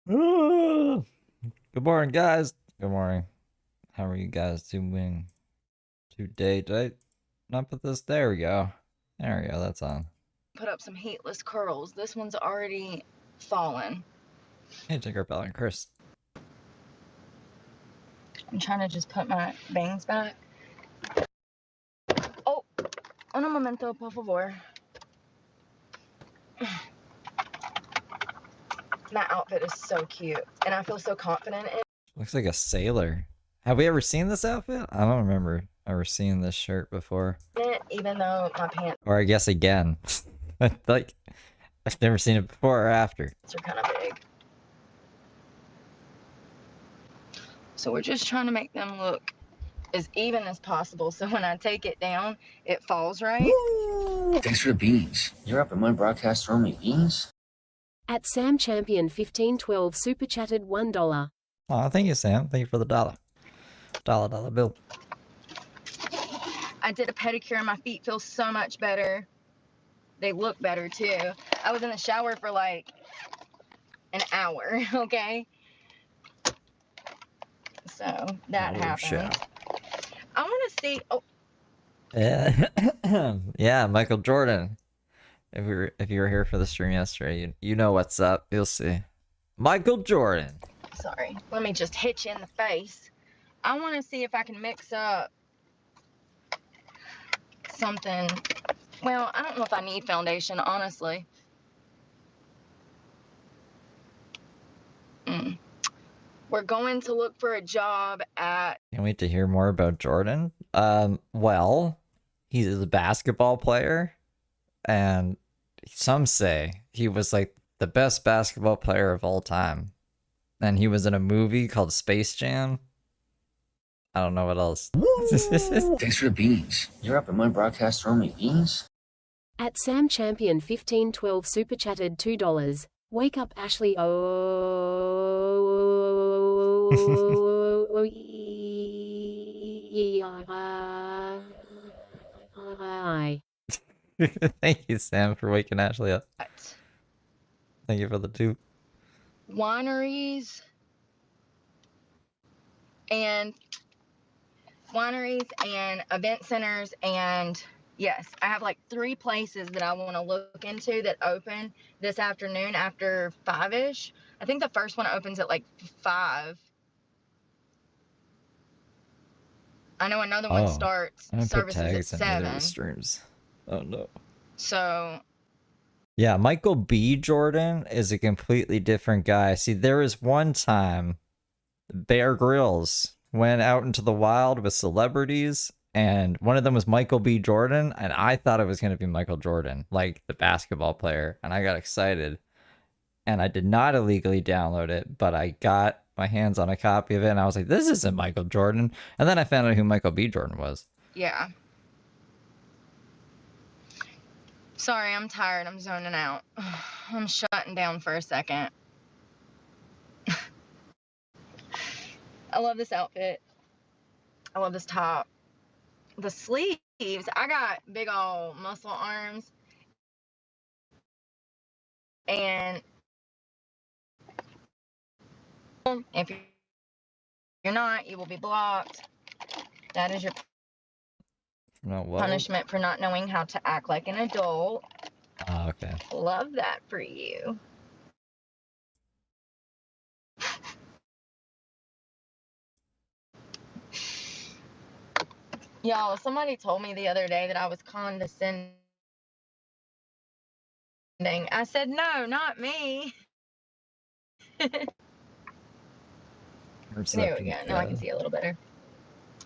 Good morning, guys. Good morning. How are you guys doing today? Did I not put this? There we go. There we go. That's on. Put up some heatless curls. This one's already fallen. Hey, Tinkerbell and Chris. I'm trying to just put my bangs back. Oh, un momento, por favor. That outfit is so cute, and I feel so confident in Looks like a sailor. Have we ever seen this outfit? I don't remember ever seeing this shirt before. it, even though my pants Or I guess again. Like, I've never seen it before or after. are kind of big. So we're just trying to make them look as even as possible, so when I take it down, it falls right. Thanks for the beans. You're up in my broadcast throwing me beans? At Sam Champion 1512 super chatted $1. Oh, thank you, Sam. Thank you for the dollar. Dollar bill. I did a pedicure and my feet feel so much better. They look better too. I was in the shower for like an hour, okay? So that happened. I want to see. Oh, yeah, Michael Jordan. If you were here for the stream yesterday, you know what's up. You'll see. Michael Jordan. sorry. Let me just hit you in the face. I want to see if I can mix up something. Well, I don't know if I need foundation, honestly. We're going to look for a job at. Can't wait to hear more about Jordan. Well, he's a basketball player, and some say he was like the best basketball player of all time. And he was in a movie called Space Jam. I don't know what else. Thanks for the beans. You're up in my broadcast throwing me beans? At Sam Champion 1512 super chatted $2. Wake up, Ashley. Thank you, Sam, for waking Ashley up. Thank you for the two. Wineries and event centers, and yes, I have like 3 places that I want to look into that open this afternoon after 5ish. I think the first one opens at like 5. I know another one starts services at 7. Streams. Oh no. So yeah, Michael B. Jordan is a completely different guy. See, there was one time Bear Grylls went out into the wild with celebrities, and one of them was Michael B. Jordan, and I thought it was going to be Michael Jordan, like the basketball player, and I got excited. And I did not illegally download it, but I got my hands on a copy of it, and I was like, this isn't Michael Jordan. And then I found out who Michael B. Jordan was. yeah. Sorry, I'm tired. I'm zoning out. I'm shutting down for a second. I love this outfit. I love this top. The sleeves, I got big old muscle arms. And if you're not, you will be blocked. That is your punishment for not knowing how to act like an adult. Oh, okay. Love that for you. Y'all, somebody told me the other day that I was condescending. I said, no, not me. There we go. Now I can see a little better.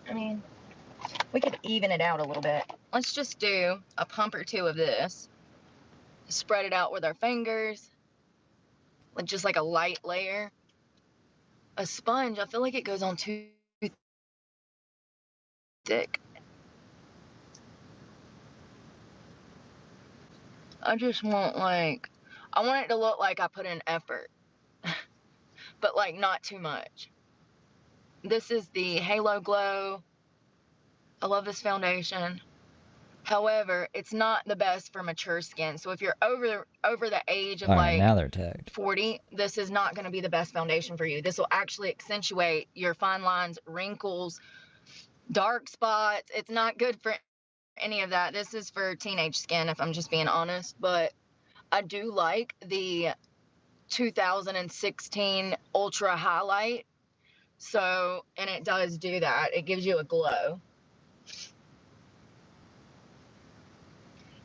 I mean, we could even it out a little bit. Let's just do a pump or 2 of this. Spread it out with our fingers. Like just like a light layer. A sponge, I feel like it goes on too thick. I just want I want it to look like I put in effort. But like not too much. This is the Halo Glow. I love this foundation. However, it's not the best for mature skin. So if you're over the age of All right, like now they're tagged. 40, this is not going to be the best foundation for you. This will actually accentuate your fine lines, wrinkles, dark spots. It's not good for any of that. This is for teenage skin, if I'm just being honest. But I do like the 2016 Ultra Highlight. So, and it does do that. It gives you a glow.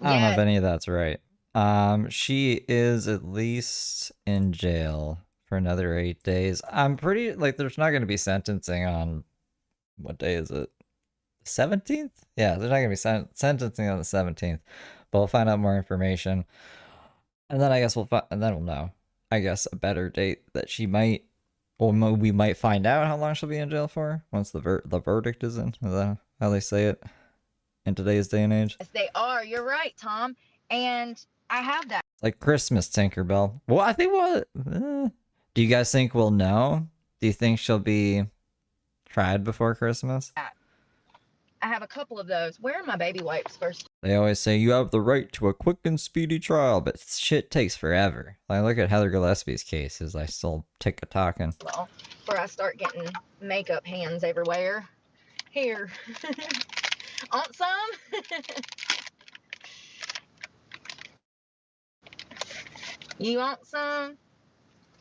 I don't know if Yeah, any of that's right. She is at least in jail for another 8 days. I'm pretty like there's not going to be sentencing on what day is it? 17th? Yeah, there's not going to be sentencing on the 17th. But we'll find out more information, and then I guess and then we'll know. I guess a better date that she might, or we might find out how long she'll be in jail for once the verdict is in. Is that how they say it in today's day and age? yes, they are. You're right, Tom. And I have that. Like Christmas, Tinkerbell. Well, I think do you guys think we'll know? Do you think she'll be tried before Christmas? I have a couple of those. Where are my baby wipes first? They always say you have the right to a quick and speedy trial, but shit takes forever. Like, look at Heather Gillespie's cases. I still tick-a-talking. Well, before I start getting makeup hands everywhere. Here. Want some? You want some?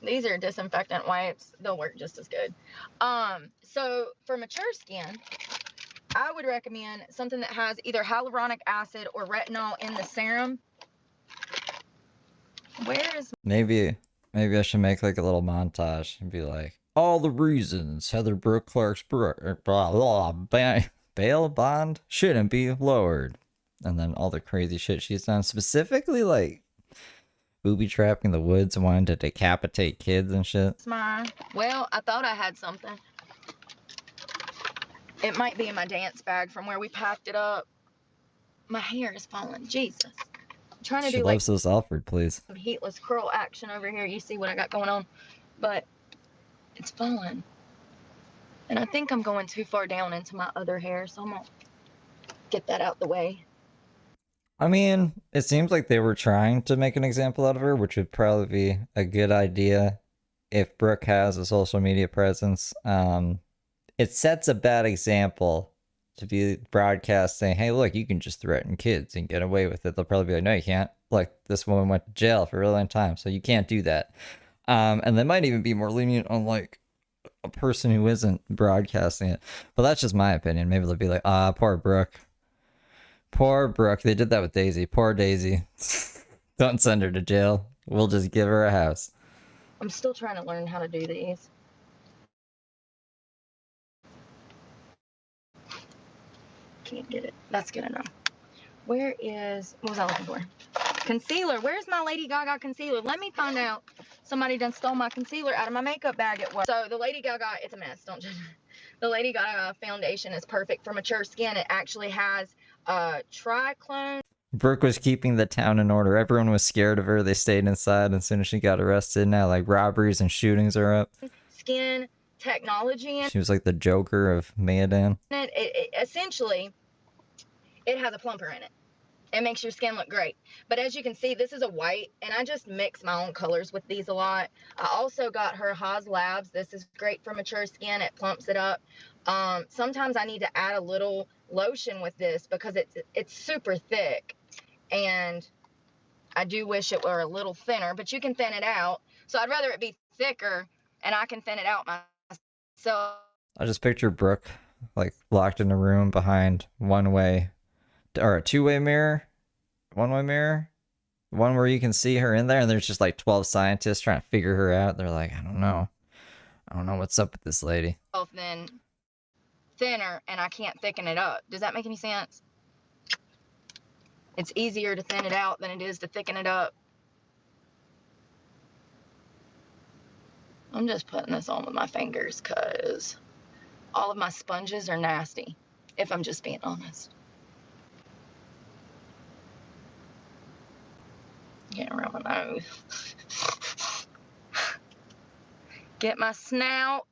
These are disinfectant wipes. They'll work just as good. So for mature skin, I would recommend something that has either hyaluronic acid or retinol in the serum. Where is... Maybe I should make like a little montage and be like, all the reasons Heather Brooke Clark's bail bond shouldn't be lowered. And then all the crazy shit she's done, specifically like booby trapping the woods and wanting to decapitate kids and shit. Well, I thought I had something. It might be in my dance bag from where we packed it up. My hair is falling. Jesus. I'm trying to She do loves like this Alfred, please. some heatless curl action over here. You see what I got going on. But it's falling. And I think I'm going too far down into my other hair. So I'm going to get that out the way. I mean, it seems like they were trying to make an example out of her, which would probably be a good idea if Brooke has a social media presence. It sets a bad example to be broadcasting, hey, look, you can just threaten kids and get away with it. They'll probably be like, no, you can't. Look, this woman went to jail for a really long time, so you can't do that. And they might even be more lenient on like a person who isn't broadcasting it. But that's just my opinion. Maybe they'll be like, poor Brooke. Poor Brooke. They did that with Daisy. Poor Daisy. Don't send her to jail. We'll just give her a house. I'm still trying to learn how to do these. Can't get it. That's good enough. Where is... What was I looking for? Concealer. Where's my Lady Gaga concealer? Let me find out. Somebody done stole my concealer out of my makeup bag at work. So the Lady Gaga... It's a mess. Don't judge me. The Lady Gaga foundation is perfect for mature skin. It actually has triclone. Brooke was keeping the town in order. Everyone was scared of her. They stayed inside as soon as she got arrested. Now, like, robberies and shootings are up. Skin technology in She was like the Joker of Mayadan. it. Essentially, it has a plumper in it. It makes your skin look great. But as you can see, this is a white, and I just mix my own colors with these a lot. I also got her Haas Labs. This is great for mature skin. It plumps it up. Sometimes I need to add a little lotion with this because it's super thick. And I do wish it were a little thinner, but you can thin it out. So I'd rather it be thicker, and I can thin it out myself. I just picture Brooke, like, locked in a room behind one-way, or a two-way mirror, one-way mirror, one where you can see her in there, and there's just like 12 scientists trying to figure her out. They're like, I don't know what's up with this lady. Then thinner, and I can't thicken it up. Does that make any sense? It's easier to thin it out than it is to thicken it up. I'm just putting this on with my fingers because all of my sponges are nasty, if I'm just being honest. Getting around my nose. Get my snout.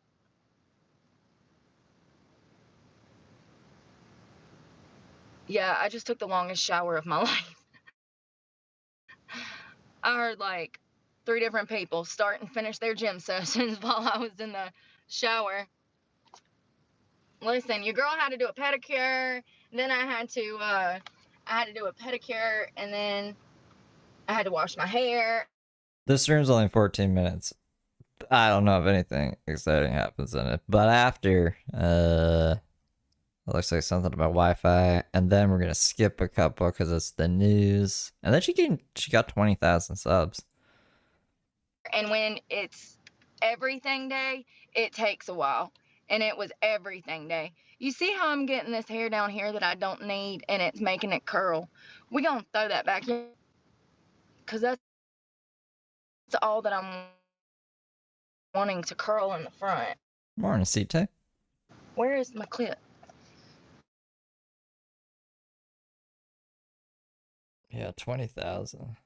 Yeah, I just took the longest shower of my life. I heard like 3 different people start and finish their gym sessions while I was in the shower. Listen, your girl had to do a pedicure, then I had to do a pedicure, and then I had to wash my hair. This stream's only 14 minutes. I don't know if anything exciting happens in it, but after, it looks like something about Wi-Fi, and then we're gonna skip a couple because it's the news, and then she got 20,000 subs. And when it's everything day, it takes a while. And it was everything day. You see how I'm getting this hair down here that I don't need, and it's making it curl? We gonna throw that back in, because that's all that I'm wanting to curl in the front. Morning, CT. Where is my clip? Yeah, 20,000.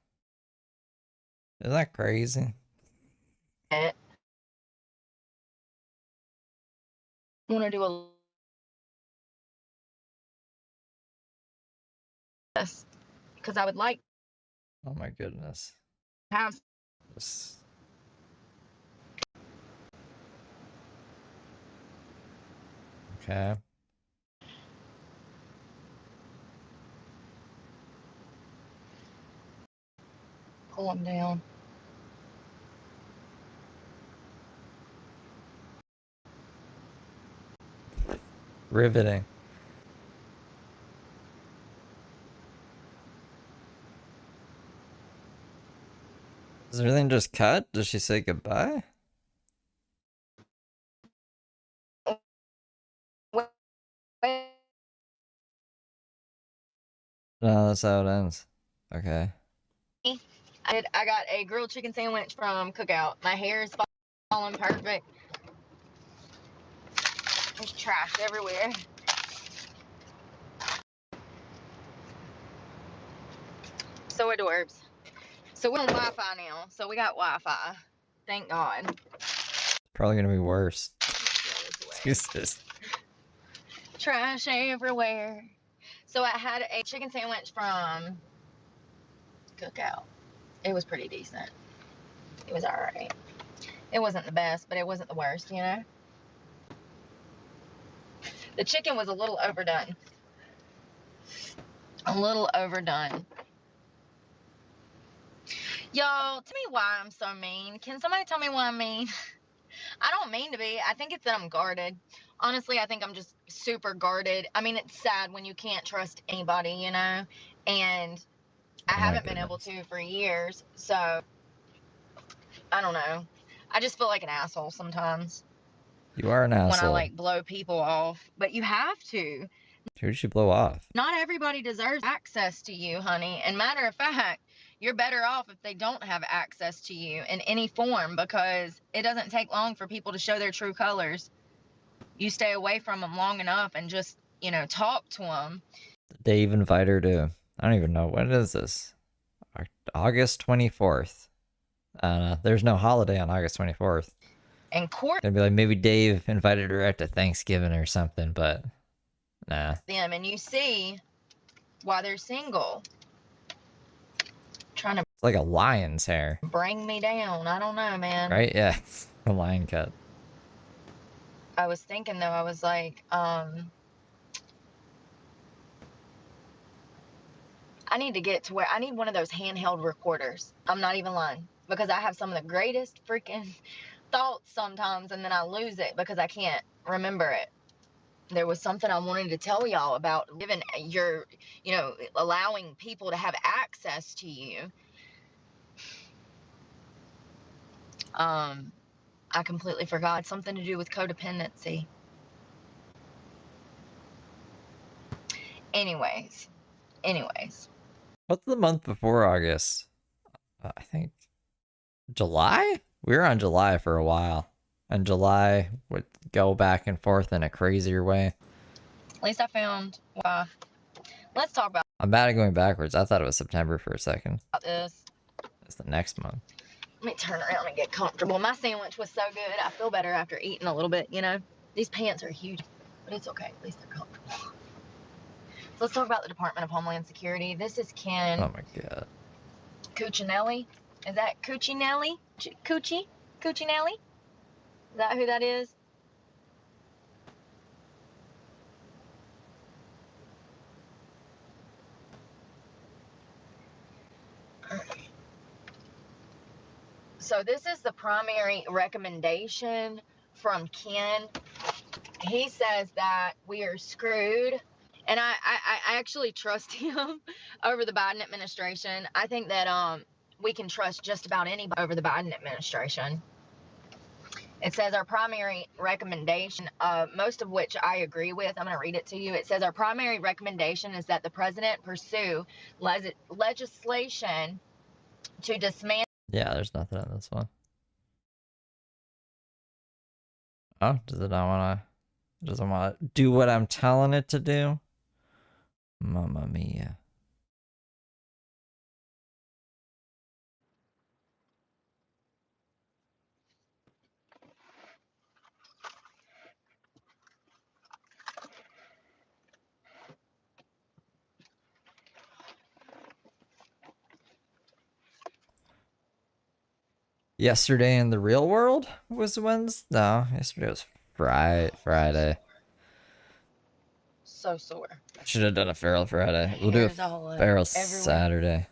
Isn't that crazy? I want to do a list, because I would like Oh my goodness. to have. This... Okay. Pull them down. Riveting. Is everything just cut? Does she say goodbye? No, that's how it ends. Okay. I got a grilled chicken sandwich from Cookout. My hair is falling perfect. There's trash everywhere. So adorbs. So we're on Wi-Fi now. So we got Wi-Fi. Thank God. Probably gonna be worse. Jesus. Trash everywhere. So I had a chicken sandwich from Cookout. It was pretty decent. It was alright. It wasn't the best, but it wasn't the worst, you know? The chicken was a little overdone. A little overdone. Y'all, tell me why I'm so mean. Can somebody tell me why I'm mean? I don't mean to be. I think it's that I'm guarded. Honestly, I think I'm just super guarded. I mean, it's sad when you can't trust anybody, you know? And I haven't been able to for years. So, I don't know. I just feel like an asshole sometimes. You are an asshole. When I like blow people off. But you have to. Who did she blow off? Not everybody deserves access to you, honey. And matter of fact, you're better off if they don't have access to you in any form, because it doesn't take long for people to show their true colors. You stay away from them long enough and just, you know, talk to them. Did Dave invite her to, I don't even know, when is this? August 24th. There's no holiday on August 24th. And court Gonna be like, maybe Dave invited her out to Thanksgiving or something, but nah. them, and you see why they're single. Trying to It's like a lion's hair. bring me down. I don't know, man. Right? Yeah. A lion cut. I was thinking though, I was like, I need to get to where I need one of those handheld recorders. I'm not even lying, because I have some of the greatest freaking thoughts sometimes, and then I lose it because I can't remember it. There was something I wanted to tell y'all about living your, you know, allowing people to have access to you. I completely forgot. It's something to do with codependency. Anyways. What's the month before August? I think July? We were on July for a while. And July would go back and forth in a crazier way. At least I found why. Let's talk about I'm bad at going backwards. I thought it was September for a second. this. It's the next month. Let me turn around and get comfortable. My sandwich was so good. I feel better after eating a little bit, you know? These pants are huge, but it's okay. At least they're comfortable. So let's talk about the Department of Homeland Security. This is Ken Oh my god. Cuccinelli. Is that Cuccinelli? Cuccinelli? Is that who that is? So this is the primary recommendation from Ken. He says that we are screwed. And I actually trust him over the Biden administration. I think that we can trust just about anybody over the Biden administration. It says our primary recommendation, most of which I agree with. I'm going to read it to you. It says our primary recommendation is that the president pursue legislation to dismantle. Yeah, there's nothing on this one. Oh, does it not want to? Doesn't want to do what I'm telling it to do? Mamma mia. Yesterday in the real world was Wednesday? No, yesterday was Friday. So sore. I should have done a Feral Friday. We'll do a Feral Saturday.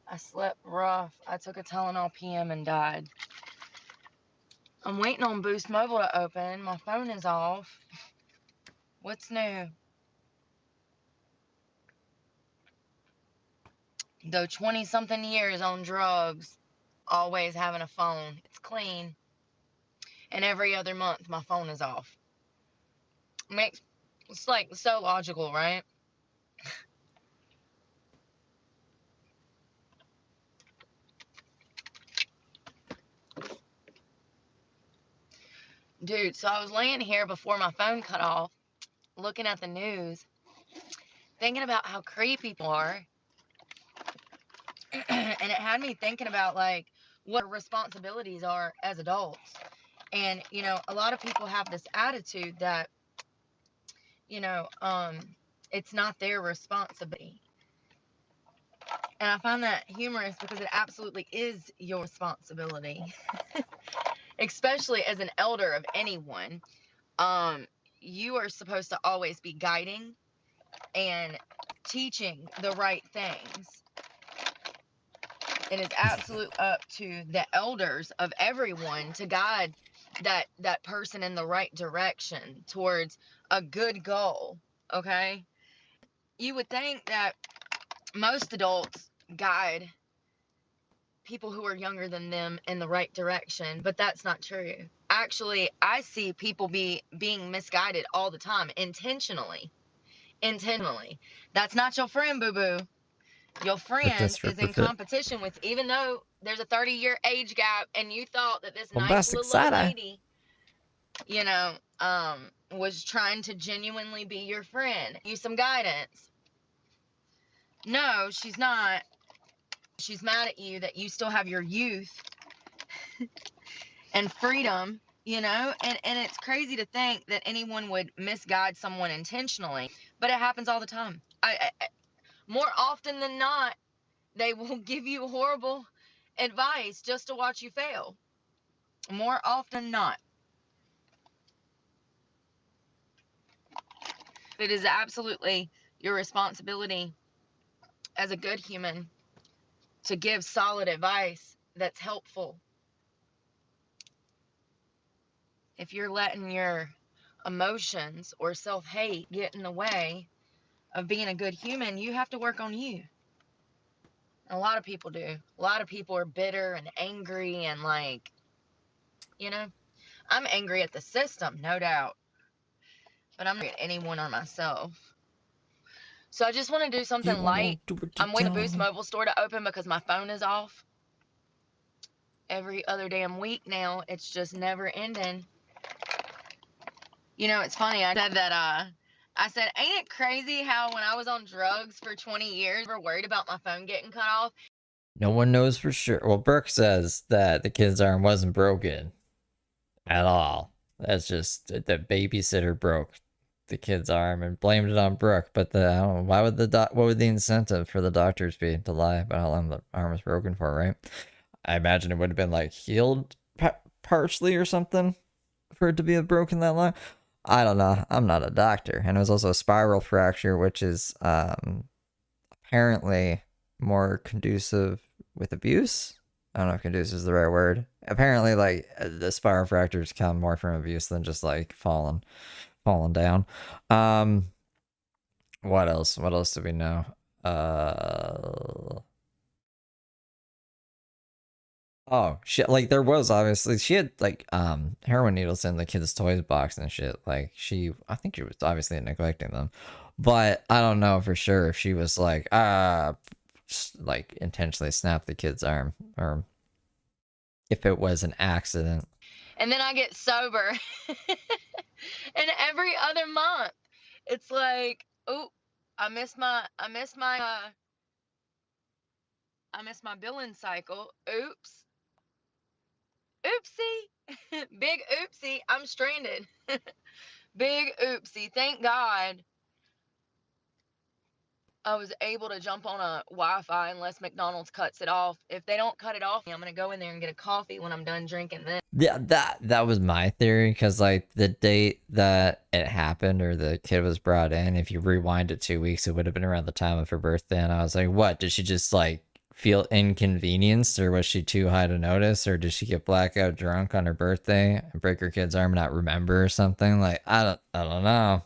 I slept rough. I took a Tylenol PM and died. I'm waiting on Boost Mobile to open. My phone is off. What's new? Though 20-something years on drugs, always having a phone. It's clean. And every other month, my phone is off. It's like so logical, right? Dude, so I was laying here before my phone cut off, looking at the news, thinking about how creepy people are. And it had me thinking about, like, what our responsibilities are as adults. And, you know, a lot of people have this attitude that, you know, it's not their responsibility. And I find that humorous because it absolutely is your responsibility. Especially as an elder of anyone. You are supposed to always be guiding and teaching the right things. It is absolute up to the elders of everyone to guide that person in the right direction towards a good goal, okay? You would think that most adults guide people who are younger than them in the right direction, but that's not true. Actually, I see people being misguided all the time, intentionally. That's not your friend, boo-boo. Your friend is in competition with, even though there's a 30-year age gap, and you thought that this nice little old lady, you know, was trying to genuinely be your friend, you some guidance. No, she's not. She's mad at you that you still have your youth and freedom, you know, and it's crazy to think that anyone would misguide someone intentionally, but it happens all the time. I more often than not, they will give you horrible advice just to watch you fail. More often than not. It is absolutely your responsibility as a good human to give solid advice that's helpful. If you're letting your emotions or self-hate get in the way of being a good human, you have to work on you. A lot of people do. A lot of people are bitter and angry and, like, you know, I'm angry at the system, no doubt. But I'm not angry at anyone or myself. So I just want to do something light. I'm waiting for the Boost Mobile store to open because my phone is off. Every other damn week now. It's just never ending. You know, it's funny. I said that, ain't it crazy how when I was on drugs for 20 years, we were worried about my phone getting cut off? No one knows for sure. Well, Brooke says that the kid's arm wasn't broken at all. That's just the babysitter broke the kid's arm and blamed it on Brooke. But I don't know, why would what would the incentive for the doctors be to lie about how long the arm was broken for, right? I imagine it would have been like healed partially or something for it to be broken that long. I don't know. I'm not a doctor, and it was also a spiral fracture, which is apparently more conducive with abuse. I don't know if conducive is the right word. Apparently, like the spiral fractures come more from abuse than just like falling down. What else? What else do we know? Oh shit! Like there was obviously she had like heroin needles in the kids' toys box and shit. Like I think she was obviously neglecting them, but I don't know for sure if she was like like intentionally snapped the kid's arm or if it was an accident. And then I get sober. And every other month, it's like, oh, I missed my billing cycle. Oops. Oopsie. Big oopsie. I'm stranded. Big oopsie. Thank God I was able to jump on a Wi-Fi unless McDonald's cuts it off. If they don't cut it off, I'm going to go in there and get a coffee when I'm done drinking this. Yeah, that was my theory, because like the date that it happened or the kid was brought in, if you rewind it 2 weeks, it would have been around the time of her birthday. And I was like, what? Did she just like feel inconvenienced, or was she too high to notice, or did she get blackout drunk on her birthday and break her kid's arm and not remember or something? Like I don't know.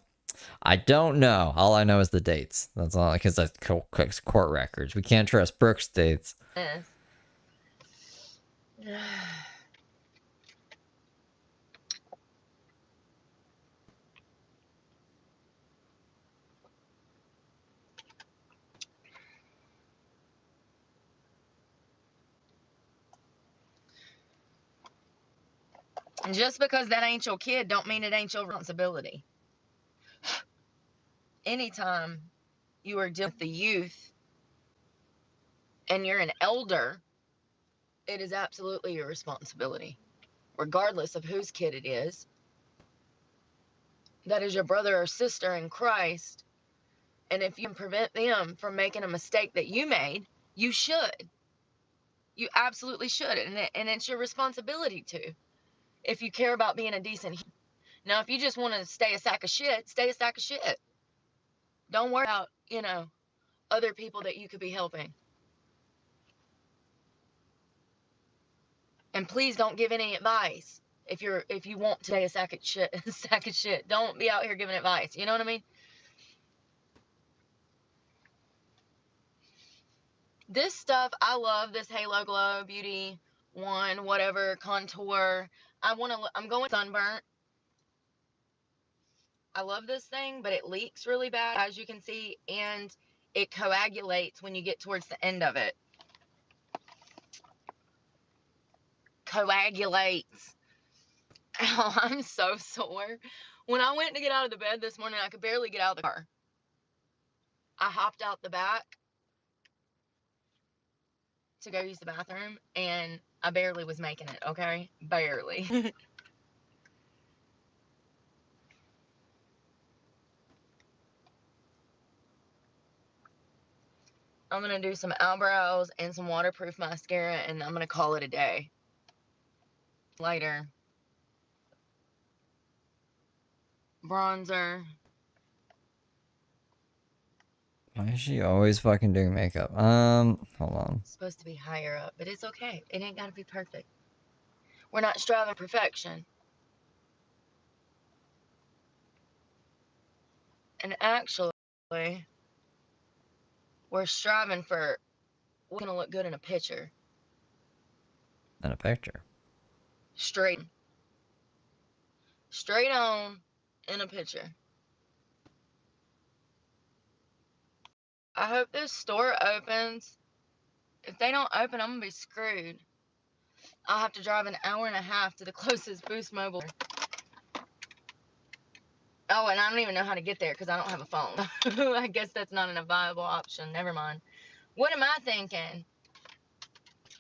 I don't know. All I know is the dates. That's all, because that's court records. We can't trust Brooke's dates. And just because that ain't your kid don't mean it ain't your responsibility. Anytime you are dealing with the youth and you're an elder, it is absolutely your responsibility, regardless of whose kid it is. That is your brother or sister in Christ. And if you can prevent them from making a mistake that you made, you should. You absolutely should. And it's your responsibility to, if you care about being a decent human. Now, if you just want to stay a sack of shit, stay a sack of shit. Don't worry about, other people that you could be helping. And please don't give any advice if you want to stay a sack of shit. Don't be out here giving advice. You know what I mean? This stuff, I love this Halo Glow Beauty One, whatever, contour. I'm going sunburnt. I love this thing, but it leaks really bad, as you can see, and it coagulates when you get towards the end of it. Coagulates. Ow, I'm so sore. When I went to get out of the bed this morning, I could barely get out of the car. I hopped out the back to go use the bathroom, and I barely was making it, okay? Barely. I'm going to do some eyebrows and some waterproof mascara, and I'm going to call it a day. Later. Bronzer. Why is she always fucking doing makeup? Hold on. It's supposed to be higher up, but it's okay. It ain't got to be perfect. We're not striving for perfection. And actually, we're striving for what's going to look good in a picture. In a picture. Straight on in a picture. I hope this store opens. If they don't open, I'm going to be screwed. I'll have to drive an hour and a half to the closest Boost Mobile. Oh, and I don't even know how to get there because I don't have a phone. I guess that's not a viable option. Never mind. What am I thinking?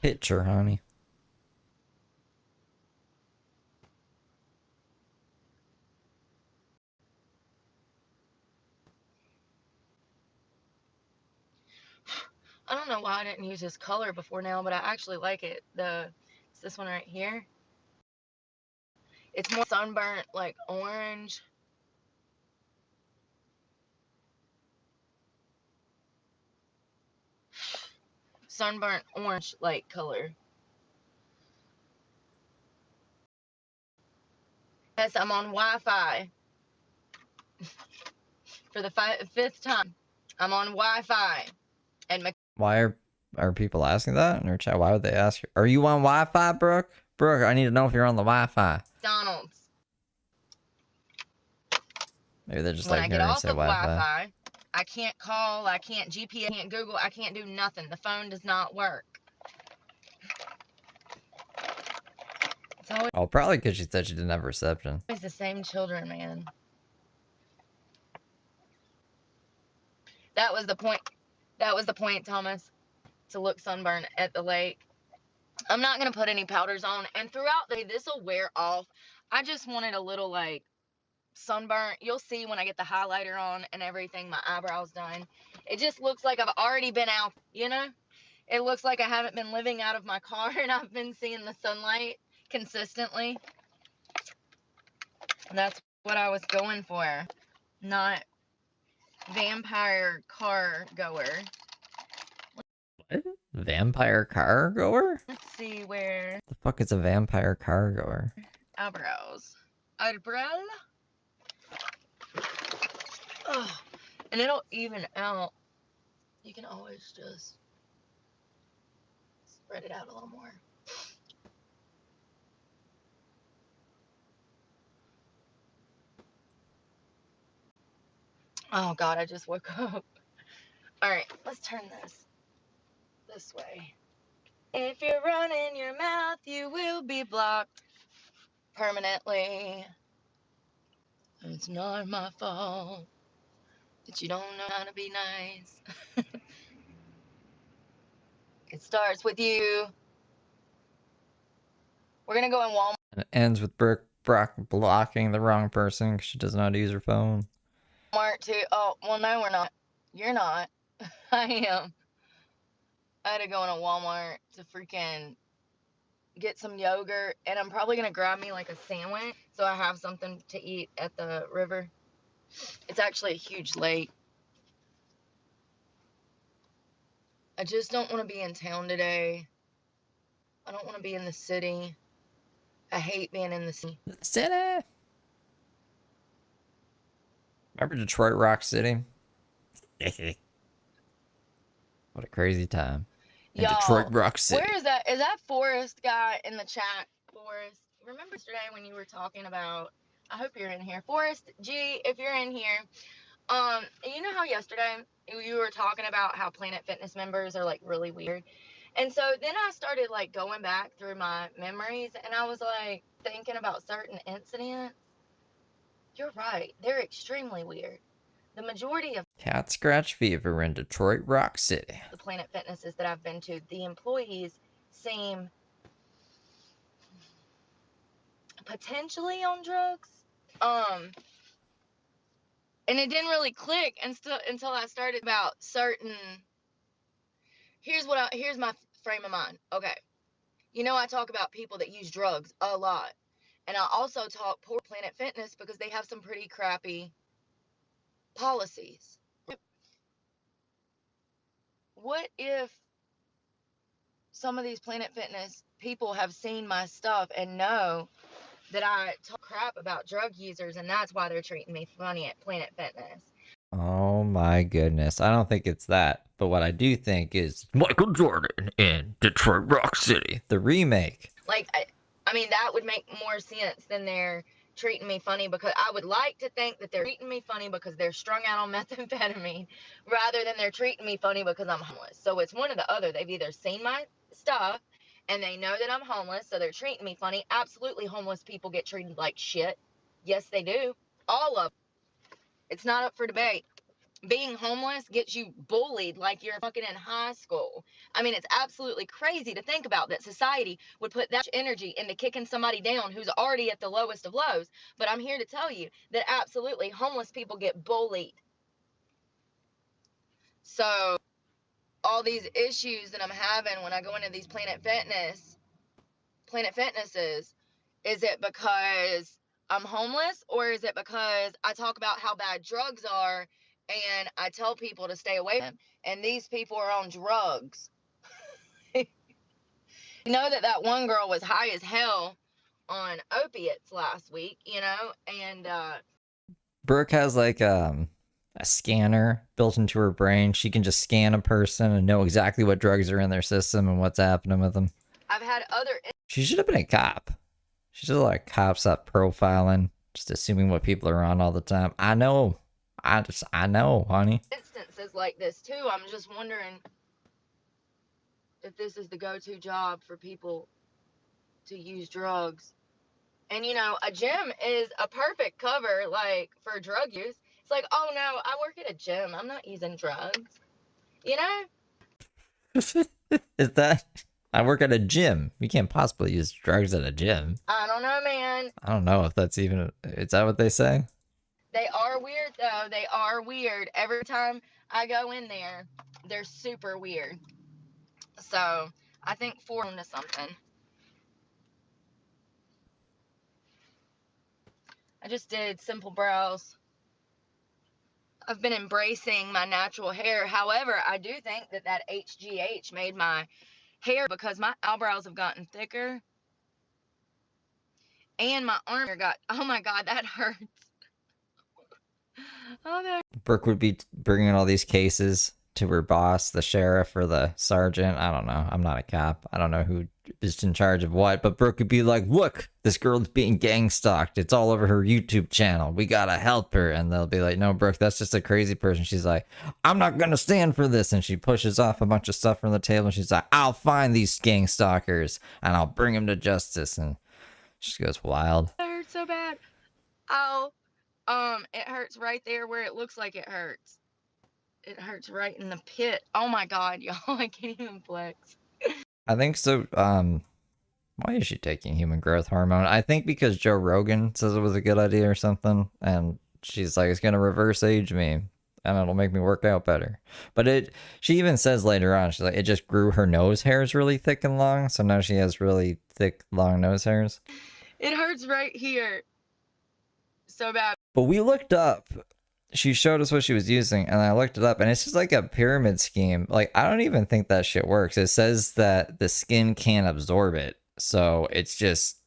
Picture, honey. don't know why I didn't use this color before now, but I actually like it. It's this one right here. It's more sunburnt, like orange. Sunburnt orange like color. Yes, I'm on Wi-Fi. For the fifth time. I'm on Wi-Fi. And Why are people asking that in her chat? Why would they ask you? Are you on Wi-Fi, Brooke? Brooke, I need to know if you're on the Wi-Fi. McDonald's. Maybe they're just When like I get hearing you off say of Wi-Fi. Wi-Fi, I can't call, I can't GPS, I can't Google, I can't do nothing. The phone does not work. It's always Oh, probably because she said she didn't have reception. the same children, man. That was the point. That was the point, Thomas. To look sunburned at the lake. I'm not going to put any powders on. And throughout the day, this will wear off. I just wanted a little, like, sunburnt. You'll see when I get the highlighter on and everything, my eyebrows done. It just looks like I've already been out, you know? It looks like I haven't been living out of my car and I've been seeing the sunlight consistently. That's what I was going for. Not vampire car goer. What? Vampire car goer? Let's see where. The fuck is a vampire car goer? Eyebrows. Eyebrow? Oh, and it'll even out. You can always just spread it out a little more. Oh God, I just woke up. All right, let's turn this way. If you're running your mouth, you will be blocked permanently. It's not my fault that you don't know how to be nice. It starts with you. We're gonna go in Walmart. And it ends with Brooke blocking the wrong person because she doesn't know how to use her phone. Too. Oh, well, no, we're not. You're not. I am. I had to go into Walmart to freaking get some yogurt, and I'm probably gonna grab me like a sandwich so I have something to eat at the river. It's actually a huge lake. I just don't want to be in town today. I don't want to be in the city. I hate being in the city. City! Remember Detroit Rock City? What a crazy time. In Detroit Rock City. Where is that? Is that Forrest guy in the chat? Forrest, remember yesterday when you were talking about, I hope you're in here. Forrest G, if you're in here, you know how yesterday you were talking about how Planet Fitness members are like really weird? And so then I started like going back through my memories and I was like thinking about certain incidents. You're right. They're extremely weird. The majority of Cat scratch fever in Detroit Rock City. the Planet Fitnesses that I've been to, the employees seem potentially on drugs. And it didn't really click until I started about certain. Here's my frame of mind. Okay, you know I talk about people that use drugs a lot, and I also talk poor Planet Fitness because they have some pretty crappy policies. What if some of these Planet Fitness people have seen my stuff and know that I talk crap about drug users and that's why they're treating me funny at Planet Fitness? Oh my goodness. I don't think it's that. But what I do think is Michael Jordan in Detroit Rock City. The remake. Like, I mean, that would make more sense than they're treating me funny, because I would like to think that they're treating me funny because they're strung out on methamphetamine rather than they're treating me funny because I'm homeless. So it's one or the other. They've either seen my stuff and they know that I'm homeless, so they're treating me funny. Absolutely, homeless people get treated like shit. Yes, they do. All of them. It's not up for debate. Being homeless gets you bullied like you're fucking in high school. I mean, it's absolutely crazy to think about that society would put that much energy into kicking somebody down who's already at the lowest of lows. But I'm here to tell you that absolutely homeless people get bullied. So all these issues that I'm having when I go into these Planet Fitnesses. Is it because I'm homeless, or is it because I talk about how bad drugs are and I tell people to stay away from them, and these people are on drugs? You know that one girl was high as hell on opiates last week, and Brooke has like a scanner built into her brain. She can just scan a person and know exactly what drugs are in their system and what's happening with them. I've had other She should have been a cop. She should have like cops up profiling, just assuming what people are on all the time. I know. I know, honey. instances like this too. I'm just wondering if this is the go-to job for people to use drugs. And a gym is a perfect cover, like, for drug use. It's like, oh no, I work at a gym, I'm not using drugs. Is that? I work at a gym. You can't possibly use drugs at a gym. I don't know, man. I don't know if that's even. Is that what they say? They are weird, though. They are weird. Every time I go in there, they're super weird. So I think for into something. I just did simple brows. I've been embracing my natural hair. However, I do think that HGH made my hair, because my eyebrows have gotten thicker and my arm got, oh my God, that hurts. Oh, that. Brooke would be bringing all these cases to her boss, the sheriff or the sergeant. I don't know. I'm not a cop. I don't know who is in charge of what, but Brooke would be like, look, this girl's being gang stalked. It's all over her YouTube channel. We gotta help her. And they'll be like, no, Brooke, that's just a crazy person. She's like, I'm not gonna stand for this. And she pushes off a bunch of stuff from the table. And she's like, I'll find these gang stalkers and I'll bring them to justice. And she goes wild. That hurts so bad. Oh, it hurts right there where it looks like it hurts. It hurts right in the pit. Oh my God, y'all, I can't even flex. I think so. Why is she taking human growth hormone? I think because Joe Rogan says it was a good idea or something, and she's like, it's gonna reverse age me, and it'll make me work out better. But she even says later on, she's like, it just grew her nose hairs really thick and long, so now she has really thick, long nose hairs. It hurts right here. So bad. But we looked up. She showed us what she was using, and I looked it up, and it's just like a pyramid scheme. Like, I don't even think that shit works. It says that the skin can't absorb it, so it's just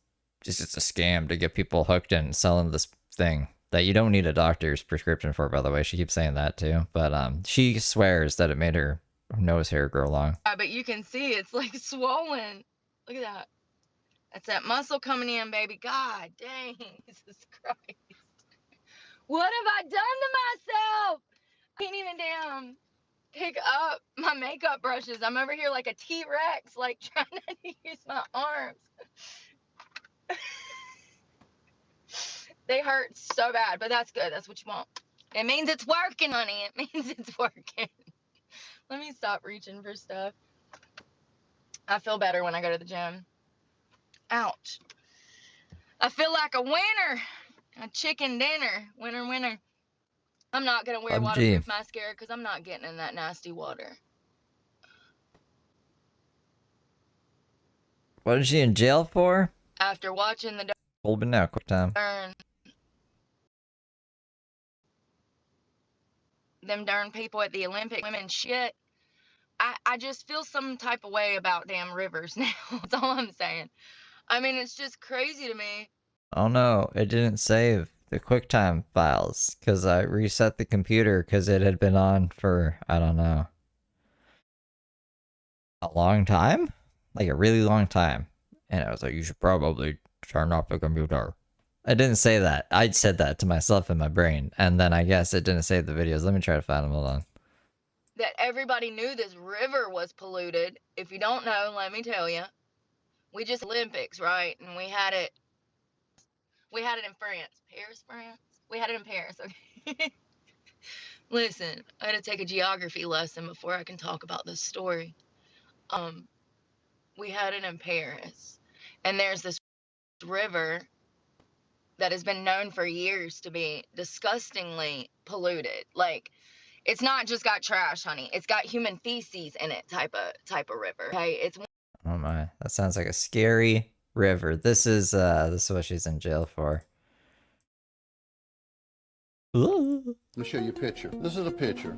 a scam to get people hooked and selling this thing that you don't need a doctor's prescription for, by the way. She keeps saying that too, but she swears that it made her nose hair grow long. But you can see it's like swollen. Look at that. That's that muscle coming in, baby. God dang, Jesus Christ. What have I done to myself? I can't even damn pick up my makeup brushes. I'm over here like a T-Rex, like trying not to use my arms. They hurt so bad, but that's good. That's what you want. It means it's working, honey. It means it's working. Let me stop reaching for stuff. I feel better when I go to the gym. Ouch. I feel like a winner. A chicken dinner. Winner, winner. I'm not going to wear waterproof mascara because I'm not getting in that nasty water. What is she in jail for? After watching the Hold me now, quick time. Them darn people at the Olympic women shit. I just feel some type of way about damn rivers now. That's all I'm saying. I mean, it's just crazy to me. Oh no, it didn't save the QuickTime files because I reset the computer because it had been on for, I don't know, a long time? Like a really long time. And I was like, you should probably turn off the computer. I didn't say that. I said that to myself in my brain. And then I guess it didn't save the videos. Let me try to find them. Hold on. That everybody knew this river was polluted. If you don't know, let me tell you. We just Olympics, right? And we had it in France. Paris, France? We had it in Paris, okay? Listen, I had to take a geography lesson before I can talk about this story. We had it in Paris. And there's this river that has been known for years to be disgustingly polluted. Like, It's not just got trash, honey. It's got human feces in it type of river. Okay, it's Oh my, that sounds like a scary river. This is what she's in jail for. Ooh. Let me show you a picture. This is a picture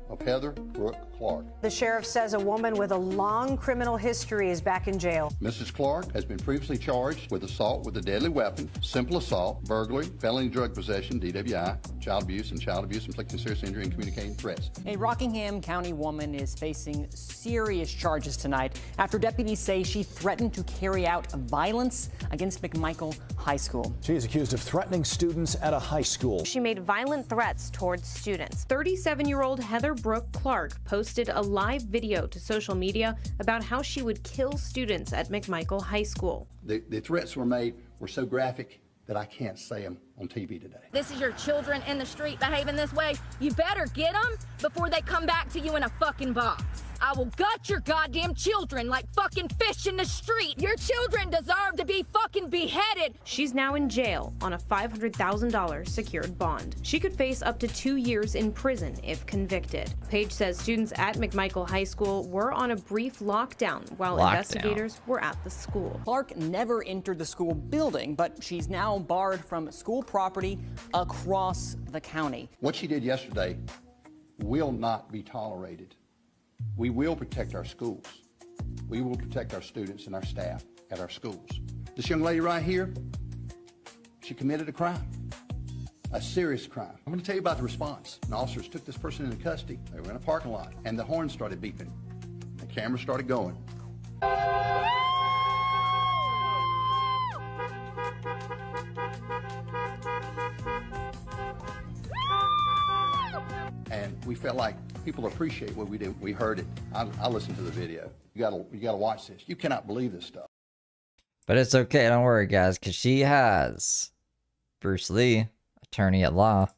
of Heather Brooke Clark. The sheriff says a woman with a long criminal history is back in jail. Mrs. Clark has been previously charged with assault with a deadly weapon, simple assault, burglary, felony drug possession, DWI, child abuse, inflicting serious injury, and communicating threats. A Rockingham County woman is facing serious charges tonight after deputies say she threatened to carry out violence against McMichael High School. She is accused of threatening students at a high school. She made violent threats towards students. 37-year-old Heather Brooke Clark posted a live video to social media about how she would kill students at McMichael High School. The threats were made were so graphic that I can't say them on TV today. This is your children in the street behaving this way. You better get them before they come back to you in a fucking box. I will gut your goddamn children like fucking fish in the street. Your children deserve to be fucking beheaded. She's now in jail on a $500,000 secured bond. She could face up to 2 years in prison if convicted. Page says students at McMichael High School were on a brief lockdown while investigators were at the school. Clark never entered the school building, but she's now barred from school property across the county. What she did yesterday will not be tolerated. We will protect our schools. We will protect our students and our staff at our schools. This young lady right here, she committed a crime, a serious crime. I'm going to tell you about the response. And officers took this person into custody. They were in a parking lot, and the horn started beeping. The camera started going. And we felt like people appreciate what we do. We heard it. I listened to the video. You gotta watch this. You cannot believe this stuff. But it's okay, don't worry, guys, because she has Bruce Lee, attorney at law.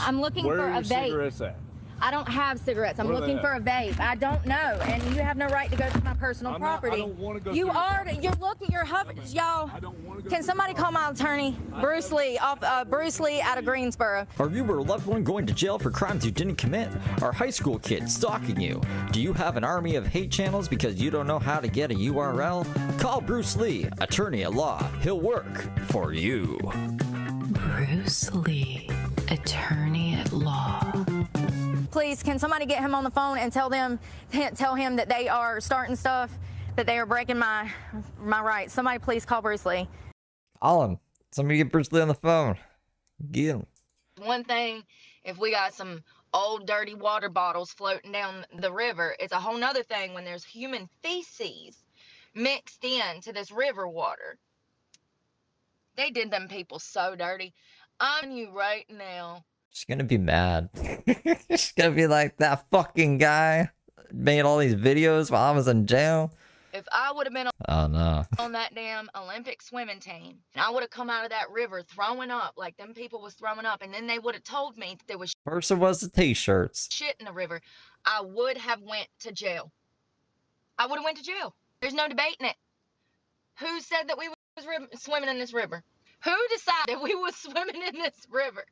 I'm looking for a vape. I don't have cigarettes. I'm looking for a vape. I don't know, and you have no right to go to my personal property. I don't want to go. You're looking. You're hovering, y'all. I don't want to go. Can somebody call my attorney, Bruce Lee, Bruce Lee out of Greensboro? Are you or a loved one going to jail for crimes you didn't commit? Are high school kids stalking you? Do you have an army of hate channels because you don't know how to get a URL? Call Bruce Lee, attorney at law. He'll work for you. Bruce Lee, attorney at law. Please, can somebody get him on the phone and tell him that they are starting stuff, that they are breaking my rights. Somebody please call Bruce Lee. Call him. Somebody get Bruce Lee on the phone. Get him. one thing if we got some old dirty water bottles floating down the river. It's a whole nother thing when there's human feces mixed into this river water. They did them people so dirty. I'm telling you right now. She's gonna be mad. She's gonna be like, that fucking guy made all these videos while I was in jail. If I would have been on that damn Olympic swimming team, and I would have come out of that river throwing up like them people was throwing up, and then they would have told me that there was first it was the t-shirts, shit in the river, I would have went to jail. I would have went to jail. There's no debating it. Who said that we was swimming in this river? Who decided we was swimming in this river?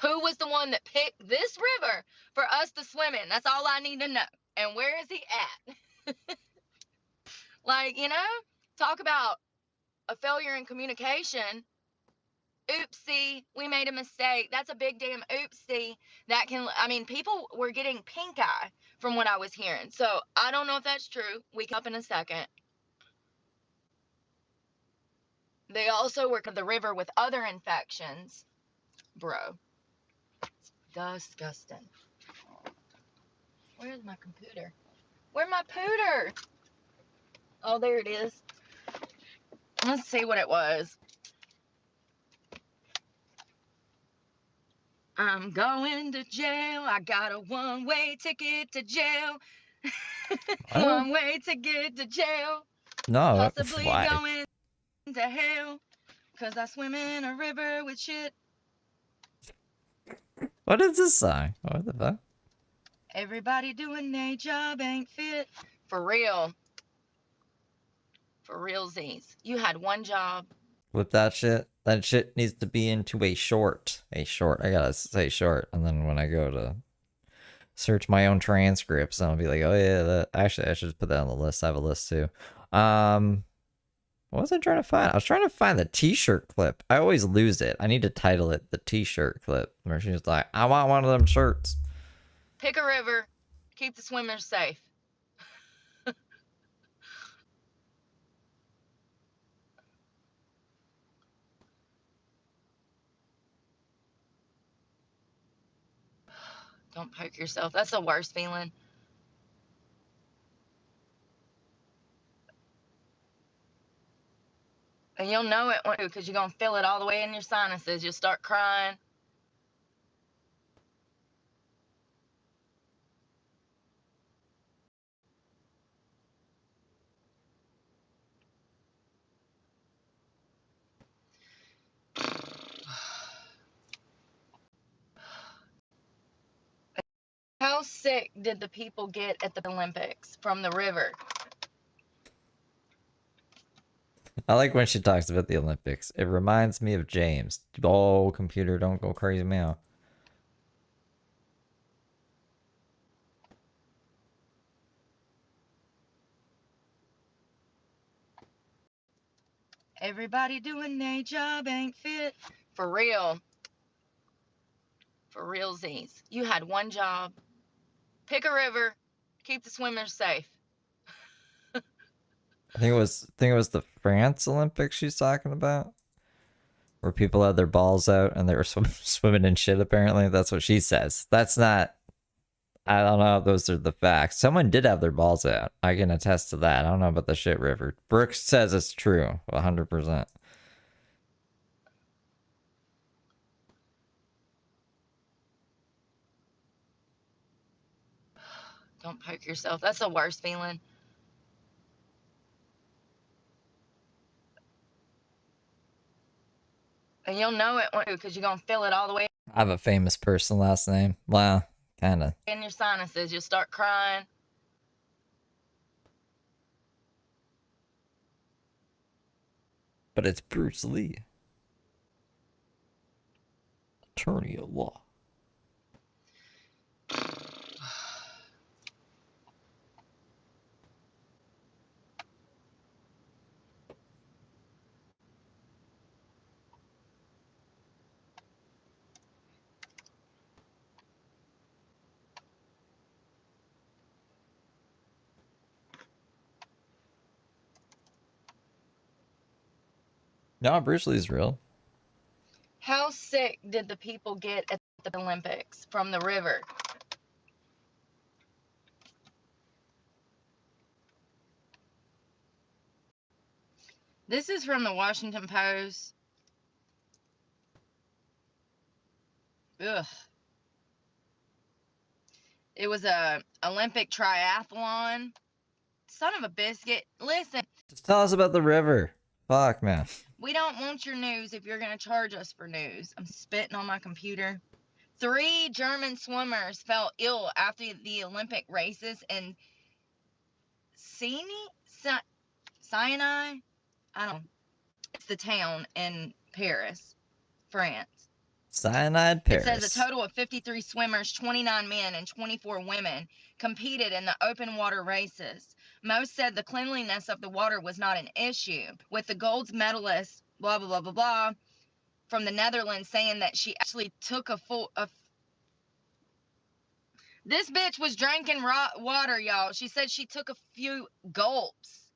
Who was the one that picked this river for us to swim in? That's all I need to know. And where is he at? Like, you know, talk about a failure in communication. Oopsie, we made a mistake. That's a big damn oopsie. That can, I mean, people were getting pink eye from what I was hearing. So I don't know if that's true. We come up in a second. They also work at the river with other infections. Bro. It's disgusting. Where's my computer? Where's my pooter? Oh, there it is. Let's see what it was. I'm going to jail. I got a one-way ticket to jail. One-way ticket to jail. No, possibly why? Going to hell, 'cause I swim in a river with shit. What is this song? What the fuck? Everybody doing their job ain't fit. For real. For realsies. You had one job. With that shit needs to be into a short. A short. I gotta say short. And then when I go to search my own transcripts and I'll be like, oh yeah, that actually I should just put that on the list. I have a list too. What was I trying to find? I was trying to find the t-shirt clip. I always lose it. I need to title it the t-shirt clip. Where she's like, I want one of them shirts. Pick a river, keep the swimmers safe. Don't poke yourself. That's the worst feeling. And you'll know it because you're going to feel it all the way in your sinuses. You'll start crying. How sick did the people get at the Olympics from the river? I like when she talks about the Olympics. It reminds me of James. Oh, computer, don't go crazy, meow. Everybody doing their job ain't fit. For real. For realsies. You had one job. Pick a river, keep the swimmers safe. I think it was the France Olympics she's talking about, where people had their balls out and they were swimming in shit. Apparently, that's what she says. That's not. I don't know if those are the facts. Someone did have their balls out. I can attest to that. I don't know about the shit river. Brooke says it's true, 100%. Don't poke yourself. That's the worst feeling. And you'll know it because you're going to feel it all the way I have a famous person last name. Well, kind of. in your sinuses. You'll start crying. But it's Bruce Lee, attorney at law. No, Bruce Lee's real. How sick did the people get at the Olympics from the river? This is from the Washington Post. Ugh. It was a Olympic triathlon. Son of a biscuit. Listen. Just tell us about the river. Fuck, man. We don't want your news if you're going to charge us for news. I'm spitting on my computer. 3 German swimmers fell ill after the Olympic races in Sinai? I don't know. It's the town in Paris, France. Cyanide Paris. It says a total of 53 swimmers, 29 men and 24 women, competed in the open water races. Most said the cleanliness of the water was not an issue, with the gold medalist, blah, blah, blah, blah, blah, from the Netherlands saying that she actually took this bitch was drinking raw water, y'all. She said she took a few gulps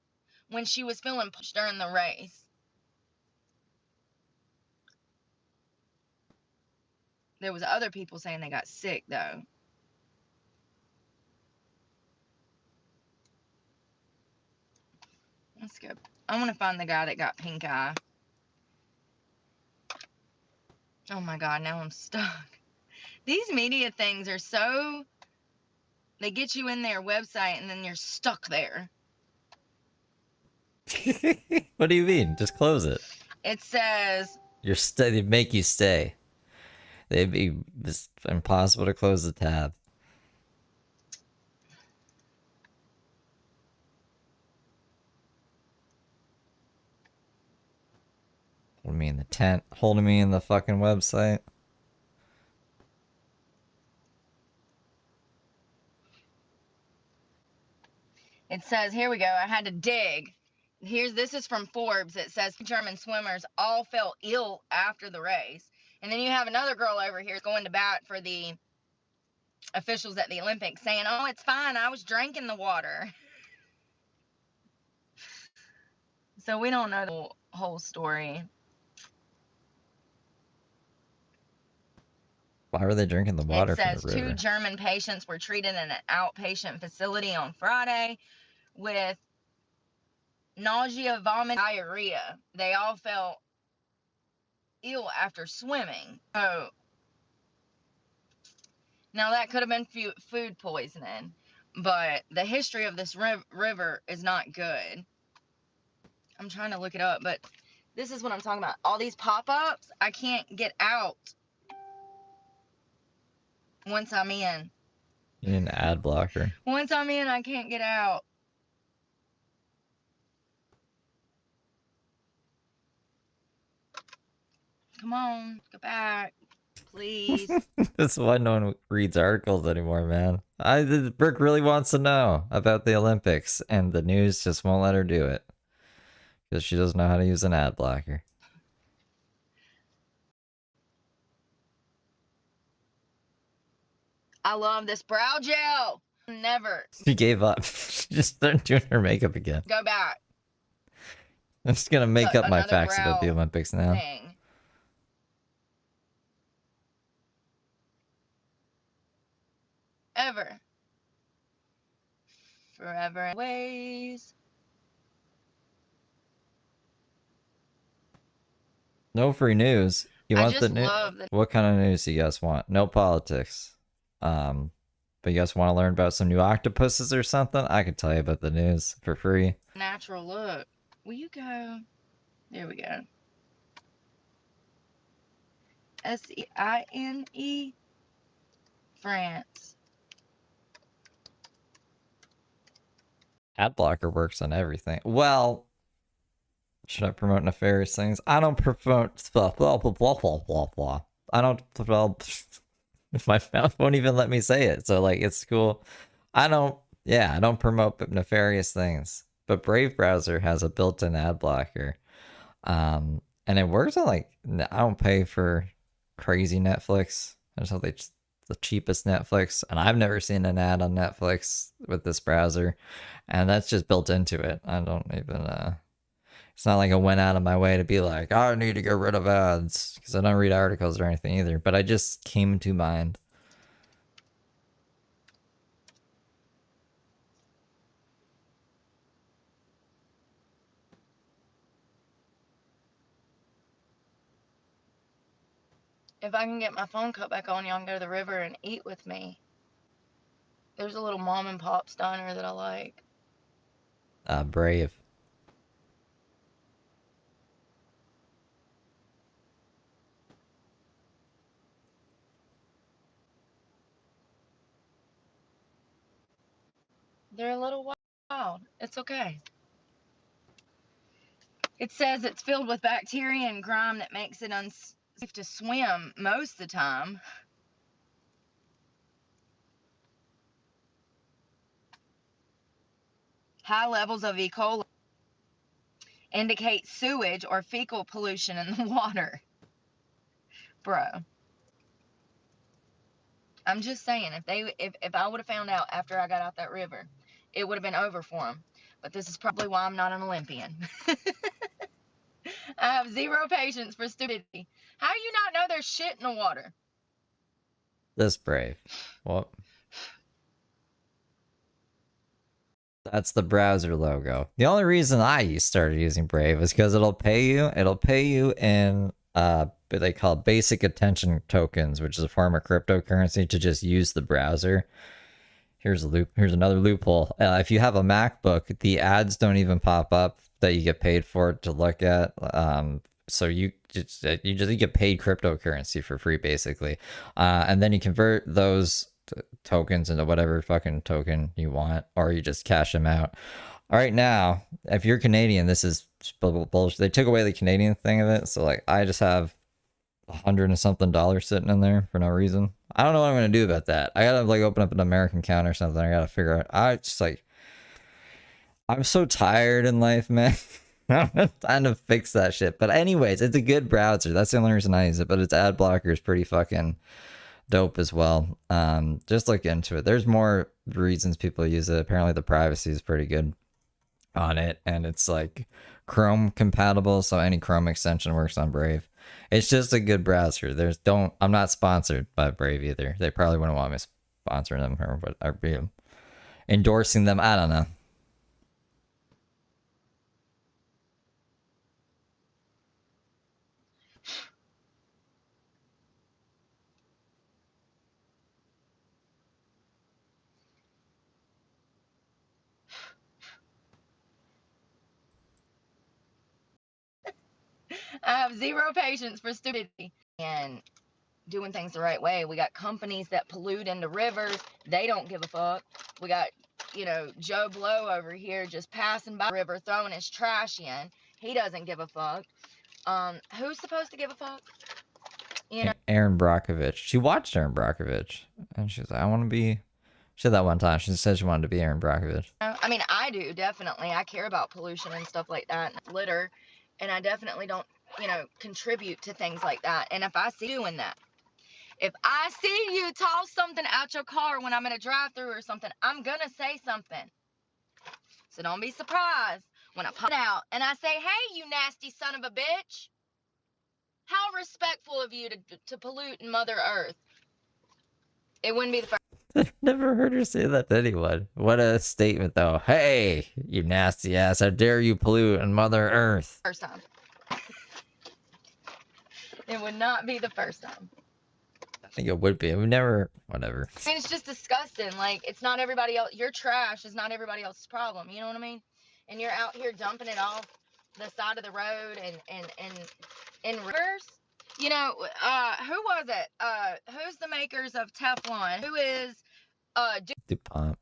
when she was feeling pushed during the race. There was other people saying they got sick, though. Let's go. I want to find the guy that got pink eye. Oh my God, now I'm stuck. These media things are so... They get you in their website and then you're stuck there. What do you mean? Just close it. It says... They make you stay. It's impossible to close the tab. Holding me in the tent. Holding me in the fucking website. It says, here we go. I had to dig. This is from Forbes. It says German swimmers all fell ill after the race. And then you have another girl over here going to bat for the officials at the Olympics saying, oh, it's fine. I was drinking the water. So we don't know the whole story. Why were they drinking the water from the river? It says 2 German patients were treated in an outpatient facility on Friday with nausea, vomit, diarrhea. They all felt ill after swimming. So now that could have been food poisoning, but the history of this river is not good. I'm trying to look it up, but this is what I'm talking about. All these pop-ups, I can't get out once I'm in. You need an ad blocker. Once I'm in, I can't get out. Come on, go back, please. That's why no one reads articles anymore, man. Brooke really wants to know about the Olympics, and the news just won't let her do it. Because she doesn't know how to use an ad blocker. I love this brow gel. Never. She gave up. She just started doing her makeup again. Go back. I'm just gonna make up my facts about the Olympics now. Thing. Ever. Forever ways. No free news. You want the news? What kind of news do you guys want? No politics. But you guys want to learn about some new octopuses or something? I can tell you about the news for free. Natural look. Will you go? There we go. SEINE. France. Ad blocker works on everything. Well, should I promote nefarious things? I don't promote stuff. Blah, blah, blah, blah, blah, blah. I don't, well, my mouth won't even let me say it. So, like, it's cool. I don't promote nefarious things. But Brave browser has a built-in ad blocker. And it works on, like, I don't pay for crazy Netflix. I just have the cheapest Netflix. And I've never seen an ad on Netflix with this browser. And that's just built into it. I don't even, it's not like I went out of my way to be like, I need to get rid of ads, because I don't read articles or anything either. But I just came to mind. If I can get my phone cut back on, y'all can go to the river and eat with me. There's a little mom and pop diner that I like. Brave. They're a little wild. It's okay. It says it's filled with bacteria and grime that makes it unsafe to swim most of the time. High levels of E. coli indicate sewage or fecal pollution in the water. Bro. I'm just saying, if I would have found out after I got out that river, it would have been over for them. But this is probably why I'm not an Olympian. I have zero patience for stupidity. How do you not know there's shit in the water? This Brave. What? That's the browser logo. The only reason I started using Brave is because it'll pay you in what they call basic attention tokens, which is a form of cryptocurrency, to just use the browser. Here's another loophole. If you have a MacBook, the ads don't even pop up that you get paid for it to look at. So you just get paid cryptocurrency for free, basically, and then you convert those tokens into whatever fucking token you want, or you just cash them out. All right, now, if you're Canadian, this is bullshit. They took away the Canadian thing of it, so like I just have $100 and something sitting in there for no reason. I don't know what I'm gonna do about that. I gotta like open up an American account or something. I gotta figure out. I just like, I'm so tired in life, man. I'm trying to fix that shit. But anyways, it's a good browser. That's the only reason I use it. But its ad blocker is pretty fucking dope as well. Just look into it. There's more reasons people use it. Apparently the privacy is pretty good on it, and it's like Chrome compatible, so any Chrome extension works on Brave. It's just a good browser. I'm not sponsored by Brave either. They probably wouldn't want me sponsoring them or be endorsing them. I don't know. I have zero patience for stupidity and doing things the right way. We got companies that pollute into rivers. They don't give a fuck. We got, Joe Blow over here just passing by the river, throwing his trash in. He doesn't give a fuck. Who's supposed to give a fuck? Aaron Brockovich. She watched Aaron Brockovich, and she's like, I want to be. She said that one time. She said she wanted to be Aaron Brockovich. I mean, I do, definitely. I care about pollution and stuff like that, and litter, and I definitely don't, contribute to things like that. And if I see you doing that, if I see you toss something out your car when I'm in a drive-thru or something, I'm gonna say something. So don't be surprised when I pop out and I say, hey, you nasty son of a bitch. How respectful of you to pollute Mother Earth. It wouldn't be the first. I've never heard her say that to anyone. What a statement, though. Hey, you nasty ass. How dare you pollute on Mother Earth? First time. It would not be the first time. I think it would be. It would never, whatever. I mean, it's just disgusting. Like, it's not everybody else. Your trash is not everybody else's problem. You know what I mean? And you're out here dumping it off the side of the road and in rivers. Who was it? Who's the makers of Teflon? Who is DuPont.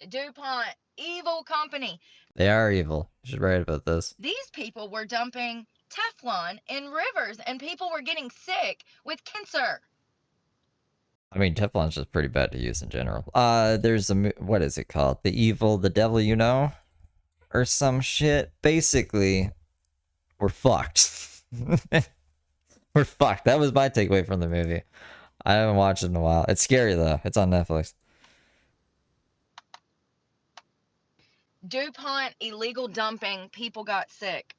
DuPont, evil company. They are evil. You should write about this. These people were dumping Teflon in rivers, and people were getting sick with cancer. I mean, Teflon's just pretty bad to use in general. There's what is it called? The Devil You Know? Or some shit. Basically, we're fucked. We're fucked. That was my takeaway from the movie. I haven't watched it in a while. It's scary, though. It's on Netflix. DuPont illegal dumping, people got sick.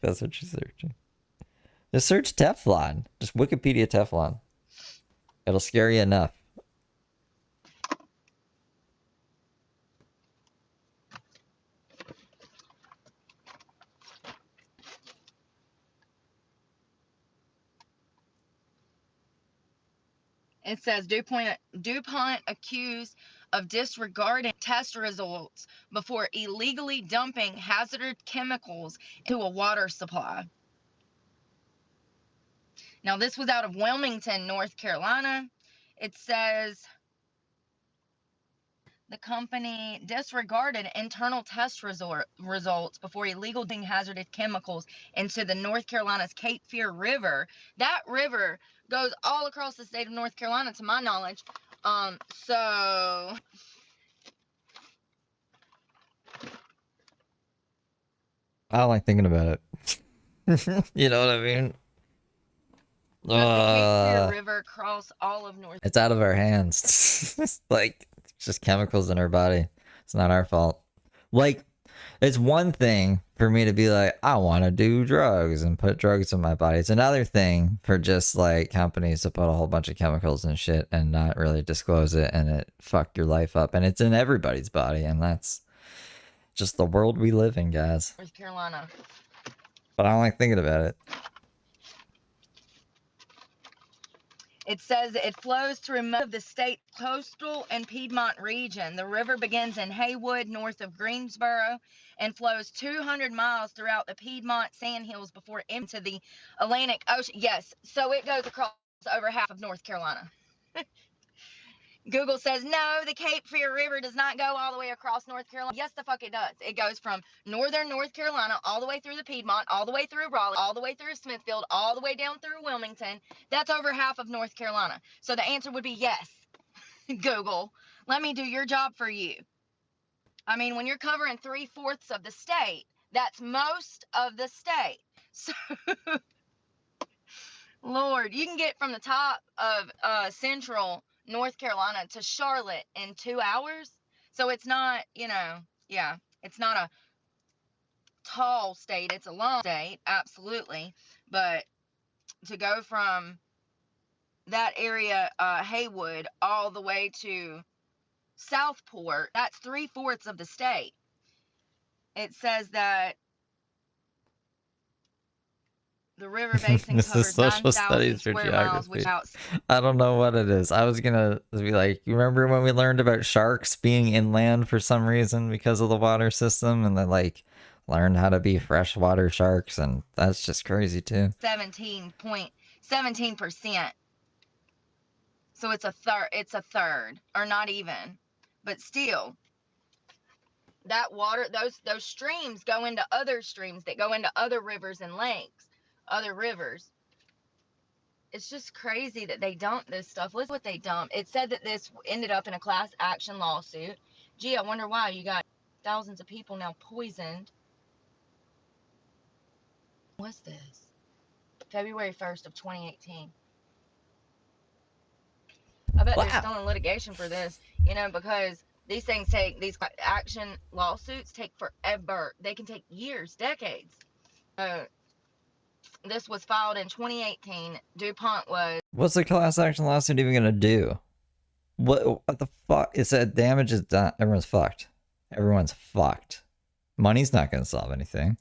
That's what she's searching. Just search Teflon. Just Wikipedia Teflon. It'll scare you enough. It says DuPont accused of disregarding test results before illegally dumping hazardous chemicals into a water supply. Now, this was out of Wilmington, North Carolina. It says the company disregarded internal test results before illegal dumping hazardous chemicals into the North Carolina's Cape Fear River. That river goes all across the state of North Carolina, to my knowledge. So I don't like thinking about it. You know what I mean? the Cape Fear River cross all of North. It's out of our hands. Like, it's just chemicals in our body. It's not our fault. Like, it's one thing for me to be like, I want to do drugs and put drugs in my body. It's another thing for just like companies to put a whole bunch of chemicals and shit and not really disclose it, and it fuck your life up. And it's in everybody's body, and that's just the world we live in, guys. North Carolina. But I don't like thinking about it. It says it flows through most of the state's coastal and Piedmont region. The river begins in Haywood, north of Greensboro, and flows 200 miles throughout the Piedmont Sandhills before into the Atlantic Ocean. Yes, so it goes across over half of North Carolina. Google says, no, the Cape Fear River does not go all the way across North Carolina. Yes, the fuck it does. It goes from northern North Carolina all the way through the Piedmont, all the way through Raleigh, all the way through Smithfield, all the way down through Wilmington. That's over half of North Carolina. So the answer would be yes. Google, let me do your job for you. I mean, when you're covering 3/4 of the state, that's most of the state. So, Lord, you can get from the top of central North Carolina to Charlotte in 2 hours. So it's not, yeah, it's not a tall state. It's a long state, absolutely. But to go from that area, Haywood, all the way to Southport, that's 3/4 of the state. It says that the river basin This is covers social 9,000 studies for square miles, which geography. I don't know what it is. I was gonna be like, you remember when we learned about sharks being inland for some reason because of the water system, and then like learned how to be freshwater sharks, and that's just crazy too. 17%. So it's a third, or not even, but still, that water, those streams go into other streams that go into other rivers and lakes, other rivers. It's just crazy that they dump this stuff. Listen what they dump. It said that this ended up in a class action lawsuit. Gee, I wonder why. You got thousands of people now poisoned. What's this? February 1st of 2018. I bet they're still in litigation for this, because these action lawsuits take forever. They can take years, decades. This was filed in 2018. DuPont was... What's the class action lawsuit even gonna do? What the fuck? It said damage is done. Everyone's fucked. Everyone's fucked. Money's not gonna solve anything.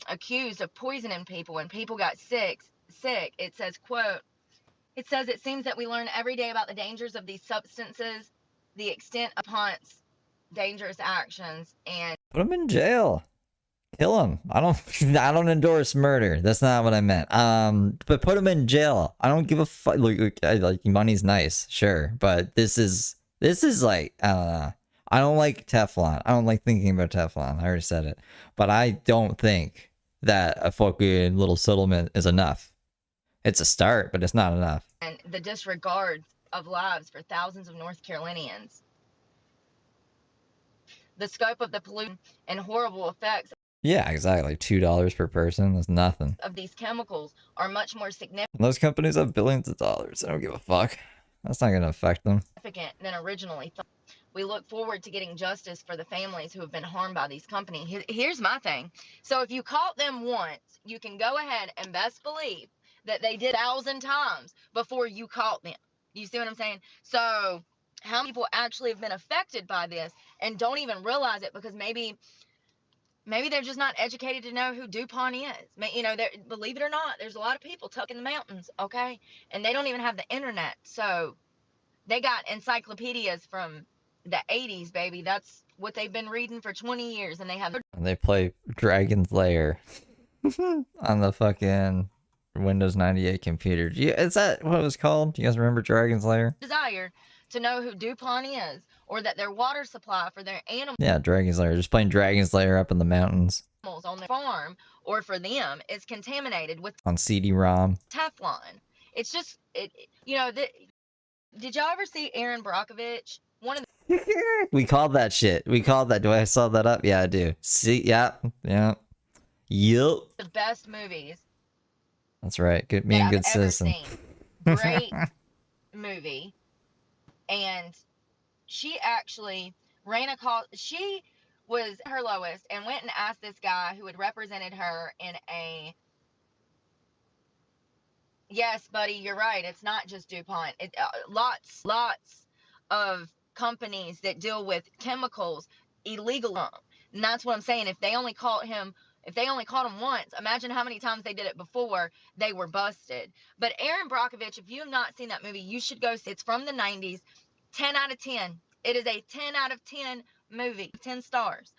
Accused of poisoning people, and people got sick. It says, quote, it seems that we learn every day about the dangers of these substances, the extent of DuPont's dangerous actions, and Put them in jail. Kill them. I don't endorse murder. That's not what I meant. But put them in jail. I don't give a fuck. Like money's nice, sure, but this is like, I don't know. I don't like Teflon. I don't like thinking about Teflon. I already said it, but I don't think that a fucking little settlement is enough. It's a start, but it's not enough. And the disregard of lives for thousands of North Carolinians. The scope of the pollution and horrible effects. Yeah, exactly. $2 per person. That's nothing. Of these chemicals are much more significant. And those companies have billions of dollars. I don't give a fuck. That's not going to affect them. Than originally thought. We look forward to getting justice for the families who have been harmed by these companies. Here's my thing. So if you caught them once, you can go ahead and best believe that they did 1,000 times before you caught them. You see what I'm saying? So how many people actually have been affected by this and don't even realize it because maybe they're just not educated to know who DuPont is. Believe it or not, there's a lot of people tucked in the mountains, okay? And they don't even have the internet. So they got encyclopedias from the 80s, baby. That's what they've been reading for 20 years. And they play Dragon's Lair on the fucking Windows 98 computer. Is that what it was called? Do you guys remember Dragon's Lair? Desire to know who DuPont is, or that their water supply for their animals. Yeah, Dragon's Lair. Just playing Dragon's Lair up in the mountains. On their farm, or for them, is contaminated with on CD-ROM. Teflon. It's just, did y'all ever see Aaron Brockovich? One of the we called that shit. We called that. Do I saw that up? Yeah, I do. See, yeah. Yup. The best movies. That's right. Good, being a good citizen. Great movie. And she actually ran a call. She was her lowest and went and asked this guy who had represented her in a... Yes, buddy, you're right. It's not just DuPont. Lots of companies that deal with chemicals, illegal. And that's what I'm saying. If they only caught him once, imagine how many times they did it before they were busted. But Aaron Brockovich, if you have not seen that movie, you should go see it. It's from the 90s. 10 out of 10. It is a 10 out of 10 movie. 10 stars.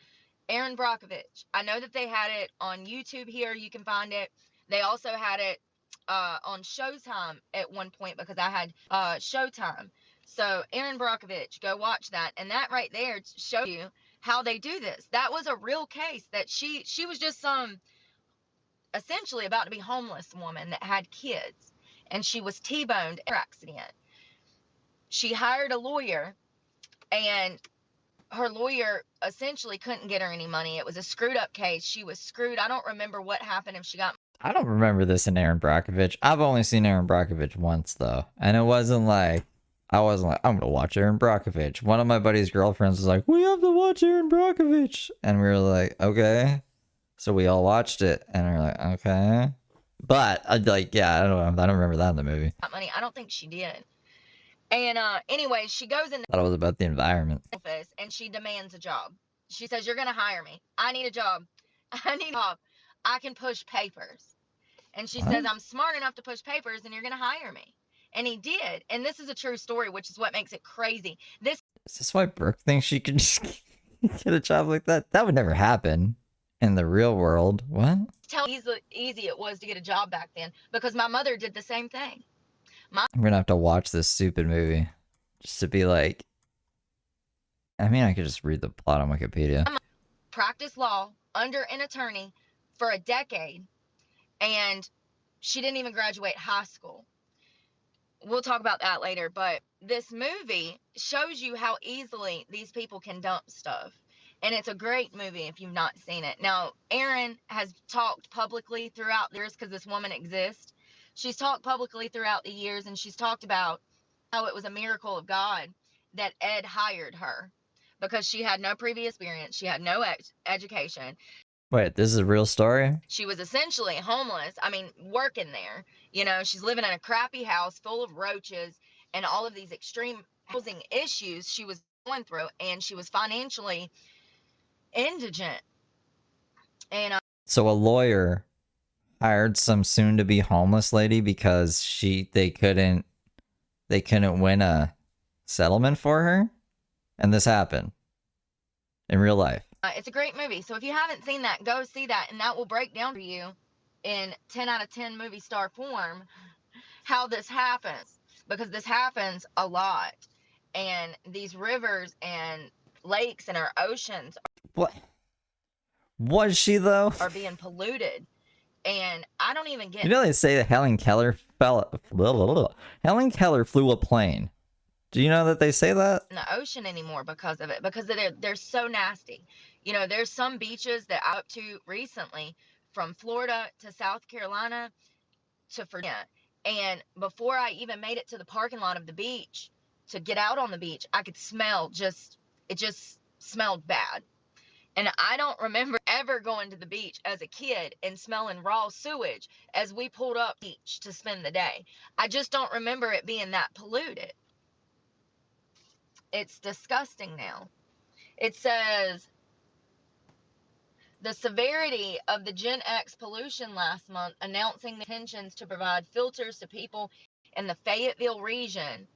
Aaron Brockovich. I know that they had it on YouTube here. You can find it. They also had it on Showtime at one point because I had Showtime. So Aaron Brockovich, go watch that. And that right there shows you how they do this. That was a real case that she was just some essentially about to be homeless woman that had kids, and she was T-boned in an accident. She hired a lawyer, and her lawyer essentially couldn't get her any money. It was a screwed up case. She was screwed. I don't remember what happened if she got. I don't remember this in Aaron Brockovich. I've only seen Aaron Brockovich once though, and it wasn't like I wasn't like I'm gonna watch Aaron Brockovich. One of my buddy's girlfriends was like, "We have to watch Aaron Brockovich," and we were like, "Okay." So we all watched it, and we were like, "Okay." But like, yeah, I don't remember that in the movie. Money. I don't think she did. And anyway, she goes in I thought it was about the environment. the office and she demands a job. She says, "You're gonna hire me. I need a job. I need a job. I can push papers." And she says, "I'm smart enough to push papers and you're going to hire me." And he did. And this is a true story, which is what makes it crazy. Is this why Brooke thinks she could just get a job like that? That would never happen in the real world. What? Tell how easy it was to get a job back then, because my mother did the same thing. I'm going to have to watch this stupid movie just to be like, I mean, I could just read the plot on Wikipedia. Practiced law under an attorney for a decade, and she didn't even graduate high school. We'll talk about that later, but this movie shows you how easily these people can dump stuff. And it's a great movie if you've not seen it. Now, Erin has talked publicly throughout the years, because this woman exists. She's talked publicly throughout the years, and she's talked about how it was a miracle of God that Ed hired her, because she had no previous experience. She had no education. Wait, this is a real story? She was essentially homeless. I mean, working there. You know, she's living in a crappy house full of roaches and all of these extreme housing issues she was going through, and she was financially indigent. And so a lawyer hired some soon-to-be homeless lady because they couldn't win a settlement for her, and this happened in real life. It's a great movie. So if you haven't seen that, go see that, and that will break down for you in 10 out of 10 movie star form how this happens, because this happens a lot. And these rivers and lakes and our oceans, what was she though, are being polluted. And I don't even get, you know, they say that Helen Keller flew a plane. Do you know that they say that? In the ocean anymore because of it, because they're so nasty. You know, there's some beaches that I up to recently, from Florida to South Carolina to Virginia, and before I even made it to the parking lot of the beach to get out on the beach, I could smell it just smelled bad. And I don't remember ever going to the beach as a kid and smelling raw sewage as we pulled up beach to spend the day. I just don't remember it being that polluted. It's disgusting now. It says, the severity of the Gen X pollution last month, announcing the intentions to provide filters to people in the Fayetteville region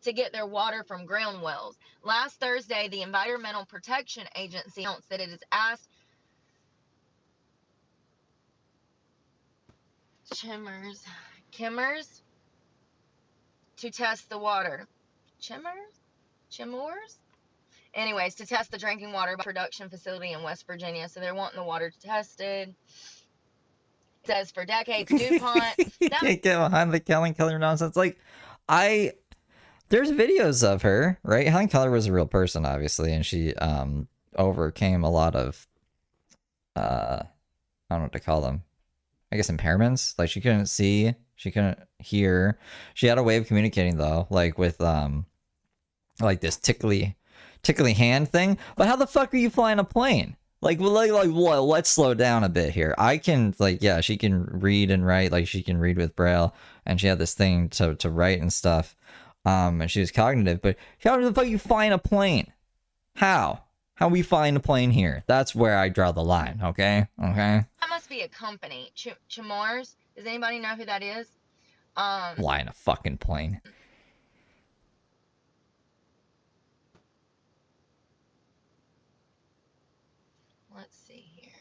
to get their water from ground wells. Last Thursday, the Environmental Protection Agency announced that it has asked Kimmers to test the water. Chimmors? Anyways, to test the drinking water production facility in West Virginia. So they're wanting the water tested. It says for decades, DuPont. You can't get behind the Helen Keller nonsense. Like, there's videos of her, right? Helen Keller was a real person, obviously, and she overcame a lot of I don't know what to call them. I guess impairments. Like, she couldn't see, she couldn't hear. She had a way of communicating though, like with like this tickly hand thing. But how the fuck are you flying a plane? Like what? Let's slow down a bit here. I can, like, yeah, she can read and write, like she can read with Braille, and she had this thing to write and stuff. And she was cognitive, but how the fuck are you flying a plane? How we flying a plane here? That's where I draw the line, okay? Okay? That must be a company. Chimmors? Does anybody know who that is? Flying a fucking plane. Let's see here.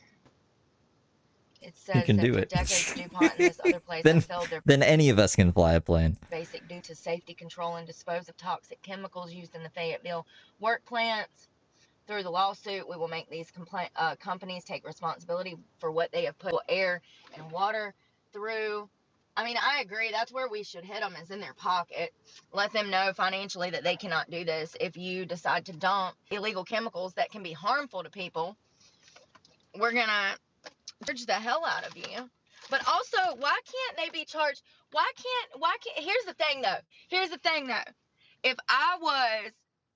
It says you can that do for it. decades, DuPont and this other place have filled their then any of us can fly a plane. basic due to safety control and dispose of toxic chemicals used in the Fayetteville work plants. Through the lawsuit, we will make these companies take responsibility for what they have put air and water through. I mean, I agree. That's where we should hit them, is in their pocket. Let them know financially that they cannot do this. If you decide to dump illegal chemicals that can be harmful to people, we're going to charge the hell out of you. But also, why can't they be charged? Why can't, here's the thing though. If I was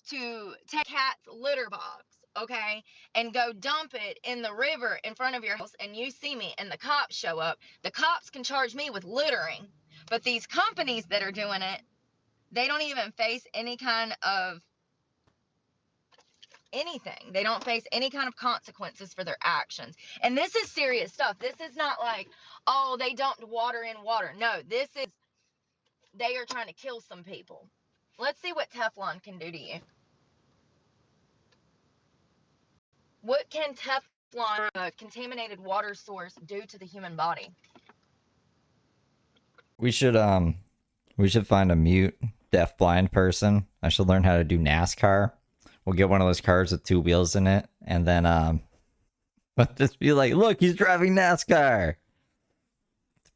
to take cat's litter box, okay, and go dump it in the river in front of your house, and you see me and the cops show up, the cops can charge me with littering. But these companies that are doing it, they don't even face any kind of anything. They don't face any kind of consequences for their actions. And this is serious stuff. This is not like, oh, they dumped water in water. No, this is, they are trying to kill some people. Let's see what Teflon can do to you. What can Teflon, a contaminated water source, do to the human body? We should find a mute, deaf, blind person. I should learn how to do NASCAR. We'll get one of those cars with 2 wheels in it, and then just be like, look, he's driving NASCAR.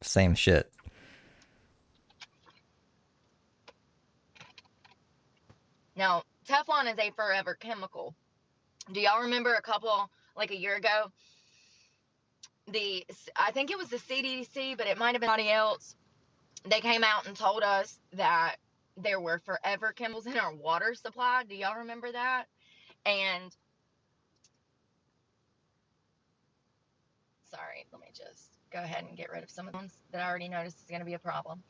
Same shit. Now, Teflon is a forever chemical. Do y'all remember like a year ago, I think it was the CDC, but it might have been somebody else. They came out and told us that there were forever chemicals in our water supply. Do y'all remember that? And sorry, let me just go ahead and get rid of some of the ones that I already noticed is going to be a problem.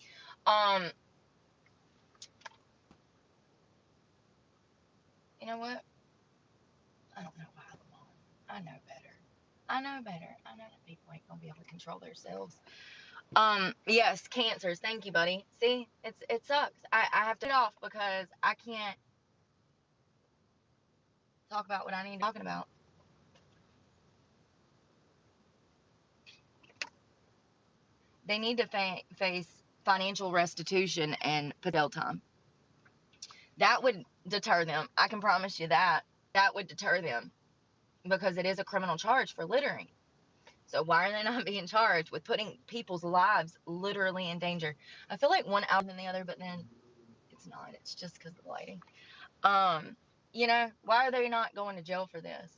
You know what? I don't know why I'm on. I know better. I know that people ain't going to be able to control themselves. Yes, cancers. Thank you, buddy. See, it sucks. I have to get off because I can't talk about what I need to talk about. They need to face financial restitution and jail time. That would deter them. I can promise you that. That would deter them because it is a criminal charge for littering. So why are they not being charged with putting people's lives literally in danger? I feel like one out than the other, but then it's not. It's just because of the lighting. You know, why are they not going to jail for this?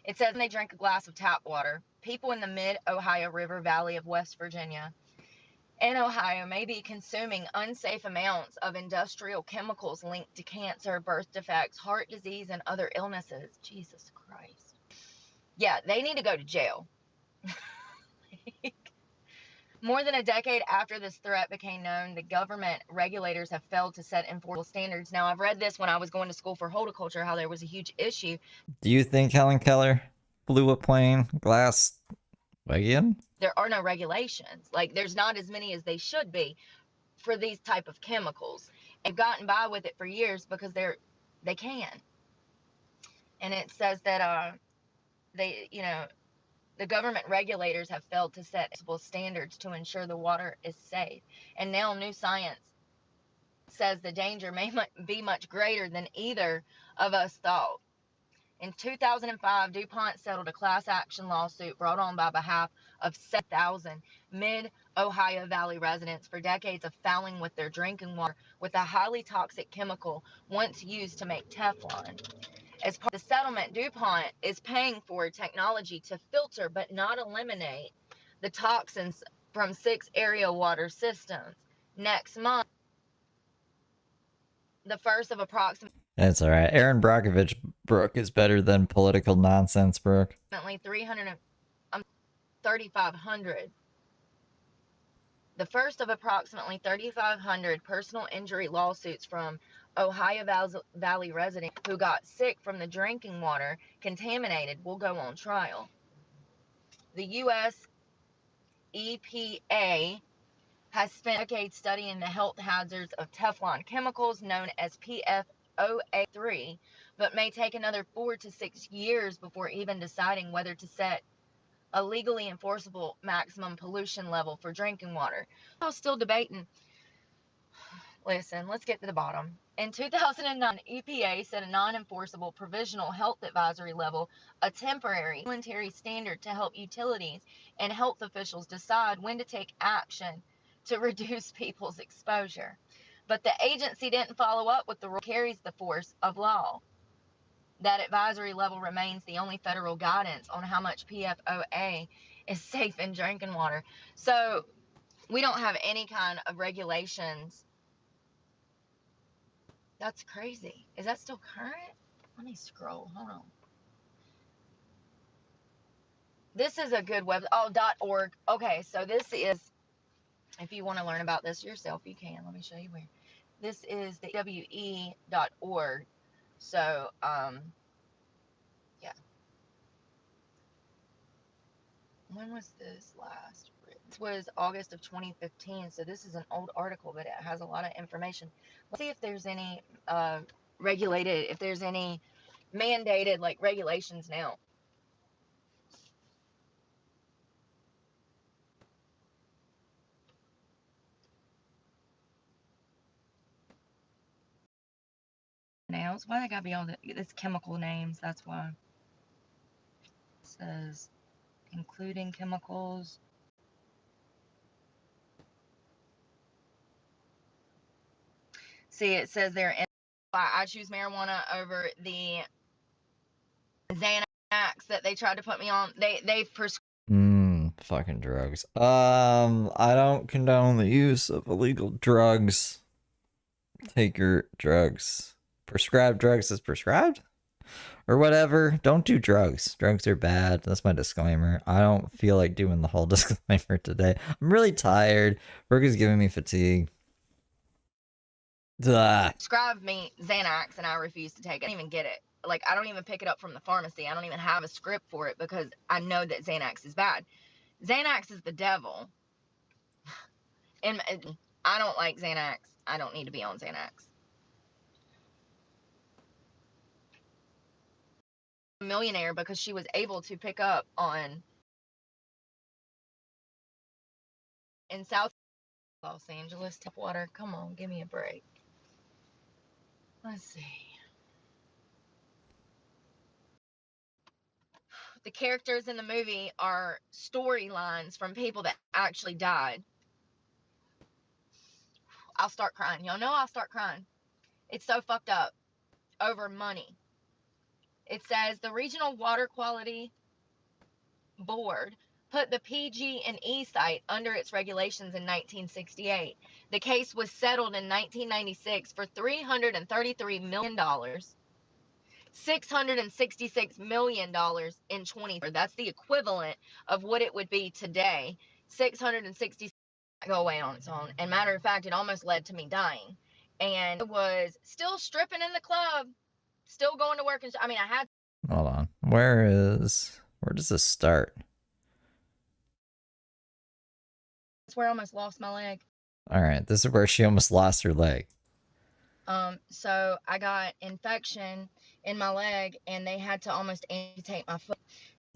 It says when they drink a glass of tap water, people in the mid-Ohio River Valley of West Virginia and Ohio may be consuming unsafe amounts of industrial chemicals linked to cancer, birth defects, heart disease, and other illnesses. Jesus Christ. Yeah, they need to go to jail. More than a decade after this threat became known, the government regulators have failed to set enforceable standards. Now, I've read this when I was going to school for horticulture, how there was a huge issue. Do you think Helen Keller flew a plane glass again? There are no regulations. Like, there's not as many as they should be for these type of chemicals. They've gotten by with it for years because they can. And it says that the government regulators have failed to set standards to ensure the water is safe. And now new science says the danger may be much greater than either of us thought. In 2005, DuPont settled a class action lawsuit brought on by behalf of 7,000 mid-Ohio Valley residents for decades of fouling with their drinking water with a highly toxic chemical once used to make Teflon. As part of the settlement, DuPont is paying for technology to filter but not eliminate the toxins from 6 area water systems. Next month, the first of approximately... That's all right. Aaron Brockovich, Brooke, is better than political nonsense, Brooke. 3,500. The first of approximately 3,500 personal injury lawsuits from Ohio Valley residents who got sick from the drinking water contaminated will go on trial. The U.S. EPA has spent decades studying the health hazards of Teflon chemicals known as PFOA3, but may take another 4 to 6 years before even deciding whether to set a legally enforceable maximum pollution level for drinking water. I was still debating, Listen, let's get to the bottom. In 2009, EPA set a non-enforceable provisional health advisory level, a temporary voluntary standard to help utilities and health officials decide when to take action to reduce people's exposure. But the agency didn't follow up with the rule carries the force of law. That advisory level remains the only federal guidance on how much PFOA is safe in drinking water. So we don't have any kind of regulations. That's crazy. Is that still current? Let me scroll. Hold on. This is a good web. Oh, .org. Okay, so this is, if you want to learn about this yourself, you can. Let me show you where. This is the we.org. So, yeah. When was this last? This was August of 2015. So this is an old article, but it has a lot of information. Let's see if there's any regulated, if there's any mandated like regulations now. Nails. Why they gotta be all this chemical names? That's why. It says including chemicals. See, it says there. I choose marijuana over the Xanax that they tried to put me on. They've prescribed. Fucking drugs. I don't condone the use of illegal drugs. Take your drugs. Prescribed drugs is prescribed? Or whatever. Don't do drugs. Drugs are bad. That's my disclaimer. I don't feel like doing the whole disclaimer today. I'm really tired. Work is giving me fatigue. Prescribed me Xanax and I refuse to take it. I don't even get it. Like, I don't even pick it up from the pharmacy. I don't even have a script for it because I know that Xanax is bad. Xanax is the devil. And I don't like Xanax. I don't need to be on Xanax. A millionaire because she was able to pick up on in South Los Angeles. Tap water. Come on, give me a break. Let's see. The characters in the movie are storylines from people that actually died. I'll start crying. Y'all know I'll start crying. It's so fucked up over money. It says the Regional Water Quality Board put the PG&E site under its regulations in 1968. The case was settled in 1996 for $333 million. $666 million in 20. That's the equivalent of what it would be today. 660 go away on its own. And matter of fact, it almost led to me dying. And it was still stripping in the club, still going to work. And I mean, I had. Hold on. Where does this start? That's where I almost lost my leg. All right, this is where she almost lost her leg. So I got infection in my leg, and they had to almost amputate my foot.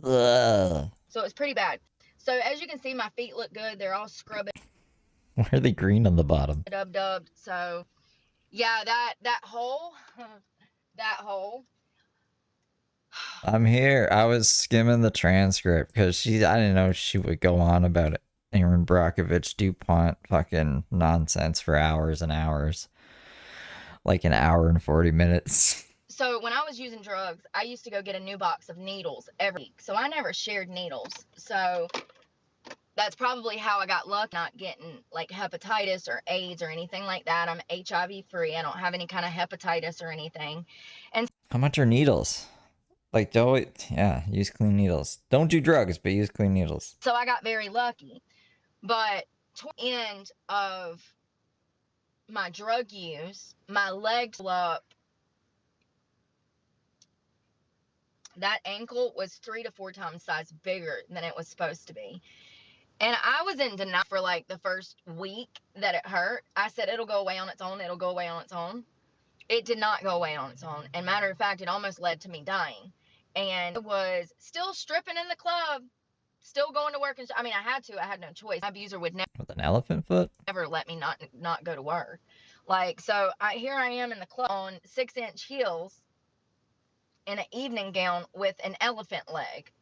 Ugh. So it was pretty bad. So as you can see, my feet look good. They're all scrubbed. Why are they green on the bottom? Dubbed. So yeah, that hole, that hole. I'm here. I was skimming the transcript because I didn't know she would go on about it. Aaron Brockovich DuPont fucking nonsense for hours and hours. Like an hour and 40 minutes. So when I was using drugs, I used to go get a new box of needles every week. So I never shared needles. So that's probably how I got lucky not getting like hepatitis or AIDS or anything like that. I'm HIV free. I don't have any kind of hepatitis or anything. And how much are needles? Like, use clean needles. Don't do drugs, but use clean needles. So I got very lucky. But toward the end of my drug use, my legs up. That ankle was 3 to 4 times size bigger than it was supposed to be. And I was in denial for like the first week that it hurt. I said, it'll go away on its own. It'll go away on its own. It did not go away on its own. And matter of fact, it almost led to me dying. And it was still stripping in the club, still going to work. And I had no choice. My abuser would never. With an elephant foot? Never let me not go to work. Like, so here I am in the club on 6-inch heels in an evening gown with an elephant leg.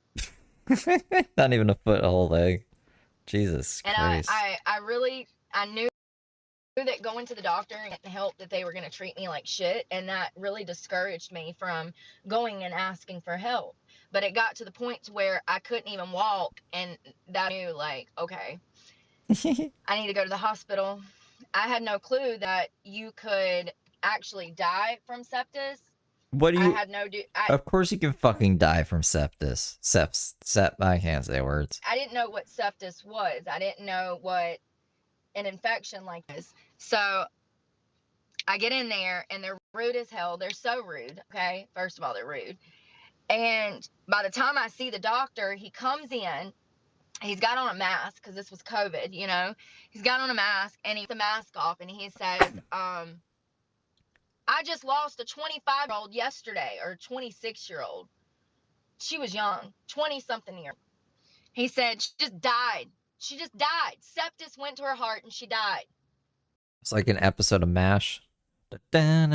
Not even a foot, a whole leg. Jesus And Christ. I knew that going to the doctor and getting help, that they were going to treat me like shit, and that really discouraged me from going and asking for help. But it got to the point to where I couldn't even walk, and that I knew, like, okay, I need to go to the hospital. I had no clue that you could actually die from sepsis. What do you... I had no Of course you can fucking die from sepsis. I can't say words. I didn't know what sepsis was. I didn't know what an infection like this. So I get in there and they're rude as hell. They're so rude. Okay. First of all, they're rude. And by the time I see the doctor, he comes in, he's got on a mask because this was COVID, you know, he's got on a mask and he takes the mask off and he says, I just lost a 25-year-old yesterday, or 26-year-old. She was young, 20-something year. He said, she just died. She just died. Sepsis went to her heart and she died. It's like an episode of MASH. What are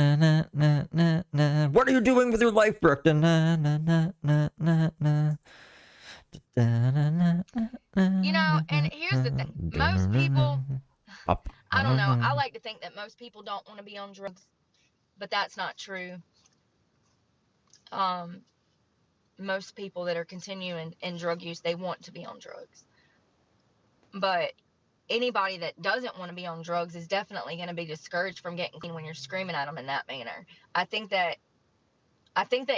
you doing with your life, Brooke? You know, and here's the thing. Most people, I don't know, I like to think that most people don't want to be on drugs, but that's not true. Most people that are continuing in drug use, they want to be on drugs. But anybody that doesn't want to be on drugs is definitely going to be discouraged from getting clean when you're screaming at them in that manner. I think that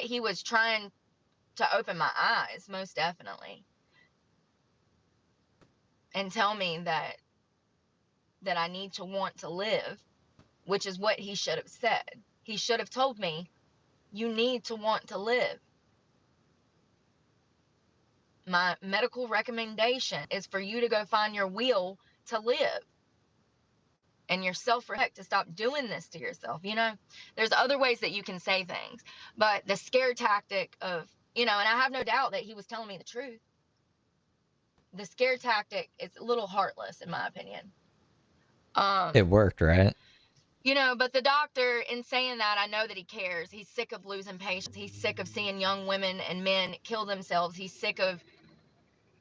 he was trying to open my eyes, most definitely, and tell me that I need to want to live, which is what he should have said. He should have told me, you need to want to live. My medical recommendation is for you to go find your will to live and your self-respect, to stop doing this to yourself. You know, there's other ways that you can say things, but the scare tactic of, you know, and I have no doubt that he was telling me the truth. The scare tactic is a little heartless, in my opinion. It worked, right? You know, but the doctor, in saying that, I know that he cares. He's sick of losing patients. He's sick of seeing young women and men kill themselves. He's sick of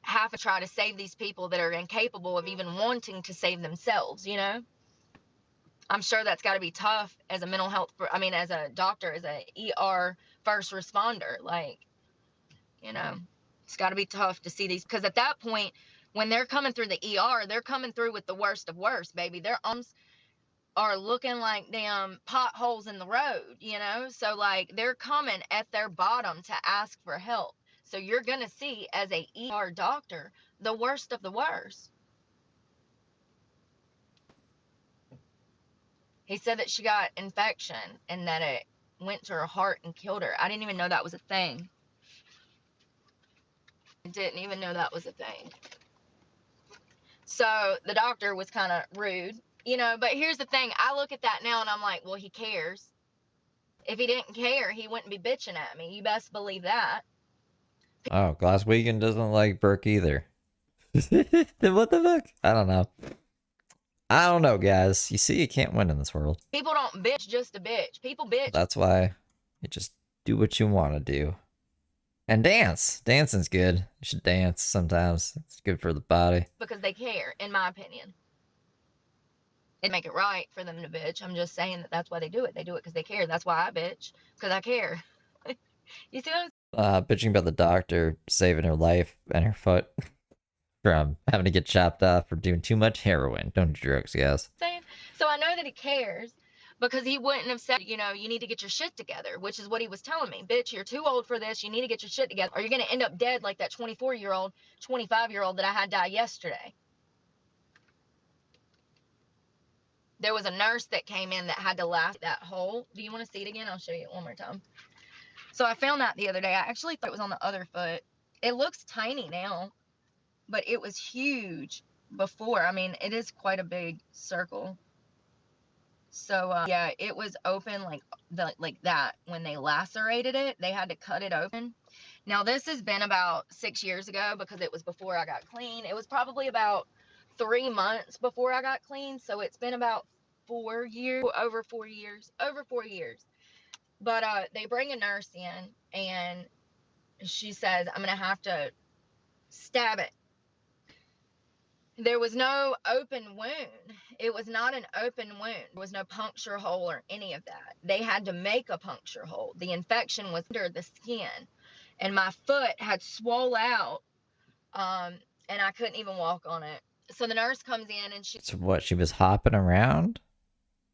having to try to save these people that are incapable of even wanting to save themselves, you know? I'm sure that's got to be tough as a mental health, as a doctor, as a ER first responder. Like, you know, it's got to be tough to see these, because at that point, when they're coming through the ER, they're coming through with the worst of worst, baby. Their arms are looking like damn potholes in the road, you know? So, like, they're coming at their bottom to ask for help. So you're going to see, as a ER doctor, the worst of the worst. He said that she got infection and that it went to her heart and killed her. I didn't even know that was a thing. I didn't even know that was a thing. So the doctor was kind of rude, you know, but here's the thing. I look at that now and I'm like, well, he cares. If he didn't care, he wouldn't be bitching at me. You best believe that. Oh, Glass Weekend doesn't like Brooke either. What the fuck? I don't know. I don't know, guys. You see, you can't win in this world. People don't bitch just to bitch. People bitch. That's why you just do what you want to do. And dance. Dancing's good. You should dance sometimes. It's good for the body. Because they care, in my opinion. It'd make it right for them to bitch. I'm just saying that that's why they do it. They do it because they care. That's why I bitch. Because I care. You see what I'm bitching about the doctor saving her life and her foot from having to get chopped off for doing too much heroin. Don't do drugs, guys. saying? So I know that he cares, because he wouldn't have said, you know, you need to get your shit together, which is what he was telling me. Bitch, you're too old for this. You need to get your shit together, or you're going to end up dead like that 24-year-old, 25-year-old that I had die yesterday. There was a nurse that came in that had to laugh at that hole. Do you want to see it again? I'll show you it one more time. So I found that the other day. I actually thought it was on the other foot. It looks tiny now, but it was huge before. I mean, it is quite a big circle. So yeah, it was open like that. When they lacerated it, they had to cut it open. Now this has been about 6 years ago, because it was before I got clean. It was probably about 3 months before I got clean. So it's been about 4 years, over 4 years. But they bring a nurse in, and she says, I'm going to have to stab it. There was no open wound. It was not an open wound. There was no puncture hole or any of that. They had to make a puncture hole. The infection was under the skin, and my foot had swole out, and I couldn't even walk on it. So the nurse comes in, and So what, she was hopping around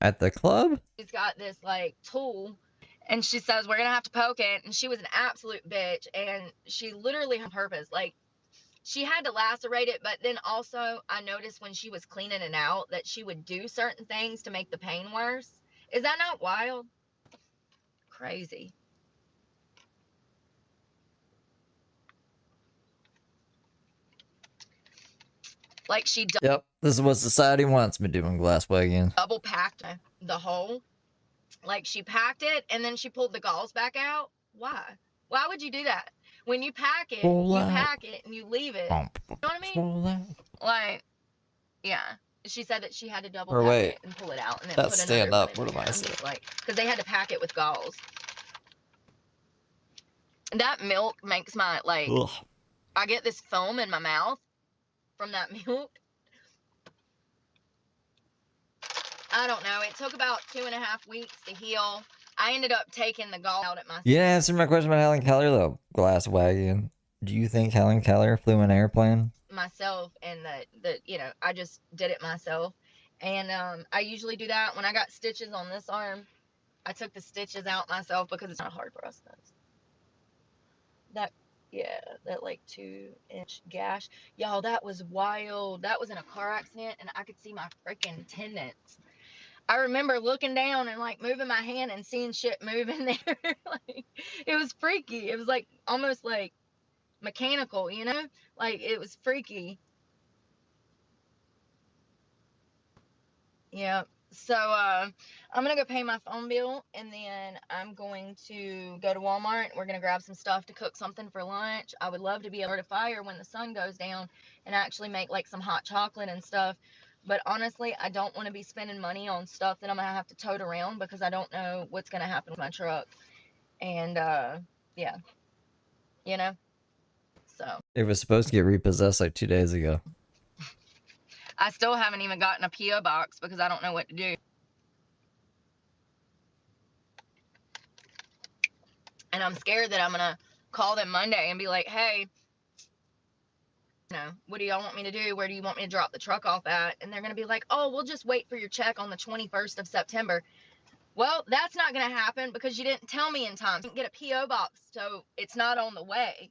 at the club? she's got this like tool, and she says, we're gonna have to poke it. And she was an absolute bitch, and she literally on purpose, like, she had to lacerate it. But then also I noticed when she was cleaning it out that she would do certain things to make the pain worse. Is that not wild? Crazy. Like, she Yep, this is what society wants me doing, glass wagging. double packed the hole. Like, she packed it and then she pulled the galls back out. Why would you do that? When you pack it, pack it and you leave it. You know what I mean? Like, yeah. She said that she had to double pack it and pull it out and then That's put stand another up. What am I saying? like, because they had to pack it with galls. That milk makes my, like, Ugh. I get this foam in my mouth from that milk. I don't know. It took about 2.5 weeks to heal. I ended up taking the gall out at my. You didn't answer my question about Helen Keller, though, glass wagging. Do you think Helen Keller flew an airplane? Myself, and the I just did it myself. And I usually do that when I got stitches on this arm. I took the stitches out myself because it's not hard for us. That like 2-inch gash. Y'all, that was wild. That was in a car accident, and I could see my freaking tendons. I remember looking down and like moving my hand and seeing shit move in there. Like, it was freaky. It was like almost like mechanical, you know? Like, it was freaky. Yeah. So I'm gonna go pay my phone bill, and then I'm going to go to Walmart. We're gonna grab some stuff to cook something for lunch. I would love to be able to fire when the sun goes down and actually make like some hot chocolate and stuff. But honestly, I don't want to be spending money on stuff that I'm gonna have to tote around because I don't know what's gonna happen with my truck. And yeah, you know. So It was supposed to get repossessed like 2 days ago. I still haven't even gotten a PO box because I don't know what to do. And I'm scared that I'm gonna call them Monday and be like, hey, what do y'all want me to do? Where do you want me to drop the truck off at? And they're gonna be like, oh, we'll just wait for your check on the 21st of September. Well, that's not gonna happen because you didn't tell me in time. You didn't get a PO box, so it's not on the way.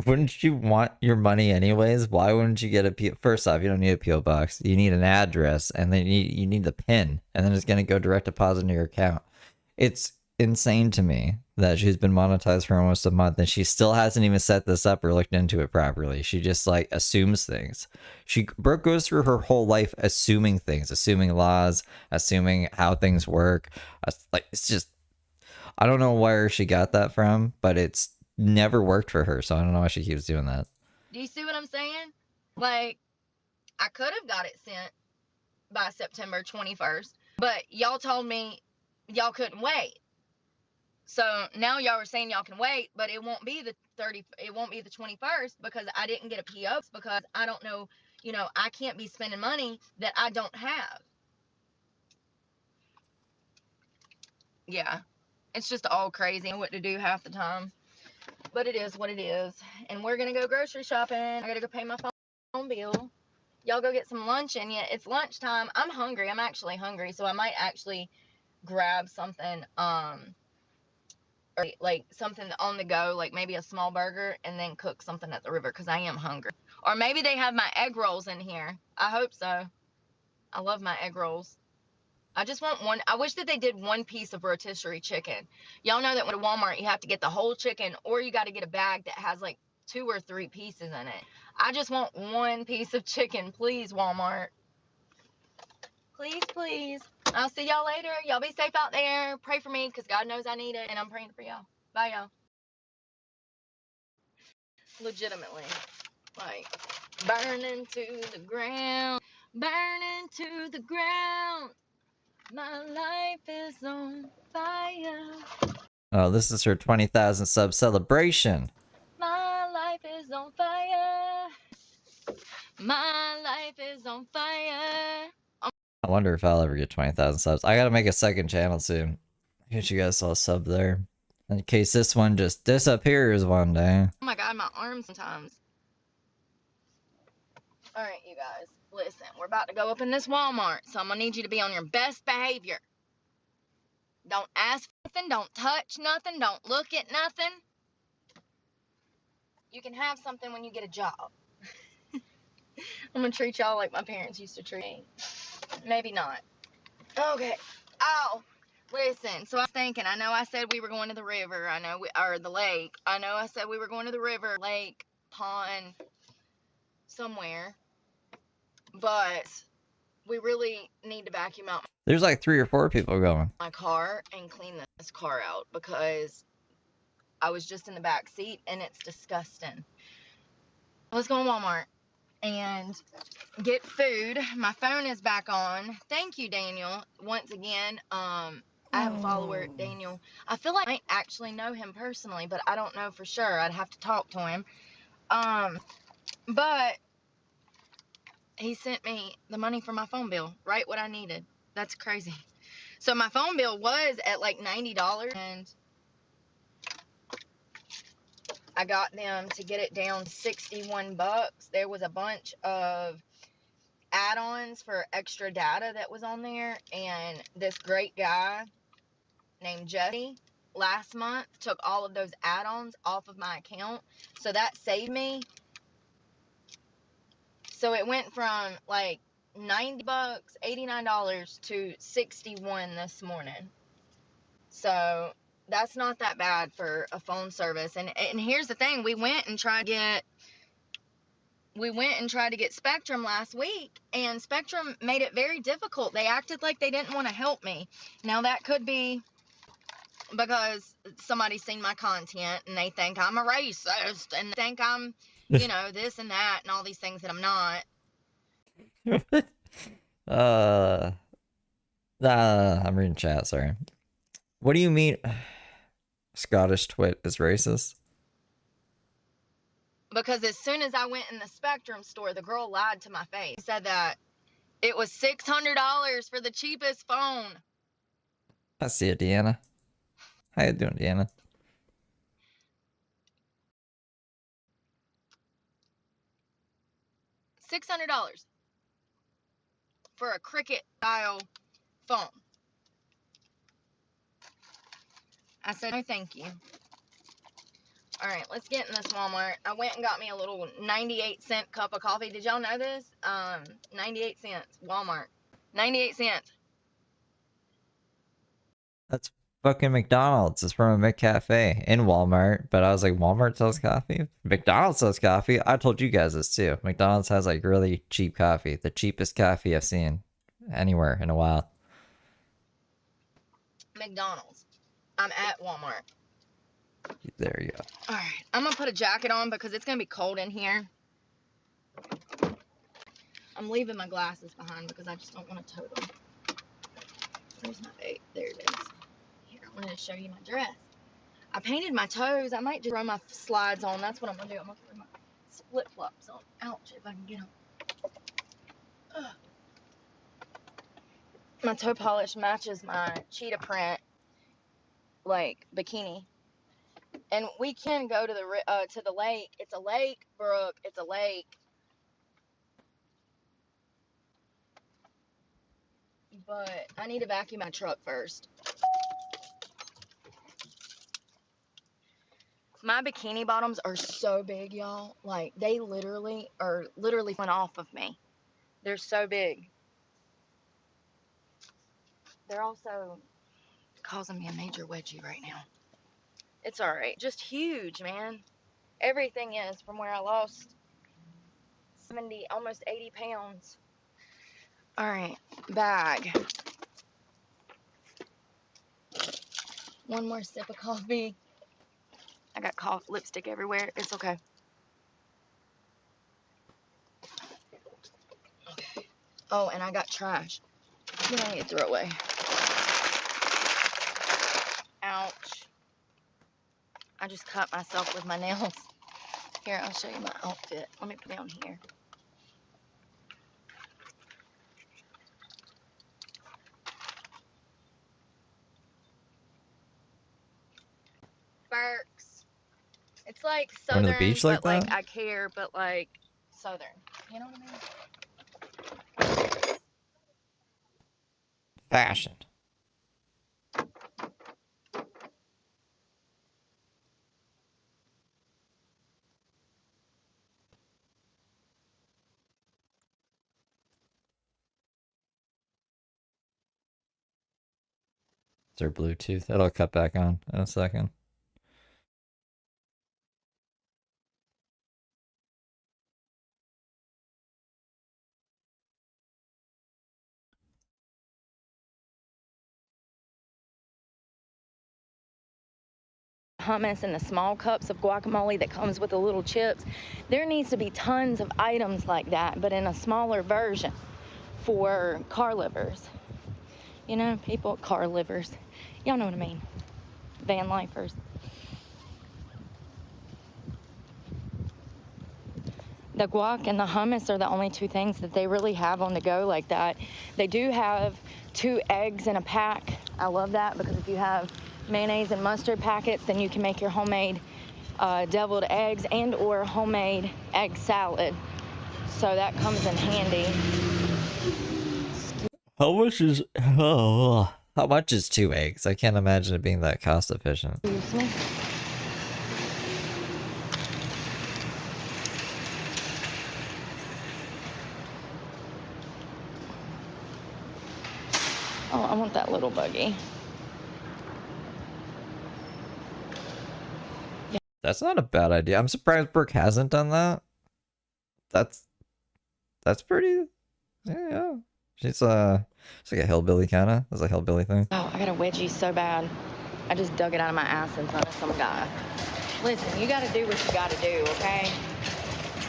Wouldn't you want your money anyways? Why wouldn't you get a PO? First off, you don't need a PO box. You need an address, and then you need the PIN, and then it's gonna go direct deposit into your account. It's insane to me that she's been monetized for almost a month and she still hasn't even set this up or looked into it properly. She just like assumes things. Brooke goes through her whole life assuming things, assuming laws, assuming how things work. Like, it's just, I don't know where she got that from, but it's never worked for her, so I don't know why she keeps doing that. Do you see what I'm saying? Like, I could have got it sent by September 21st, but y'all told me y'all couldn't wait. So now y'all are saying y'all can wait, but it won't be the 21st because I didn't get a PO, because I don't know, I can't be spending money that I don't have. Yeah. It's just all crazy. I know what to do half the time. But it is what it is. And we're going to go grocery shopping. I got to go pay my phone bill. Y'all go get some lunch in you. It's lunchtime. I'm hungry. I'm actually hungry. So I might actually grab something, or like something on the go, like maybe a small burger, and then cook something at the river because I am hungry. Or maybe they have my egg rolls in here. I hope so. I love my egg rolls. I just want one. I wish that they did one piece of rotisserie chicken. Y'all know that when at Walmart, you have to get the whole chicken, or you got to get a bag that has like 2 or 3 pieces in it. I just want one piece of chicken, please, Walmart. Please, please. I'll see y'all later. Y'all be safe out there. Pray for me because God knows I need it, and I'm praying for y'all. Bye, y'all. Legitimately. Like, burning to the ground. burning to the ground. My life is on fire. Oh, this is her 20,000 sub celebration. My life is on fire. My life is on fire. I wonder if I'll ever get 20,000 subs. I gotta make a second channel soon. In case you guys saw a sub there. In case this one just disappears one day. Oh my god, my arms sometimes. Alright, you guys. Listen, we're about to go up in this Walmart, so I'm gonna need you to be on your best behavior. Don't ask for nothing, don't touch nothing, don't look at nothing. You can have something when you get a job. I'm gonna treat y'all like my parents used to treat me. Maybe not. Okay. Ow. Listen, so I was thinking, I know I said we were going to the river, or the lake. I know I said we were going to the river, lake, pond, somewhere. But we really need to vacuum out There's like 3 or 4 people going. my car and clean this car out because I was just in the back seat and it's disgusting. Let's go to Walmart and get food. My phone is back on. Thank you, Daniel. Once again, I have a follower, Daniel. I feel like I might actually know him personally, but I don't know for sure. I'd have to talk to him. But he sent me the money for my phone bill, right what I needed. That's crazy. So my phone bill was at like $90, and I got them to get it down to 61 bucks. There was a bunch of add-ons for extra data that was on there, and this great guy named Jesse last month took all of those add-ons off of my account, so that saved me. So it went from like 90 bucks, $89 to 61 this morning. So that's not that bad for a phone service. And here's the thing, we went and tried to get Spectrum last week, and Spectrum made it very difficult. They acted like they didn't want to help me. Now that could be because somebody's seen my content and they think I'm a racist and they think I'm, you know, this and that and all these things that I'm not. I'm reading chat, sorry. What do you mean Scottish twit is racist? Because as soon as I went in the Spectrum store, the girl lied to my face. She said that it was $600 for the cheapest phone. I see it, Deanna. How you doing, Deanna? $600 for a Cricket style phone. I said, no, thank you. All right, let's get in this Walmart. I went and got me a little 98-cent cup of coffee. Did y'all know this? 98 cents, Walmart. 98 cents. That's fucking McDonald's. It's from a McCafe in Walmart. But I was like, Walmart sells coffee? McDonald's sells coffee? I told you guys this too. McDonald's has like really cheap coffee. The cheapest coffee I've seen anywhere in a while. McDonald's. I'm at Walmart. There you go. All right, I'm gonna put a jacket on because it's gonna be cold in here. I'm leaving my glasses behind because I just don't want to tote them. Where's my bait? There it is. Here, I wanted to show you my dress. I painted my toes. I might just throw my slides on. That's what I'm gonna do. I'm gonna throw my split flops on. Ouch, if I can get them. Ugh. My toe polish matches my cheetah print, like, bikini. And we can go to the lake. It's a lake, Brooke. It's a lake. But I need to vacuum my truck first. My bikini bottoms are so big, y'all. Like, they literally went off of me. They're so big. They're also causing me a major wedgie right now. It's all right. Just huge, man. Everything is from where I lost 70, almost 80 pounds. All right, bag. One more sip of coffee. I got lipstick everywhere. It's okay. Okay. Oh, and I got trash. You don't need to throw away. Ouch. I just cut myself with my nails. Here, I'll show you my outfit. Let me put it down here. Berks. It's like Going to southern, the beach but like that? like I care, but like southern. You know what I mean? Fashion. Is there Bluetooth? That'll cut back on in a second. Hummus and the small cups of guacamole that comes with the little chips. There needs to be tons of items like that, but in a smaller version for car livers. You know, people, car livers. Y'all know what I mean. Van lifers. The guac and the hummus are the only two things that they really have on the go like that. They do have 2 eggs in a pack. I love that because if you have mayonnaise and mustard packets, then you can make your homemade deviled eggs and or homemade egg salad. So that comes in handy. How much is how much is 2 eggs? I can't imagine it being that cost efficient. Excuse me. Oh, I want that little buggy. That's not a bad idea. I'm surprised Brooke hasn't done that. That's pretty. Yeah. She's it's like a hillbilly kind of. It's a hillbilly thing. Oh, I got a wedgie so bad. I just dug it out of my ass in front of some guy. Listen, you got to do what you got to do, okay?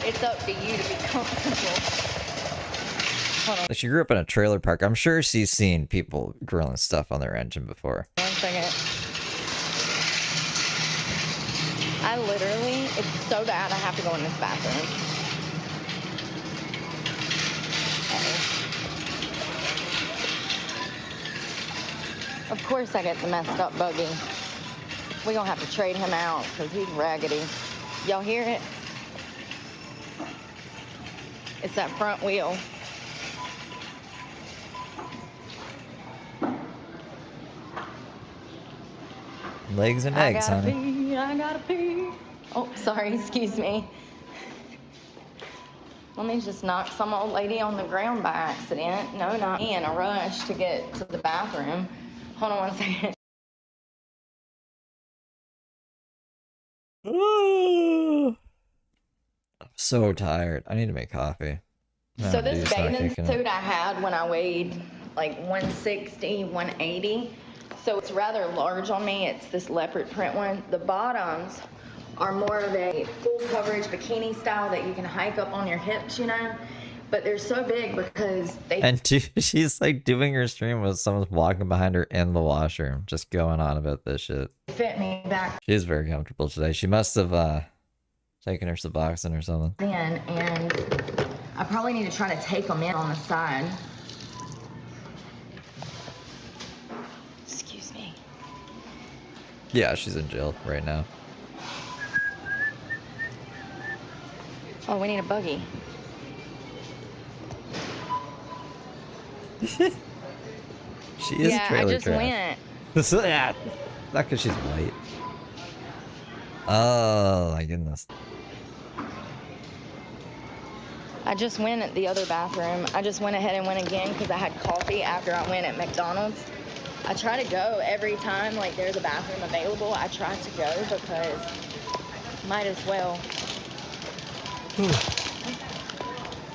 It's up to you to be comfortable. Hold on. She grew up in a trailer park. I'm sure she's seen people grilling stuff on their engine before. 1 second. I literally, it's so bad I have to go in this bathroom. Of course I get the messed up buggy. We're gonna have to trade him out because he's raggedy. Y'all hear it? It's that front wheel. Legs and eggs, honey. Pee, I gotta pee. Oh, sorry, excuse me. Let me just knock some old lady on the ground by accident. No, not me in a rush to get to the bathroom. Hold on 1 second. I'm so tired. I need to make coffee. So this bathing suit I had when I weighed like 160, 180. So it's rather large on me. It's this leopard print one. The bottoms are more of a full coverage bikini style that you can hike up on your hips, you know? But they're so big because they... And she's like doing her stream with someone's walking behind her in the washroom, just going on about this shit. fit me back She's very comfortable today. She must have taken her Suboxone or something. in, and I probably need to try to take them in on the side. Excuse me. Yeah, she's in jail right now. Oh, we need a buggy. She is trailer I just trash. went. Yeah, not because she's white. Oh my goodness. I just went at the other bathroom. I just went ahead and went again because I had coffee after I went at McDonald's. I try to go every time, like, there's a bathroom available. I try to go because might as well.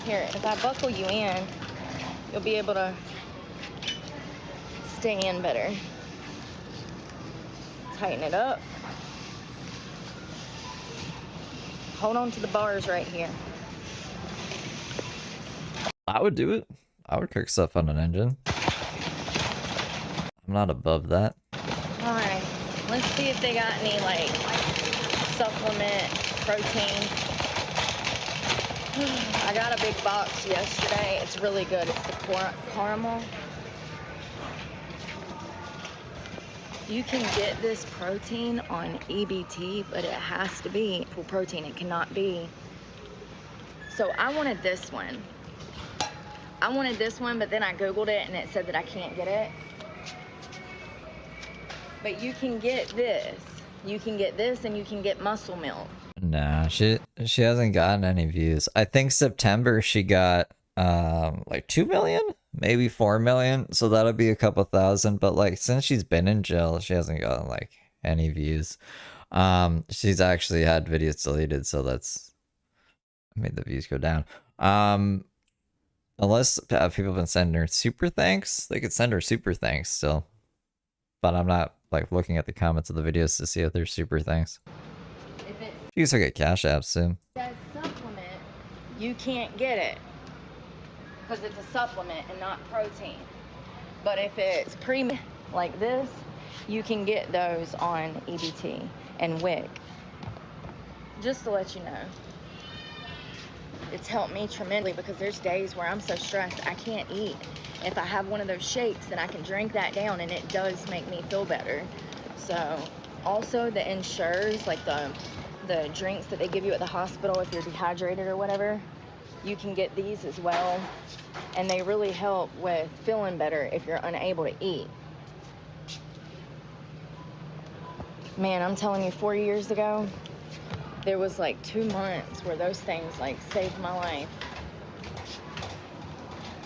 Here, if I buckle you in, you'll be able to stay in better. Tighten it up. Hold on to the bars right here. I would do it. I would cook stuff on an engine. I'm not above that. Alright, let's see if they got any, like, supplement protein. I got a big box yesterday. It's really good. It's the caramel. You can get this protein on EBT, but it has to be full protein. It cannot be. So I wanted this one. But then I Googled it and it said that I can't get it. But you can get this. You can get this and you can get muscle milk. Nah, she hasn't gotten any views. I think September she got like 2 million, maybe 4 million. So that'll be a couple thousand. But like since she's been in jail, she hasn't gotten like any views. She's actually had videos deleted, so that's made the views go down. Unless people have been sending her super thanks, they could send her super thanks still. But I'm not like looking at the comments of the videos to see if there's super thanks. You can still get cash apps soon. That supplement, you can't get it because it's a supplement and not protein. But if it's premium like this, you can get those on EBT and WIC. Just to let you know. It's helped me tremendously because there's days where I'm so stressed I can't eat. If I have one of those shakes, then I can drink that down and it does make me feel better. So also the Ensures, like the drinks that they give you at the hospital if you're dehydrated or whatever, you can get these as well. And they really help with feeling better if you're unable to eat. Man, I'm telling you, 4 years ago, there was like 2 months where those things like saved my life.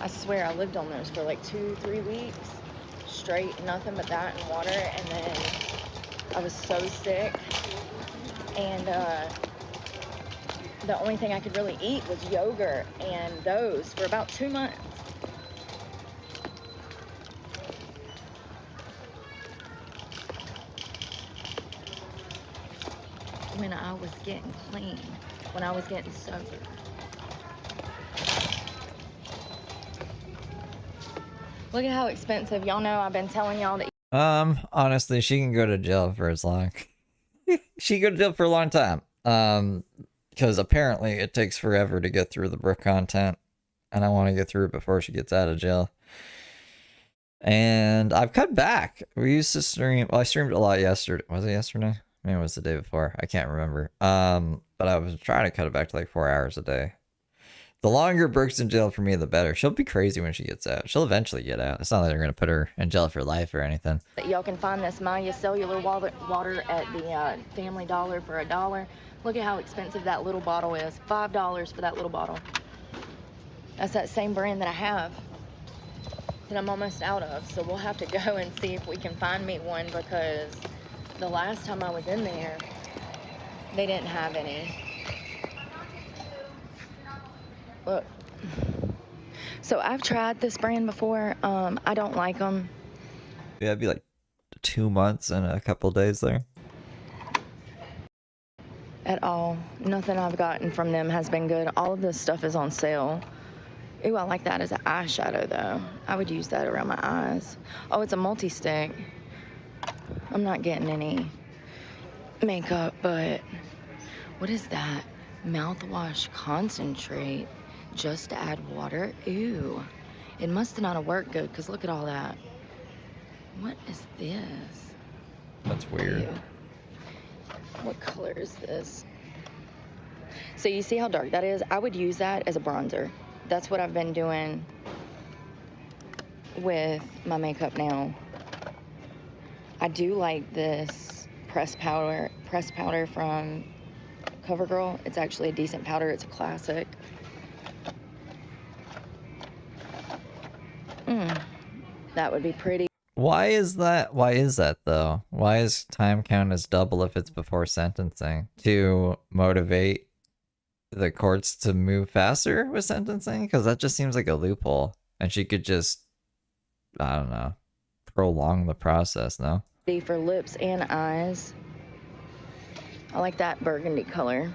I swear I lived on those for like 2-3 weeks straight, nothing but that and water. And then I was so sick. And the only thing I could really eat was yogurt and those for about 2 months. When I was getting clean, when I was getting sober. Look at how expensive. Y'all know I've been telling y'all that. Honestly, she can go to jail for as long. She can go to jail for a long time. Because apparently it takes forever to get through the Brooke content, and I want to get through it before she gets out of jail. And I've cut back. We used to stream. Well, I streamed a lot yesterday. Was it yesterday? Maybe it was the day before. I can't remember. But I was trying to cut it back to like 4 hours a day. The longer Brooke's in jail for me, the better. She'll be crazy when she gets out. She'll eventually get out. It's not like they're going to put her in jail for life or anything. Y'all can find this Maya cellular water at the Family Dollar for $1. Look at how expensive that little bottle is. $5 for that little bottle. That's that same brand that I have that I'm almost out of. So we'll have to go and see if we can find me one, because the last time I was in there, they didn't have any. Look. So I've tried this brand before. I don't like them. Yeah, it'd be like 2 months and a couple days there. At all. Nothing I've gotten from them has been good. All of this stuff is on sale. Ooh, I like that as an eyeshadow though. I would use that around my eyes. Oh, it's a multi-stick. I'm not getting any makeup, but what is that? Mouthwash concentrate. Just to add water. Ew. It must not have worked good, because look at all that. What is this? That's weird. Ew. What color is this? So you see how dark that is? I would use that as a bronzer. That's what I've been doing with my makeup now. I do like this pressed powder from CoverGirl. It's actually a decent powder. It's a classic. That would be pretty. Why is that? Why is that though? Why is time count as double if it's before sentencing? To motivate the courts to move faster with sentencing? Because that just seems like a loophole. And she could just, I don't know, prolong the process, no? For lips and eyes. I like that burgundy color.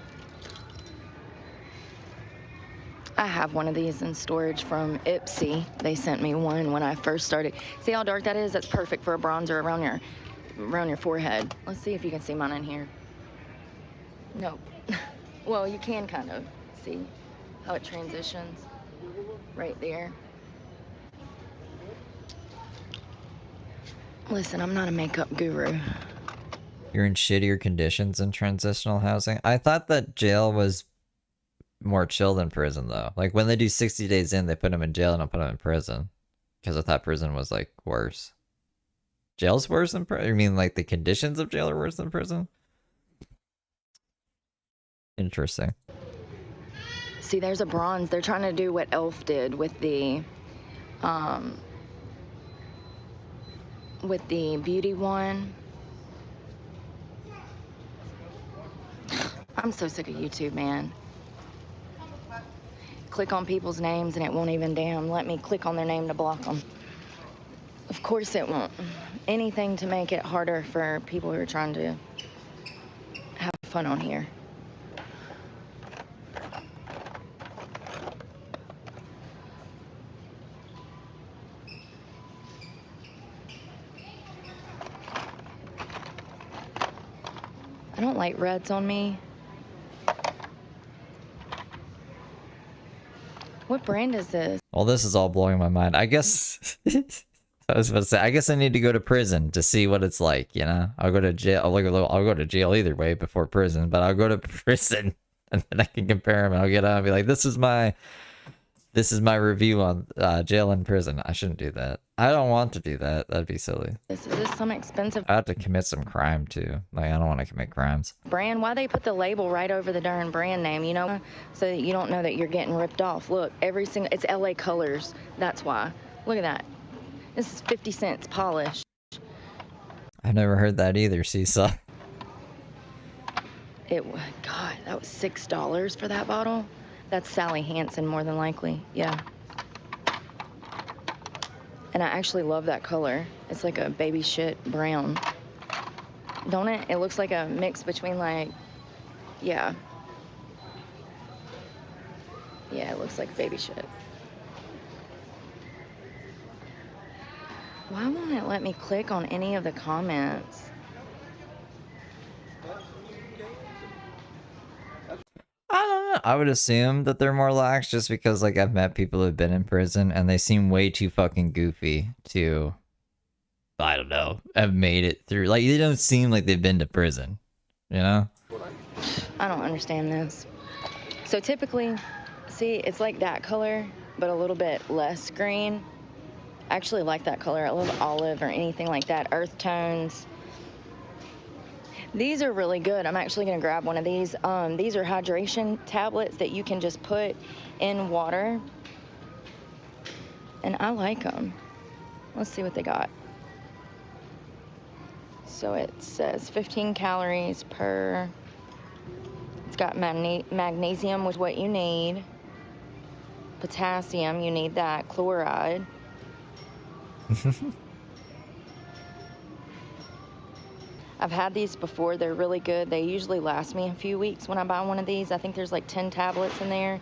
I have one of these in storage from Ipsy. They sent me one when I first started. See how dark that is? That's perfect for a bronzer around your forehead. Let's see if you can see mine in here. Nope. Well, you can kind of see how it transitions right there. Listen, I'm not a makeup guru. You're in shittier conditions in transitional housing. I thought that jail was more chill than prison, though. Like, when they do 60 days in, they put them in jail and don't put them in prison. Because I thought prison was, like, worse. Jail's worse than prison? You mean, like, the conditions of jail are worse than prison? Interesting. See, there's a bronze. They're trying to do what Elf did with the beauty one. I'm so sick of YouTube, man. Click on people's names and it won't even damn let me click on their name to block them. Of course it won't. Anything to make it harder for people who are trying to have fun on here. I don't like reds on me. What brand is this? Well, this is all blowing my mind. I guess I was about to say, I guess I need to go to prison to see what it's like, you know? I'll go to jail. I'll go to jail either way before prison, but I'll go to prison and then I can compare them and I'll get out and be like, this is my review on jail and prison. I shouldn't do that. I don't want to do that. That'd be silly. Is this some expensive I have to commit some crime too. Like, I don't want to commit crimes. brand? Why they put the label right over the darn brand name, you know? So that you don't know that you're getting ripped off. Look, it's LA Colors. That's why. Look at that. This is 50 cents polished. I've never heard that either, Seesaw. God, that was $6 for that bottle. That's Sally Hansen, more than likely. Yeah. And I actually love that color. It's like a baby shit brown. Don't it? It looks like a mix between like, yeah. Yeah, it looks like baby shit. Why won't it let me click on any of the comments? I don't know. I would assume that they're more lax just because, like, I've met people who've been in prison and they seem way too fucking goofy to, I don't know, have made it through. Like, they don't seem like they've been to prison, you know? I don't understand this. So typically, see, it's like that color, but a little bit less green. I actually like that color. I love olive or anything like that. Earth tones. These are really good. I'm actually going to grab one of these. These are hydration tablets that you can just put in water. And I like them. Let's see what they got. So it says 15 calories per. It's got magnesium, which is what you need. Potassium, you need that. Chloride. I've had these before. They're really good. They usually last me a few weeks when I buy one of these. I think there's like 10 tablets in there.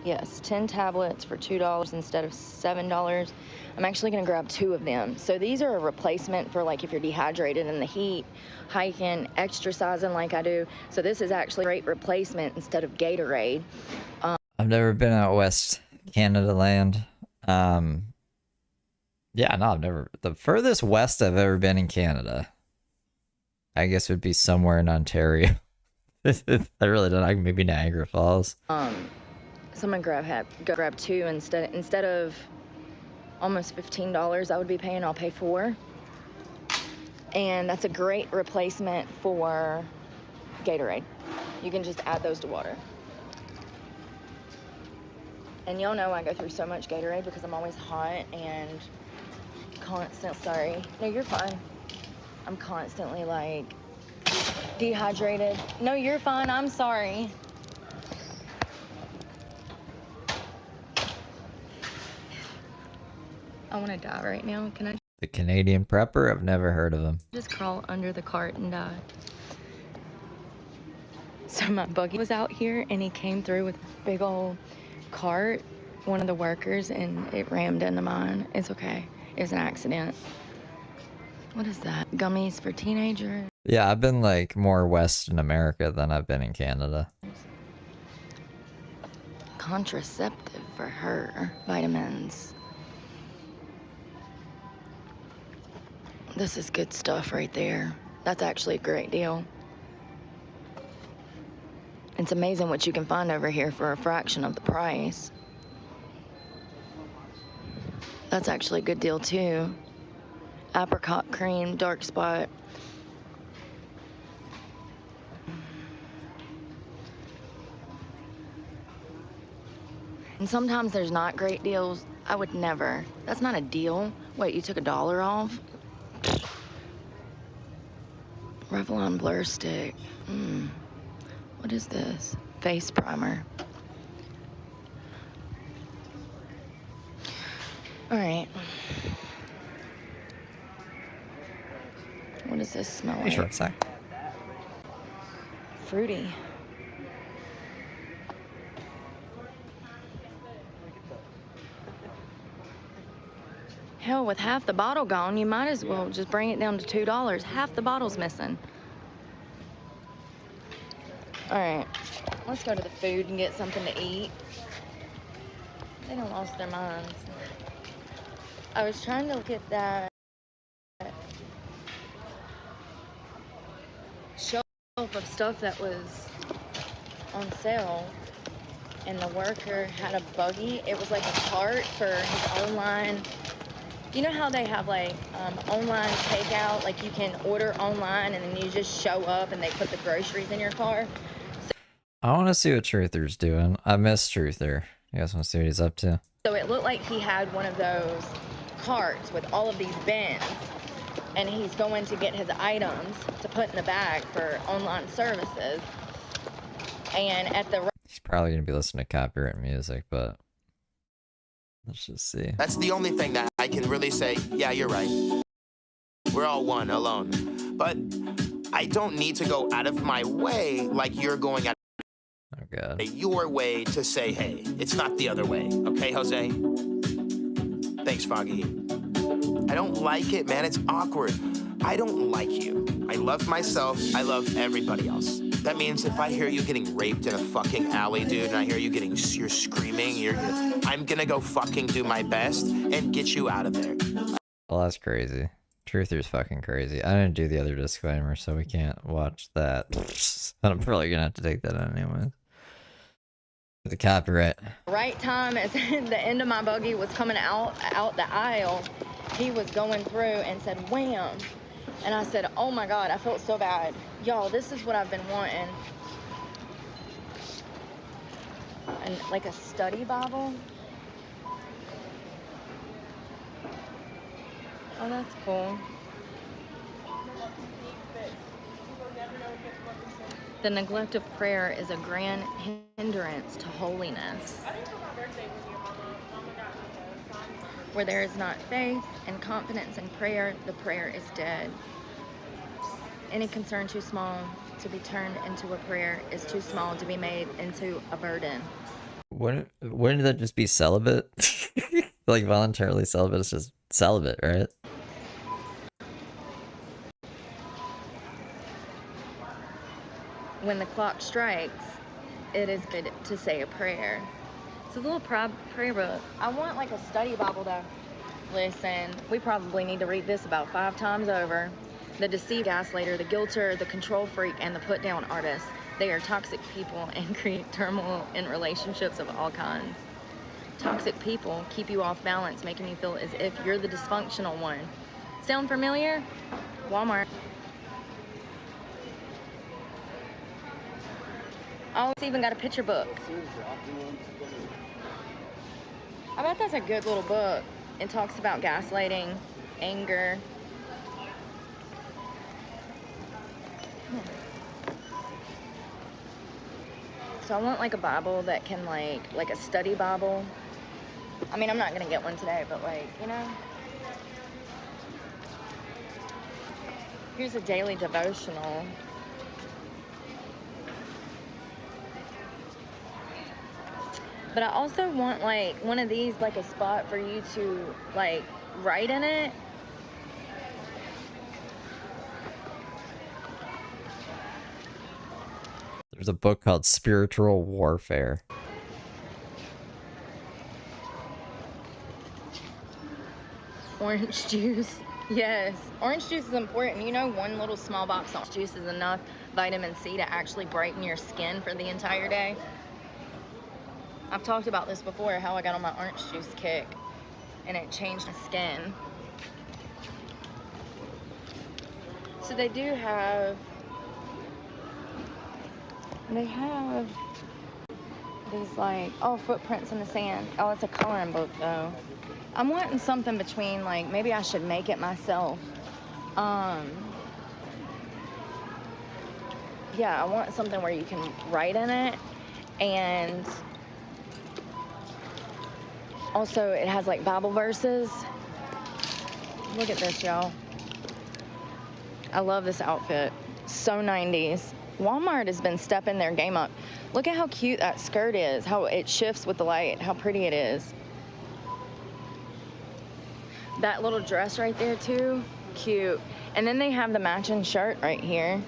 Yes, 10 tablets for $2 instead of $7. I'm actually going to grab 2 of them. So these are a replacement for like if you're dehydrated in the heat, hiking, exercising like I do. So this is actually a great replacement instead of Gatorade. I've never been out west Canada land. Yeah, no, I've never. The furthest west I've ever been in Canada, I guess, would be somewhere in Ontario. I really don't know. Maybe Niagara Falls. So I'm gonna grab 2 instead of almost $15 I would be paying. I'll pay 4, and that's a great replacement for Gatorade. You can just add those to water. And y'all know I go through so much Gatorade because I'm always hot and sorry. No, you're fine. I'm constantly like dehydrated. No, you're fine. I'm sorry. I want to die right now. Can I The Canadian Prepper? I've never heard of him. just crawl under the cart and die? So my buggy was out here and he came through with a big old cart, one of the workers, and it rammed into mine. It's okay. It was an accident. What is that? Gummies for teenagers? Yeah, I've been like more West in America than I've been in Canada. Contraceptive for her. Vitamins. This is good stuff right there. That's actually a great deal. It's amazing what you can find over here for a fraction of the price. That's actually a good deal too. Apricot cream, dark spot. And sometimes there's not great deals. I would never. That's not a deal. Wait, you took $1 off? Revlon Blur Stick. What is this? Face primer. All right. What does this smell like? Sure, sec. Fruity. Hell, with half the bottle gone, you might as well just bring it down to $2. Half the bottle's missing. All right, let's go to the food and get something to eat. They done lost their minds. I was trying to look at that shelf of stuff that was on sale, and the worker had a buggy. It was like a cart for his online. You know how they have like online takeout, like you can order online and then you just show up and they put the groceries in your car? I want to see what Truther's doing. I miss Truther. You guys want to see what he's up to? So it looked like he had one of those carts with all of these bins, and he's going to get his items to put in the bag for online services. And at the... He's probably going to be listening to copyright music, but let's just see. That's the only thing that I can really say, yeah, you're right. We're all one, alone. But I don't need to go out of my way like you're going out of your way to say, hey, it's not the other way. Okay, Jose? Thanks, Foggy. I don't like it, man. It's awkward. I don't like you. I love myself. I love everybody else. That means if I hear you getting raped in a fucking alley, dude, and I hear you're screaming, I'm gonna go fucking do my best and get you out of there. Well, that's crazy. Truther's fucking crazy. I didn't do the other disclaimer, so we can't watch that. I'm probably gonna have to take that out anyway. The copyright. Right time as the end of my buggy was coming out the aisle, he was going through and said, wham. And I said, oh my God, I felt so bad. Y'all, this is what I've been wanting. And like a study Bible. Oh, that's cool. The neglect of prayer is a grand hindrance to holiness. Where there is not faith and confidence in prayer, the prayer is dead. Any concern too small to be turned into a prayer is too small to be made into a burden. Wouldn't that just be celibate? Like voluntarily celibate is just celibate, right? When the clock strikes, it is good to say a prayer. It's a little prayer book. I want like a study Bible though. Listen, we probably need to read this about 5 times over. The deceived gaslighter, the guilter, the control freak, and the put down artist. They are toxic people and create turmoil in relationships of all kinds. Toxic people keep you off balance, making you feel as if you're the dysfunctional one. Sound familiar? Walmart. Oh, it's even got a picture book. I bet that's a good little book. It talks about gaslighting, anger. So I want like a Bible that can like a study Bible. I mean, I'm not gonna get one today, but like, you know. Here's a daily devotional. But I also want like one of these, like a spot for you to like write in it. There's a book called Spiritual Warfare. Orange juice. Yes, orange juice is important. You know, one little small box of orange juice is enough vitamin C to actually brighten your skin for the entire day. I've talked about this before, how I got on my orange juice kick and it changed my skin. So they do have, these like, oh, footprints in the sand. Oh, it's a coloring book though. I'm wanting something between, like, maybe I should make it myself. Yeah, I want something where you can write in it, and also it has like Bible verses. Look at this, y'all. I love this outfit. So 90s. Walmart has been stepping their game up. Look at how cute that skirt is, how it shifts with the light, how pretty it is. That little dress right there too, cute. And then they have the matching shirt right here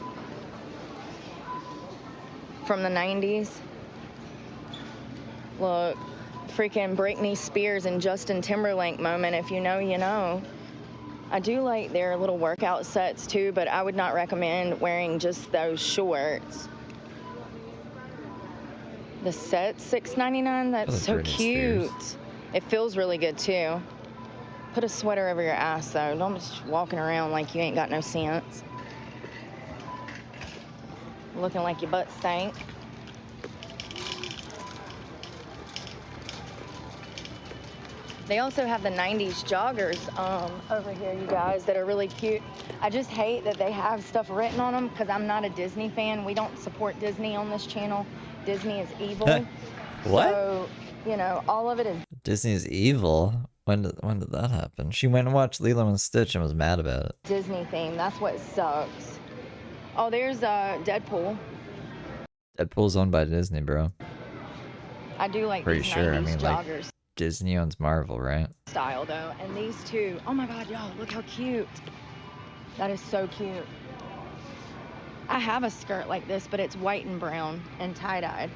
from the 90s. Look, freaking Britney Spears and Justin Timberlake moment. If you know, you know. I do like their little workout sets too, but I would not recommend wearing just those shorts. The set $6.99, that's so cute. It feels really good too. Put a sweater over your ass though. Don't just walking around like you ain't got no sense. Looking like your butt stank. They also have the 90s joggers over here, you guys, that are really cute. I just hate that they have stuff written on them because I'm not a Disney fan. We don't support Disney on this channel. Disney is evil. What? So, you know, all of it is Disney is evil? When did that happen? She went and watched Lilo and Stitch and was mad about it. Disney themed. That's what sucks. Oh, there's Deadpool. Deadpool's owned by Disney, bro. I do like Pretty these sure. 90s I mean, joggers. like, Disney owns Marvel, right? Style though, and these two, oh my god, y'all, look how cute. That is so cute. I have a skirt like this, but it's white and brown and tie-dyed.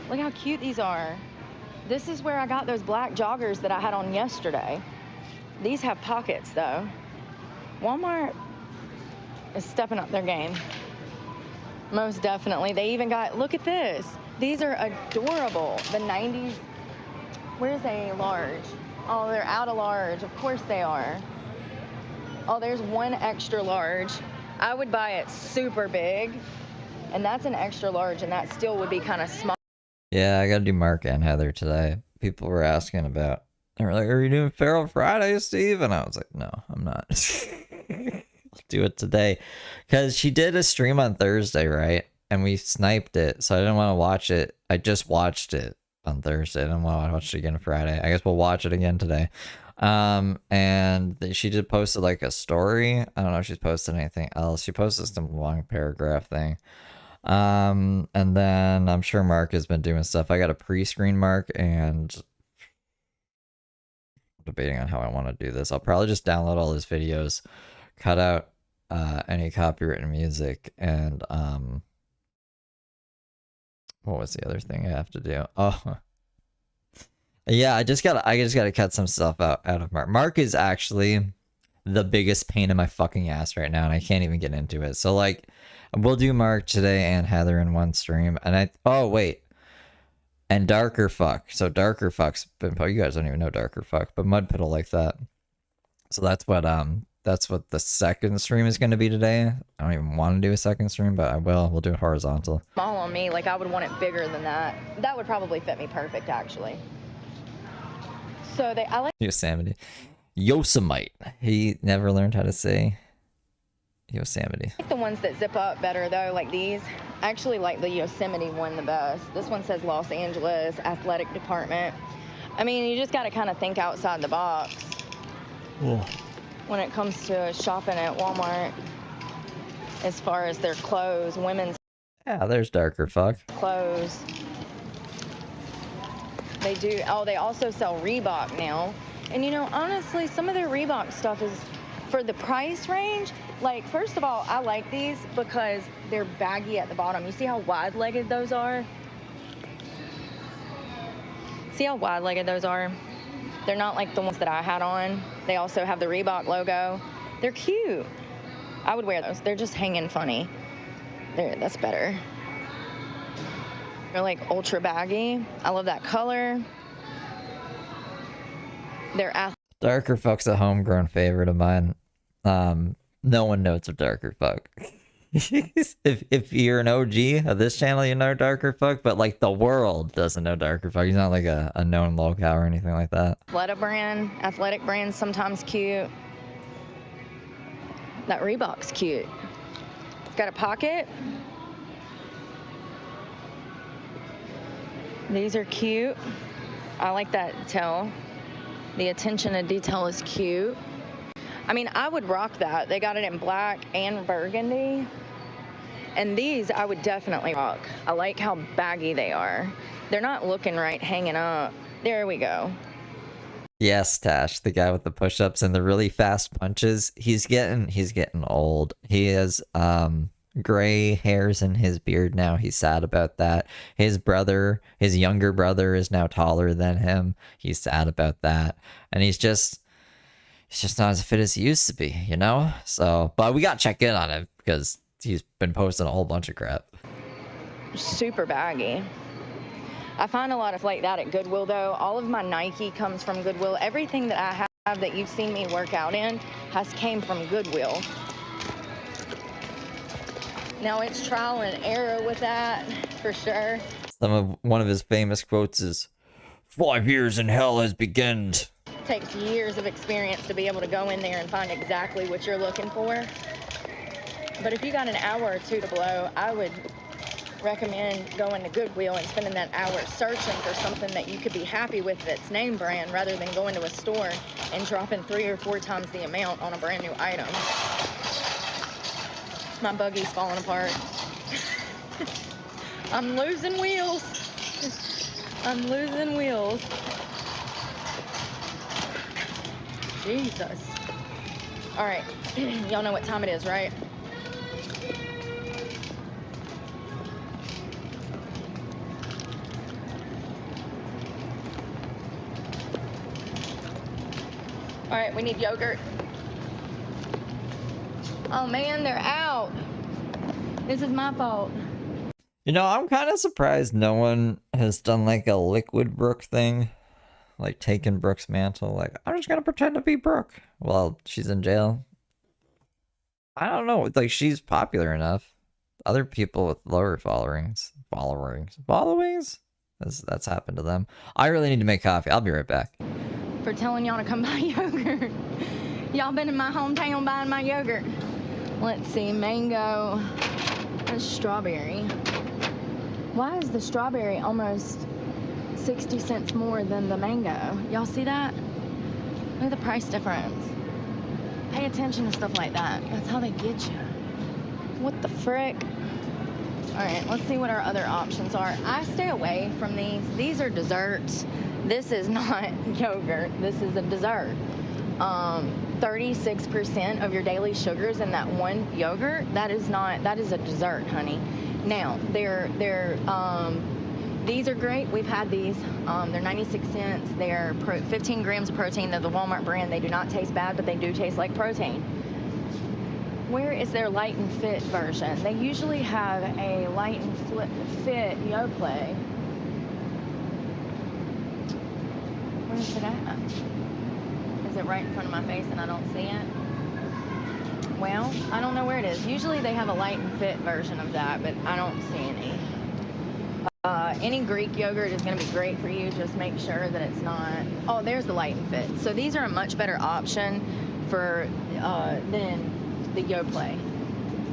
Look how cute these are. This is where I got those black joggers that I had on yesterday. These have pockets though. Walmart is stepping up their game. Most definitely. They even got, look at this. These are adorable. The 90s. Where's a large? Oh, they're out of large. Of course they are. Oh, there's one extra large. I would buy it super big, and that's an extra large, and that still would be kind of small. Yeah, I gotta do Mark and Heather today. People were asking about, they were like, are you doing Feral Friday, Steve? And I was like, no, I'm not. I'll do it today. Because she did a stream on Thursday, right? And we sniped it, so I didn't want to watch it. I just watched it on Thursday. I didn't want to watch it again Friday. I guess we'll watch it again today. And she did posted like a story. I don't know if she's posted anything else. She posted some long paragraph thing. And then I'm sure Mark has been doing stuff. I got a pre-screen Mark and debating on how I want to do this. I'll probably just download all his videos, cut out any copyrighted music, and what was the other thing I have to do? Oh, yeah, I just gotta cut some stuff out of Mark. Mark is actually the biggest pain in my fucking ass right now, and I can't even get into it. So like, we'll do Mark today and Heather in one stream, and oh wait, and Darker Fuck. So Darker Fuck's been, you guys don't even know Darker Fuck, but Mudpit will like that. So that's what the second stream is going to be today. I don't even want to do a second stream, but I will. We'll do it horizontal. Small on me, like I would want it bigger than that. That would probably fit me perfect, actually. So I like Yosemite. Yosemite. He never learned how to say Yosemite. the ones that zip up better though, like these. I actually like the Yosemite one the best. This one says Los Angeles Athletic Department. I mean, you just got to kind of think outside the box. Cool. When it comes to shopping at Walmart, as far as their clothes, women's Yeah, there's Darker Fuck. clothes. They do. Oh, they also sell Reebok now. And you know, honestly, some of their Reebok stuff is, for the price range, like, first of all, I like these because they're baggy at the bottom. You see how wide-legged those are? See how wide-legged those are? They're not like the ones that I had on. They also have the Reebok logo. They're cute. I would wear those. They're just hanging funny. There, that's better. They're like ultra baggy. I love that color. They're Darker Fuck's a homegrown favorite of mine. No one knows of Darker Fuck. if you're an OG of this channel, you know Darker Fuck, but like the world doesn't know Darker Fuck. He's not like a known locale or anything like that. Athletic brand, sometimes cute. That Reebok's cute. It's got a pocket. These are cute. I like that detail. The attention to detail is cute. I mean, I would rock that. They got it in black and burgundy. And these I would definitely rock. I like how baggy they are. They're not looking right hanging up. There we go. Yes, Tash, the guy with the push-ups and the really fast punches. He's getting old. He has gray hairs in his beard now. He's sad about that. His younger brother is now taller than him. He's sad about that. And he's just not as fit as he used to be, you know? So, but we got to check in on him because he's been posting a whole bunch of crap. Super baggy. I find a lot of like that at Goodwill though. All of my Nike comes from Goodwill. Everything that I have that you've seen me work out in came from Goodwill. Now it's trial and error with that, for sure. One of his famous quotes is, 5 years in hell has begun. Takes years of experience to be able to go in there and find exactly what you're looking for. But if you got an hour or two to blow, I would recommend going to Goodwill and spending that hour searching for something that you could be happy with that's name brand rather than going to a store and dropping 3 or 4 times the amount on a brand new item. My buggy's falling apart. I'm losing wheels. I'm losing wheels. Jesus. All right, y'all know what time it is, right? All right, we need yogurt. Oh man, they're out. This is my fault. You know, I'm kind of surprised no one has done like a liquid Brooke thing. Like taking Brooke's mantle. Like, I'm just gonna pretend to be Brooke while she's in jail. I don't know. Like, she's popular enough. Other people with lower followings. That's happened to them. I really need to make coffee. I'll be right back. For telling y'all to come buy yogurt. Y'all been in my hometown buying my yogurt. Let's see, mango and strawberry. Why is the strawberry almost 60 cents more than the mango? Y'all see that? Look at the price difference. Pay attention to stuff like that. That's how they get you. What the frick? All right, let's see what our other options are. I stay away from these. These are desserts. This is not yogurt. This is a dessert. 36% of your daily sugars in that one yogurt. That is a dessert, honey. Now, these are great. We've had these. They're 96 cents. They're 15 grams of protein. They're the Walmart brand. They do not taste bad, but they do taste like protein. Where is their light and fit version? They usually have a light and fit Yoplait. Where is it at? Is it right in front of my face and I don't see it? Well, I don't know where it is. Usually they have a light and fit version of that, but I don't see any. Any Greek yogurt is going to be great for you. Just make sure that it's not... Oh, there's the light and fit. So these are a much better option for than the Yoplait.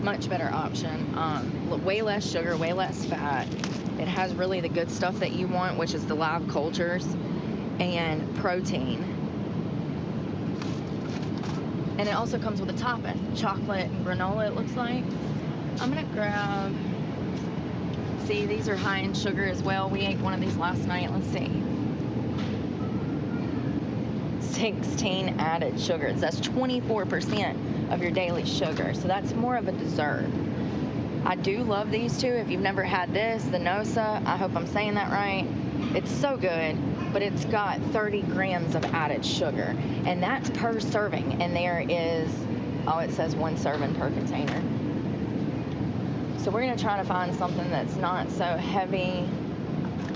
Much better option. Way less sugar, way less fat. It has really the good stuff that you want, which is the live cultures and protein. And it also comes with a topping, chocolate and granola, it looks like. I'm gonna grab, see, these are high in sugar as well. We ate one of these last night. Let's see. 16 added sugars. That's 24% of your daily sugar. So that's more of a dessert. I do love these two. If you've never had this, the Nosa, I hope I'm saying that right. It's so good, but it's got 30 grams of added sugar, and that's per serving. And there is, oh, it says 1 serving per container. So we're gonna try to find something that's not so heavy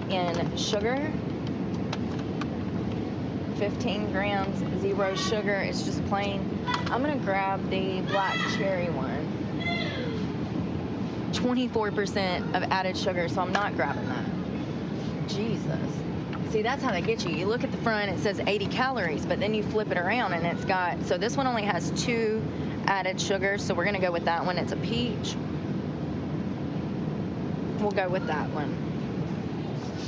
in sugar. 15 grams, 0 sugar. It's just plain. I'm gonna grab the black cherry one. 24% of added sugar, so I'm not grabbing that. Jesus. See, that's how they get you. You look at the front, it says 80 calories, but then you flip it around and it's got, so this one only has 2 added sugars, so we're gonna go with that one. It's a peach. We'll go with that one.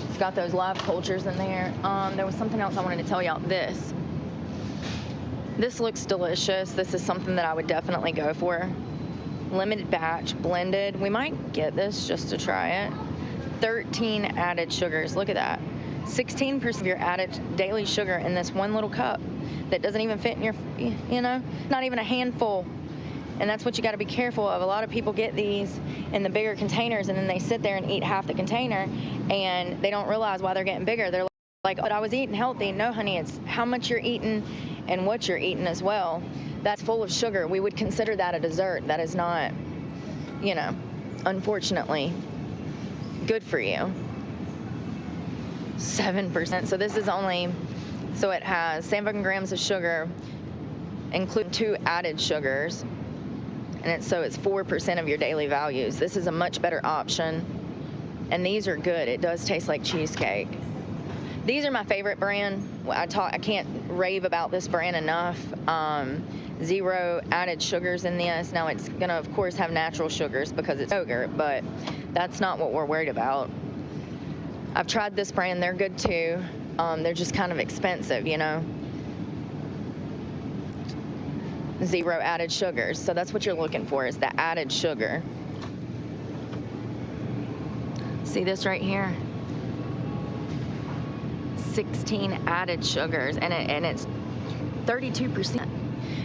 It's got those live cultures in there. There was something else I wanted to tell y'all. This looks delicious. This is something that I would definitely go for. Limited batch, blended. We might get this just to try it. 13 added sugars. Look at that. 16% of your added daily sugar in this one little cup that doesn't even fit in your, you know, not even a handful. And that's what you got to be careful of. A lot of people get these in the bigger containers and then they sit there and eat half the container and they don't realize why they're getting bigger. They're like, but I was eating healthy. No, honey, it's how much you're eating and what you're eating as well. That's full of sugar. We would consider that a dessert. That is not, you know, unfortunately, good for you. 7%. So this is only, so it has 7 grams of sugar, including 2 added sugars. And so it's 4% of your daily values. This is a much better option. And these are good. It does taste like cheesecake. These are my favorite brand. I can't rave about this brand enough. 0 added sugars in this. Now it's gonna, of course, have natural sugars because it's yogurt, but that's not what we're worried about. I've tried this brand. They're good too. They're just kind of expensive, you know. 0 added sugars. So that's what you're looking for, is the added sugar. See this right here? 16 added sugars, and it's 32%.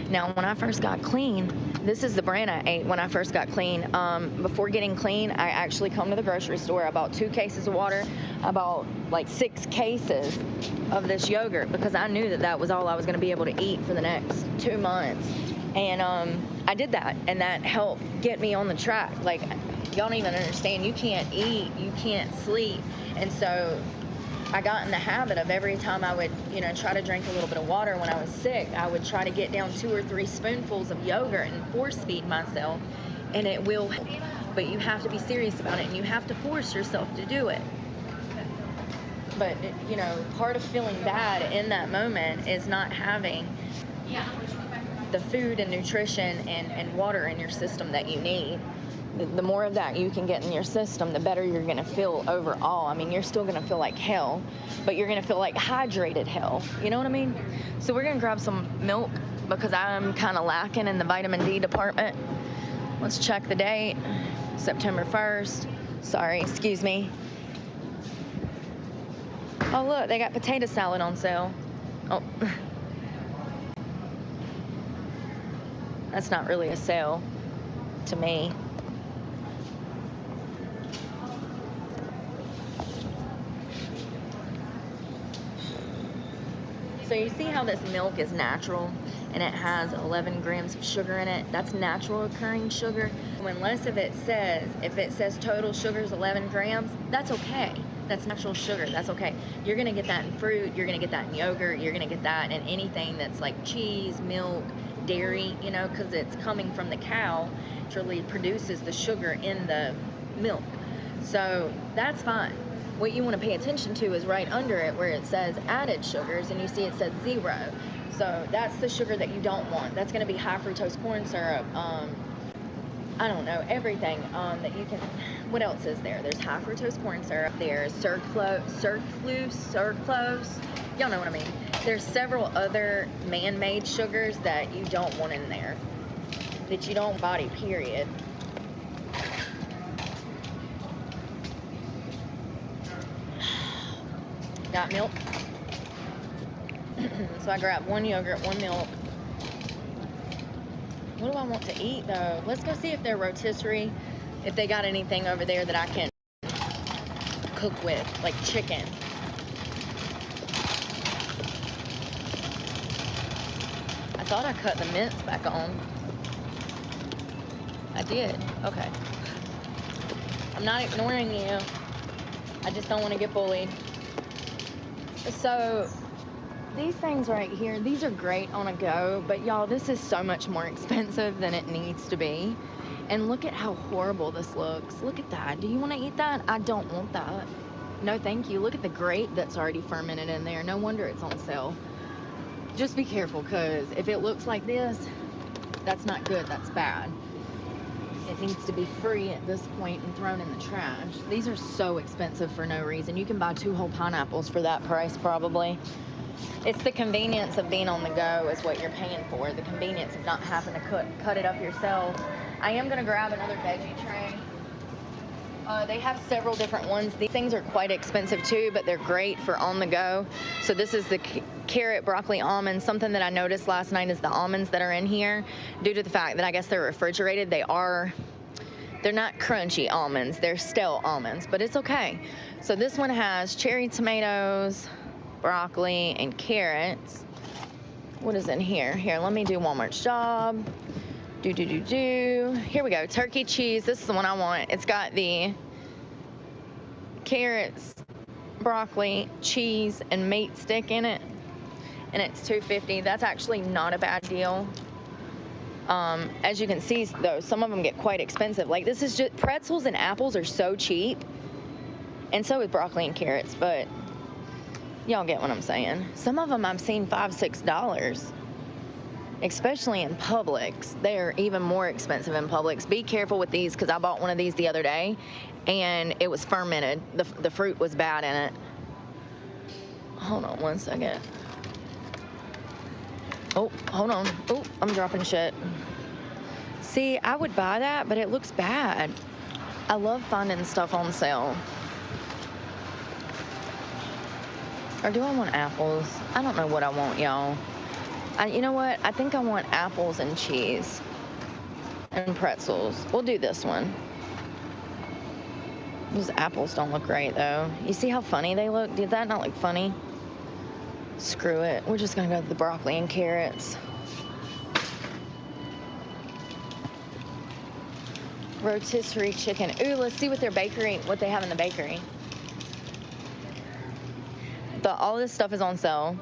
Now, when I first got clean, this is the brand I ate when I first got clean. Before getting clean, I actually come to the grocery store. I bought 2 cases of water. I bought like 6 cases of this yogurt because I knew that that was all I was going to be able to eat for the next 2 months. And I did that, and that helped get me on the track. Like, y'all don't even understand. You can't eat, you can't sleep. And so I got in the habit of every time I would, you know, try to drink a little bit of water when I was sick, I would try to get down 2 or 3 spoonfuls of yogurt and force feed myself, and it will help. But you have to be serious about it, and you have to force yourself to do it. But, you know, part of feeling bad in that moment is not having the food and nutrition and water in your system that you need. The more of that you can get in your system, the better you're going to feel overall. I mean, you're still going to feel like hell, but you're going to feel like hydrated hell. You know what I mean? So we're going to grab some milk because I'm kind of lacking in the vitamin D department. Let's check the date. September 1st. Sorry, excuse me. Oh, look, they got potato salad on sale. Oh. That's not really a sale to me. So you see how this milk is natural and it has 11 grams of sugar in it? That's natural occurring sugar. Unless if it says total sugar is 11 grams, that's okay. That's natural sugar, that's okay. You're gonna get that in fruit, you're gonna get that in yogurt, you're gonna get that in anything that's like cheese, milk, dairy, you know, because it's coming from the cow, naturally produces the sugar in the milk. So that's fine. What you want to pay attention to is right under it where it says added sugars, and you see it says 0. So that's the sugar that you don't want. That's going to be high fructose corn syrup. I don't know, everything that you can. What else is there? There's high fructose corn syrup. There's sucralose. Y'all know what I mean. There's several other man-made sugars that you don't want in there, that you don't body, period. Got milk? So I grabbed 1 yogurt, 1 milk. What do I want to eat though? Let's go see if they're rotisserie, if they got anything over there that I can cook with, like chicken. I thought I cut the mince back on. I did. Okay. I'm not ignoring you. I just don't want to get bullied. So these things right here, these are great on a go, but y'all, this is so much more expensive than it needs to be. And look at how horrible this looks. Look at that. Do you want to eat that? I don't want that. No, thank you. Look at the grape that's already fermented in there. No wonder it's on sale. Just be careful, because if it looks like this, that's not good. That's bad. It needs to be free at this point and thrown in the trash. These are so expensive for no reason. You can buy 2 whole pineapples for that price, probably. It's the convenience of being on the go is what you're paying for. The convenience of not having to cut it up yourself. I am going to grab another veggie tray. They have several different ones. These things are quite expensive too, but they're great for on the go. So this is the carrot, broccoli, almonds. Something that I noticed last night is the almonds that are in here, due to the fact that I guess they're refrigerated, they're not crunchy almonds, they're stale almonds, but it's okay. So this one has cherry tomatoes, broccoli, and carrots. What is in here? Here, let me do Walmart's job. Here we go. Turkey cheese. This is the one I want. It's got the carrots, broccoli, cheese, and meat stick in it. And it's $2.50. That's actually not a bad deal. As you can see, though, some of them get quite expensive. Like, this is just pretzels and apples are so cheap. And so is broccoli and carrots, but y'all get what I'm saying. Some of them I've seen $5, $6. Especially in Publix. They're even more expensive in Publix. Be careful with these, because I bought one of these the other day and it was fermented. The fruit was bad in it. Hold on one second. Oh, hold on. Oh, I'm dropping shit. See, I would buy that, but it looks bad. I love finding stuff on sale. Or do I want apples? I don't know what I want, y'all. You know what? I think I want apples and cheese and pretzels. We'll do this one. Those apples don't look great, though. You see how funny they look? Did that not look funny? Screw it. We're just going to go with the broccoli and carrots. Rotisserie chicken. Ooh, let's see what they have in the bakery. All this stuff is on sale.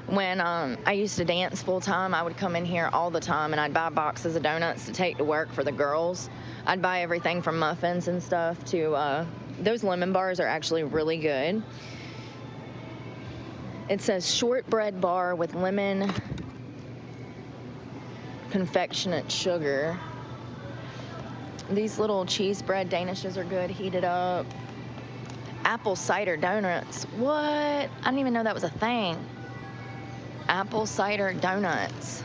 When I used to dance full time, I would come in here all the time and I'd buy boxes of donuts to take to work for the girls. I'd buy everything from muffins and stuff to, those lemon bars are actually really good. It says shortbread bar with lemon confectionate sugar. These little cheese bread danishes are good, heated up. Apple cider donuts. What? I didn't even know that was a thing. Apple cider donuts.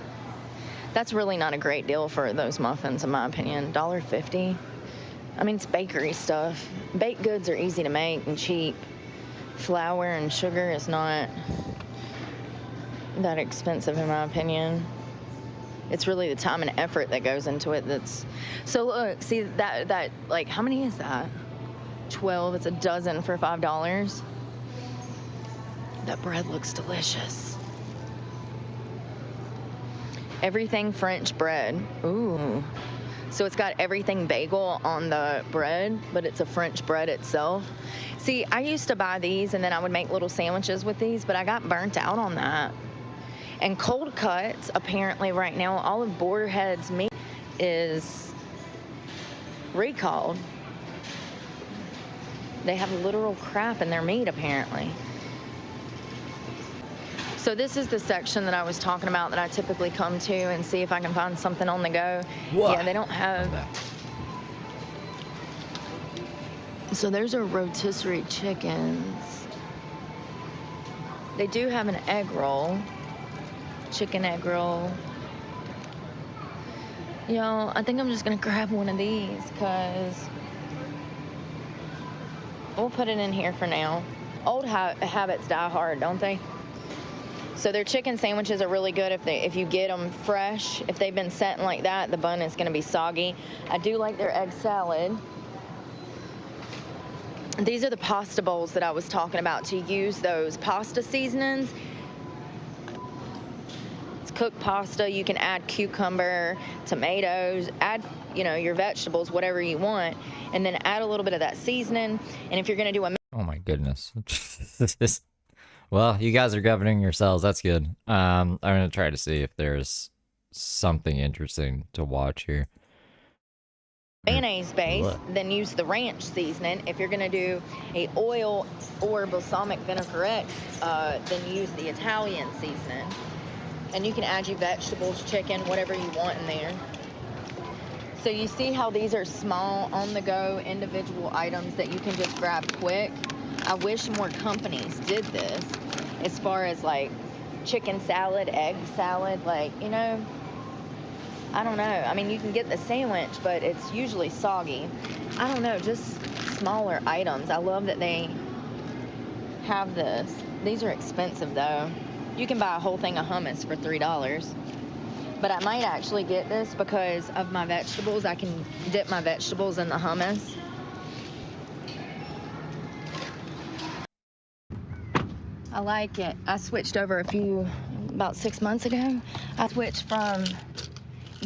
That's really not a great deal for those muffins, in my opinion. $1.50. I mean, it's bakery stuff. Baked goods are easy to make and cheap. Flour and sugar is not that expensive, in my opinion. It's really the time and effort that goes into it that's... So look, see that like, how many is that? 12. It's a dozen for $5. That bread looks delicious. Everything French bread. Ooh. So it's got everything bagel on the bread, but it's a French bread itself. See, I used to buy these and then I would make little sandwiches with these, but I got burnt out on that. And cold cuts, apparently right now, all of Borderhead's meat is recalled. They have literal crap in their meat, apparently. So this is the section that I was talking about that I typically come to and see if I can find something on the go. What? Yeah, they don't have... So those are rotisserie chickens. They do have an egg roll. Chicken egg roll. Y'all, I think I'm just going to grab one of these because we'll put it in here for now. Old habits die hard, don't they? So their chicken sandwiches are really good if you get them fresh. If they've been setting like that, the bun is going to be soggy. I do like their egg salad. These are the pasta bowls that I was talking about, to use those pasta seasonings. It's cooked pasta. You can add cucumber, tomatoes, add, you know, your vegetables, whatever you want, and then add a little bit of that seasoning. And if you're going to do a... Oh my goodness. Well, you guys are governing yourselves. That's good. I'm going to try to see if there's something interesting to watch here. Mayonnaise base, then use the ranch seasoning. If you're going to do a oil or balsamic vinaigrette, then use the Italian seasoning. And you can add your vegetables, chicken, whatever you want in there. So you see how these are small, on-the-go, individual items that you can just grab quick? I wish more companies did this as far as like chicken salad, egg salad, like, you know, I don't know. I mean, you can get the sandwich, but it's usually soggy. I don't know, just smaller items. I love that they have this. These are expensive though. You can buy a whole thing of hummus for $3. But I might actually get this because of my vegetables. I can dip my vegetables in the hummus. I like it. I switched over about 6 months ago. I switched from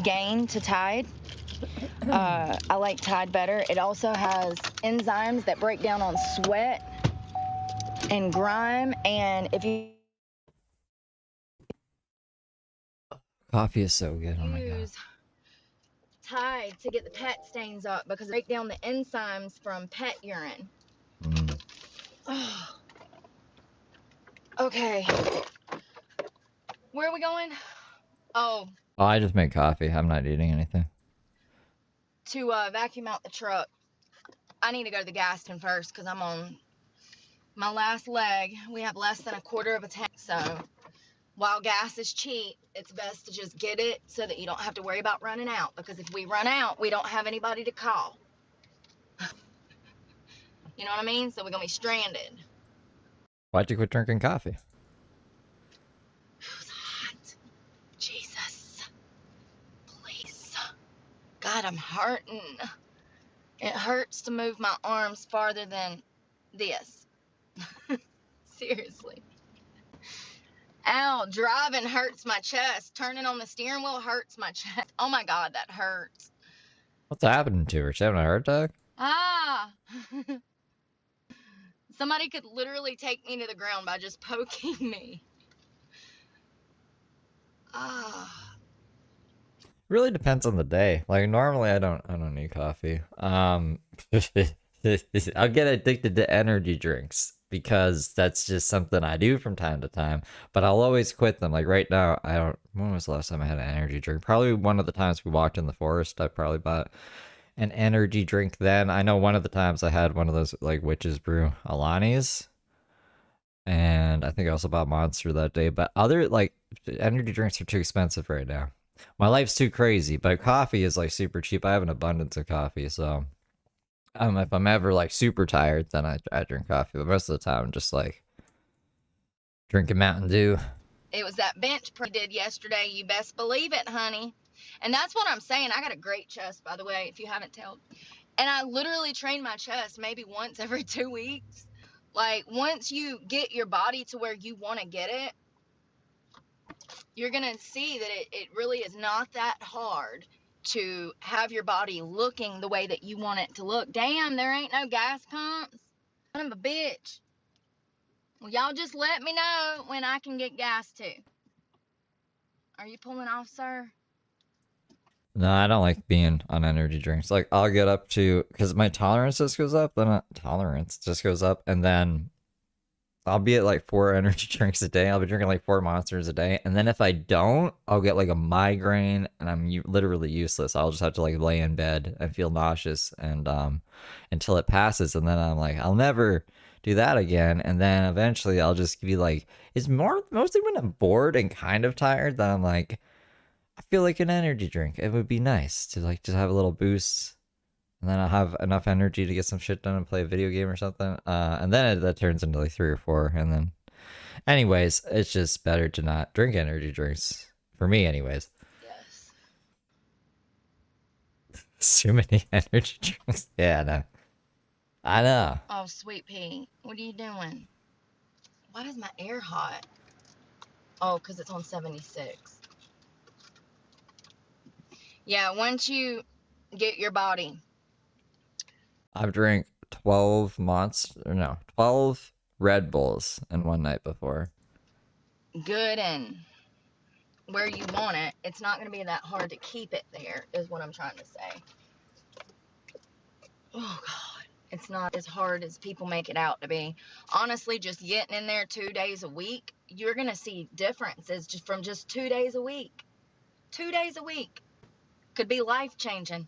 Gain to Tide. I like Tide better. It also has enzymes that break down on sweat and grime. And if you Coffee is so good. Oh my god. use Tide to get the pet stains up, because it break down the enzymes from pet urine. Oh. Okay. Where are we going? Oh, I just made coffee. I'm not eating anything. to vacuum out the truck. I need to go to the gas station first because I'm on my last leg. We have less than a quarter of a tank, so while gas is cheap, it's best to just get it so that you don't have to worry about running out, because if we run out, we don't have anybody to call. You know what I mean? So we're going to be stranded. Why'd you quit drinking coffee? It was hot. Jesus. Please. God, I'm hurting. It hurts to move my arms farther than this. Seriously. Ow, driving hurts my chest. Turning on the steering wheel hurts my chest. Oh my God, that hurts. What's happening to her? She having a heart attack? Ah. Somebody could literally take me to the ground by just poking me. Ah. Really depends on the day. Like normally I don't need coffee. I'll get addicted to energy drinks because that's just something I do from time to time, but I'll always quit them. Like right now, when was the last time I had an energy drink? Probably one of the times we walked in the forest, I probably bought an energy drink then. I know one of the times I had one of those like Witch's Brew Alani's, and I think I also bought Monster that day, but other like energy drinks are too expensive right now. My life's too crazy, but coffee is like super cheap. I have an abundance of coffee, so if I'm ever like super tired, then I drink coffee. But most of the time, I'm just like drinking Mountain Dew. It was that bench press you did yesterday. You best believe it, honey. And that's what I'm saying. I got a great chest, by the way, if you haven't told. And I literally train my chest maybe once every 2 weeks. Like, once you get your body to where you want to get it, you're going to see that it really is not that hard to have your body looking the way that you want it to look. Damn, there ain't no gas pumps. Son of a bitch. Well, y'all just let me know when I can get gas too. Are you pulling off, sir? No, I don't like being on energy drinks. Like I'll get up to, because my tolerance just goes up, and then I'll be at like 4 energy drinks a day. I'll be drinking like 4 Monsters a day, and then if I don't, I'll get like a migraine, and I'm literally useless. I'll just have to like lay in bed and feel nauseous, and until it passes, and then I'm like, I'll never do that again. And then eventually, I'll just be like, it's mostly when I'm bored and kind of tired that I'm like, I feel like an energy drink. It would be nice to like just have a little boost. And then I'll have enough energy to get some shit done and play a video game or something. And then that turns into like 3 or 4. And then Anyways, it's just better to not drink energy drinks. For me, anyways. Yes. Too many energy drinks. Yeah, no. I know. Oh, sweet pea. What are you doing? Why is my air hot? Oh, because it's on 76. Yeah, once you get your body. I've drank 12 Red Bulls in one night before. Good and where you want it, it's not going to be that hard to keep it there, is what I'm trying to say. Oh, God. It's not as hard as people make it out to be. Honestly, just getting in there 2 days a week, you're going to see differences just from just 2 days a week. 2 days a week could be life-changing.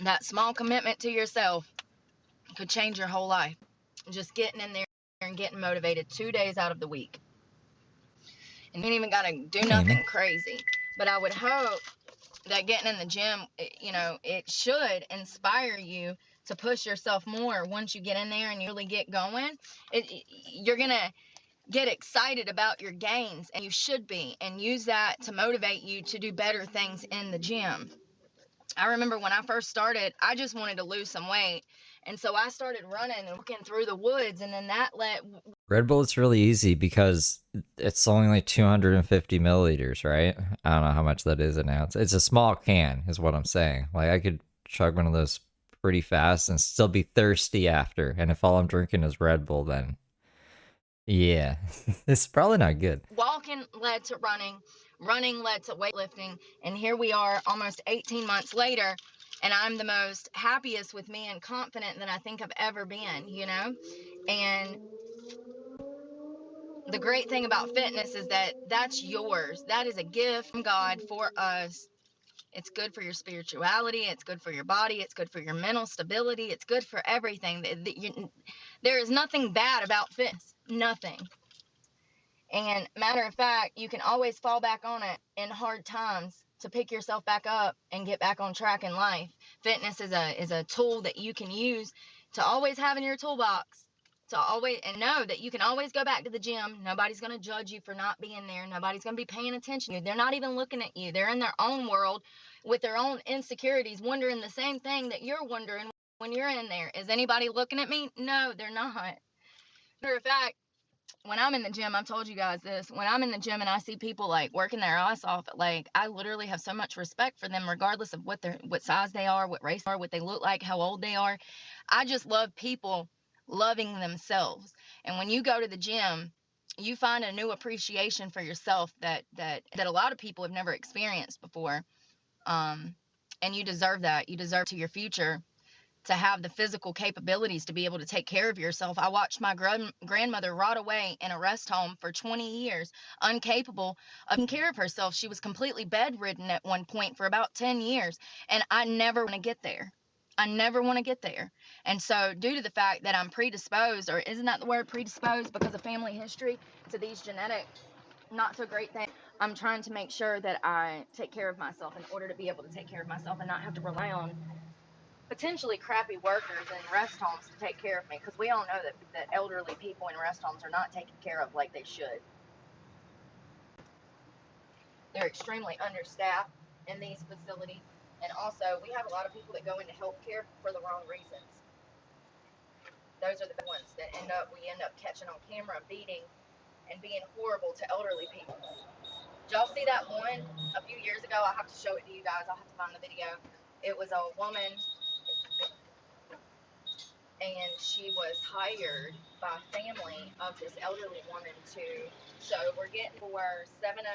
That small commitment to yourself could change your whole life. Just getting in there and getting motivated 2 days out of the week. And you ain't even got to do nothing crazy. But I would hope that getting in the gym, you know, it should inspire you to push yourself more. Once you get in there and you really get going, you're going to get excited about your gains, and you should be, and use that to motivate you to do better things in the gym. I remember when I first started, I just wanted to lose some weight. And so I started running and walking through the woods, and then that let... Red Bull is really easy because it's only like 250 milliliters, right? I don't know how much that is an ounce. It's a small can, is what I'm saying. Like, I could chug one of those pretty fast and still be thirsty after. And if all I'm drinking is Red Bull, then yeah, it's probably not good. Walking led to running. Running led to weightlifting. And here we are almost 18 months later, and I'm the most happiest with me and confident that I think I've ever been, you know? And the great thing about fitness is that that's yours. That is a gift from God for us. It's good for your spirituality. It's good for your body. It's good for your mental stability. It's good for everything. There is nothing bad about fitness. Nothing. And matter of fact, you can always fall back on it in hard times to pick yourself back up and get back on track in life. Fitness is a tool that you can use to always have in your toolbox. To always, and know that you can always go back to the gym. Nobody's going to judge you for not being there. Nobody's going to be paying attention to you. They're not even looking at you. They're in their own world with their own insecurities, wondering the same thing that you're wondering when you're in there. Is anybody looking at me? No, they're not. Matter of fact, when I'm in the gym, I've told you guys this, when I'm in the gym and I see people like working their ass off, like I literally have so much respect for them, regardless of what size they are, what race they are, what they look like, how old they are. I just love people loving themselves. And when you go to the gym, you find a new appreciation for yourself that a lot of people have never experienced before. And you deserve that. You deserve to your future to have the physical capabilities to be able to take care of yourself. I watched my grandmother rot away in a rest home for 20 years, incapable of taking care of herself. She was completely bedridden at one point for about 10 years, and I never want to get there. I never want to get there. And so due to the fact that I'm predisposed, or isn't that the word, predisposed, because of family history to these genetic not so great things, I'm trying to make sure that I take care of myself in order to be able to take care of myself and not have to rely on potentially crappy workers in rest homes to take care of me, because we all know that elderly people in rest homes are not taken care of like they should. They're extremely understaffed in these facilities, and also we have a lot of people that go into healthcare for the wrong reasons. Those are the ones that we end up catching on camera, beating and being horrible to elderly people. Did y'all see that one a few years ago? I'll have to show it to you guys. I'll have to find the video. It was a woman, and she was hired by family of this elderly woman so we're getting for 307.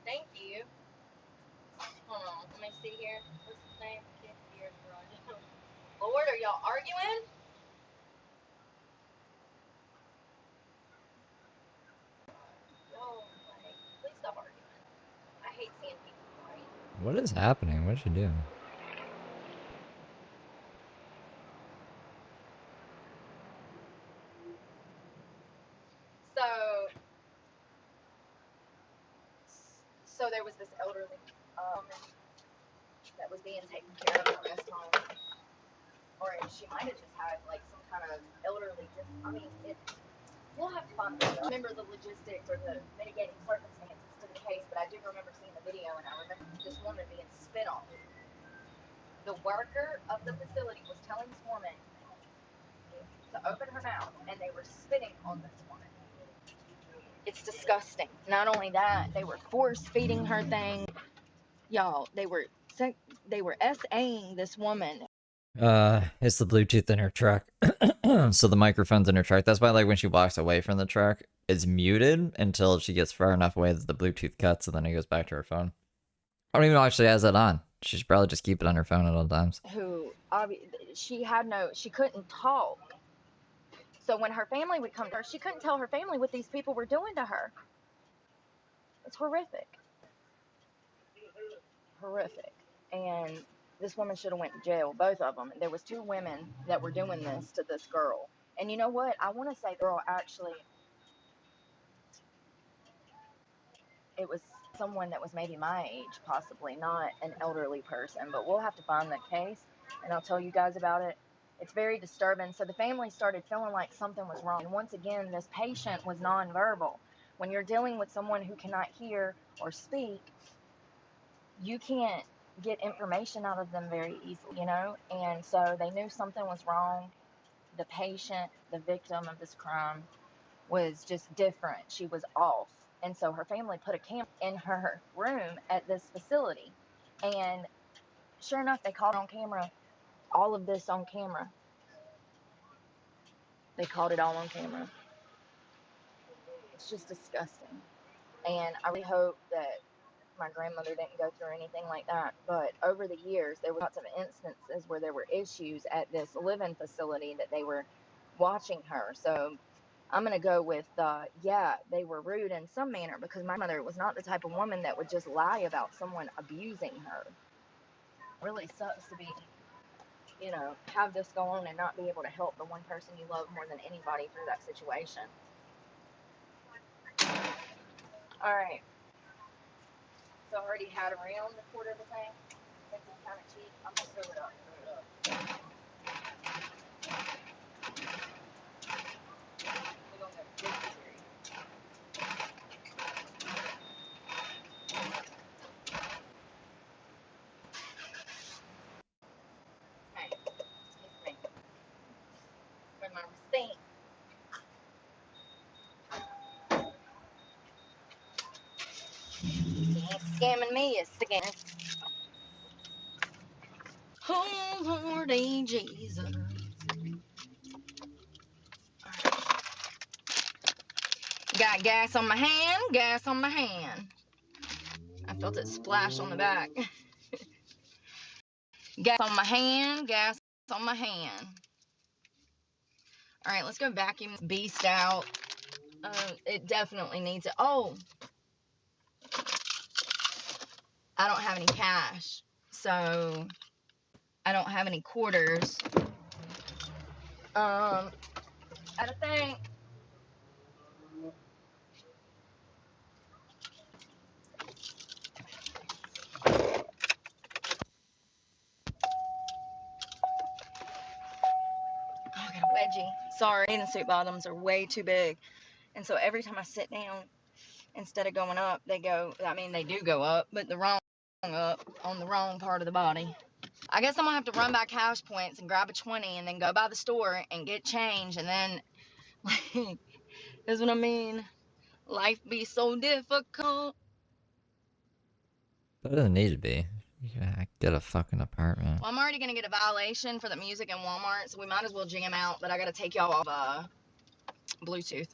Thank you. Hold on, let me see here. What's his name? Lord, are y'all arguing? Oh, please stop arguing. I hate seeing people fight. What is happening? What is she doing? So there was this elderly woman that was being taken care of in a rest home. or she might have just had like some kind of elderly. I mean, we'll have to find out. I remember the logistics or the mitigating circumstances to the case, but I do remember seeing the video, and I remember this woman being spit on. The worker of the facility was telling this woman to open her mouth, and they were spitting on this woman. It's disgusting. Not only that, they were force feeding her thing. Y'all, they were SAing this woman. It's the Bluetooth in her truck. So the microphone's in her truck. That's why, like, when she walks away from the truck, it's muted until she gets far enough away that the Bluetooth cuts, and then it goes back to her phone. I don't even know if she has that on. She should probably just keep it on her phone at all times. She couldn't talk. So when her family would come to her, she couldn't tell her family what these people were doing to her. It's horrific. Horrific. And this woman should have went to jail, both of them. There was 2 women that were doing this to this girl. And you know what? I want to say girl, actually, it was someone that was maybe my age, possibly, not an elderly person. But we'll have to find the case, and I'll tell you guys about it. It's very disturbing. So the family started feeling like something was wrong. And once again, this patient was nonverbal. When you're dealing with someone who cannot hear or speak, you can't get information out of them very easily, you know? And so they knew something was wrong. The patient, the victim of this crime, was just different. She was off. And so her family put a camera in her room at this facility. And sure enough, they caught on camera, all of this on camera. They caught it all on camera. It's just disgusting. And I really hope that my grandmother didn't go through anything like that. But over the years, there were lots of instances where there were issues at this live-in facility that they were watching her. So I'm going to go with, yeah, they were rude in some manner, because my mother was not the type of woman that would just lie about someone abusing her. It really sucks to be, you know, have this go on and not be able to help the one person you love more than anybody through that situation. All right. So I already had around the quarter of the tank. I think it's kind of cheap. I'm going to fill it up. We're going to go big series. Okay. Excuse me. For my receipt. You ain't scamming me, it's again. Oh, Lordy Jesus. Got gas on my hand, gas on my hand. I felt it splash on the back. Gas on my hand, gas on my hand. All right, let's go vacuum this beast out. It definitely needs it. Oh, I don't have any cash, so I don't have any quarters. I think. Oh, I got a wedgie. Sorry, the suit bottoms are way too big. And so every time I sit down, instead of going up, they go, I mean, they do go up, but the wrong up on the wrong part of the body. I guess I'm gonna have to run by Cash Points and grab a 20 and then go by the store and get change, and then, like, that's what I mean. Life be so difficult. But it doesn't need to be. You can get a fucking apartment. Well, I'm already gonna get a violation for the music in Walmart, so we might as well jam out, but I gotta take y'all off Bluetooth.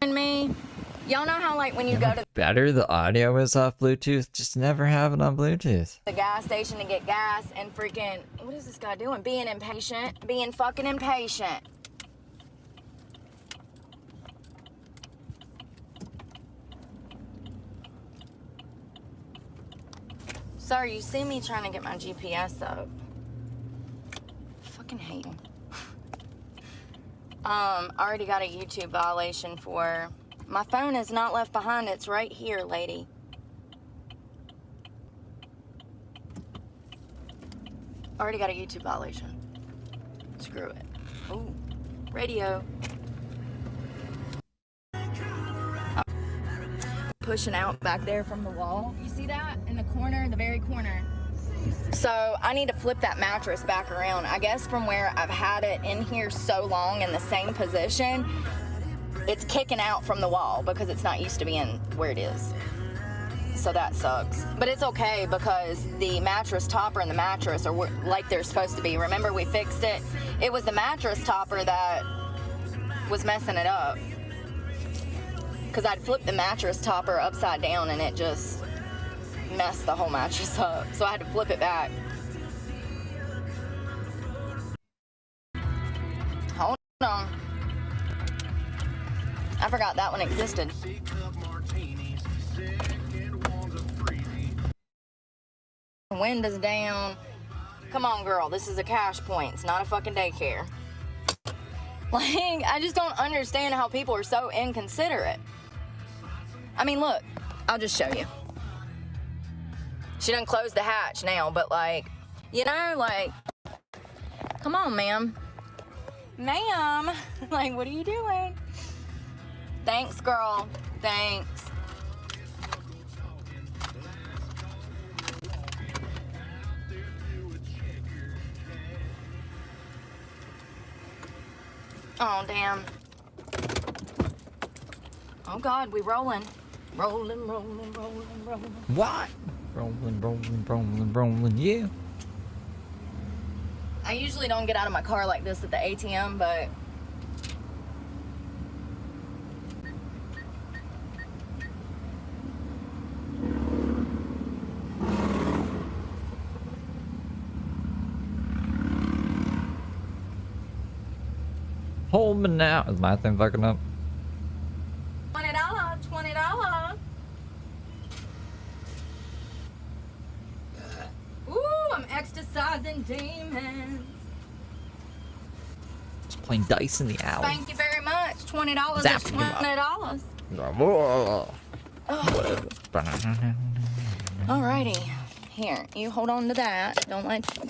And me, y'all know how, like, when you go to Better the audio is off Bluetooth, just never have it on Bluetooth. the gas station to get gas and freaking, what is this guy doing? Being impatient, being fucking impatient. Sir, you see me trying to get my GPS up. Fucking hate him. Already got a YouTube violation for, my phone is not left behind, it's right here, lady. Already got a YouTube violation. Screw it. Oh, radio. Pushing out back there from the wall. You see that in the corner, the very corner? So I need to flip that mattress back around. I guess from where I've had it in here so long in the same position, it's kicking out from the wall because it's not used to being where it is. So that sucks. But it's okay because the mattress topper and the mattress are like they're supposed to be. Remember we fixed it? It was the mattress topper that was messing it up. Because I'd flipped the mattress topper upside down and it just messed the whole mattress up. So I had to flip it back. Hold on. I forgot that one existed. Windows down. Come on, girl. This is a cash point. It's not a fucking daycare. Like, I just don't understand how people are so inconsiderate. I mean, look. I'll just show you. She done closed the hatch now, but like, you know, like, come on, ma'am. Ma'am. Like, what are you doing? Thanks, girl. Thanks. Oh, damn. Oh, God, we rolling. Rolling, rolling, rolling, rolling. What? Rolling, rolling, rolling, rolling, yeah. I usually don't get out of my car like this at the ATM, but Hold me now. Is my thing fucking up? $20, $20. Ooh, I'm exercising demons. Just playing dice in the alley. Thank you very much. $20 is $20. Alrighty. Here, you hold on to that.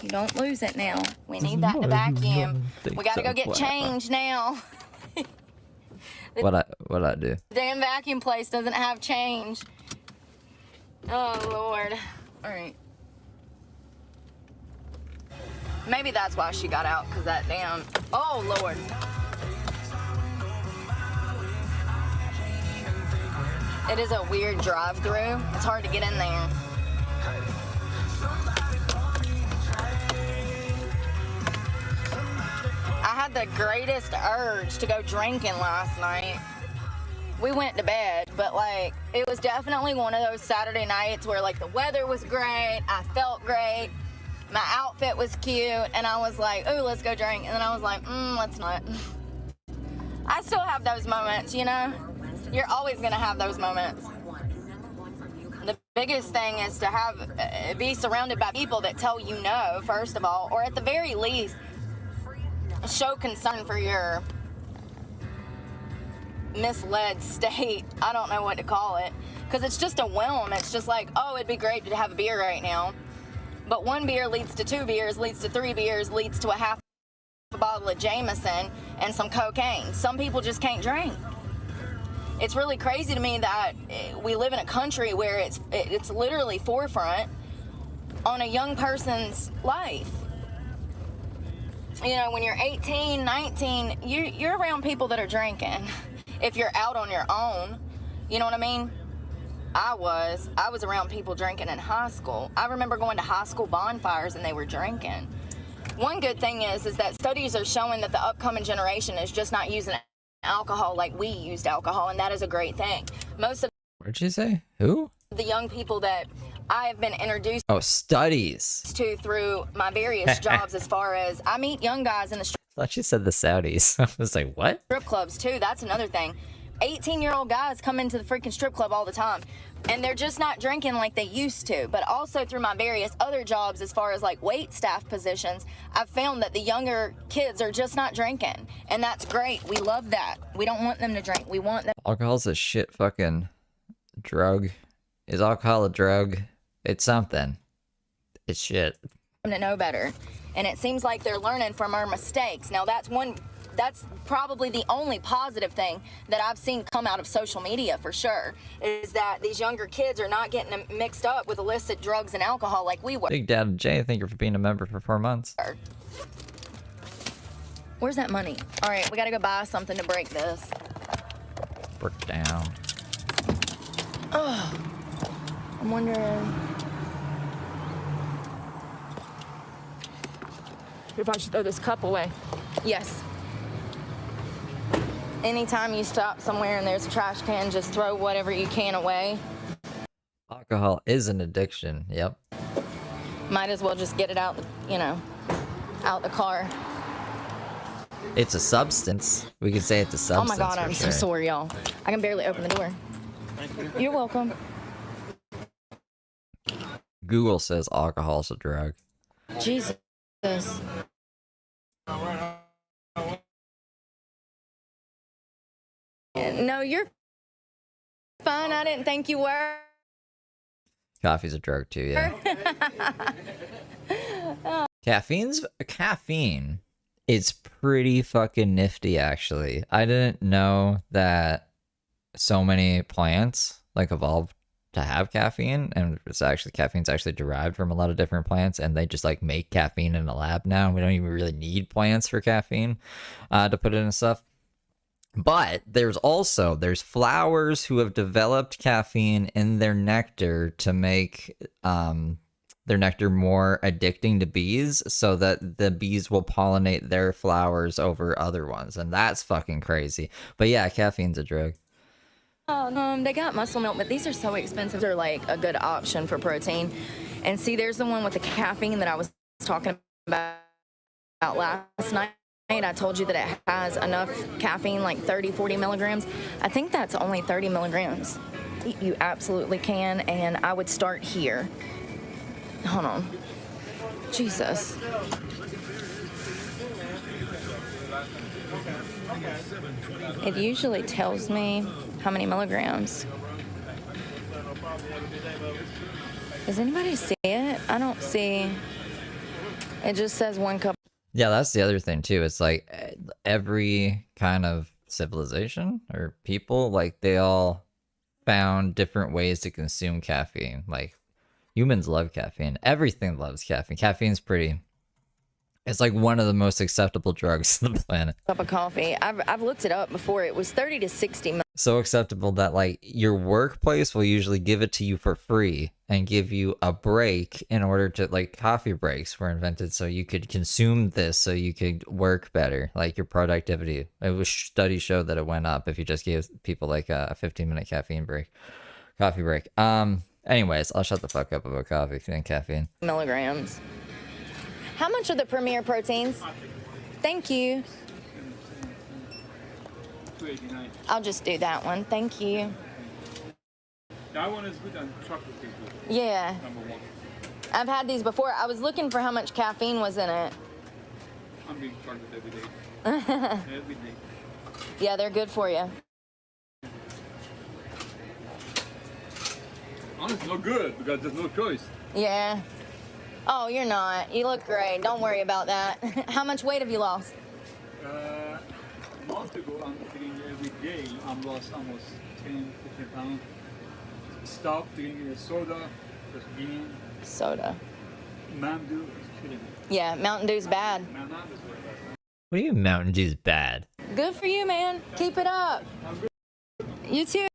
You don't lose it now. We need that to vacuum. We gotta go get changed now. What I do? The damn vacuum place doesn't have change. Oh Lord. Alright. Maybe that's why she got out, cause that damn, oh Lord. It is a weird drive-through. It's hard to get in there. I had the greatest urge to go drinking last night. We went to bed, but like, it was definitely one of those Saturday nights where like the weather was great, I felt great, my outfit was cute, and I was like, ooh, let's go drink. And then I was like, let's not. I still have those moments, you know? You're always gonna have those moments. The biggest thing is to be surrounded by people that tell you no, first of all, or at the very least, show concern for your misled state. I don't know what to call it, because it's just a whim. It's just like, oh, it'd be great to have a beer right now, but one beer leads to 2 beers, leads to 3 beers, leads to a half a bottle of Jameson and some cocaine. Some people just can't drink. It's really crazy to me that we live in a country where it's literally forefront on a young person's life. You know, when you're 18, 19, you're around people that are drinking. If you're out on your own, you know what I mean? I was around people drinking in high school. I remember going to high school bonfires and they were drinking. One good thing is that studies are showing that the upcoming generation is just not using alcohol like we used alcohol, and that is a great thing. Most of What'd you say? Who? the young people that I have been introduced Studies. to through my various jobs, as far as I meet young guys in the I thought you said the Saudis. I was like, what? strip clubs too. That's another thing. 18-year-old guys come into the freaking strip club all the time, and they're just not drinking like they used to. But also through my various other jobs, as far as like wait staff positions, I've found that the younger kids are just not drinking, and that's great. We love that. We don't want them to drink. We want them Alcohol's a shit fucking drug. Is alcohol a drug? It's something. It's shit. to know better. And it seems like they're learning from our mistakes. Now that's probably the only positive thing that I've seen come out of social media for sure, is that these younger kids are not getting mixed up with illicit drugs and alcohol like we were. Big Dad Jay, thank you for being a member for 4 months. Where's that money? All right, we gotta go buy something to break this. Break down. Oh, I'm wondering if I should throw this cup away. Yes. Anytime you stop somewhere and there's a trash can, just throw whatever you can away. Alcohol is an addiction. Yep. Might as well just get it out, you know, out the car. It's a substance. We could say it's a substance. Oh my God, I'm so sorry, y'all. I can barely open the door. Thank you. You're welcome. Google says alcohol is a drug. Jesus. No, you're fine. I didn't think you were. Coffee's a drug too, yeah. Caffeine is pretty fucking nifty, actually. I didn't know that so many plants like evolved to have caffeine, and caffeine's actually derived from a lot of different plants, and they just like make caffeine in a lab now. We don't even really need plants for caffeine to put it in stuff. But there's flowers who have developed caffeine in their nectar to make their nectar more addicting to bees, so that the bees will pollinate their flowers over other ones, and that's fucking crazy. But yeah, caffeine's a drug. They got muscle milk, but these are so expensive. They're like a good option for protein. And see, there's the one with the caffeine that I was talking about last night. I told you that it has enough caffeine, like 30, 40 milligrams. I think that's only 30 milligrams. You absolutely can, and I would start here. Hold on. Jesus. It usually tells me how many milligrams. Does anybody see it? I don't see. It just says 1 cup. Yeah, that's the other thing too. It's like every kind of civilization or people, like they all found different ways to consume caffeine. Like humans love caffeine. Everything loves caffeine. Caffeine's it's like one of the most acceptable drugs on the planet. Cup of coffee. I've looked it up before. It was 30 to 60. So acceptable that like your workplace will usually give it to you for free and give you a break in order to, like, coffee breaks were invented so you could consume this so you could work better, like your productivity. It was studies showed that it went up if you just gave people like a 15-minute coffee break. Anyways, I'll shut the fuck up about coffee and caffeine. Milligrams. How much are the Premier proteins? Thank you. $2.89. I'll just do that one. Thank you. That one is good and chocolate is good. Yeah. Number 1. I've had these before. I was looking for how much caffeine was in it. I'm being chocolate every day. Every day. Yeah, they're good for you. Honestly, not good because there's no choice. Yeah. Oh, you're not. You look great. Don't worry about that. How much weight have you lost? A month ago, I'm drinking every day. I'm lost almost 10, 15 pounds. Stop drinking soda, just bean. Soda. Mountain Dew is killing me. Yeah, Mountain Dew's bad. What do you mean Mountain Dew's bad? Good for you, man. Keep it up. You too.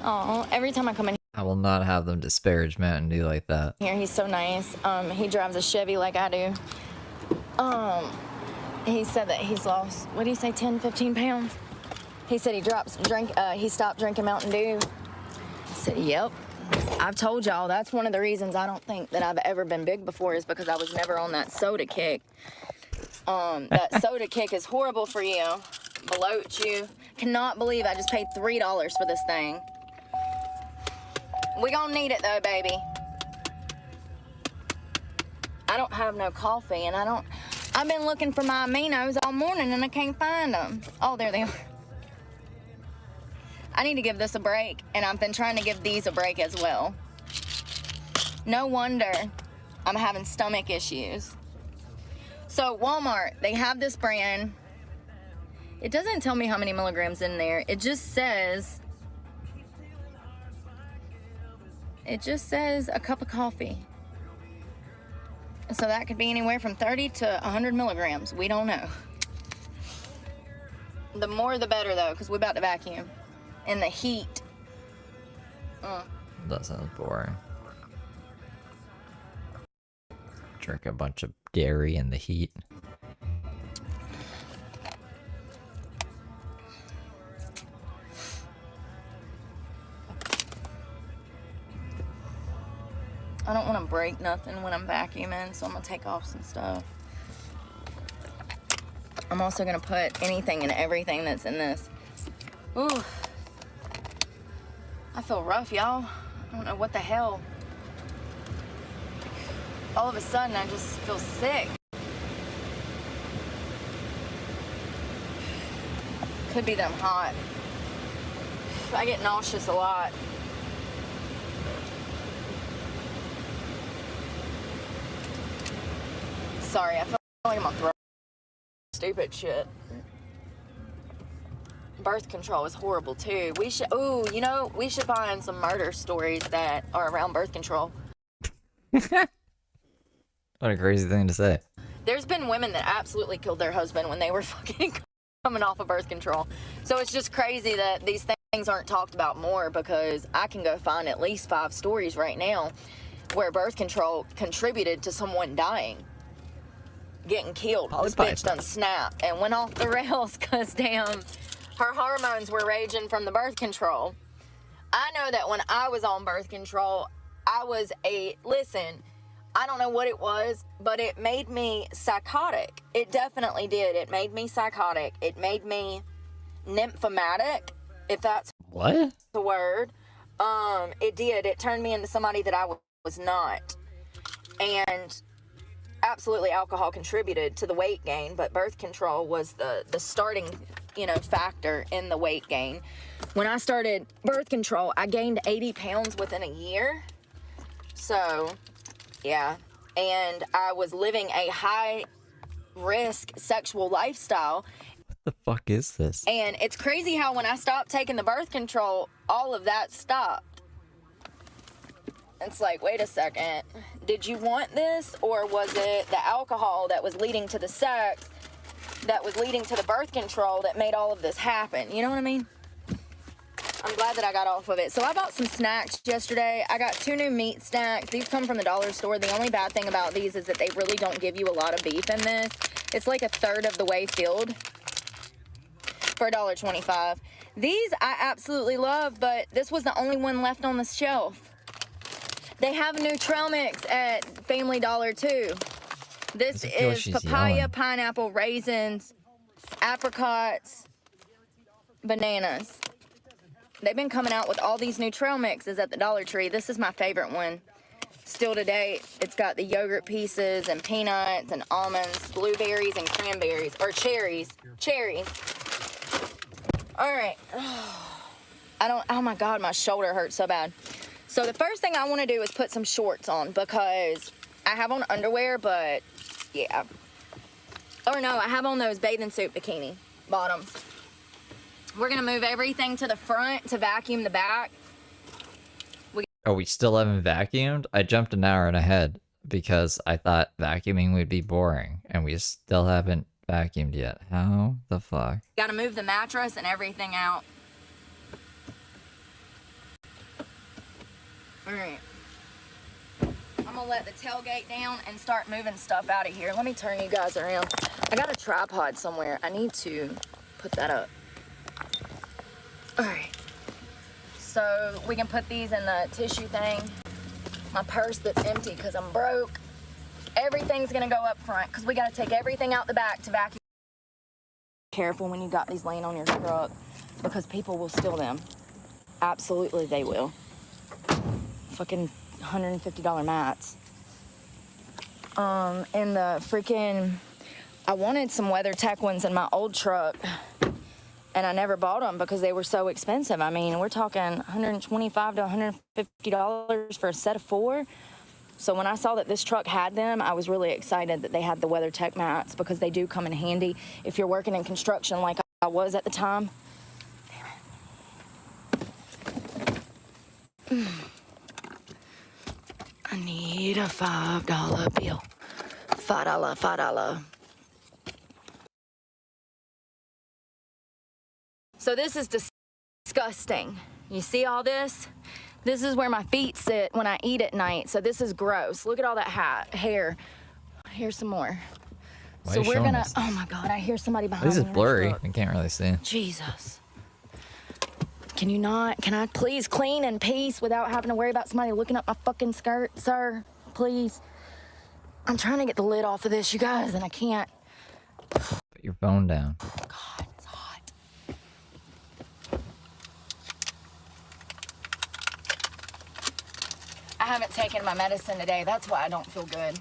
Oh, every time I come in I will not have them disparage Mountain Dew like that. here, he's so nice. He drives a Chevy like I do. He said that he's lost, what did he say, 10, 15 pounds? He said he stopped drinking Mountain Dew. I said, yep. I've told y'all, that's one of the reasons I don't think that I've ever been big before, is because I was never on that soda kick. That soda kick is horrible for you. Bloat you. Cannot believe I just paid $3 for this thing. We gonna need it though, baby. I don't have no coffee, and I've been looking for my aminos all morning and I can't find them. Oh, there they are. I need to give this a break, and I've been trying to give these a break as well. No wonder I'm having stomach issues. So Walmart, they have this brand. It doesn't tell me how many milligrams in there. It just says a cup of coffee. So that could be anywhere from 30 to 100 milligrams. We don't know. The more the better though, because we're about to vacuum. And the heat. That sounds boring. Drink a bunch of dairy in the heat. I don't want to break nothing when I'm vacuuming, so I'm going to take off some stuff. I'm also going to put anything and everything that's in this. Ooh. I feel rough, y'all. I don't know what the hell. All of a sudden, I just feel sick. Could be that I'm hot. I get nauseous a lot. Sorry, I feel like I'm on throat. Stupid shit. Birth control is horrible too. We should, we should find some murder stories that are around birth control. What a crazy thing to say. There's been women that absolutely killed their husband when they were fucking coming off of birth control. So it's just crazy that these things aren't talked about more, because I can go find at least 5 stories right now where birth control contributed to someone dying. Getting killed. This bitch done snapped and went off the rails because damn, her hormones were raging from the birth control. I know that when I was on birth control, listen, I don't know what it was, but it made me psychotic. It definitely did. It made me psychotic. It made me nymphomatic, if that's what the word. It did. It turned me into somebody that I was not. And absolutely alcohol contributed to the weight gain, but birth control was the starting, factor in the weight gain. When I started birth control, I gained 80 pounds within a year. So, yeah. And I was living a high-risk sexual lifestyle. What the fuck is this? And it's crazy how when I stopped taking the birth control, all of that stopped. It's like, wait a second, did you want this, or was it the alcohol that was leading to the sex, that was leading to the birth control that made all of this happen? You know what I mean? I'm glad that I got off of it. So I bought some snacks yesterday. I got 2 new meat snacks. These come from the dollar store. The only bad thing about these is that they really don't give you a lot of beef in this. It's like a third of the way filled for $1.25. These I absolutely love, but this was the only one left on the shelf. They have new trail mix at Family Dollar too. This is papaya, pineapple, raisins, apricots, bananas. They've been coming out with all these new trail mixes at the Dollar Tree. This is my favorite one. Still to date, it's got the yogurt pieces and peanuts and almonds, blueberries and cranberries, or cherries. Cherries. All right. Oh my God, my shoulder hurts so bad. So the first thing I want to do is put some shorts on, because I have on underwear, but yeah. Or no, I have on those bathing suit bikini bottoms. We're going to move everything to the front to vacuum the back. We still haven't vacuumed? I jumped an hour and ahead because I thought vacuuming would be boring, and we still haven't vacuumed yet. How the fuck? Got to move the mattress and everything out. All right. I'm gonna let the tailgate down and start moving stuff out of here. Let me turn you guys around. I got a tripod somewhere. I need to put that up. All right. So we can put these in the tissue thing. My purse that's empty because I'm broke. Everything's gonna go up front because we gotta take everything out the back to vacuum. Careful when you got these laying on your truck, because people will steal them. Absolutely, they will. Fucking $150 mats. And the freaking, I wanted some WeatherTech ones in my old truck, and I never bought them because they were so expensive. I mean, we're talking $125 to $150 for a set of 4. So when I saw that this truck had them, I was really excited that they had the WeatherTech mats because they do come in handy if you're working in construction like I was at the time. Damn it. I need a $5 bill. $5. So this is disgusting. You see all this? This is where my feet sit when I eat at night. So this is gross. Look at all that hair. Here's some more. Why So are you we're showing gonna. us? Oh my God! I hear somebody behind This me. is in the blurry. truck. I can't really see. Jesus. Can you not? Can I please clean in peace without having to worry about somebody looking up my fucking skirt, sir? Please. I'm trying to get the lid off of this, you guys, and I can't. Put your phone down. God, it's hot. I haven't taken my medicine today. That's why I don't feel good.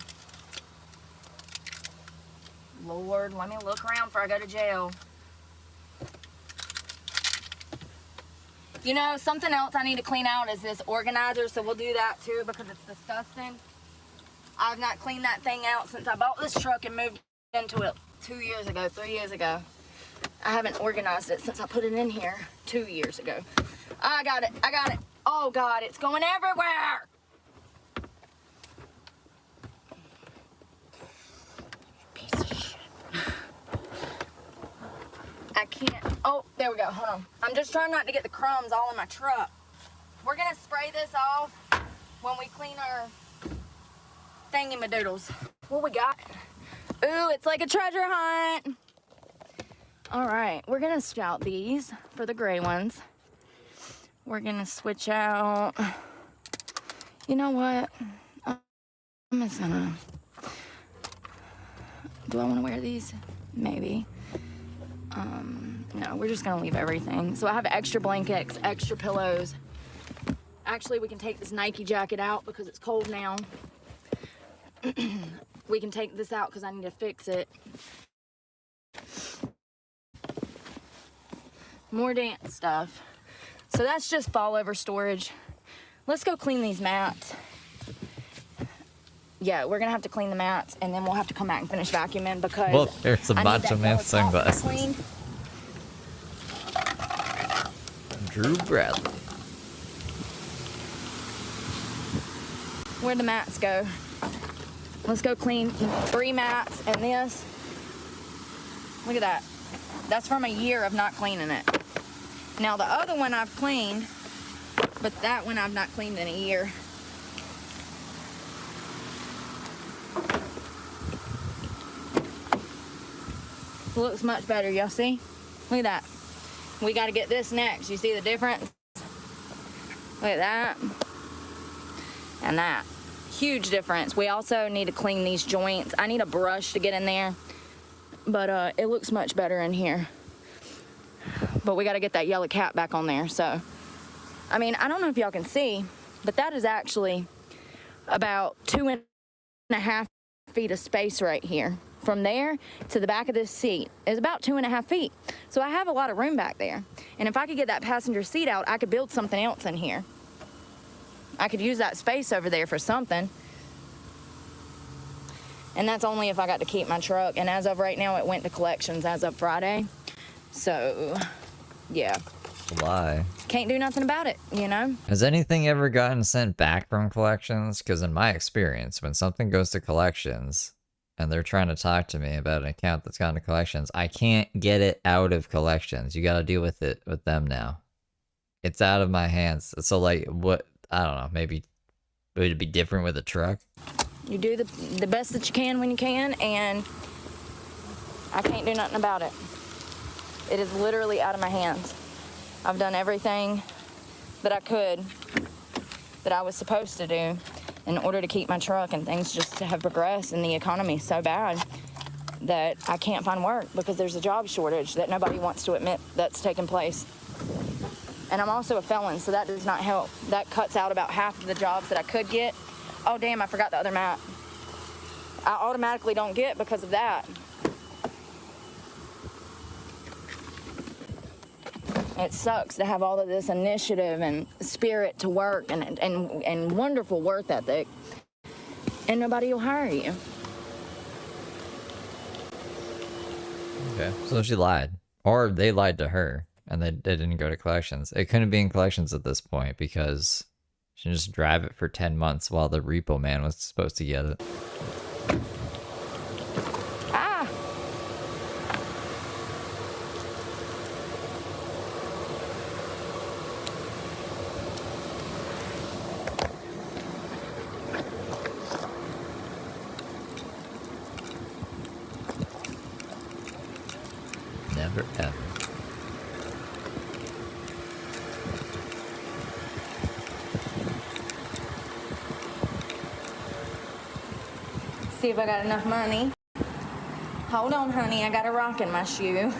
Lord, let me look around before I go to jail. You know, something else I need to clean out is this organizer, so we'll do that too because it's disgusting. I've not cleaned that thing out since I bought this truck and moved into it 3 years ago. I haven't organized it since I put it in here 2 years ago. I got it. Oh God, it's going everywhere. Piece of shit. I can't. Oh, there we go. Hold on. I'm just trying not to get the crumbs all in my truck. We're gonna spray this off when we clean our thingy-madoodles. What we got? Ooh, it's like a treasure hunt. All right, we're gonna switch out these for the gray ones. We're gonna switch out. You know what? I'm just gonna. Do I want to wear these? Maybe. No, we're just gonna leave everything. So I have extra blankets, extra pillows. Actually, we can take this Nike jacket out because it's cold now. We can take this out because I need to fix it. More dance stuff. So that's just fall over storage. Let's go clean these mats. Yeah, we're gonna have to clean the mats and then we'll have to come back and finish vacuuming because Well, there's a Macho Man sunglasses. cleaned. Drew Bradley. Where'd the mats go? Let's go clean 3 mats and this. Look at that. That's from a year of not cleaning it. Now the other one I've cleaned, but that one I've not cleaned in a year. Looks much better, y'all see? Look at that. We gotta get this next. You see the difference? Look at that. And that. Huge difference. We also need to clean these joints. I need a brush to get in there, but it looks much better in here. But we gotta get that yellow cap back on there. So, I mean, I don't know if y'all can see, but that is actually about 2.5 feet of space right here. From there to the back of this seat is about 2.5 feet. So I have a lot of room back there. And if I could get that passenger seat out, I could build something else in here. I could use that space over there for something. And that's only if I got to keep my truck. And as of right now, it went to collections as of Friday. So, yeah. Lie. Can't do nothing about it, you know? Has anything ever gotten sent back from collections? Because in my experience, when something goes to collections and they're trying to talk to me about an account that's gone to collections, I can't get it out of collections. You got to deal with it with them now. It's out of my hands. So, like, what? I don't know. Maybe would it be different with a truck? You do the best that you can when you can, and I can't do nothing about it. It is literally out of my hands. I've done everything that I could, that I was supposed to do in order to keep my truck, and things just have progressed, and the economy is so bad that I can't find work because there's a job shortage that nobody wants to admit that's taking place. And I'm also a felon, so that does not help. That cuts out about half of the jobs that I could get. Oh, damn, I forgot the other mat. I automatically don't get because of that. It sucks to have all of this initiative and spirit to work and wonderful work ethic and nobody will hire you. Okay, so she lied. Or they lied to her, and they didn't go to collections. It couldn't be in collections at this point, because she just drive it for 10 months while the repo man was supposed to get it. Ah! Never ever. See if I got enough money. Hold on, honey. I got a rock in my shoe.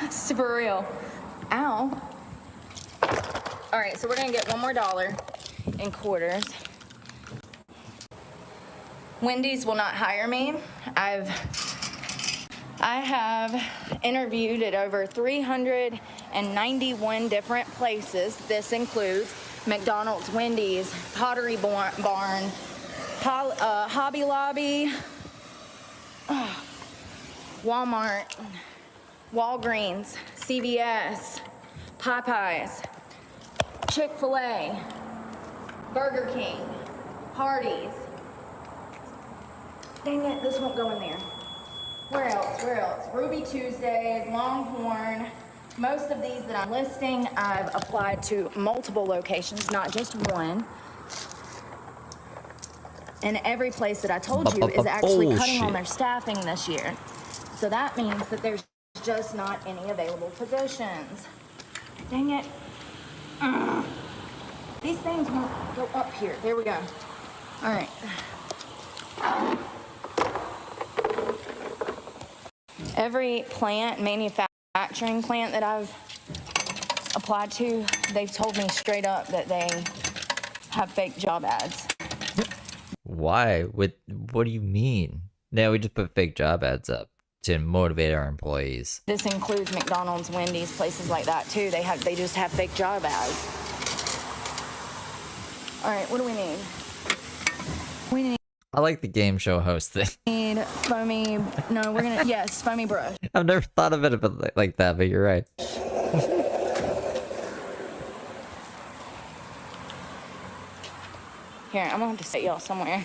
It's for real. Ow. All right, so we're gonna get one more $1 in quarters. Wendy's will not hire me. I have interviewed at over 391 different places. This includes McDonald's, Wendy's, Pottery Barn, Hobby Lobby, Walmart, Walgreens, CVS, Popeyes, Chick-fil-A, Burger King, Hardee's. Dang it, this won't go in there. Where else? Ruby Tuesdays, Longhorn. Most of these that I'm listing, I've applied to multiple locations, not just one. And every place that I told you is actually cutting on their staffing this year. So that means that there's just not any available positions. Dang it. These things won't go up here. There we go. All right. Every manufacturing plant that I've applied to, they've told me straight up that they have fake job ads. Why? What do you mean? Yeah, we just put fake job ads up to motivate our employees. This includes McDonald's, Wendy's, places like that too. They just have fake job ads. All right, what do we need? We need I like the game show host thing. foamy. No, we're gonna yes, foamy brush. I've never thought of it like that, but you're right. Here, I'm gonna have to set y'all somewhere.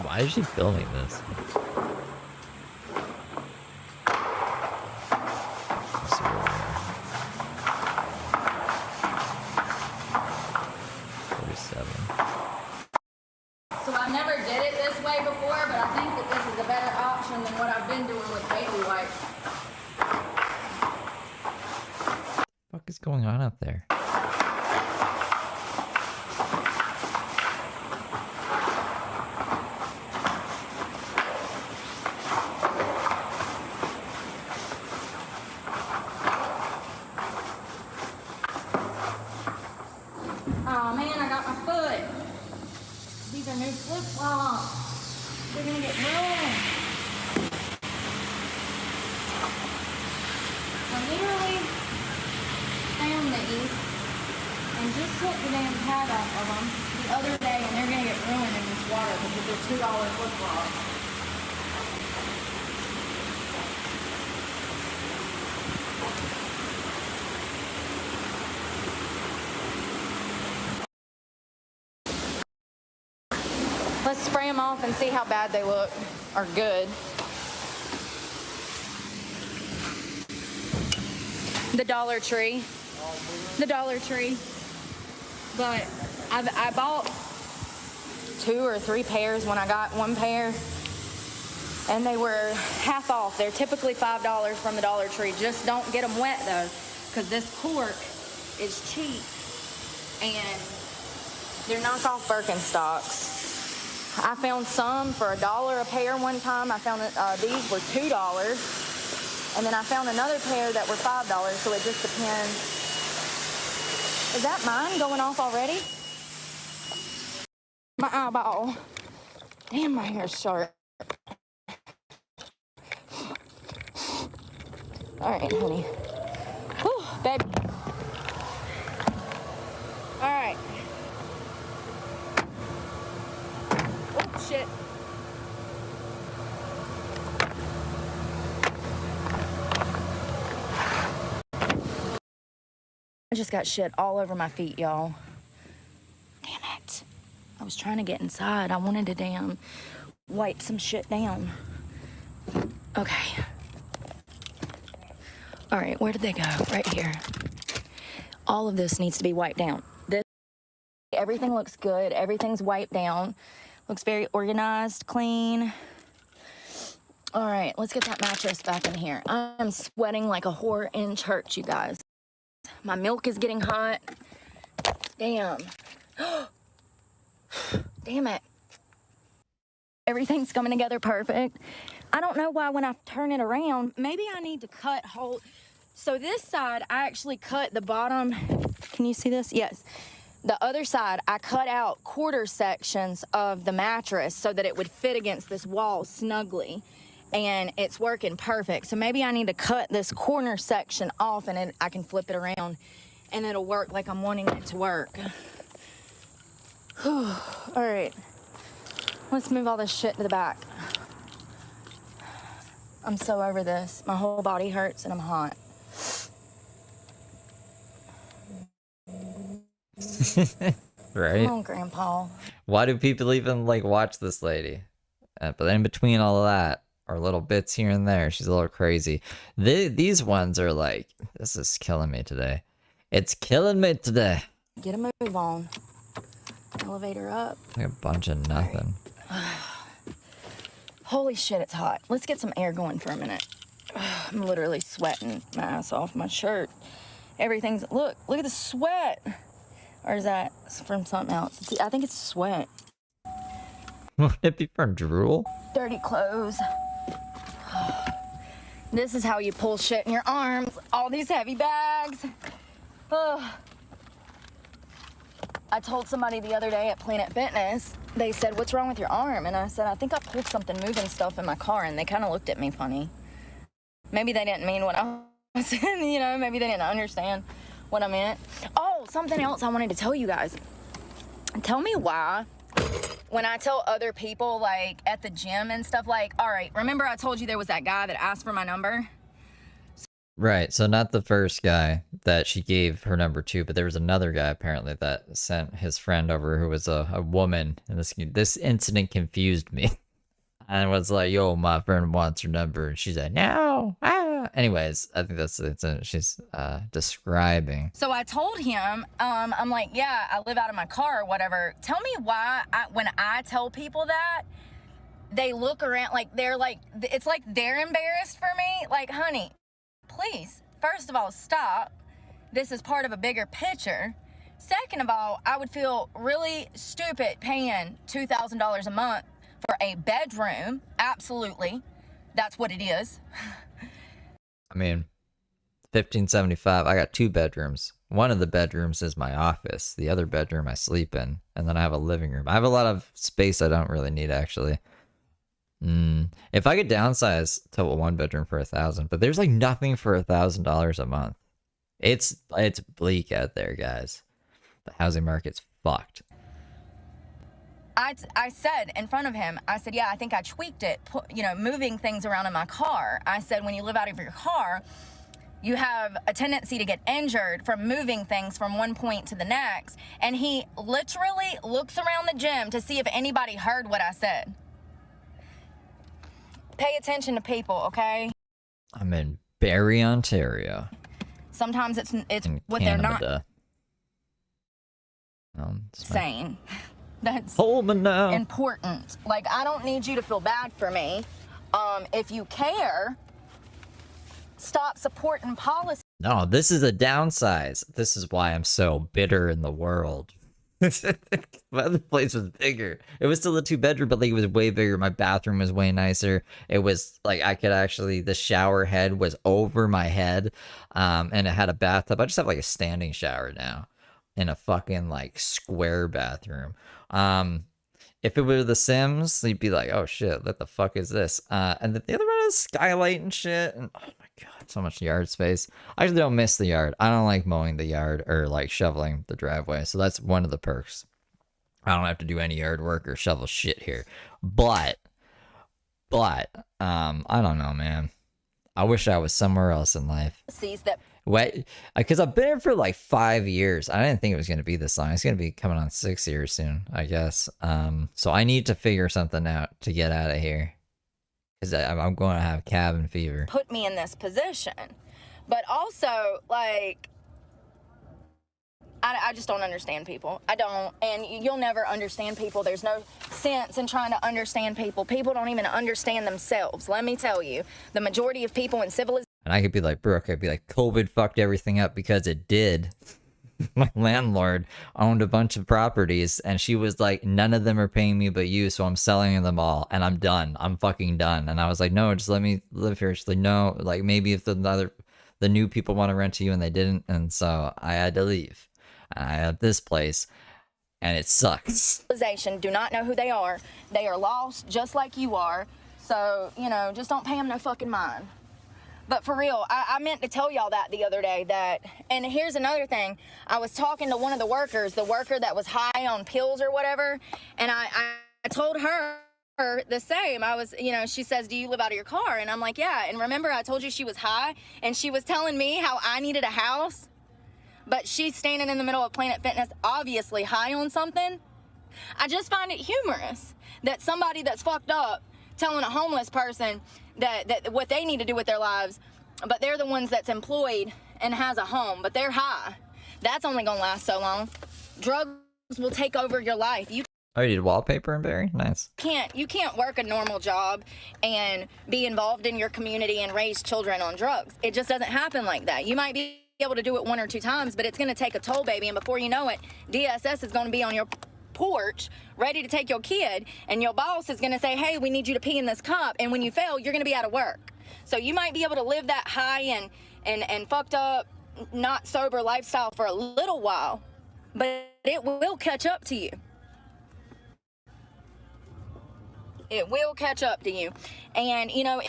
Why is she filming this? So I never did it this way before, but I think that this is a better option than what I've been doing with baby wipes. What the fuck is going on out there? Oh man, I got my foot. These are new flip-flops. They're gonna get ruined. I literally found these and just took the damn tag off of them the other day, and they're gonna get ruined in this water because they're $2 flip-flops. Let's spray them off and see how bad they look, or good. The Dollar Tree. The Dollar Tree. But I bought 2 or 3 pairs when I got one pair, and they were half off. They're typically $5 from the Dollar Tree. Just don't get them wet though, because this cork is cheap, and they're knockoff Birkenstocks. I found some for $1 a pair one time. I found that these were $2, and then I found another pair that were $5. So it just depends Is that mine going off already? My eyeball. Damn, my hair's short. All right, honey. Whew, baby. All right. Oh, shit. I just got shit all over my feet, y'all. Damn it. I was trying to get inside. I wanted to damn wipe some shit down. Okay. All right, where did they go? Right here. All of this needs to be wiped down. Everything looks good. Everything's wiped down. Looks very organized, clean. All right, let's get that mattress back in here. I'm sweating like a whore in church, you guys. My milk is getting hot. Damn. Damn it. Everything's coming together perfect. I don't know why when I turn it around, maybe I need to cut whole. So this side, I actually cut the bottom. Can you see this? Yes. The other side, I cut out quarter sections of the mattress so that it would fit against this wall snugly. And it's working perfect. So maybe I need to cut this corner section off and I can flip it around and it'll work like I'm wanting it to work. All right, let's move all this shit to the back. I'm so over this. My whole body hurts and I'm hot. Right? Come on, Grandpa. Why do people even like watch this lady? But in between all of that, or little bits here and there, she's a little crazy. These ones are like, this is killing me today. It's killing me today. Get a move on. Elevator up. Like a bunch of nothing. Holy shit, it's hot. Let's get some air going for a minute. I'm literally sweating my ass off. My shirt. Everything's, look at the sweat. Or is that from something else? I think it's sweat. Would it be from drool? Dirty clothes. This is how you pull shit in your arms. All these heavy bags. Ugh. I told somebody the other day at Planet Fitness, they said, what's wrong with your arm? And I said, I think I pulled something moving stuff in my car, and they kind of looked at me funny. Maybe they didn't mean what I was saying, you know, maybe they didn't understand what I meant. Oh, something else I wanted to tell you guys. Tell me why, when I tell other people, like, at the gym and stuff, like, all right, remember I told you there was that guy that asked for my number? Right, so not the first guy that she gave her number to, but there was another guy apparently that sent his friend over who was a woman, and this incident confused me. And was like, yo, my friend wants her number, and she's like, no, Anyways, I think that's she's describing. So I told him, I'm like, yeah, I live out of my car or whatever. Tell me why when I tell people that, they look around like it's like they're embarrassed for me. Like, honey, please, first of all, stop. This is part of a bigger picture. Second of all, I would feel really stupid paying $2,000 a month for a bedroom. Absolutely. That's what it is. I mean, $1,575. I got 2 bedrooms. One of the bedrooms is my office. The other bedroom I sleep in. And then I have a living room. I have a lot of space I don't really need, actually. If I could downsize to a 1 bedroom for $1,000, but there's like nothing for $1,000 a month. It's bleak out there, guys. The housing market's fucked. I said in front of him, I said, yeah, I think I tweaked it, moving things around in my car. I said, when you live out of your car, you have a tendency to get injured from moving things from one point to the next. And he literally looks around the gym to see if anybody heard what I said. Pay attention to people, okay? I'm in Barrie, Ontario. Sometimes it's in what Canada. They're not saying. That's now. important. Like, I don't need you to feel bad for me. If you care, stop supporting policy. No, this is a downsize. This is why I'm so bitter in the world. My other place was bigger. It was still a 2-bedroom, but like it was way bigger. My bathroom was way nicer. It was like I could actually, the shower head was over my head, and it had a bathtub. I just have like a standing shower now. in a fucking like square bathroom. If it were The Sims, you'd be like, oh shit, what the fuck is this? And the other one is skylight and shit. And oh my god, so much yard space. I actually don't miss the yard. I don't like mowing the yard or like shoveling the driveway. So that's one of the perks. I don't have to do any yard work or shovel shit here. But I don't know, man. I wish I was somewhere else in life. Sees that. Wait, because I've been here for like 5 years. I didn't think it was going to be this long. It's going to be coming on 6 years soon, I guess. So I need to figure something out to get out of here. Because I'm going to have cabin fever. Put me in this position. But also, like, I just don't understand people. I don't. And you'll never understand people. There's no sense in trying to understand people. People don't even understand themselves. Let me tell you, the majority of people in civilization. And I could be like, Brooke, I'd be like, COVID fucked everything up because it did. My landlord owned a bunch of properties and she was like, none of them are paying me but you, so I'm selling them all and I'm done. I'm fucking done. And I was like, no, just let me live here. She's like, no, like maybe if the new people want to rent to you and they didn't. And so I had to leave. And I had this place and it sucks. Do not know who they are. They are lost just like you are. So, you know, just don't pay them no fucking mind. But for real, I meant to tell y'all that the other day that, and here's another thing. I was talking to one of the workers, the worker that was high on pills or whatever, and I told her the same. I was, you know, she says, do you live out of your car? And I'm like, yeah. And remember I told you she was high and she was telling me how I needed a house, but she's standing in the middle of Planet Fitness, obviously high on something. I just find it humorous that somebody that's fucked up telling a homeless person that what they need to do with their lives, but they're the ones that's employed and has a home, but they're high. That's only gonna last so long. Drugs will take over your life. Oh, you did wallpaper in Barry? Nice. You can't work a normal job and be involved in your community and raise children on drugs. It just doesn't happen like that. You might be able to do it 1 or 2 times, but it's gonna take a toll, baby, and before you know it, DSS is gonna be on your porch ready to take your kid, and your boss is going to say, hey, we need you to pee in this cup, and when you fail, you're going to be out of work. So you might be able to live that high and fucked up, not sober lifestyle for a little while, but it will catch up to you. It will catch up to you. And, you know,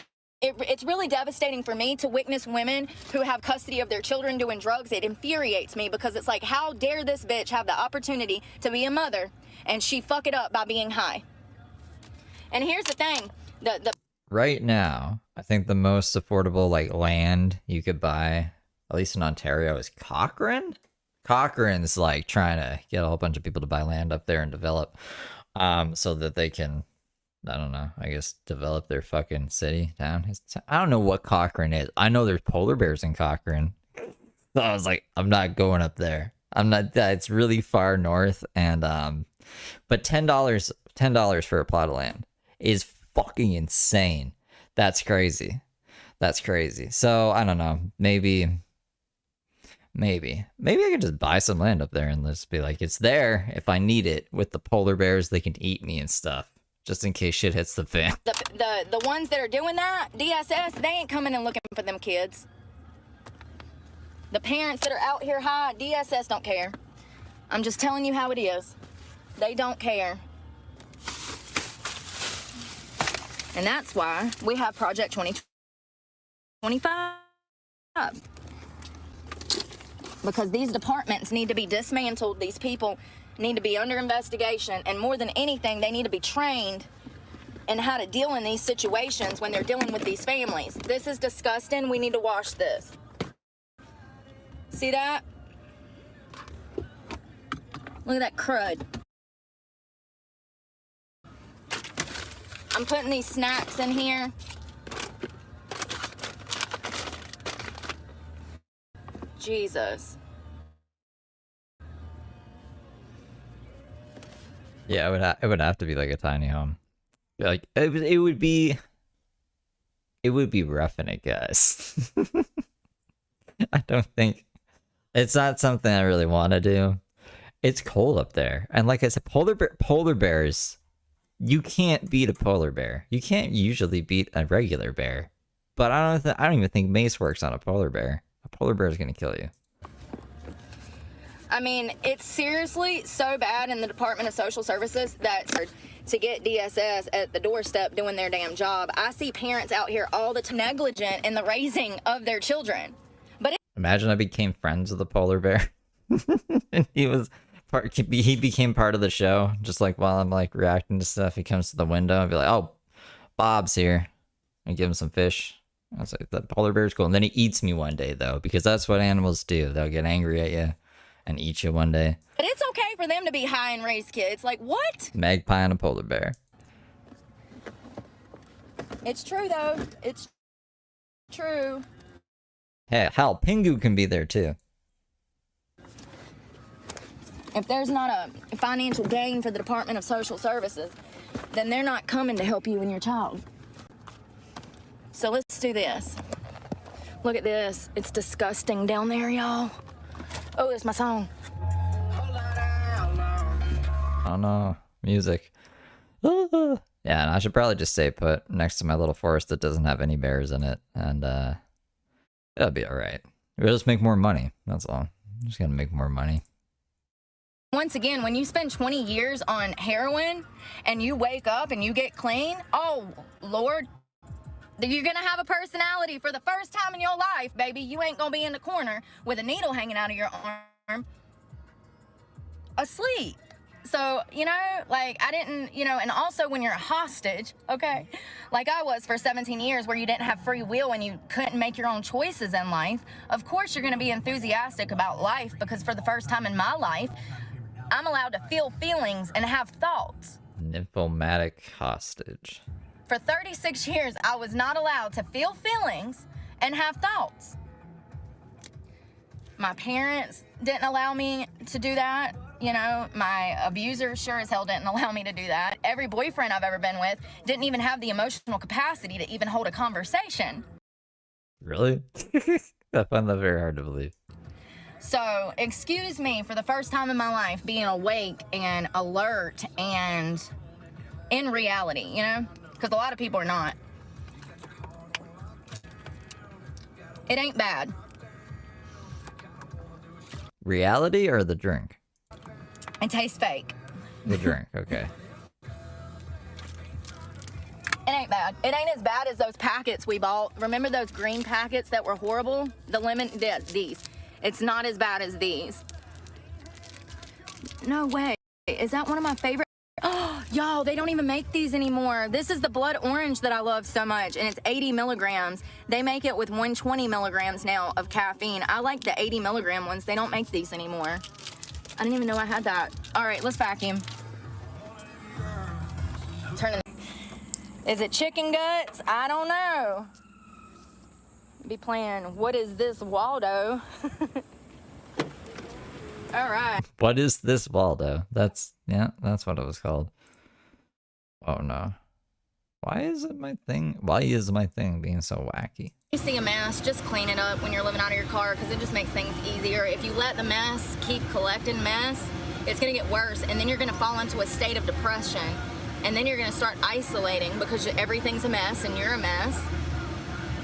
it's really devastating for me to witness women who have custody of their children doing drugs. It infuriates me because it's like, how dare this bitch have the opportunity to be a mother and she fuck it up by being high? And here's the thing. Right now, I think the most affordable like land you could buy, at least in Ontario, is Cochrane. Cochrane's like trying to get a whole bunch of people to buy land up there and develop so that they can, I don't know, I guess develop their fucking city, town. I don't know what Cochrane is. I know there's polar bears in Cochrane. So I was like, I'm not going up there. I'm not, it's really far north. And, but $10 for a plot of land is fucking insane. That's crazy. That's crazy. So I don't know. Maybe I could just buy some land up there and just be like, it's there if I need it. With the polar bears, they can eat me and stuff. Just in case shit hits the fan. The ones that are doing that, DSS, they ain't coming and looking for them kids. The parents that are out here high, DSS don't care. I'm just telling you how it is. They don't care. And that's why we have Project 2025. Because these departments need to be dismantled. These people need to be under investigation, and more than anything, they need to be trained in how to deal in these situations when they're dealing with these families. This is disgusting. We need to wash this. See that? Look at that crud. I'm putting these snacks in here. Jesus. Yeah, it would have to be like a tiny home. Like it would be roughing it, guys. I don't think it's not something I really want to do. It's cold up there, and like I said, polar bears. You can't beat a polar bear. You can't usually beat a regular bear. But I don't even think mace works on a polar bear. A polar bear is gonna kill you. I mean, it's seriously so bad in the Department of Social Services that to get DSS at the doorstep doing their damn job. I see parents out here all the time negligent in the raising of their children. But imagine I became friends with the polar bear. And he became part of the show. Just like while I'm like reacting to stuff, he comes to the window and be like, "Oh, Bob's here." I give him some fish. I was like, "The polar bear's cool." And then he eats me one day though, because that's what animals do. They'll get angry at you and eat you one day. But it's okay for them to be high and raise kids. Like, what? Magpie and a polar bear. It's true, though. It's true. Hey, hell, Pingu can be there, too. If there's not a financial gain for the Department of Social Services, then they're not coming to help you and your child. So let's do this. Look at this. It's disgusting down there, y'all. Oh, it's my song. Oh no, music. Yeah, and I should probably just stay put next to my little forest that doesn't have any bears in it, and it'll be alright. We'll just make more money, that's all. I'm just gonna make more money. Once again, when you spend 20 years on heroin, and you wake up and you get clean, oh, Lord, you're gonna have a personality for the first time in your life, baby. You ain't gonna be in the corner with a needle hanging out of your arm, asleep. So, you know, like, I didn't, you know, and also when you're a hostage, okay, like I was for 17 years where you didn't have free will and you couldn't make your own choices in life, of course you're going to be enthusiastic about life, because for the first time in my life, I'm allowed to feel feelings and have thoughts. Nymphomatic hostage. For 36 years, I was not allowed to feel feelings and have thoughts. My parents didn't allow me to do that. You know, my abuser sure as hell didn't allow me to do that. Every boyfriend I've ever been with didn't even have the emotional capacity to even hold a conversation. Really? I find that very hard to believe. So, excuse me for the first time in my life being awake and alert and in reality, you know? Because a lot of people are not. It ain't bad. Reality or the drink? It tastes fake. The drink, okay. It ain't bad. It ain't as bad as those packets we bought. Remember those green packets that were horrible? The lemon, these. It's not as bad as these. No way. Is that one of my favorite? Oh, y'all, they don't even make these anymore. This is the blood orange that I love so much, and it's 80 milligrams. They make it with 120 milligrams now of caffeine. I like the 80 milligram ones. They don't make these anymore. I didn't even know I had that. All right, let's vacuum. Turn it. Is it chicken guts? I don't know. Be playing, what is this, Waldo? All right. What is this, Waldo? That's what it was called. Oh no. Why is my thing being so wacky? You see a mess, just clean it up when you're living out of your car, because it just makes things easier. If you let the mess keep collecting mess, it's going to get worse, and then you're going to fall into a state of depression, and then you're going to start isolating because everything's a mess and you're a mess.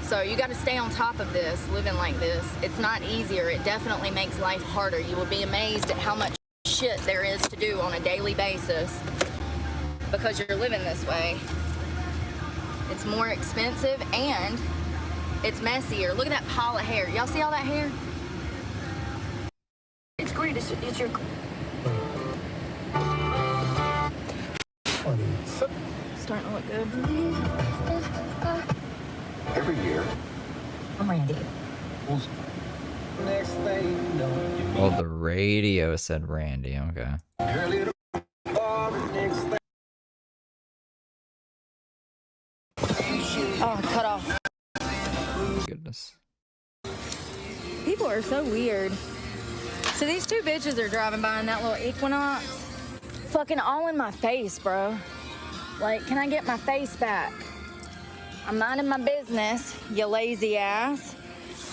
So you got to stay on top of this, living like this. It's not easier. It definitely makes life harder. You will be amazed at how much shit there is to do on a daily basis because you're living this way. It's more expensive and it's messier. Look at that pile of hair. Y'all see all that hair? It's great. It's your... Starting to look good. Every year. I'm Randy. Next thing you know, Oh, the radio said Randy, okay. Oh, cut off. Goodness. People are so weird. So these two bitches are driving by in that little Equinox. Fucking all in my face, bro. Like, can I get my face back? I'm minding my business, you lazy ass.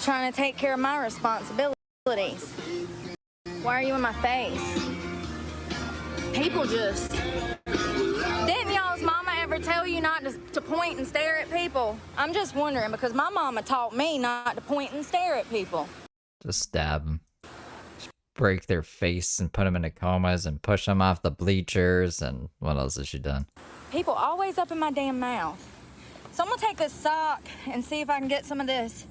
Trying to take care of my responsibilities. Why are you in my face? People just... Didn't y'all's mama ever tell you not to point and stare at people? I'm just wondering, because my mama taught me not to point and stare at people. Just stab him. break their face and put them into comas and push them off the bleachers. And what else has she done? People always up in my damn mouth. So I'm gonna take this sock and see if I can get some of this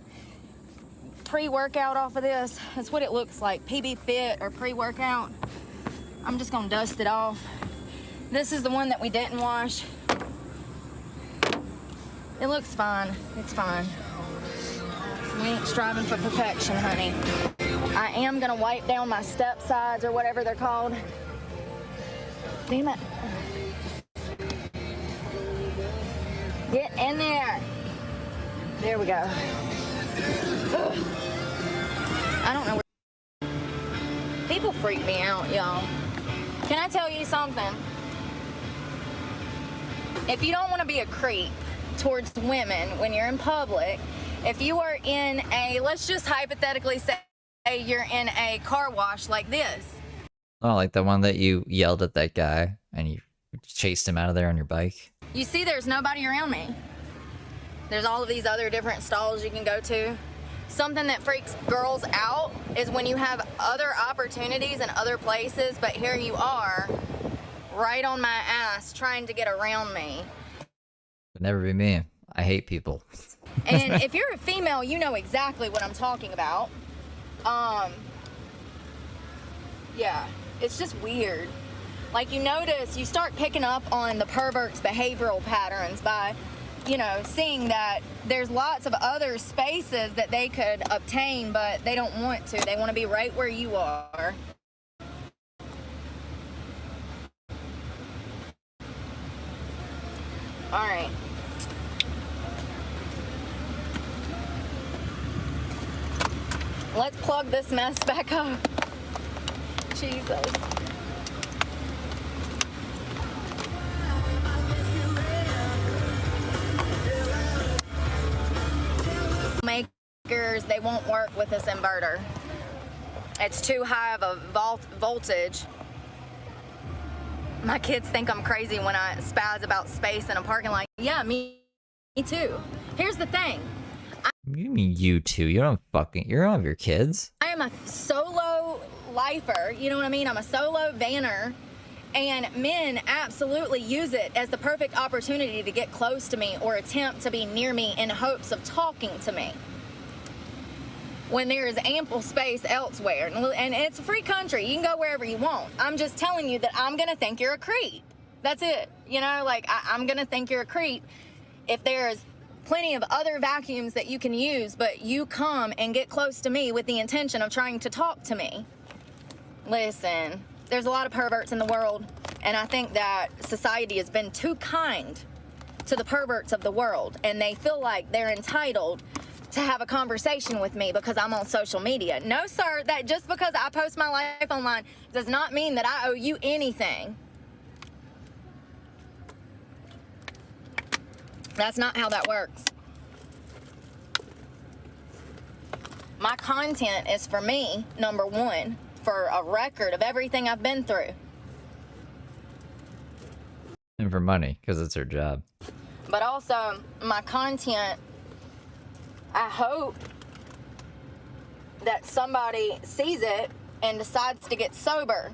pre-workout off of this. That's what it looks like, PB Fit or pre-workout. I'm just gonna dust it off. This is the one that we didn't wash. It looks fine, it's fine. We ain't striving for perfection, honey. I am gonna wipe down my step sides or whatever they're called. Damn it. Get in there. There we go. Ugh. I don't know where. People freak me out, y'all. Can I tell you something? If you don't want to be a creep towards women when you're in public, if you are in a, let's just hypothetically say you're in a car wash like this. Oh, like the one that you yelled at that guy and you chased him out of there on your bike. You see there's nobody around me. There's all of these other different stalls you can go to. Something that freaks girls out is when you have other opportunities in other places, but here you are, right on my ass, trying to get around me. Would never be me. I hate people. And if you're a female, you know exactly what I'm talking about. Yeah, it's just weird. Like, you notice, you start picking up on the pervert's behavioral patterns by, you know, seeing that there's lots of other spaces that they could obtain, but they don't want to. They want to be right where you are. All right. Let's plug this mess back up. Jesus. Makers, they won't work with this inverter. It's too high of a voltage. My kids think I'm crazy when I spaz about space in a parking lot. Yeah, me too. Here's the thing. You mean you too? You don't have your kids. I am a solo lifer, you know what I mean? I'm a solo vanner, and men absolutely use it as the perfect opportunity to get close to me or attempt to be near me in hopes of talking to me when there is ample space elsewhere. And it's a free country. You can go wherever you want. I'm just telling you that I'm going to think you're a creep. That's it. You know, like, I'm going to think you're a creep if there's plenty of other vacuums that you can use, but you come and get close to me with the intention of trying to talk to me. Listen, there's a lot of perverts in the world, and I think that society has been too kind to the perverts of the world, and they feel like they're entitled to have a conversation with me because I'm on social media. No, sir, that just because I post my life online does not mean that I owe you anything. That's not how that works. My content is for me, number one, for a record of everything I've been through. And for money, because it's her job. But also, my content, I hope that somebody sees it and decides to get sober.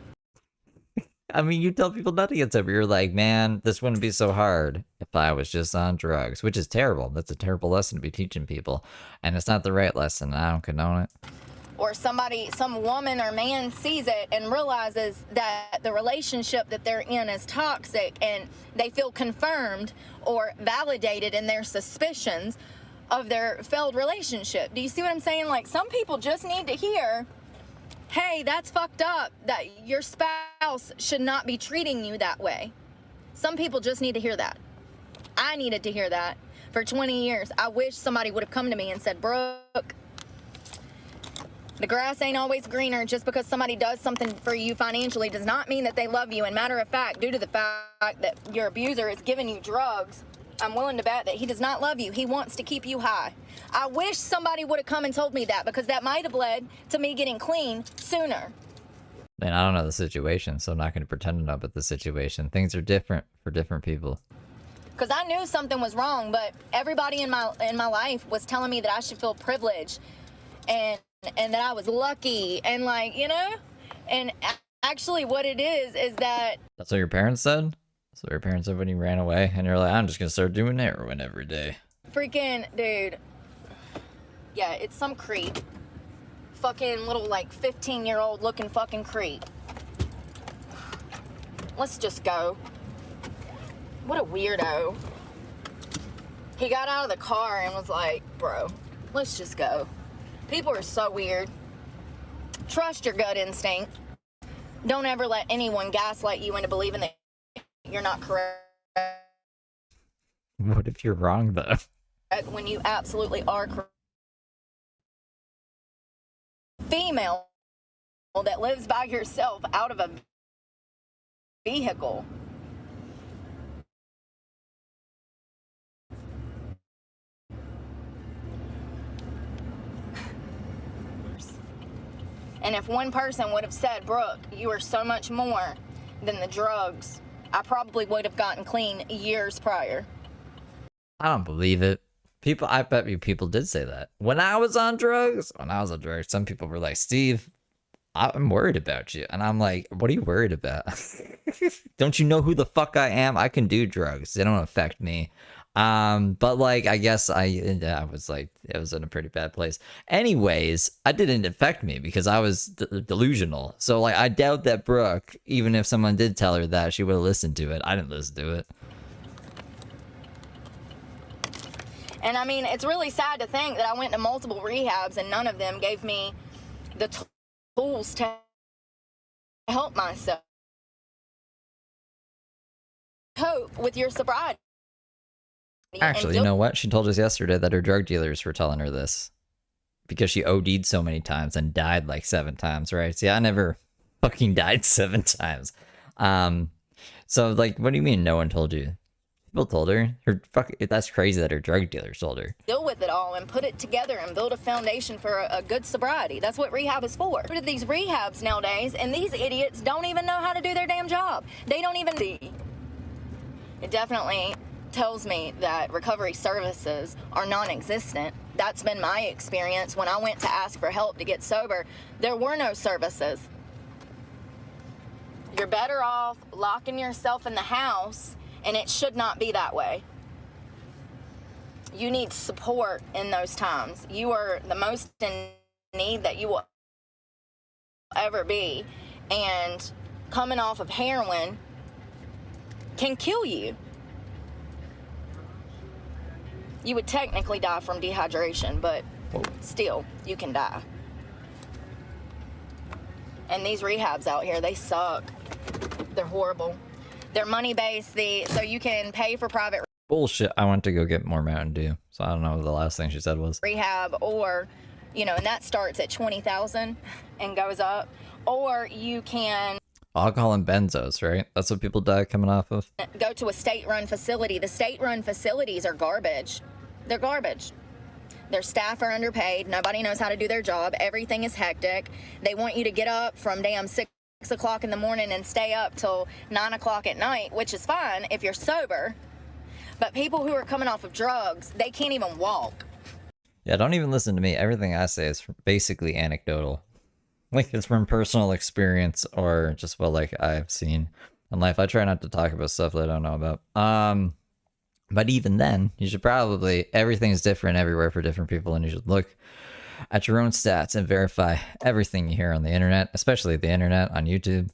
I mean, you tell people not to get sober. You're like, man, this wouldn't be so hard if I was just on drugs, which is terrible. That's a terrible lesson to be teaching people. And it's not the right lesson. I don't condone it. Or somebody, some woman or man sees it and realizes that the relationship that they're in is toxic, and they feel confirmed or validated in their suspicions of their failed relationship. Do you see what I'm saying? Like, some people just need to hear, hey, that's fucked up, that your spouse should not be treating you that way. Some people just need to hear that. I needed to hear that for 20 years. I wish somebody would have come to me and said, Brooke, the grass ain't always greener. Just because somebody does something for you financially does not mean that they love you. And matter of fact, due to the fact that your abuser is giving you drugs, I'm willing to bet that he does not love you. He wants to keep you high. I wish somebody would have come and told me that, because that might have led to me getting clean sooner. Man, I don't know the situation, so I'm not going to pretend to know about the situation. Things are different for different people. Because I knew something was wrong, but everybody in my life was telling me that I should feel privileged and that I was lucky, and, like, you know, And actually what it is that... That's what your parents said? That's what your parents said when you ran away? And you're like, I'm just gonna start doing heroin every day. Freaking, dude. Yeah, it's some creep. Fucking little, like, 15-year-old looking fucking creep. Let's just go. What a weirdo. He got out of the car and was like, bro, let's just go. People are so weird. Trust your gut instinct. Don't ever let anyone gaslight you into believing that you're not correct. What if you're wrong, though? When you absolutely are correct. Female that lives by yourself out of a vehicle. And if one person would have said, Brooke, you are so much more than the drugs, I probably would have gotten clean years prior. I don't believe it. I bet you people did say that. When I was on drugs, some people were like, Steve, I'm worried about you. And I'm like, what are you worried about? Don't you know who the fuck I am? I can do drugs. They don't affect me. But like, I guess I was like, it was in a pretty bad place. Anyways, it didn't affect me because I was delusional. So like, I doubt that Brooke, even if someone did tell her that, she would have listened to it. I didn't listen to it. And I mean, it's really sad to think that I went to multiple rehabs and none of them gave me the tools to help myself cope with your sobriety. Actually, you know what? She told us yesterday that her drug dealers were telling her this because she OD'd so many times and died like 7 times, right? See, I never fucking died 7 times. So like, what do you mean no one told you? People told her. That's crazy that her drug dealers told her. Deal with it all and put it together and build a foundation for a good sobriety. That's what rehab is for. Look at these rehabs nowadays, and these idiots don't even know how to do their damn job. They don't even see. It definitely tells me that recovery services are non-existent. That's been my experience. When I went to ask for help to get sober, there were no services. You're better off locking yourself in the house, and it should not be that way. You need support in those times. You are the most in need that you will ever be, and coming off of heroin can kill you. You would technically die from dehydration, but still, you can die. And these rehabs out here, they suck. They're horrible. They're money-based, so you can pay for private Bullshit. I went to go get more Mountain Dew, so I don't know what the last thing she said was. rehab, or, you know, and that starts at $20,000 and goes up. Or you can Alcohol and benzos, right? That's what people die coming off of. go to a state-run facility. The state-run facilities are garbage. They're garbage. Their staff are underpaid. Nobody knows how to do their job. Everything is hectic. They want you to get up from damn 6 o'clock in the morning and stay up till 9 o'clock at night, which is fine if you're sober. But people who are coming off of drugs, they can't even walk. Yeah, don't even listen to me. Everything I say is basically anecdotal. Like, it's from personal experience or just what, like, I've seen in life. I try not to talk about stuff that I don't know about. But even then, you should probably, everything's different everywhere for different people, and you should look at your own stats and verify everything you hear on the internet, especially the internet on YouTube.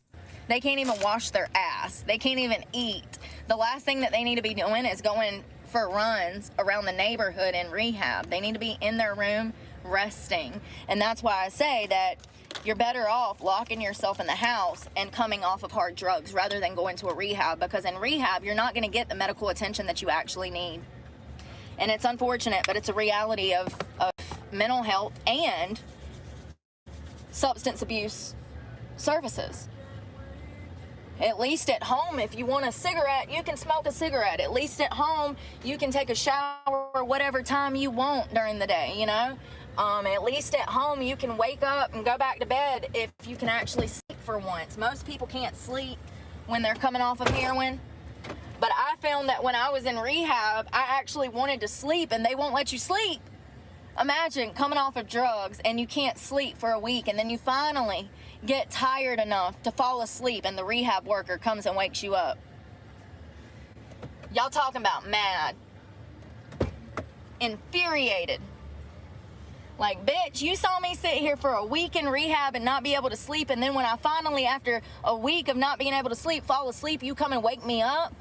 They can't even wash their ass. They can't even eat. The last thing that they need to be doing is going for runs around the neighborhood in rehab. They need to be in their room resting. And that's why I say that you're better off locking yourself in the house and coming off of hard drugs rather than going to a rehab, because in rehab, you're not going to get the medical attention that you actually need. And it's unfortunate, but it's a reality of mental health and substance abuse services. At least at home, if you want a cigarette, you can smoke a cigarette. At least at home, you can take a shower whatever time you want during the day, you know? At least at home, you can wake up and go back to bed if you can actually sleep for once. Most people can't sleep when they're coming off of heroin. But I found that when I was in rehab, I actually wanted to sleep, and they won't let you sleep. Imagine coming off of drugs and you can't sleep for a week, and then you finally get tired enough to fall asleep and the rehab worker comes and wakes you up. Y'all talking about mad. Infuriated. Like, bitch, you saw me sit here for a week in rehab and not be able to sleep, and then when I finally, after a week of not being able to sleep, fall asleep, you come and wake me up?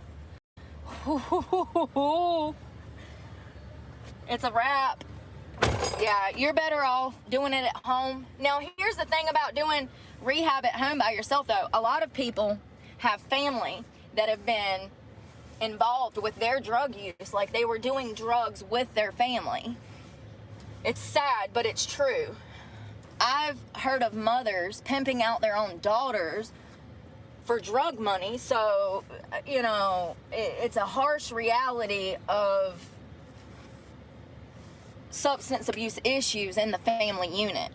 It's a wrap. Yeah, you're better off doing it at home. Now, here's the thing about doing rehab at home by yourself, though. A lot of people have family that have been involved with their drug use, like they were doing drugs with their family. It's sad, but it's true. I've heard of mothers pimping out their own daughters for drug money, so, you know, it's a harsh reality of substance abuse issues in the family unit.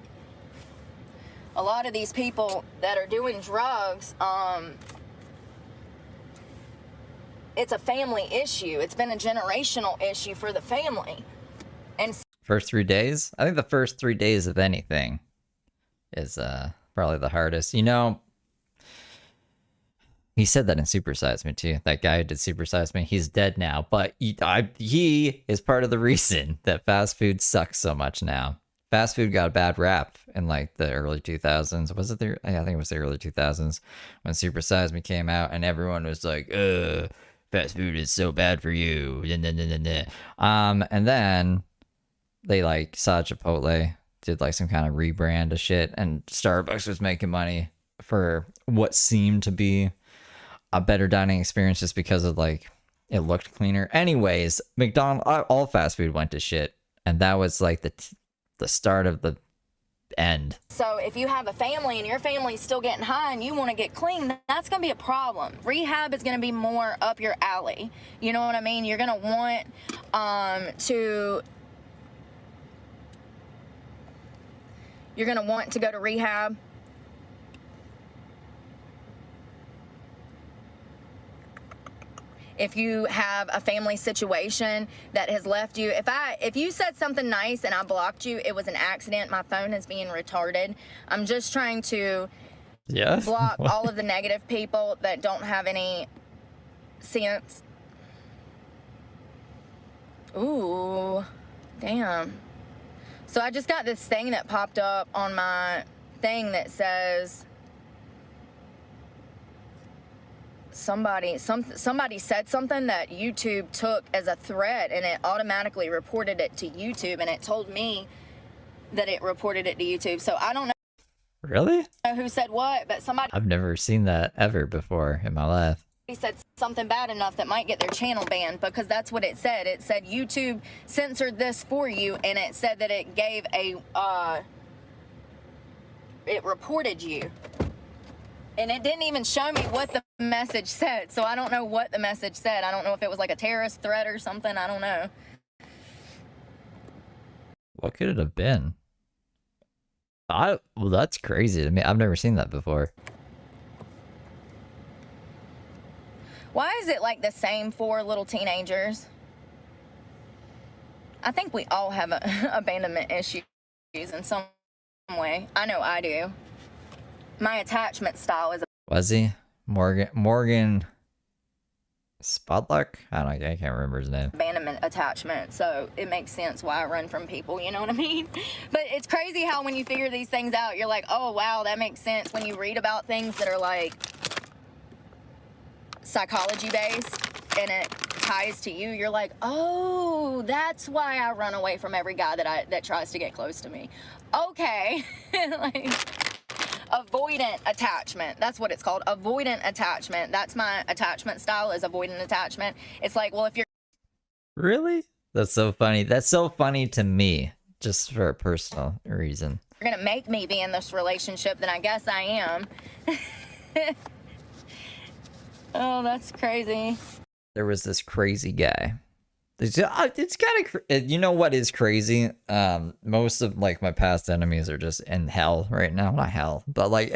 A lot of these people that are doing drugs, it's a family issue. It's been a generational issue for the family. And First 3 days? I think the first 3 days of anything is probably the hardest. You know, he said that in Super Size Me too. That guy who did Super Size Me, he's dead now. But he is part of the reason that fast food sucks so much now. Fast food got a bad rap in like the early 2000s. Was it the? I think it was the early 2000s when Super Size Me came out, and everyone was like, fast food is so bad for you. And then they like saw Chipotle did like some kind of rebrand of shit, and Starbucks was making money for what seemed to be a better dining experience just because of like it looked cleaner. Anyways, McDonald's, all fast food went to shit, and that was like the start of the end. so if you have a family and your family's still getting high and you want to get clean, that's going to be a problem. Rehab is going to be more up your alley. You know what I mean? You're going to want to go to rehab. If you have a family situation that has left you, if you said something nice and I blocked you, it was an accident. My phone is being retarded. I'm just trying to block all of the negative people that don't have any sense. Ooh, damn. So I just got this thing that popped up on my thing that says somebody said something that YouTube took as a threat, and it automatically reported it to YouTube, and it told me that it reported it to YouTube. So I don't know. Really? Who said what, but somebody I've never seen that ever before in my life. said something bad enough that might get their channel banned, because that's what it said. It said YouTube censored this for you, and it said that it gave it reported you. And it didn't even show me what the message said, so I don't know what the message said. I don't know if it was like a terrorist threat or something. I don't know. What could it have been? Well, that's crazy to me. I've never seen that before. Why is it like the same for little teenagers? I think we all have abandonment issues in some way. I know I do. My attachment style is... Was he? Morgan Spotluck? I can't remember his name. Abandonment attachment, so it makes sense why I run from people, you know what I mean? But it's crazy how when you figure these things out, you're like, oh wow, that makes sense. When you read about things that are like psychology based and it ties to you, you're like, oh, that's why I run away from every guy that tries to get close to me. Okay. Like, avoidant attachment. That's what it's called. Avoidant attachment. That's my attachment style, is avoidant attachment. It's like, well, if you're... Really? That's so funny. That's so funny to me, just for a personal reason. You're gonna make me be in this relationship, then I guess I am. Oh, that's crazy. There was this crazy guy It's kind of, you know what is crazy? Most of like my past enemies are just in hell right now. Not hell, but like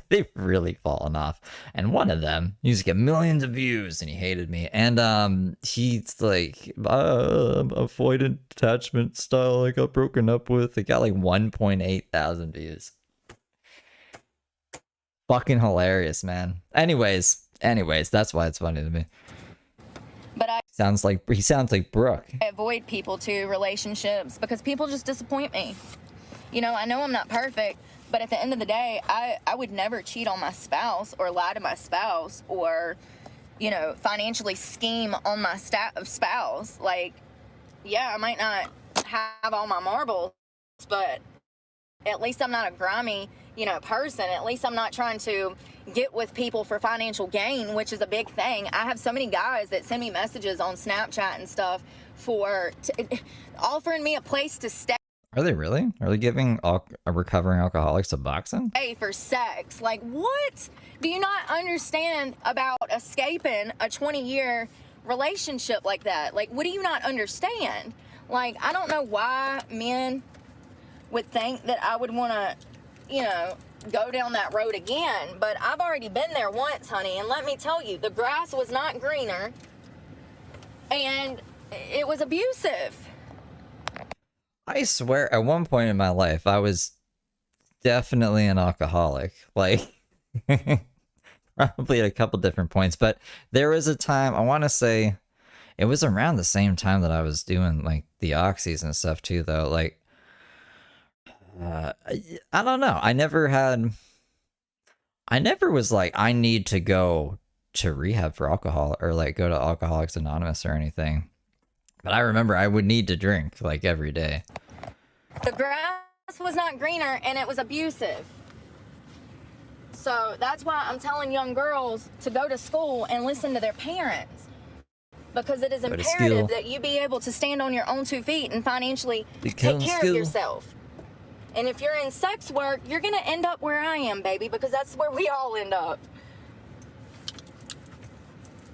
they've really fallen off. And one of them used to get millions of views, and he hated me. And he's like, avoidant attachment style I got broken up with. It got like 1.8 thousand views. Fucking hilarious, man. Anyways, that's why it's funny to me. But He sounds like Brooke. I avoid people too, relationships, because people just disappoint me. You know, I know I'm not perfect, but at the end of the day, I would never cheat on my spouse or lie to my spouse or, you know, financially scheme on my spouse. Like, yeah, I might not have all my marbles, but at least I'm not a grimy, you know, person. At least I'm not trying to get with people for financial gain, which is a big thing. I have so many guys that send me messages on Snapchat and stuff for offering me a place to stay. Are they really? Are they giving recovering alcoholics a boxing? Hey, for sex. Like, what? Do you not understand about escaping a 20-year relationship like that? Like, what do you not understand? Like, I don't know why men would think that I would want to, you know, go down that road again, but I've already been there once, honey, and let me tell you, the grass was not greener, and it was abusive. I swear, at one point in my life, I was definitely an alcoholic. Like, probably at a couple different points, but there was a time, I want to say, it was around the same time that I was doing, like, the oxys and stuff, too, though. Like, I don't know. I never was like, I need to go to rehab for alcohol or like go to Alcoholics Anonymous or anything. But I remember I would need to drink like every day. The grass was not greener and it was abusive. So that's why I'm telling young girls to go to school and listen to their parents. Because it is imperative that you be able to stand on your own 2 feet and financially take care of yourself. And if you're in sex work, you're going to end up where I am, baby, because that's where we all end up.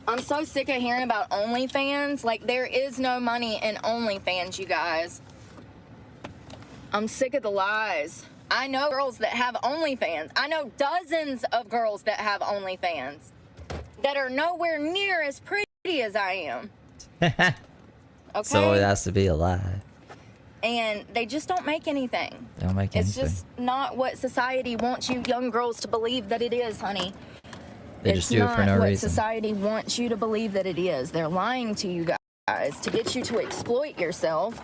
I'm so sick of hearing about OnlyFans. Like, there is no money in OnlyFans, you guys. I'm sick of the lies. I know girls that have OnlyFans. I know dozens of girls that have OnlyFans that are nowhere near as pretty as I am. Okay? So it has to be a lie. And they just don't make anything. They don't make anything. It's just not what society wants you young girls to believe that it is, honey. They just do it for no reason. It's not what society wants you to believe that it is. They're lying to you guys to get you to exploit yourself.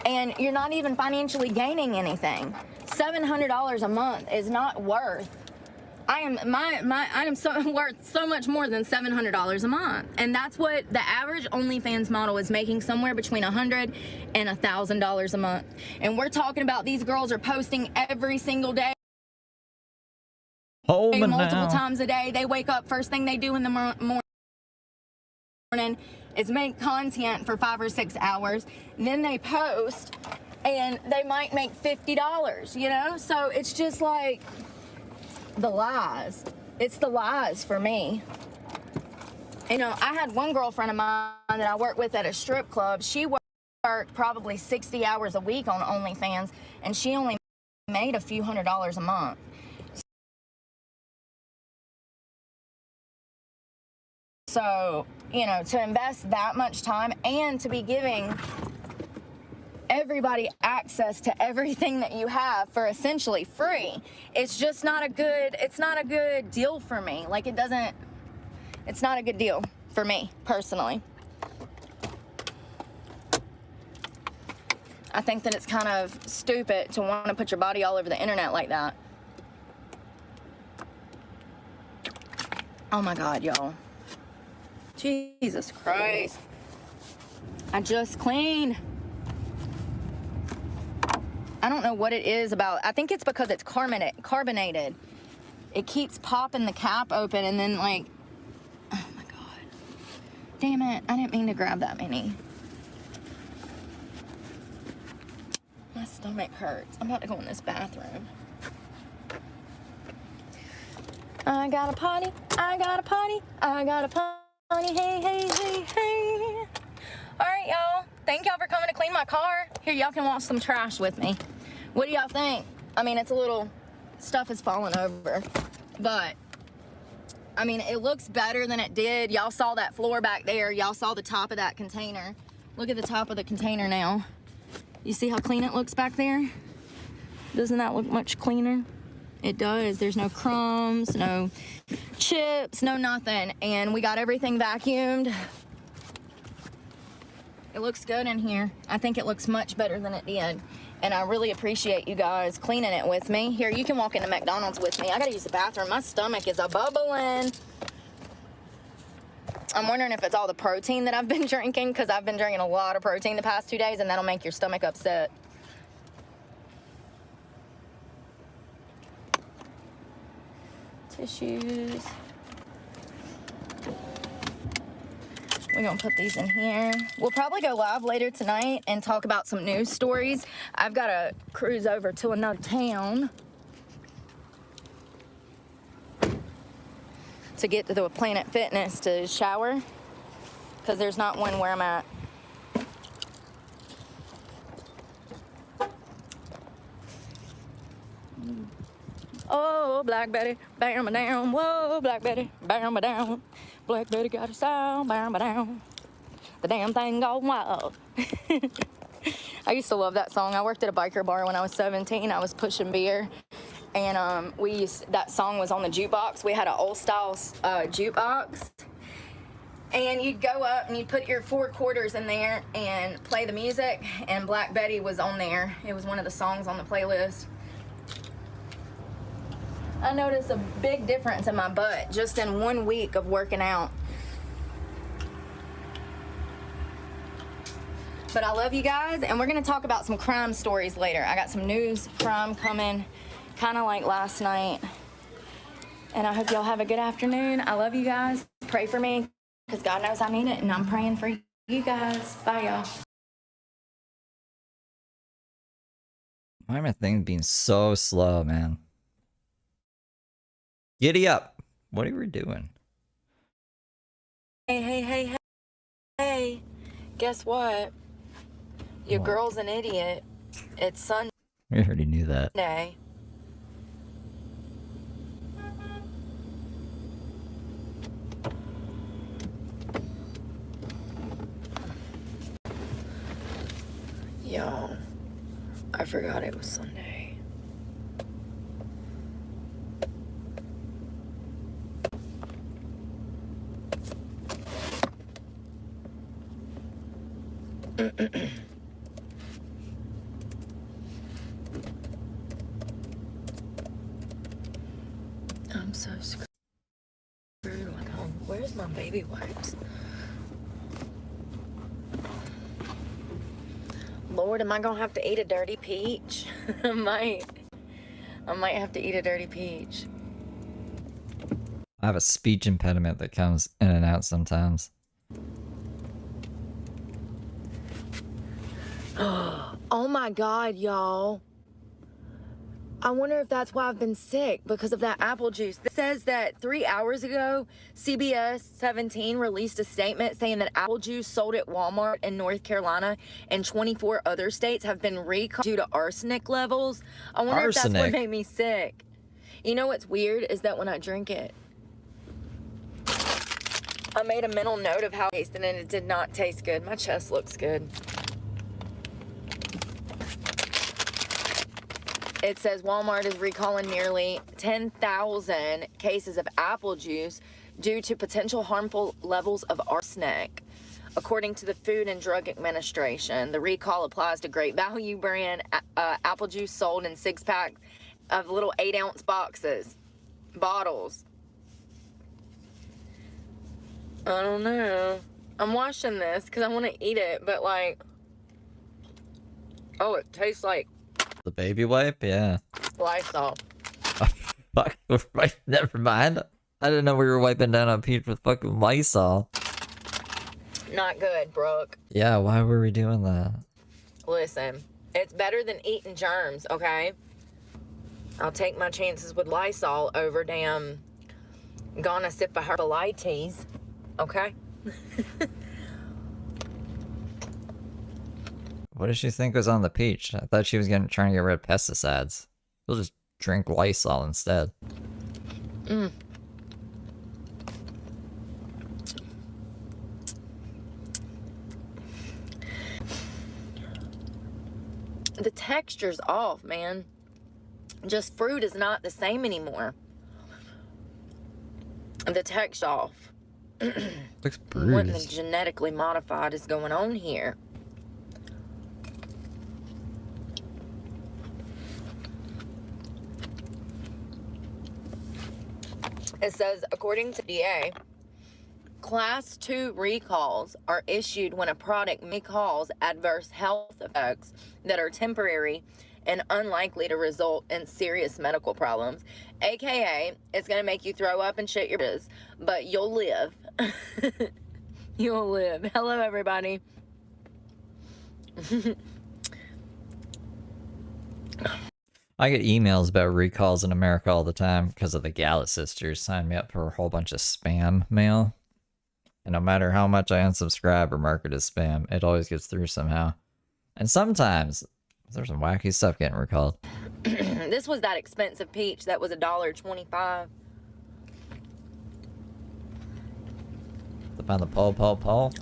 And you're not even financially gaining anything. $700 a month is not worth. I am so worth so much more than $700 a month, and that's what the average OnlyFans model is making, somewhere between $100 and $1,000 a month. And we're talking about these girls are posting every single day, multiple times a day. They wake up, first thing they do in the morning is make content for 5 or 6 hours. Then they post, and they might make $50. You know, so it's just like. The lies. It's the lies for me. You know, I had one girlfriend of mine that I worked with at a strip club. She worked probably 60 hours a week on OnlyFans, and she only made a few $100s a month. So, you know, to invest that much time and to be giving everybody access to everything that you have for essentially free, it's just not a good deal for me. Like, it's not a good deal for me personally. I think that it's kind of stupid to want to put your body all over the internet like that. Oh my God, y'all. Jesus Christ. I just cleaned. I don't know what it is about. I think it's because it's carbonated. It keeps popping the cap open and then like, oh my God. Damn it, I didn't mean to grab that many. My stomach hurts. I'm about to go in this bathroom. I got a potty, I got a potty, I got a potty, hey, hey, hey, hey. All right, y'all. Thank y'all for coming to clean my car. Here, y'all can wash some trash with me. What do y'all think? I mean, it's a little, stuff is falling over, but I mean, it looks better than it did. Y'all saw that floor back there. Y'all saw the top of that container. Look at the top of the container now. You see how clean it looks back there? Doesn't that look much cleaner? It does. There's no crumbs, no chips, no nothing. And we got everything vacuumed. It looks good in here. I think it looks much better than it did. And I really appreciate you guys cleaning it with me. Here, you can walk into McDonald's with me. I gotta use the bathroom. My stomach is a-bubbling. I'm wondering if it's all the protein that I've been drinking, because I've been drinking a lot of protein the past 2 days, and that'll make your stomach upset. Tissues. We're gonna put these in here. We'll probably go live later tonight and talk about some news stories. I've got to cruise over to another town to get to the Planet Fitness to shower, because there's not one where I'm at. Oh, Black Betty, bam me down. Whoa, Black Betty, bam me down. Black Betty got a style, bam me down. The damn thing going wild. I used to love that song. I worked at a biker bar when I was 17. I was pushing beer, and that song was on the jukebox. We had an old style jukebox, and you'd go up and you'd put your 4 quarters in there and play the music, and Black Betty was on there. It was one of the songs on the playlist. I noticed a big difference in my butt just in 1 week of working out. But I love you guys, and we're gonna talk about some crime stories later. I got some news crime coming, kind of like last night. And I hope y'all have a good afternoon. I love you guys. Pray for me, because God knows I need it, and I'm praying for you guys. Bye, y'all. Why am I thing being so slow, man? Giddy up. What are we doing? Hey. Guess what? Your girl's an idiot. It's Sunday. We already knew that. Yo, I forgot it was Sunday. I'm so screwed. Where's my baby wipes? Lord, am I gonna have to eat a dirty peach? I might have to eat a dirty peach. I have a speech impediment that comes in and out sometimes. Oh my God, y'all. I wonder if that's why I've been sick, because of that apple juice. It says that 3 hours ago, CBS 17 released a statement saying that apple juice sold at Walmart in North Carolina and 24 other states have been recalled due to arsenic levels. I wonder if that's what made me sick. You know what's weird is that when I drink it, I made a mental note of how it tasted, and it did not taste good. My chest looks good. It says Walmart is recalling nearly 10,000 cases of apple juice due to potential harmful levels of arsenic. According to the Food and Drug Administration, the recall applies to Great Value brand apple juice sold in 6-pack of little 8-ounce bottles. I don't know. I'm washing this because I want to eat it, but like, oh, it tastes like the baby wipe? Yeah. Lysol. Oh, fuck. Never mind. I didn't know we were wiping down on Pete with fucking Lysol. Not good, Brooke. Yeah, why were we doing that? Listen, it's better than eating germs, okay? I'll take my chances with Lysol over damn gonna sip of herbalites, okay? What did she think was on the peach? I thought she was trying to get rid of pesticides. We'll just drink Lysol instead. The texture's off, man. Just fruit is not the same anymore. The texture off. Looks What bruised. genetically modified is going on here? It says, according to DA, Class 2 recalls are issued when a product may cause adverse health effects that are temporary and unlikely to result in serious medical problems. AKA, it's going to make you throw up and shit your biz, but you'll live. You'll live. Hello, everybody. I get emails about recalls in America all the time because of the Gallet sisters signed me up for a whole bunch of spam mail. And no matter how much I unsubscribe or mark it as spam, it always gets through somehow. And sometimes there's some wacky stuff getting recalled. This was that expensive peach that was $1.25. Find the Paul.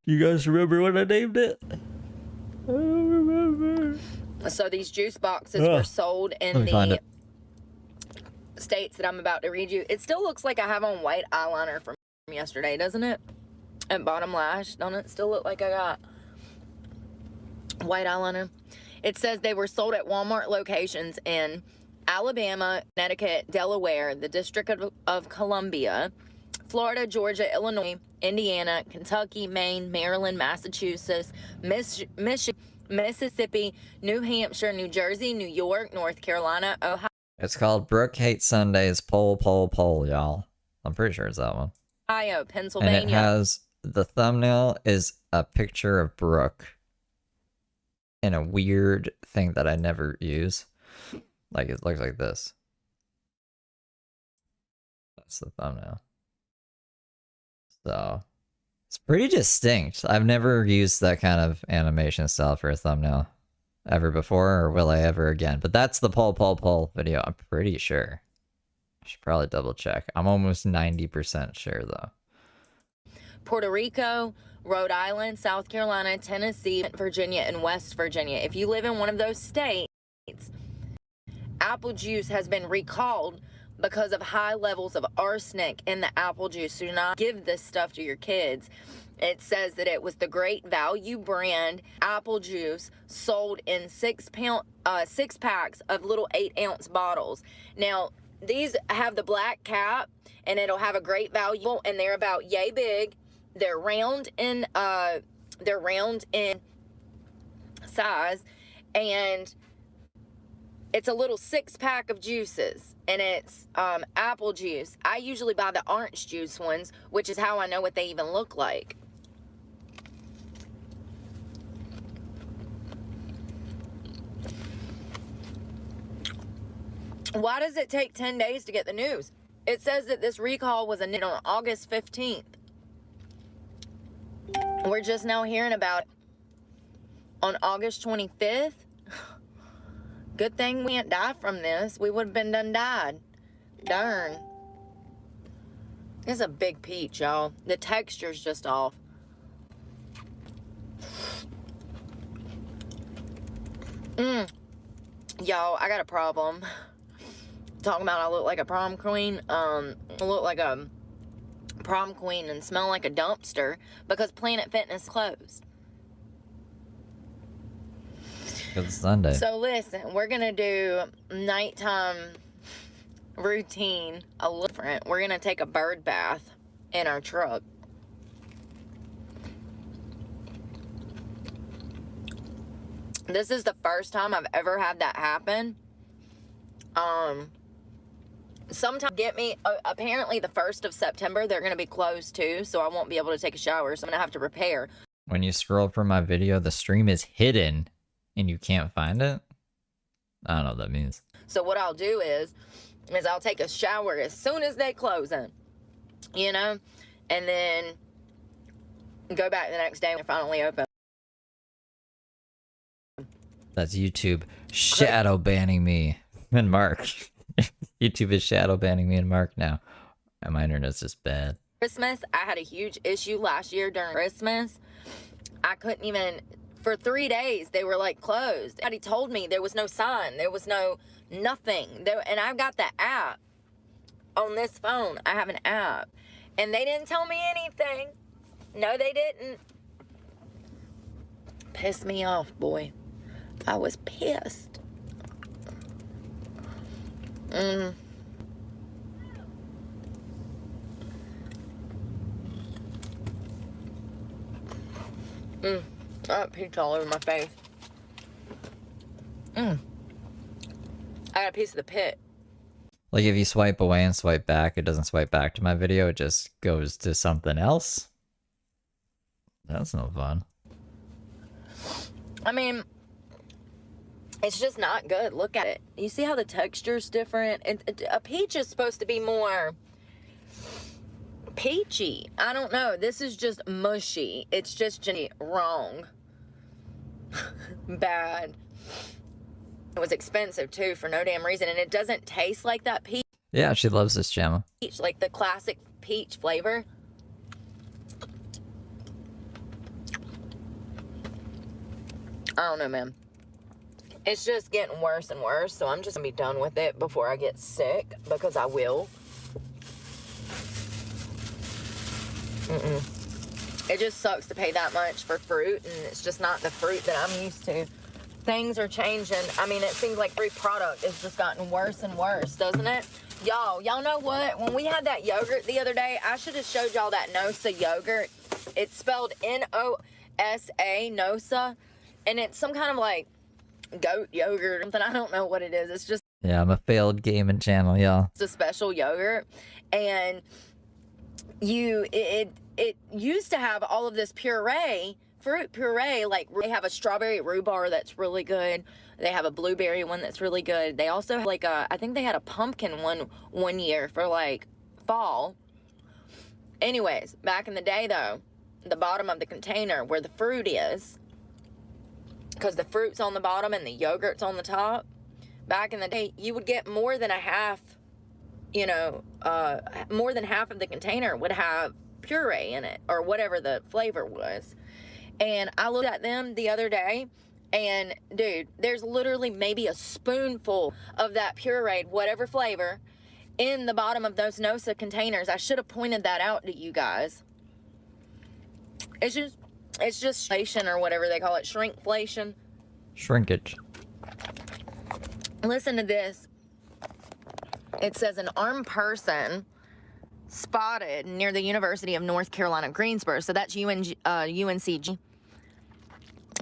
You guys remember what I named it? I don't remember. So these juice boxes were sold in the states that I'm about to read you. It still looks like I have on white eyeliner from yesterday, doesn't it? At bottom lash, don't it still look like I got white eyeliner? It says they were sold at Walmart locations in Alabama, Connecticut, Delaware, the District of Columbia, Florida, Georgia, Illinois, Indiana, Kentucky, Maine, Maryland, Massachusetts, Mississippi, New Hampshire, New Jersey, New York, North Carolina, Ohio. It's called Brooke Hates Sundays Poll, y'all. I'm pretty sure it's that one. Pennsylvania. And it has, the thumbnail is a picture of Brooke in a weird thing that I never use. Like, it looks like this. That's the thumbnail. So, it's pretty distinct. I've never used that kind of animation style for a thumbnail ever before, or will I ever again. But that's the poll video, I'm pretty sure. I should probably double check. I'm almost 90% sure, though. Puerto Rico, Rhode Island, South Carolina, Tennessee, Virginia, and West Virginia. If you live in one of those states, apple juice has been recalled because of high levels of arsenic in the apple juice. Do not give this stuff to your kids. It says that it was the Great Value brand apple juice sold in 6 packs of little 8-ounce bottles. Now, these have the black cap, and it'll have a Great Value, and they're about yay big. They're round in size, and it's a little 6-pack of juices, and it's apple juice. I usually buy the orange juice ones, which is how I know what they even look like. Why does it take 10 days to get the news? It says that this recall was on August 15th. We're just now hearing about it on August 25th. Good thing we didn't die from this. We would have been done died. Darn. It's a big peach, y'all. The texture's just off. Y'all, I got a problem. Talking about I look like a prom queen. I look like a prom queen and smell like a dumpster because Planet Fitness closed. It's Sunday. So listen, we're gonna do nighttime routine a little different. We're gonna take a bird bath in our truck. This is the first time I've ever had that happen. Sometime get me, apparently the 1st of September, they're going to be closed too, so I won't be able to take a shower, so I'm going to have to repair. When you scroll for my video, the stream is hidden and you can't find it? I don't know what that means. So what I'll do is I'll take a shower as soon as they close it, you know, and then Go back the next day when they're finally open. That's YouTube shadow banning me and Mark. YouTube is shadow banning me and Mark now. And my internet's just bad. Christmas, I had a huge issue last year during Christmas. I couldn't even, for 3 days, they were like closed. He told me there was no sign, there was no nothing. And I've got the app on this phone. I have an app. And they didn't tell me anything. No, they didn't. Pissed me off, boy. I was pissed. I got peach all over my face. I got a piece of the pit. Like if you swipe away and swipe back, it doesn't swipe back to my video, it just goes to something else. That's no fun. I mean, it's just not good. Look at it. You see how the texture's different? A peach is supposed to be more peachy. I don't know. This is just mushy. It's just wrong. Bad. It was expensive too for no damn reason, and it doesn't taste like that peach. Yeah, she loves this Gemma. Like the classic peach flavor. I don't know, man. It's just getting worse and worse, so I'm just gonna be done with it before I get sick, because I will. It just sucks to pay that much for fruit, and it's just not the fruit that I'm used to. Things are changing. I mean, it seems like every product has just gotten worse and worse, doesn't it? Y'all know what? When we had that yogurt the other day, I should have showed y'all that Nosa yogurt. It's spelled N-O-S-A, Nosa, and it's some kind of like goat yogurt or something. I don't know what it is. It's just... Yeah, I'm a failed gaming channel, y'all. It's a special yogurt, and it used to have all of this puree, fruit puree, like they have a strawberry rhubarb that's really good. They have a blueberry one that's really good. They also have like I think they had a pumpkin one year for like fall. Anyways, back in the day though, the bottom of the container where the fruit is, because the fruit's on the bottom and the yogurt's on the top, back in the day, you would get more than a half, more than half of the container would have puree in it, or whatever the flavor was. And I looked at them the other day, and dude, there's literally maybe a spoonful of that pureed, whatever flavor, in the bottom of those Nosa containers. I should have pointed that out to you guys. It's just inflation, or whatever they call it, shrinkflation. Shrinkage. Listen to this. It says an armed person spotted near the University of North Carolina, Greensboro. So that's UNCG.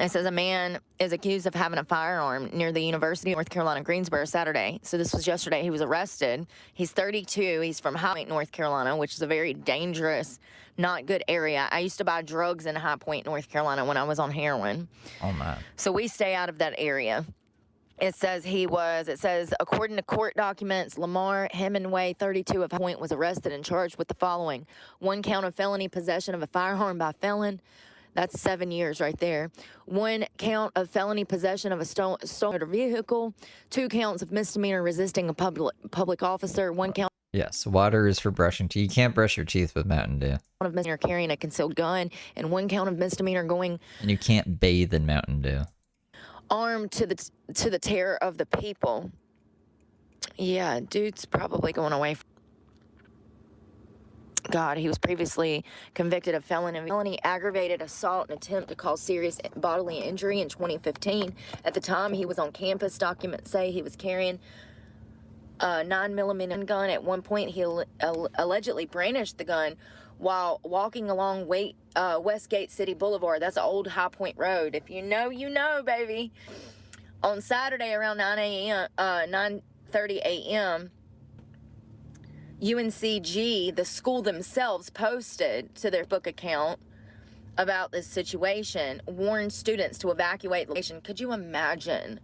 It says a man is accused of having a firearm near the University of North Carolina, Greensboro, Saturday. So this was yesterday. He was arrested. He's 32. He's from High Point, North Carolina, which is a very dangerous, not good area. I used to buy drugs in High Point, North Carolina when I was on heroin. Oh, man. So we stay out of that area. It says according to court documents, Lamar Hemingway, 32, of High Point, was arrested and charged with the following: 1 count of felony possession of a firearm by felon. That's 7 years right there. 1 count of felony possession of a stolen motor vehicle. 2 counts of misdemeanor resisting a public officer. 1 count. Yes, water is for brushing teeth. You can't brush your teeth with Mountain Dew. Of misdemeanor carrying a concealed gun, and 1 count of misdemeanor going. And you can't bathe in Mountain Dew. Armed to the terror of the people. Yeah, dude's probably going away. God, he was previously convicted of felony aggravated assault and attempt to cause serious bodily injury in 2015. At the time he was on campus, documents say he was carrying a 9mm gun. At one point, he allegedly brandished the gun while walking along Westgate City Boulevard. That's an old High Point road. If you know, you know, baby. On Saturday around 9:30 a.m., UNCG, the school themselves, posted to their book account about this situation, warned students to evacuate the location. Could you imagine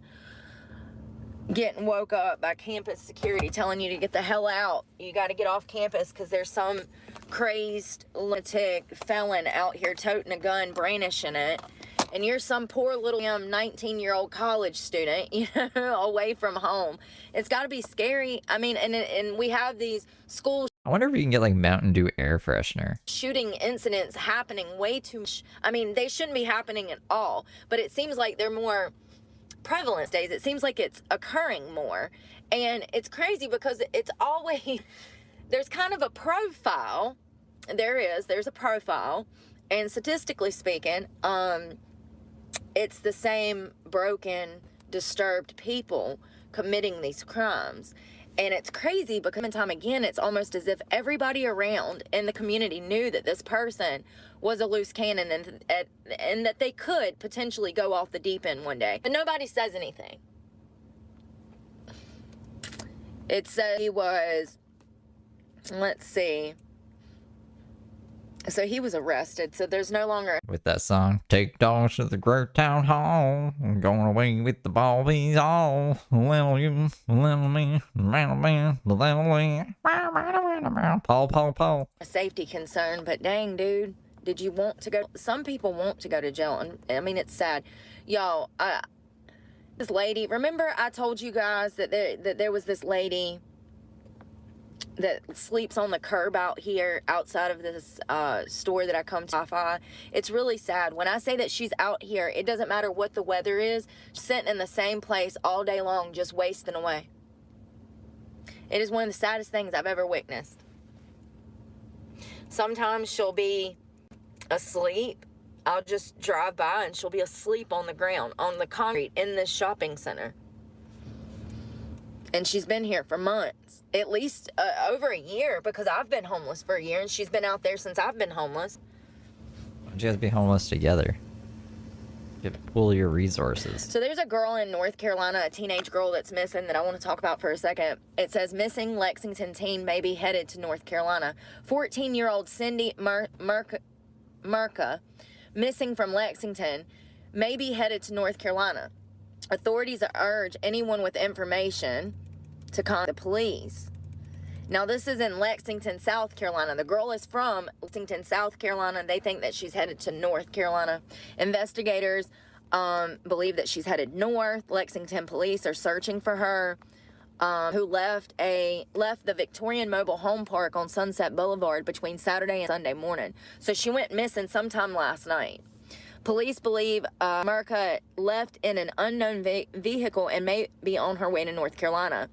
getting woke up by campus security telling you to get the hell out? You got to get off campus because there's some crazed lunatic felon out here toting a gun, brandishing it, and you're some poor little 19-year-old college student, you know, away from home. It's got to be scary. I mean, and we have these school I wonder if you can get like Mountain Dew air freshener. shooting incidents happening way too much. I mean, they shouldn't be happening at all, but it seems like they're more prevalent days. It seems like it's occurring more, and it's crazy because it's always there's kind of a profile. There's a profile, and statistically speaking, it's the same broken, disturbed people committing these crimes. And it's crazy because time and time again, it's almost as if everybody around in the community knew that this person was a loose cannon and that they could potentially go off the deep end one day. But nobody says anything. It said he was, let's see. So he was arrested. So there's no longer With that song, take dogs to the great town hall. I'm going away with the ball bees all. Little you, little me, little man, little me. Paul. a safety concern, but dang, dude, did you want to go? Some people want to go to jail, and I mean, it's sad. Y'all, this lady, remember I told you guys that there was this lady that sleeps on the curb out here outside of this store that I come to. Wi-Fi. It's really sad. When I say that she's out here, it doesn't matter what the weather is, sitting in the same place all day long, just wasting away. It is one of the saddest things I've ever witnessed. Sometimes she'll be asleep. I'll just drive by and she'll be asleep on the ground, on the concrete in this shopping center. And she's been here for months, at least over a year, because I've been homeless for a year, and she's been out there since I've been homeless. Why don't you guys be homeless together? You could pool your resources. So there's a girl in North Carolina, a teenage girl that's missing that I want to talk about for a second. It says, missing Lexington teen may be headed to North Carolina. 14-year-old Cindy Merca, missing from Lexington, may be headed to North Carolina. Authorities urge anyone with information to contact the police. Now, this is in Lexington, South Carolina. The girl is from Lexington, South Carolina. They think that she's headed to North Carolina. Investigators believe that she's headed north. Lexington police are searching for her, who left the Victorian Mobile Home Park on Sunset Boulevard between Saturday and Sunday morning. So she went missing sometime last night. Police believe Merca left in an unknown vehicle and may be on her way to North Carolina.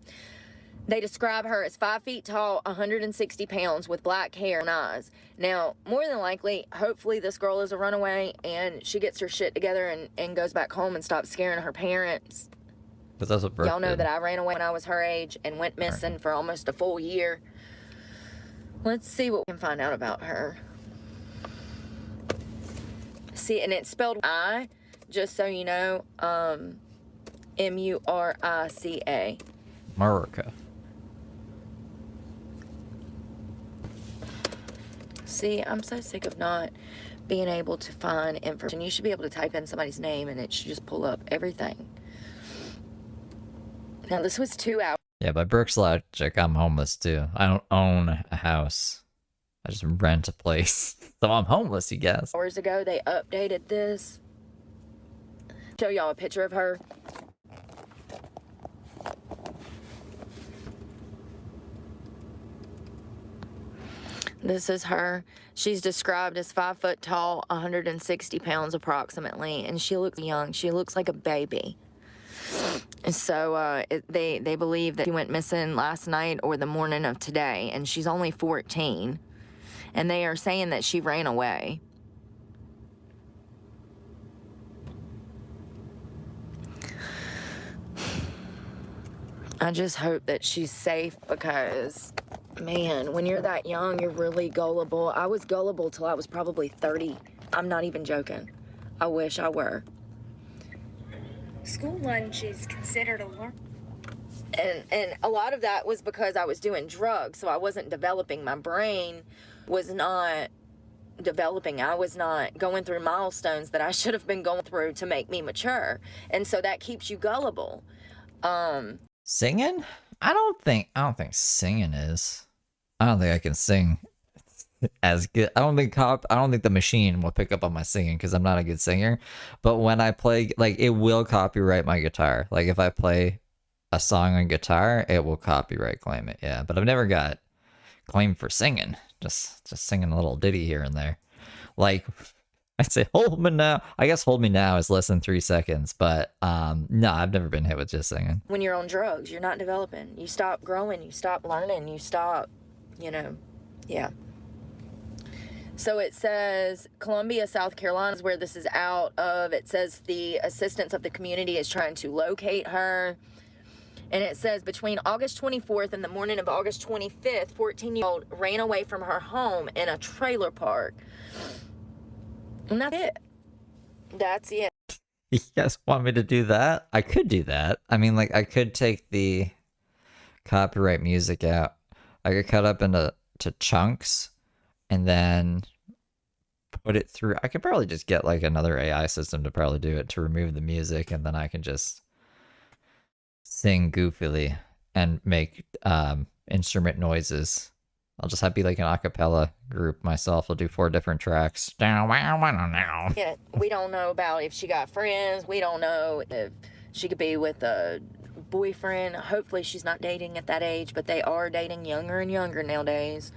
They describe her as 5 feet tall, 160 pounds, with black hair and eyes. Now, more than likely, hopefully this girl is a runaway and she gets her shit together and goes back home and stops scaring her parents. But that's what Brooke Y'all know did. that I ran away when I was her age and went missing for almost a full year. Let's see what we can find out about her. See, and it's spelled I, just so you know, M-U-R-I-C-A. Murica. See, I'm so sick of not being able to find information. You should be able to type in somebody's name and it should just pull up everything. Now, this was 2 hours. Yeah, by Brooke's logic, I'm homeless too. I don't own a house. I just rent a place. So I'm homeless, you guess. Hours ago, they updated this. Show y'all a picture of her. This is her. She's described as 5 foot tall, 160 pounds approximately, and she looks young. She looks like a baby. And so they believe that she went missing last night or the morning of today, and she's only 14. And they are saying that she ran away. I just hope that she's safe because, man, when you're that young, you're really gullible. I was gullible till I was probably 30. I'm not even joking. I wish I were. School lunch is considered a learn. And a lot of that was because I was doing drugs, so I wasn't developing. My brain was not developing. I was not going through milestones that I should have been going through to make me mature. And so that keeps you gullible. Singing? I don't think singing is. I don't think I can sing. as good. I don't think the machine will pick up on my singing because I'm not a good singer. But when I play, like, it will copyright my guitar. Like if I play a song on guitar, it will copyright claim it. Yeah, but I've never got claimed for singing. Just singing a little ditty here and there. Like I say, hold me now. I guess hold me now is less than 3 seconds. But no, I've never been hit with just singing. When you're on drugs, you're not developing. You stop growing. You stop learning. You stop, yeah. So it says Columbia, South Carolina is where this is out of. It says the assistance of the community is trying to locate her. And it says between August 24th and the morning of August 25th, 14-year-old ran away from her home in a trailer park. And that's it. That's it. You guys want me to do that? I could do that. I mean, like, I could take the copyright music out. I could cut up into chunks and then put it through. I could probably just get like another AI system to probably do it, to remove the music, and then I can just sing goofily and make instrument noises. I'll just have to be like an a cappella group myself. I'll do 4 different tracks. Yeah, we don't know about if she got friends. We don't know if she could be with a boyfriend. Hopefully she's not dating at that age, but they are dating younger and younger nowadays.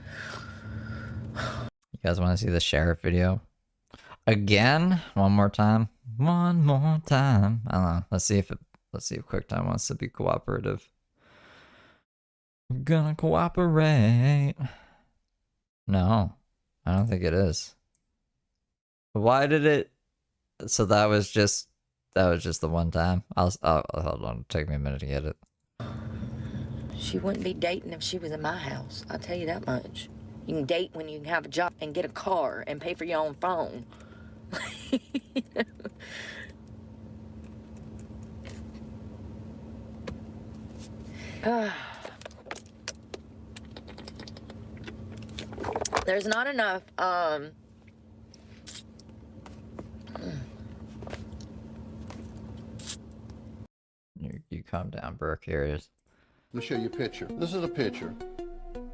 You guys want to see the sheriff video? Again? One more time? One more time. I don't know. Let's see if QuickTime wants to be cooperative. I'm gonna cooperate. No, I don't think it is. Why did it? So that was just the one time. Hold on. Take me a minute to get it. She wouldn't be dating if she was in my house. I'll tell you that much. You can date when you can have a job and get a car and pay for your own phone. There's not enough, You calm down, Brooke. Here it is. Let me show you a picture. This is a picture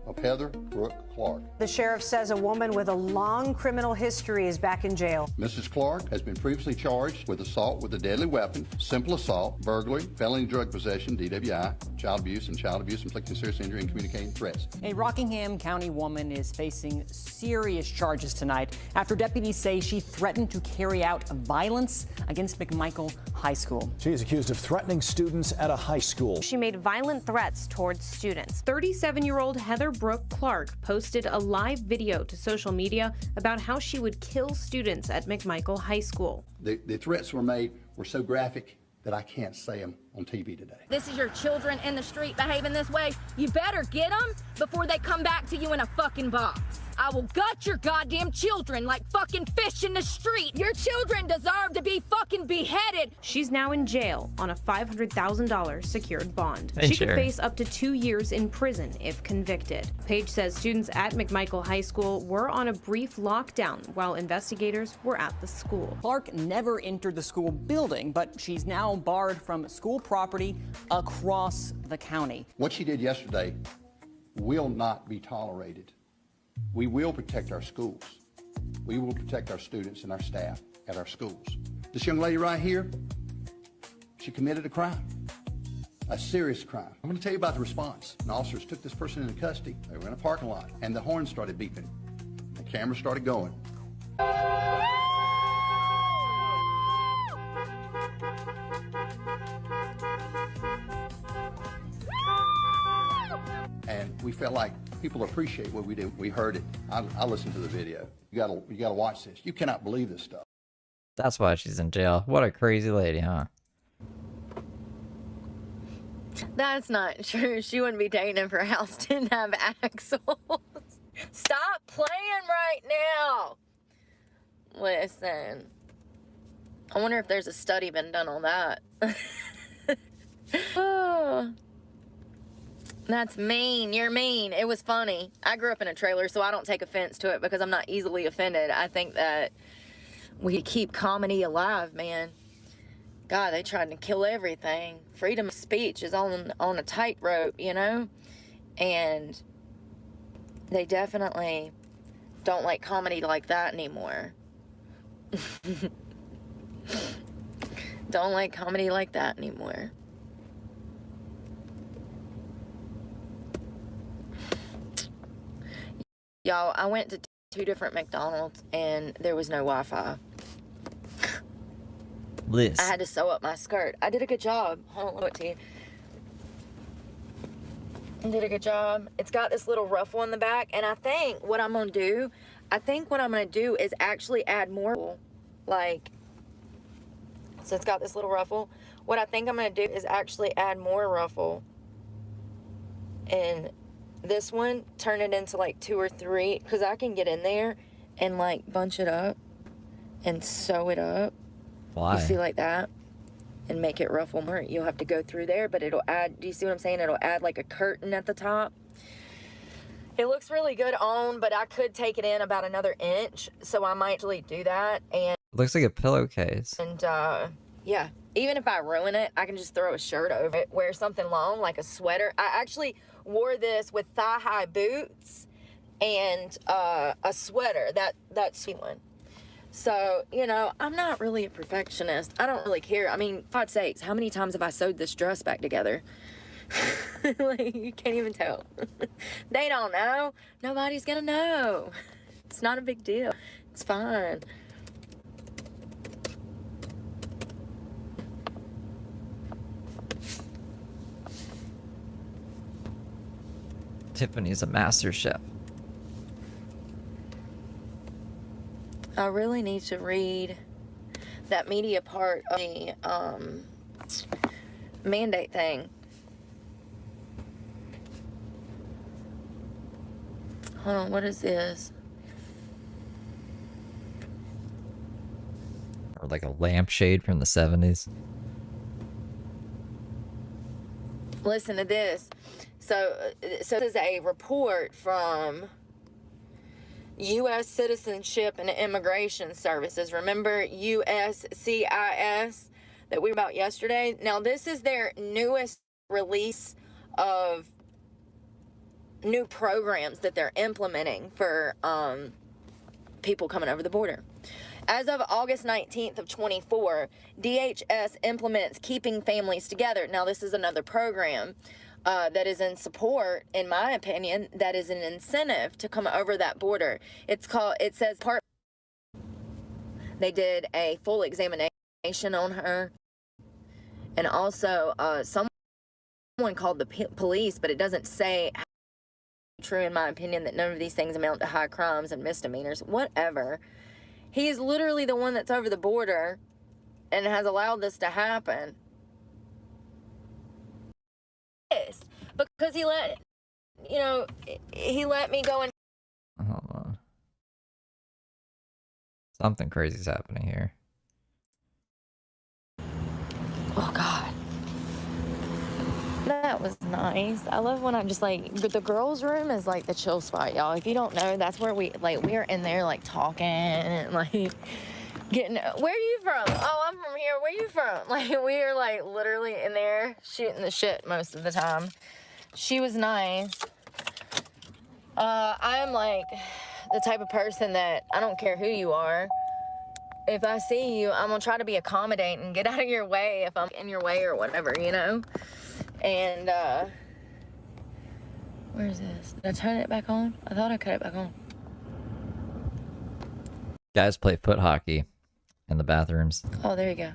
of Heather Brooke Clark. The sheriff says a woman with a long criminal history is back in jail. Mrs. Clark has been previously charged with assault with a deadly weapon, simple assault, burglary, felony drug possession, DWI, child abuse, inflicting serious injury, and communicating threats. A Rockingham County woman is facing serious charges tonight after deputies say she threatened to carry out violence against McMichael High School. She is accused of threatening students at a high school. She made violent threats towards students. 37-year-old Heather Brooke Clark posted a live video to social media about how she would kill students at McMichael High School. The threats were made were so graphic that I can't say them on TV today. This is your children in the street behaving this way. You better get them before they come back to you in a fucking box. I will gut your goddamn children like fucking fish in the street. Your children deserve to be fucking beheaded. She's now in jail on a $500,000 secured bond. Hey, she could Sherry. face up to 2 years in prison if convicted. Page says students at McMichael High School were on a brief lockdown while investigators were at the school. Clark never entered the school building, but she's now barred from school property across the county. What she did yesterday will not be tolerated. We will protect our schools. We will protect our students and our staff at our schools. This young lady right here, she committed a crime, a serious crime. I'm going to tell you about the response. And officers took this person into custody. They were in a parking lot, and the horn started beeping. The camera started going. And we felt like people appreciate what we do. We heard it. I listened to the video. You gotta watch this. You cannot believe this stuff. That's why she's in jail. What a crazy lady, huh? That's not true. She wouldn't be dating if her house didn't have axles. Stop playing right now. Listen. I wonder if there's a study been done on that. Oh. That's mean. You're mean. It was funny. I grew up in a trailer, so I don't take offense to it because I'm not easily offended. I think that we keep comedy alive, man. God, they tried to kill everything. Freedom of speech is on a tightrope, you know? And they definitely don't like comedy like that anymore. Don't like comedy like that anymore. Y'all, I went to 2 different McDonald's and there was no Wi-Fi. Liz. I had to sew up my skirt. I did a good job. Hold on, let me look to you. I did a good job. It's got this little ruffle in the back, and I think what I'm gonna do is actually add more, like, so it's got this little ruffle. What I think I'm gonna do is actually add more ruffle, and this one, turn it into like 2 or 3, because I can get in there and like bunch it up and sew it up. Why? You see, like that, and make it ruffle more. You'll have to go through there, but it'll add, do you see what I'm saying? It'll add like a curtain at the top. It looks really good on, but I could take it in about another inch, so I might actually do that. And Looks like a pillowcase. And yeah, even if I ruin it, I can just throw a shirt over it, wear something long like a sweater. I actually wore this with thigh-high boots and a sweater, that sweet one. So, you know, I'm not really a perfectionist. I don't really care. I mean, for God's sakes, how many times have I sewed this dress back together? Like, you can't even tell. They don't know. Nobody's gonna know. It's not a big deal. It's fine. Tiffany's a master chef. I really need to read that media part of the mandate thing. Hold on, what is this? Or like a lampshade from the 70s. Listen to this. So this is a report from U.S. Citizenship and Immigration Services. Remember USCIS that we were about yesterday? Now, this is their newest release of new programs that they're implementing for people coming over the border. As of August 19th of 24, DHS implements Keeping Families Together. Now, this is another program that is in support, in my opinion, that is an incentive to come over that border. It says they did a full examination on her, and also someone called the police, but it doesn't say true, in my opinion, that none of these things amount to high crimes and misdemeanors, whatever. He is literally the one that's over the border and has allowed this to happen. Because he let me go in. Hold on. Something crazy's happening here. Oh, God. That was nice. I love when I'm just like, the girls' room is like the chill spot, y'all. If you don't know, that's where we're in there like talking and like getting, where are you from? Oh, I'm from here. Where are you from? Like, we are like literally in there shooting the shit most of the time. She was nice. I'm like the type of person that I don't care who you are. If I see you, I'm gonna try to be accommodating and get out of your way if I'm in your way or whatever, you know? And, where is this? Did I turn it back on? I thought I cut it back on. Guys play foot hockey in the bathrooms. Oh, there you go.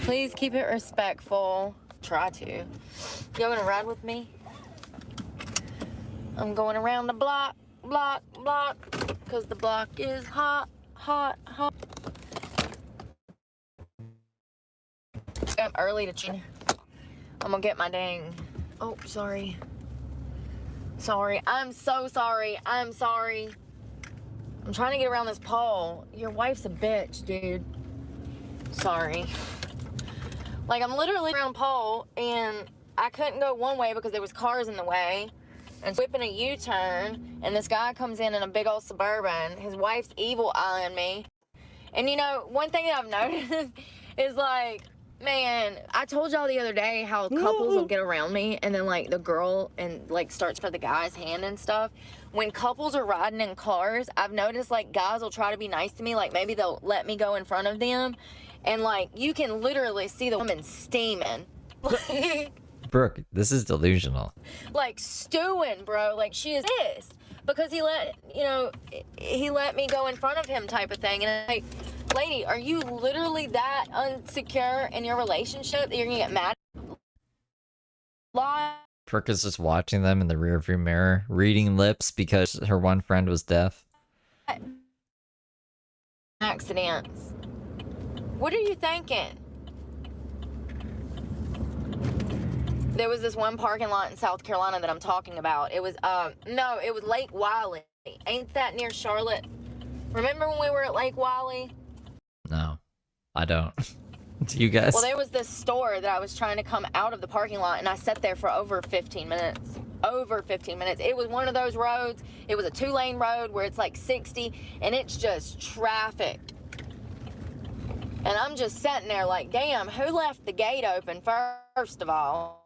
Please keep it respectful. Try to. Y'all gonna ride with me? I'm going around the block, because the block is hot. I'm early to change. I'm gonna get my dang. Oh, sorry. I'm so sorry. I'm trying to get around this pole. Your wife's a bitch, dude. Sorry. Like, I'm literally around a pole, and I couldn't go one way because there was cars in the way. And whipping a U-turn, and this guy comes in a big old Suburban. His wife's evil eyeing me. And, you know, one thing that I've noticed is, like, Man, I told y'all the other day how couples will get around me and then like the girl and like starts for the guy's hand and stuff. When couples are riding in cars, I've noticed like guys will try to be nice to me, like maybe they'll let me go in front of them, and like you can literally see the woman steaming. Brooke, this is delusional. Like stewing, bro. Like she is pissed because he let me go in front of him type of thing. And like, lady, are you literally that insecure in your relationship that you're gonna get mad? Brooke is just watching them in the rearview mirror, reading lips because her one friend was deaf. Accidents. What are you thinking? There was this one parking lot in South Carolina that I'm talking about. It was, no, it was Lake Wiley. Ain't that near Charlotte? Remember when we were at Lake Wiley? No, I don't. Do you guys? Well, there was this store that I was trying to come out of the parking lot, and I sat there for over 15 minutes. Over 15 minutes. It was one of those roads. It was a 2-lane road where it's like 60, and it's just traffic. And I'm just sitting there like, damn, who left the gate open first of all?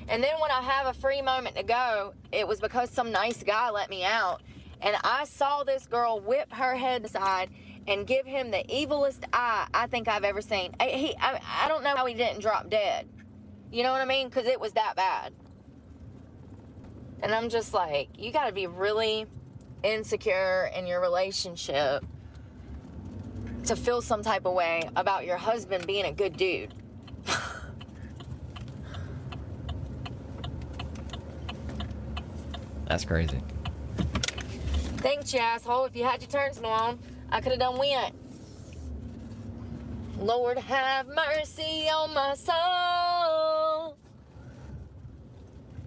And then when I have a free moment to go, it was because some nice guy let me out. And I saw this girl whip her head aside and give him the evilest eye I think I've ever seen. I don't know how he didn't drop dead. You know what I mean? Because it was that bad. And I'm just like, you got to be really insecure in your relationship to feel some type of way about your husband being a good dude. That's crazy. Thanks, you asshole. If you had your turns on, I could have done went. Lord, have mercy on my soul.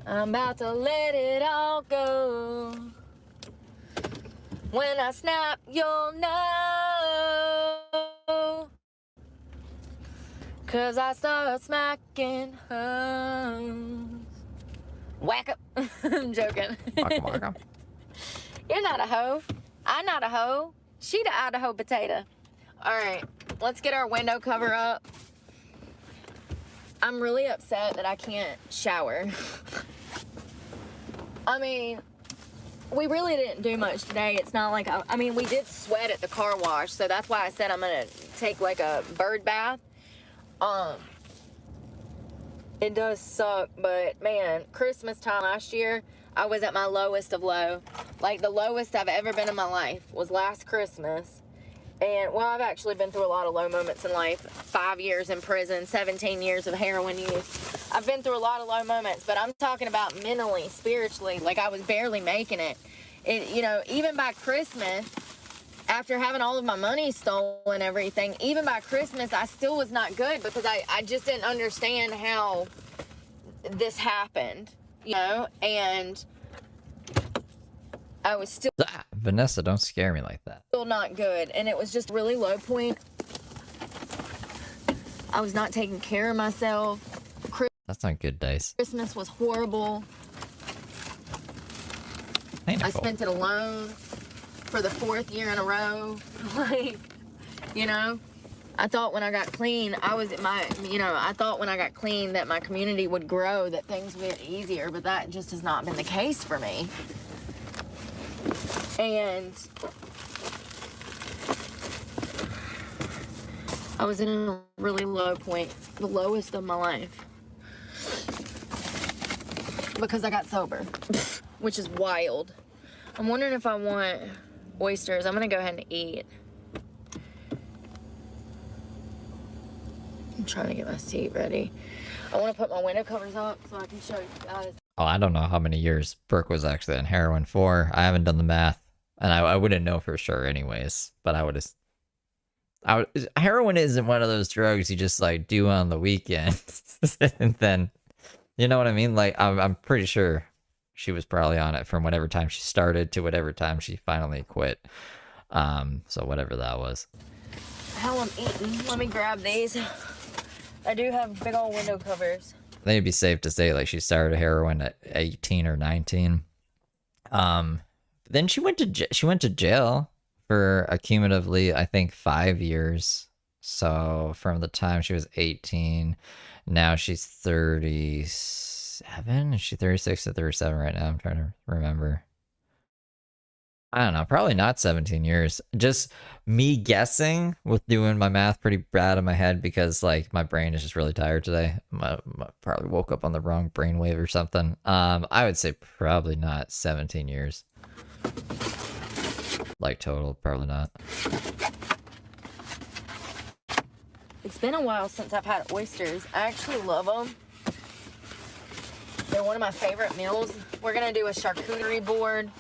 I'm about to let it all go. When I snap, you'll know. 'Cause I start smacking hoes. Whack up. I'm joking. Waka. You're not a hoe. I'm not a hoe. She the Idaho potato. All right, let's get our window cover up. I'm really upset that I can't shower. I mean, we really didn't do much today. It's not like, I mean, we did sweat at the car wash, so that's why I said I'm gonna take like a bird bath. It does suck, but man, Christmas time last year, I was at my lowest of low. Like the lowest I've ever been in my life was last Christmas. And well, I've actually been through a lot of low moments in life. 5 years in prison, 17 years of heroin use. I've been through a lot of low moments, but I'm talking about mentally, spiritually, like I was barely making it. You know, even by Christmas, after having all of my money stolen and everything, even by Christmas, I still was not good because I just didn't understand how this happened, you know, and I was still... Vanessa, don't scare me like that. Still not good, and it was just a really low point. I was not taking care of myself. That's not good, Dice. Christmas was horrible. Painful. I spent it alone for the 4th year in a row. Like, you know, I thought when I got clean, I thought when I got clean that my community would grow, that things would get easier, but that just has not been the case for me. And I was in a really low point, the lowest of my life, because I got sober, which is wild. I'm wondering if I want oysters. I'm gonna go ahead and eat. I'm trying to get my seat ready. I want to put my window covers up so I can show you guys. Oh, I don't know how many years Brooke was actually on heroin for. I haven't done the math, and I wouldn't know for sure anyways, but heroin isn't one of those drugs you just like do on the weekend and then, you know what I mean? Like, I'm pretty sure she was probably on it from whatever time she started to whatever time she finally quit. So whatever that was. How I'm eating, let me grab these. I do have big old window covers. I think it'd be safe to say like she started heroin at 18 or 19. Then she went to jail for accumulatively, I think, 5 years. So from the time she was 18, now she's 37. Is she 36 or 37 right now? I'm trying to remember. I don't know, probably not 17 years. Just me guessing with doing my math pretty bad in my head because like my brain is just really tired today. Probably woke up on the wrong brainwave or something. I would say probably not 17 years. Like total, probably not. It's been a while since I've had oysters. I actually love them. They're one of my favorite meals. We're gonna do a charcuterie board.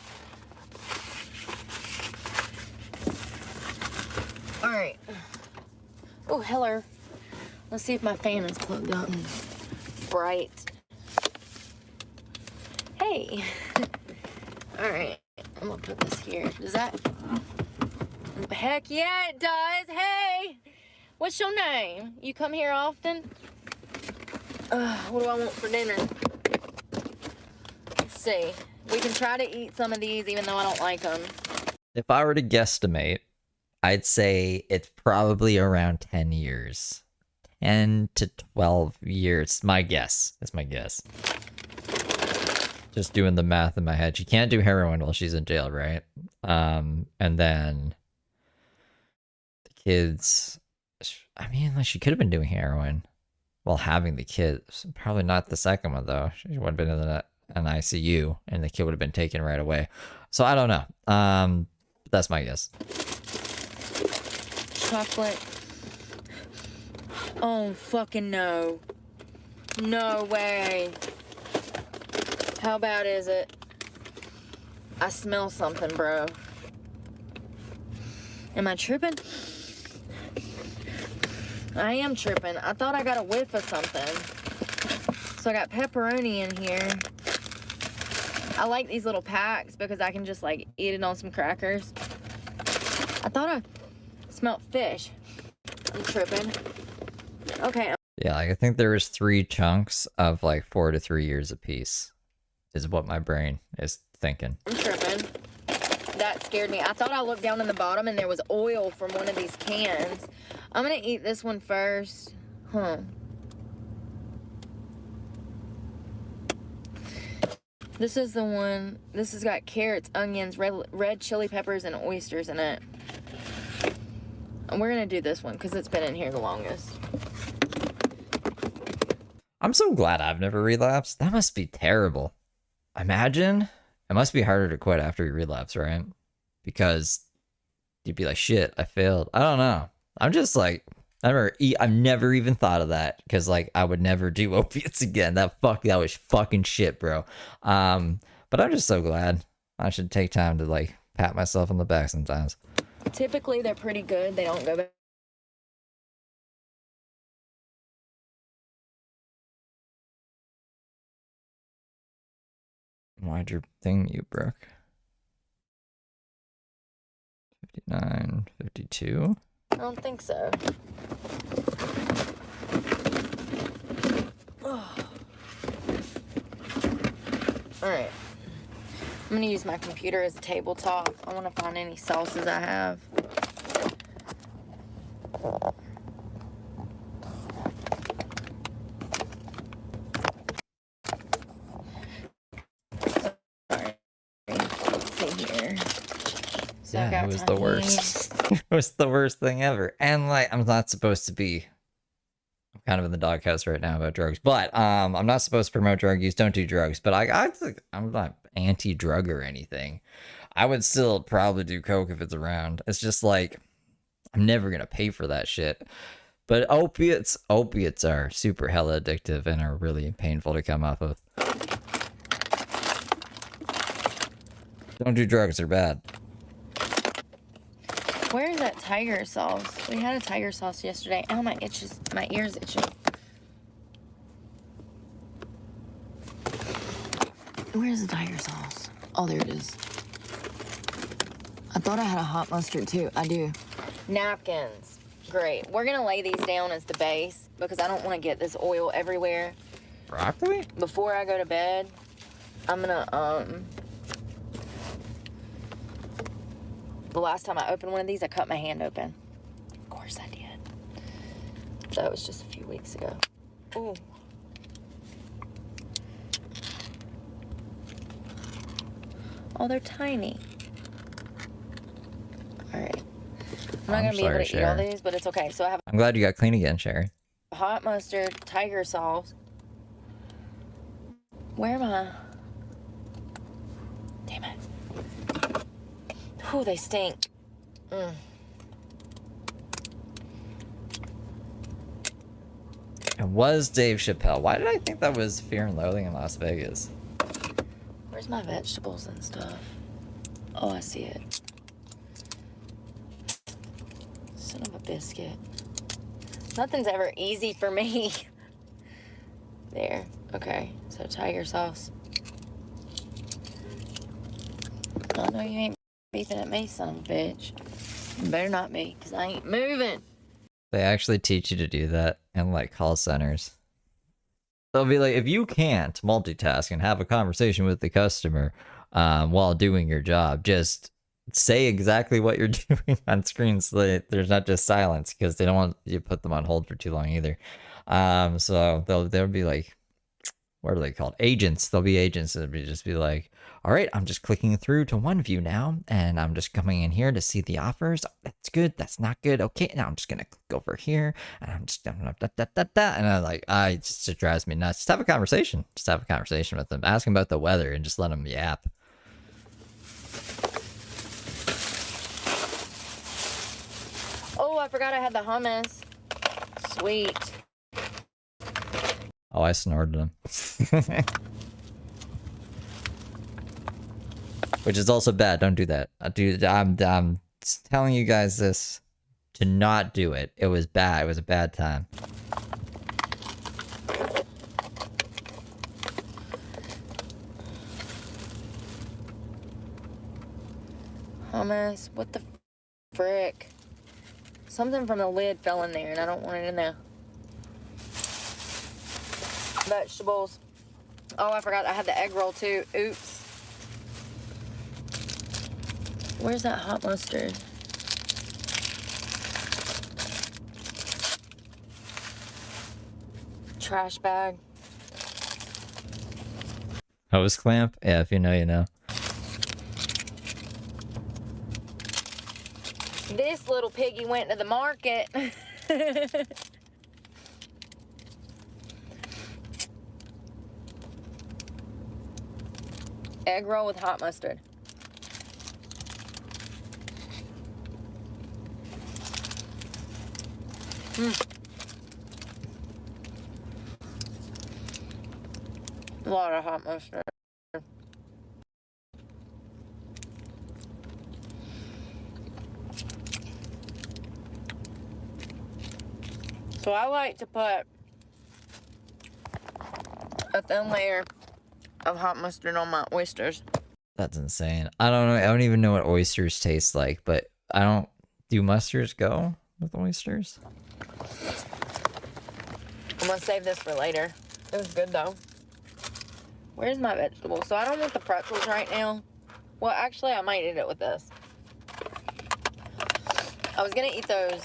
All right. Oh, hello. Let's see if my fan is plugged up and bright. Hey. All right. I'm gonna put this here. Does that? Heck yeah, it does. Hey. What's your name? You come here often? What do I want for dinner? Let's see. We can try to eat some of these even though I don't like them. If I were to guesstimate, I'd say it's probably around 10 years. 10 to 12 years. My guess. That's my guess. Just doing the math in my head. She can't do heroin while she's in jail, right? And then the kids... I mean, like, she could have been doing heroin while having the kids. Probably not the second one, though. She would have been in an ICU, and the kid would have been taken right away. So I don't know. That's my guess. Chocolate. Oh, fucking no. No way. How bad is it? I smell something, bro. Am I tripping? I am tripping. I thought I got a whiff of something. So I got pepperoni in here. I like these little packs because I can just like eat it on some crackers. I thought I smelled fish. I'm tripping. Okay. Yeah, like I think there was 3 chunks of like 4 to 3 years apiece. Is what my brain is thinking. I'm tripping. That scared me. I thought I looked down in the bottom and there was oil from one of these cans. I'm gonna eat this one first. Huh. This is the one. This has got carrots, onions, red chili peppers, and oysters in it. And we're gonna do this one because it's been in here the longest. I'm so glad I've never relapsed. That must be terrible. Imagine. It must be harder to quit after you relapse, right? Because you'd be like, shit, I failed. I don't know. I'm just like, I've never even thought of that because like I would never do opiates again. That was fucking shit, bro. But I'm just so glad. I should take time to like pat myself on the back sometimes. Typically, they're pretty good. They don't go back. Why'd your thing mute, Brooke? 59, 52? I don't think so. Oh. All right. I'm gonna use my computer as a tabletop. I want to find any sauces I have. Let's see here. So yeah, it was the worst. It was the worst thing ever. And like, I'm not supposed to be. I'm kind of in the doghouse right now about drugs, but I'm not supposed to promote drug use. Don't do drugs. But I'm not anti-drug or anything. I would still probably do coke if it's around. It's just like I'm never gonna pay for that shit. But opiates are super hella addictive and are really painful to come off of. Don't do drugs, they're bad. Where is that tiger sauce? We had a tiger sauce yesterday. Oh, my ears itching. Where's the tiger sauce? Oh, there it is. I thought I had a hot mustard too. I do. Napkins. Great. We're gonna lay these down as the base because I don't want to get this oil everywhere. Broccoli? Before I go to bed, I'm gonna the last time I opened one of these, I cut my hand open. Of course I did. That was just a few weeks ago. Ooh. Oh, they're tiny. All right. I'm not gonna be able to eat all these, but it's okay. So I have I'm glad you got clean again, Sherry. hot mustard, tiger sauce. Where am I? Damn it. Ooh, they stink. Mm. It was Dave Chappelle. Why did I think that was Fear and Loathing in Las Vegas? Where's my vegetables and stuff? Oh, I see it. Son of a biscuit. Nothing's ever easy for me. There. Okay. So tiger sauce. I know you ain't beeping at me, son of a bitch. You better not be, because I ain't moving. They actually teach you to do that in like call centers. They'll be like, if you can't multitask and have a conversation with the customer while doing your job, just say exactly what you're doing on screen so that there's not just silence, because they don't want you to put them on hold for too long either. So they'll be like, what are they called? Agents. They'll be agents. It'll just be like, all right, I'm just clicking through to one view now, and I'm just coming in here to see the offers. That's good. That's not good. Okay, now I'm just gonna click over here, and I'm just and I'm like, it drives me nuts. Just have a conversation. Just have a conversation with them. Ask them about the weather, and just let them yap. Oh, I forgot I had the hummus. Sweet. Oh, I snorted them. Which is also bad. Don't do that. I'm telling you guys this to not do it. It was bad. It was a bad time. Hummus. What the frick? Something from the lid fell in there, and I don't want it in there. Vegetables. Oh, I forgot I had the egg roll too. Oops. Where's that hot mustard? Trash bag. Hose clamp? Yeah, if you know, you know. This little piggy went to the market. Egg roll with hot mustard. A lot of hot mustard. So I like to put a thin layer of hot mustard on my oysters. That's insane. I don't know. I don't even know what oysters taste like, but I don't. Do mustards go with oysters? I'm gonna save this for later. It was good though. Where's my vegetables? So I don't want the pretzels right now. Well, actually, I might eat it with this. I was gonna eat those.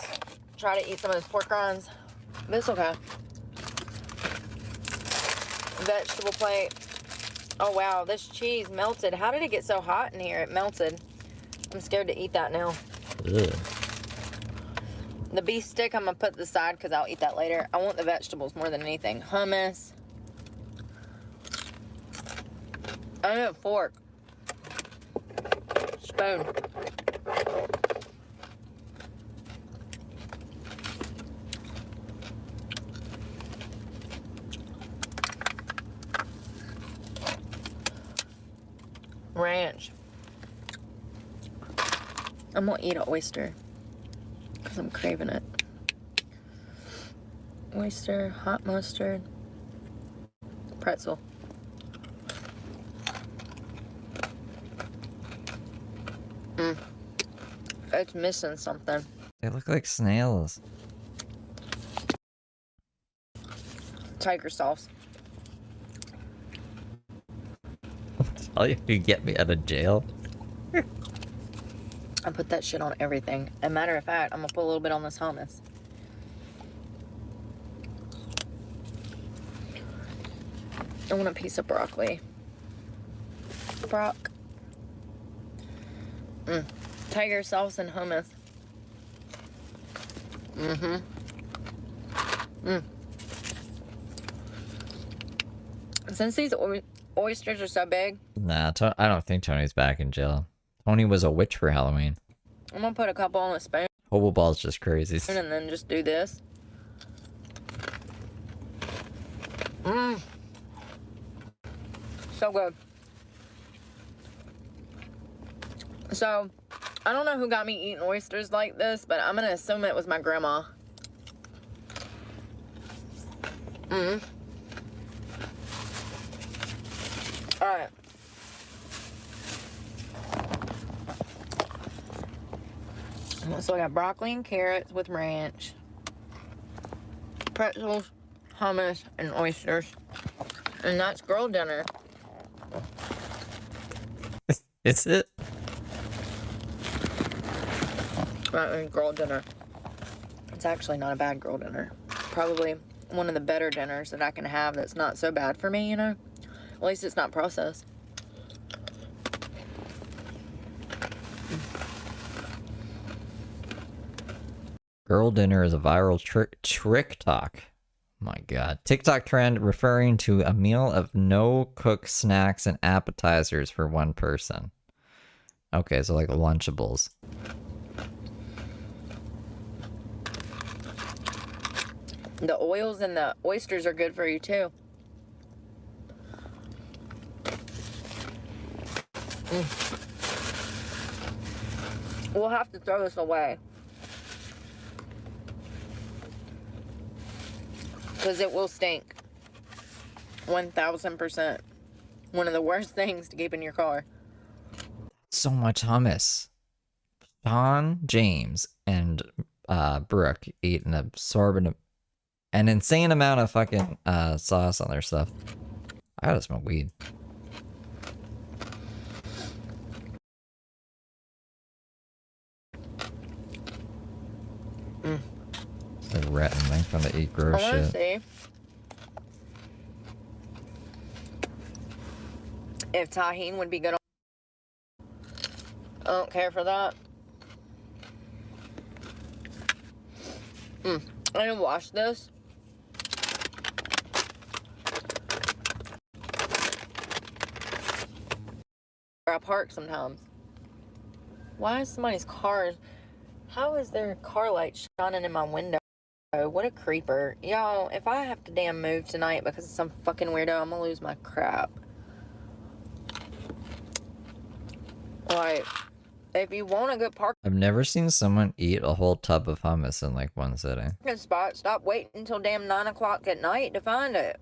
Try to eat some of those pork rinds. But it's okay. Vegetable plate. Oh wow, this cheese melted. How did it get so hot in here? It melted. I'm scared to eat that now. Ugh. The beef stick I'm gonna put to the side because I'll eat that later. I want the vegetables more than anything. Hummus. I need a fork. Spoon. Ranch. I'm gonna eat an oyster because I'm craving it. Oyster, hot mustard, pretzel. It's missing something. They look like snails. Tiger sauce. Tell you to get me out of jail. I put that shit on everything. As a matter of fact, I'm gonna put a little bit on this hummus. I want a piece of broccoli. Brock. Tiger sauce and hummus. Since these oysters are so big, Nah, I don't think Tony's back in jail. Tony was a witch for Halloween. I'm gonna put a couple on a spoon Hobo Ball's just crazy. and then just do this. So good. So, I don't know who got me eating oysters like this, but I'm gonna assume it was my grandma. Alright. So I got broccoli and carrots with ranch, pretzels, hummus, and oysters. And that's girl dinner. Is it? That is girl dinner. It's actually not a bad girl dinner. Probably one of the better dinners that I can have that's not so bad for me, you know? At least it's not processed. Girl dinner is a viral TikTok. My God. TikTok trend referring to a meal of no-cook snacks and appetizers for one person. Okay, so like Lunchables. The oils and the oysters are good for you too. We'll have to throw this away. Because it will stink. 1000%. One of the worst things to keep in your car. So much hummus. Sean, James, and Brooke ate an insane amount of fucking sauce on their stuff. I gotta smoke weed. The rat and link from the eat gross I wanna shit. see if tahini would be good on. I don't care for that. I didn't wash this. I park sometimes. Why is somebody's car? How is their car light shining in my window? What a creeper. Y'all, if I have to damn move tonight because of some fucking weirdo, I'm gonna lose my crap. Like, if you want a good I've never seen someone eat a whole tub of hummus in like one sitting. parking spot, stop waiting until damn 9 o'clock at night to find it.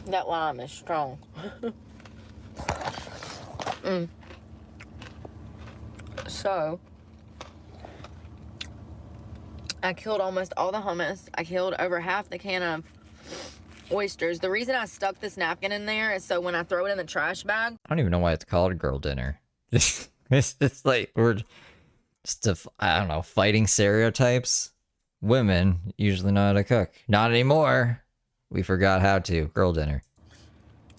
That lime is strong. So, I killed almost all the hummus. I killed over half the can of oysters. The reason I stuck this napkin in there is so when I throw it in the trash bag. I don't even know why it's called girl dinner. It's just like we're just I don't know, fighting stereotypes. Women usually know how to cook. Not anymore. We forgot how to. Girl dinner.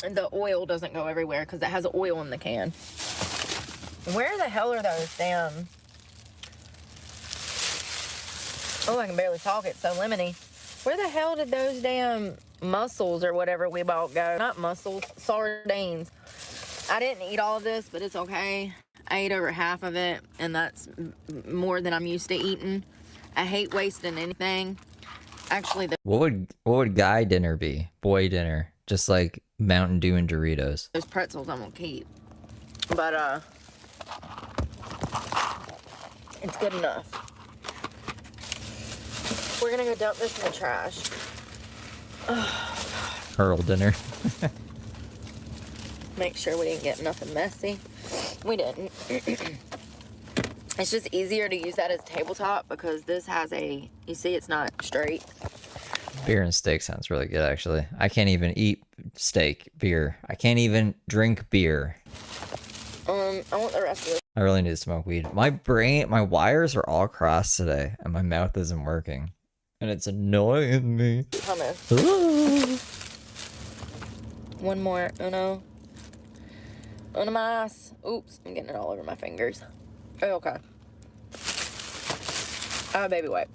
And the oil doesn't go everywhere because it has oil in the can. Where the hell are those damn... Oh, I can barely talk. It's so lemony. Where the hell did those damn mussels or whatever we bought go? Not mussels, sardines. I didn't eat all of this, but it's okay. I ate over half of it, and that's more than I'm used to eating. I hate wasting anything. Actually, What would guy dinner be? Boy dinner. Just like Mountain Dew and Doritos. those pretzels I'm gonna keep. But, it's good enough. We're gonna go dump this in the trash. Girl dinner. Make sure we didn't get nothing messy. We didn't. It's just easier to use that as tabletop because this has a, you see it's not straight. Beer and steak sounds really good, actually. I can't even eat steak, beer. I can't even drink beer. I want the rest of this. I really need to smoke weed. My wires are all crossed today, and my mouth isn't working. And it's annoying me. One more. Uno más. Oops, I'm getting it all over my fingers. Oh, okay. Baby wipe.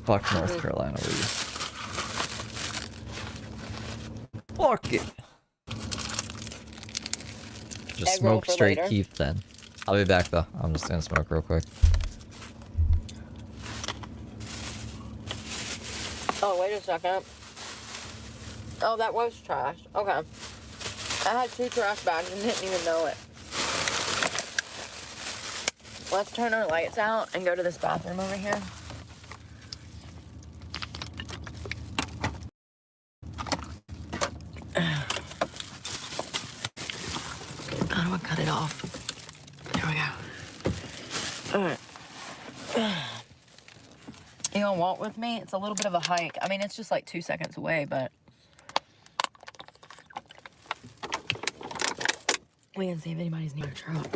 Fuck North Carolina weed. Fuck it. Just Egg roll smoke for straight later. Keith then. I'll be back though. I'm just gonna smoke real quick. Oh, wait a second. Oh, that was trash. Okay. I had 2 trash bags and didn't even know it. Let's turn our lights out and go to this bathroom over here. How do I cut it off? There we go. All right. You gonna walk with me? It's a little bit of a hike. I mean, it's just like 2 seconds away, but we can see if anybody's near a truck.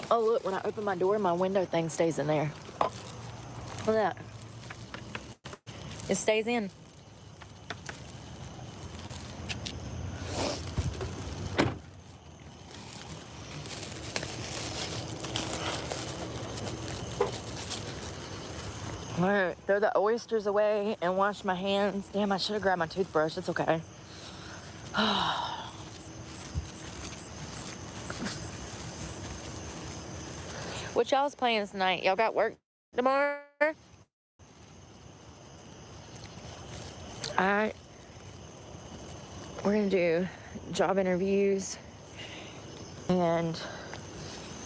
Oh, look, when I open my door, my window thing stays in there. Look at that. It stays in. All right, throw the oysters away and wash my hands. Damn, I should have grabbed my toothbrush. It's okay. What y'all's playing tonight? Y'all got work tomorrow? All right. We're gonna do job interviews and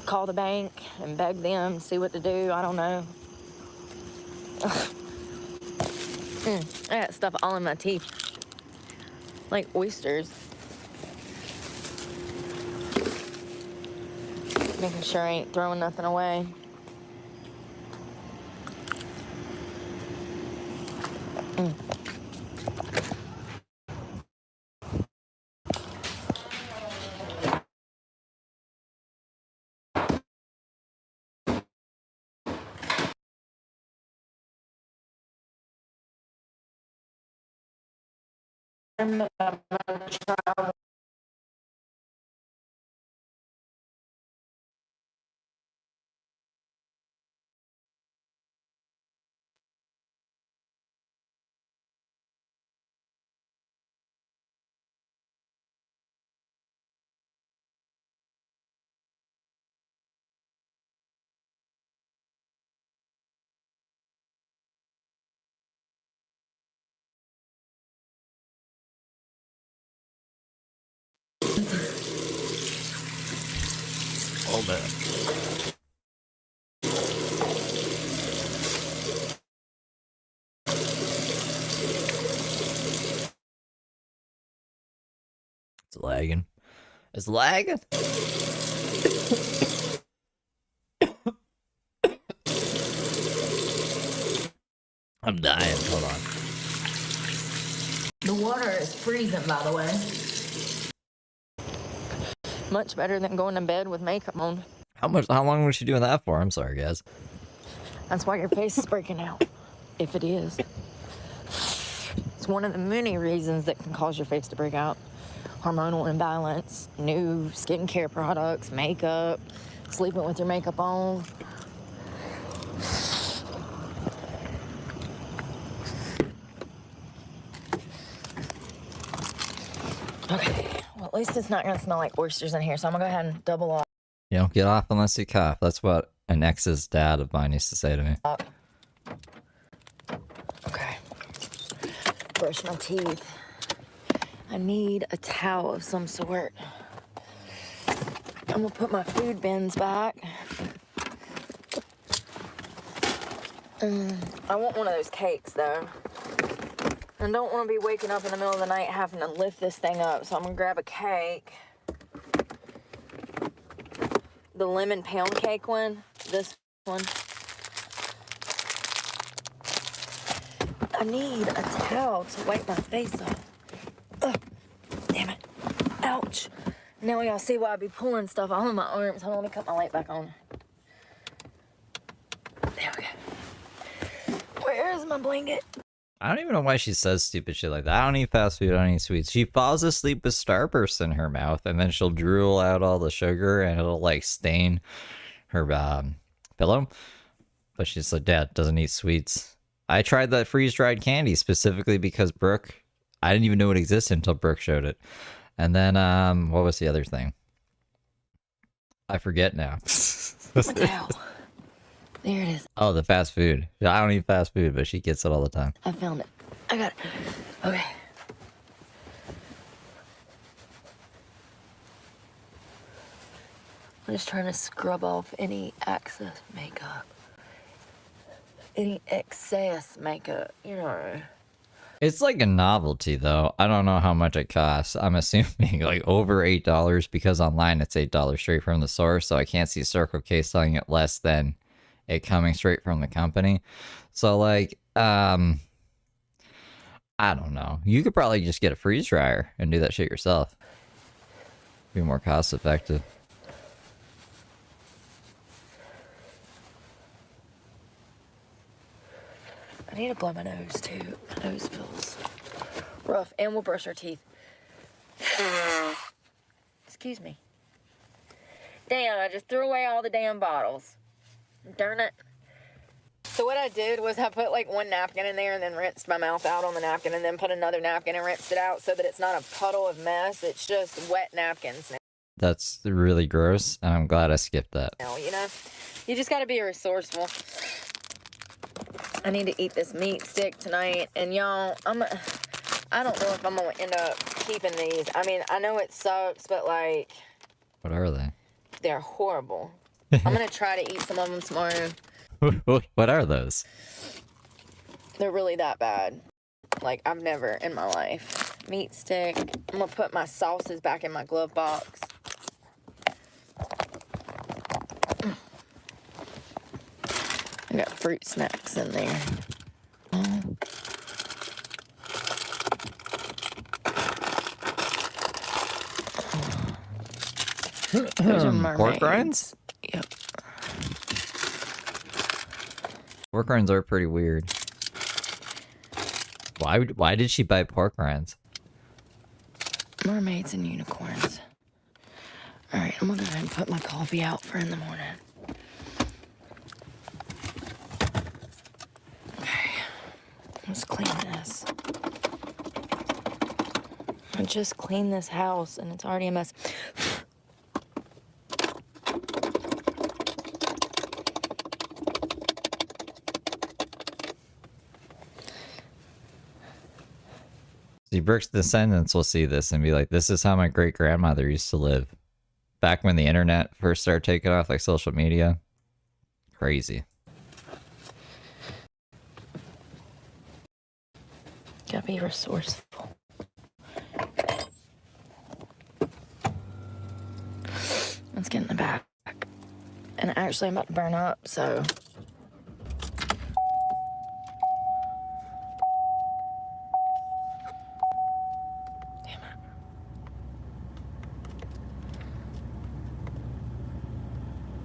call the bank and beg them, see what to do. I don't know. I got stuff all in my teeth. Like oysters. Making sure I ain't throwing nothing away. Oh man. It's lagging. It's lagging. I'm dying. Hold on. The water is freezing, by the way. Much better than going to bed with makeup on. How long was she doing that for? I'm sorry, guys. That's why your face is breaking out. If it is. It's one of the many reasons that can cause your face to break out. Hormonal imbalance, new skincare products, makeup, sleeping with your makeup on. Okay, well, at least it's not gonna smell like oysters in here, so I'm gonna go ahead and double off. You don't get off unless you cough. That's what an ex's dad of mine used to say to me. Okay. Brush my teeth. I need a towel of some sort. I'm gonna put my food bins back. I want one of those cakes though. I don't want to be waking up in the middle of the night having to lift this thing up, so I'm gonna grab a cake. The lemon pound cake one, this one. I need a towel to wipe my face off. Ugh, damn it. Ouch. Now y'all see why I be pulling stuff all in my arms. Hold on, let me cut my light back on. There we go. Where is my blanket? I don't even know why she says stupid shit like that. I don't eat fast food, I don't eat sweets. She falls asleep with Starburst in her mouth, and then she'll drool out all the sugar, and it'll, like, stain her pillow. But she's like, Dad doesn't eat sweets. I tried that freeze-dried candy specifically because Brooke, I didn't even know it existed until Brooke showed it. And then, what was the other thing? I forget now. What the hell? There it is. Oh, the fast food. I don't eat fast food, but she gets it all the time. I found it. I got it. Okay. I'm just trying to scrub off any excess makeup. Any excess makeup, you know. It's like a novelty, though. I don't know how much it costs. I'm assuming like over $8 because online it's $8 straight from the source, so I can't see Circle K selling it less than it coming straight from the company. So like, I don't know. You could probably just get a freeze dryer and do that shit yourself. Be more cost effective. I need to blow my nose too. My nose feels rough, and we'll brush our teeth. Excuse me. Damn, I just threw away all the damn bottles. Darn it. So what I did was I put like one napkin in there and then rinsed my mouth out on the napkin and then put another napkin and rinsed it out so that it's not a puddle of mess. It's just wet napkins now. That's really gross, and I'm glad I skipped that. You know, you just got to be resourceful. I need to eat this meat stick tonight, and y'all, I don't know if I'm going to end up keeping these. I mean, I know it sucks, but like... What are they? They're horrible. I'm going to try to eat some of them tomorrow. What are those? They're really that bad. Like, I've never in my life. Meat stick. I'm going to put my sauces back in my glove box. I got fruit snacks in there. Those are mermaids. Pork rinds? Yep. Pork rinds are pretty weird. Why did she buy pork rinds? Mermaids and unicorns. Alright, I'm gonna go ahead and put my coffee out for in the morning. Okay, let's clean this. I just cleaned this house and it's already a mess. See, Brooke's descendants will see this and be like, this is how my great-grandmother used to live. Back when the internet first started taking off, like social media. Crazy. Gotta be resourceful. Let's get in the back. And actually, I'm about to burn up, so...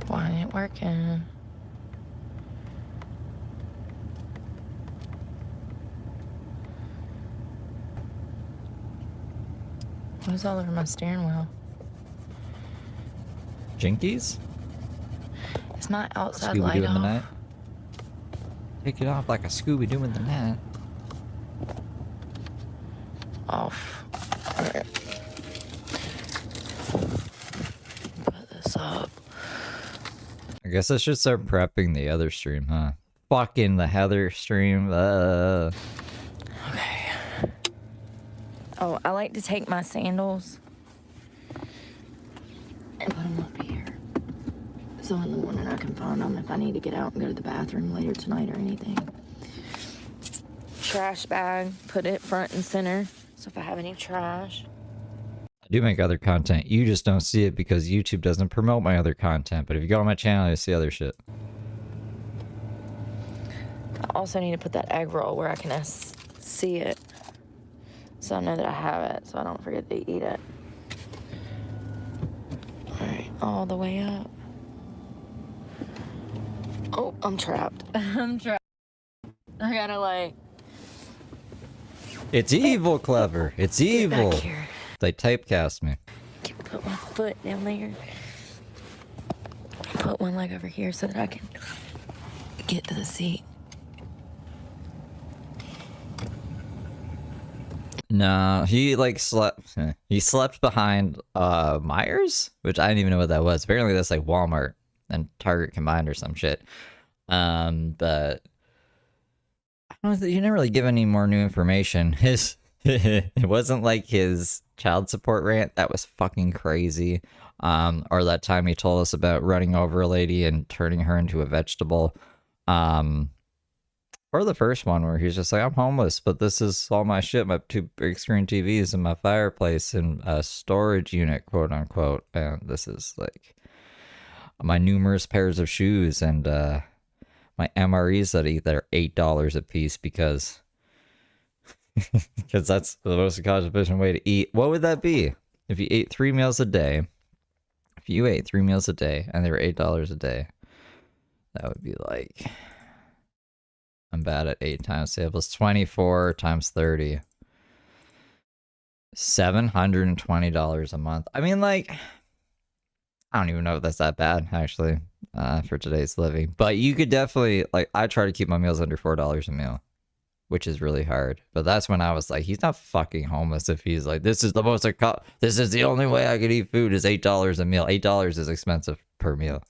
Why ain't it working? What's all over my steering wheel? Jinkies? Is my outside Scooby-Doo light in the off? night? Take it off like a Scooby-Doo in the night. Off. Alright. Put this up. I guess I should start prepping the other stream, huh? Fucking the Heather stream. Okay. Oh, I like to take my sandals and put them up here. So in the morning I can find them if I need to get out and go to the bathroom later tonight or anything. Trash bag, put it front and center. So if I have any trash. I do make other content. You just don't see it because YouTube doesn't promote my other content. But if you go on my channel, you'll see other shit. I also need to put that egg roll where I can see it, so I know that I have it, so I don't forget to eat it. All right, all the way up. Oh, I'm trapped. I'm trapped. I gotta like... It's evil, Clever. It's evil. Back here. They typecast me. Put my foot down there. Put one leg over here so that I can get to the seat. No, he like slept. He slept behind Myers, which I didn't even know what that was. Apparently, that's like Walmart and Target combined or some shit. But I don't know. You didn't really give any more new information. His it wasn't like his child support rant that was fucking crazy. Or that time he told us about running over a lady and turning her into a vegetable. Or the first one where he's just like, I'm homeless, but this is all my shit, my 2 big screen TVs and my fireplace and a storage unit, quote unquote. And this is like my numerous pairs of shoes and my MREs that are $8 a piece because that's the most cost efficient way to eat. What would that be if you ate 3 meals a day? If you ate 3 meals a day and they were $8 a day, that would be like... I'm bad at 8 times tables. 24 times 30. $720 a month. I mean, like, I don't even know if that's that bad, actually, for today's living. But you could definitely, like, I try to keep my meals under $4 a meal, which is really hard. But that's when I was like, he's not fucking homeless if he's like, this is the most, this is the only way I could eat food is $8 a meal. $8 is expensive per meal.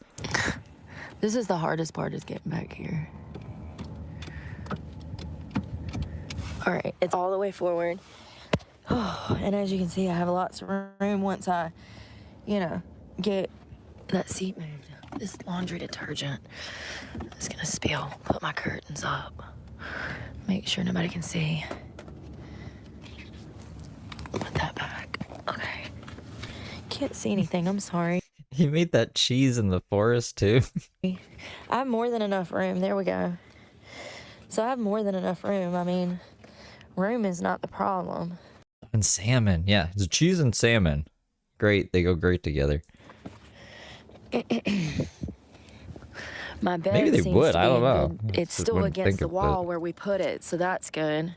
This is the hardest part, is getting back here. All right, it's all the way forward. Oh, and as you can see, I have lots of room once I, get that seat moved. This laundry detergent is gonna spill. Put my curtains up. Make sure nobody can see. Put that back. Okay. Can't see anything, I'm sorry. He made that cheese in the forest, too. I have more than enough room. There we go. So I have more than enough room. I mean... room is not the problem. And salmon. Yeah, it's cheese and salmon. Great. They go great together. My bed Maybe they seems would. to I don't be know. good. It's still against the wall where we put it, so that's good.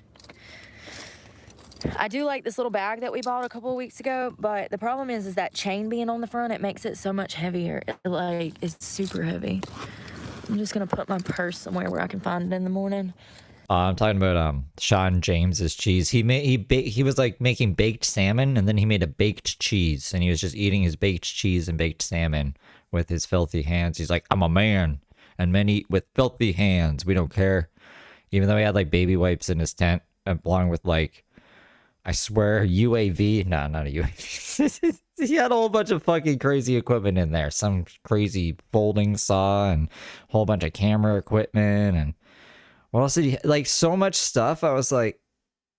I do like this little bag that we bought a couple of weeks ago, but the problem is that chain being on the front, it makes it so much heavier. It's super heavy. I'm just gonna put my purse somewhere where I can find it in the morning. I'm talking about Sean James's cheese. He was like making baked salmon, and then he made a baked cheese, and he was just eating his baked cheese and baked salmon with his filthy hands. He's like, I'm a man, and men eat with filthy hands. We don't care. Even though he had like baby wipes in his tent, along with like, I swear, UAV. No, not a UAV. He had a whole bunch of fucking crazy equipment in there. Some crazy folding saw and a whole bunch of camera equipment and. What else did he, like, so much stuff? I was like,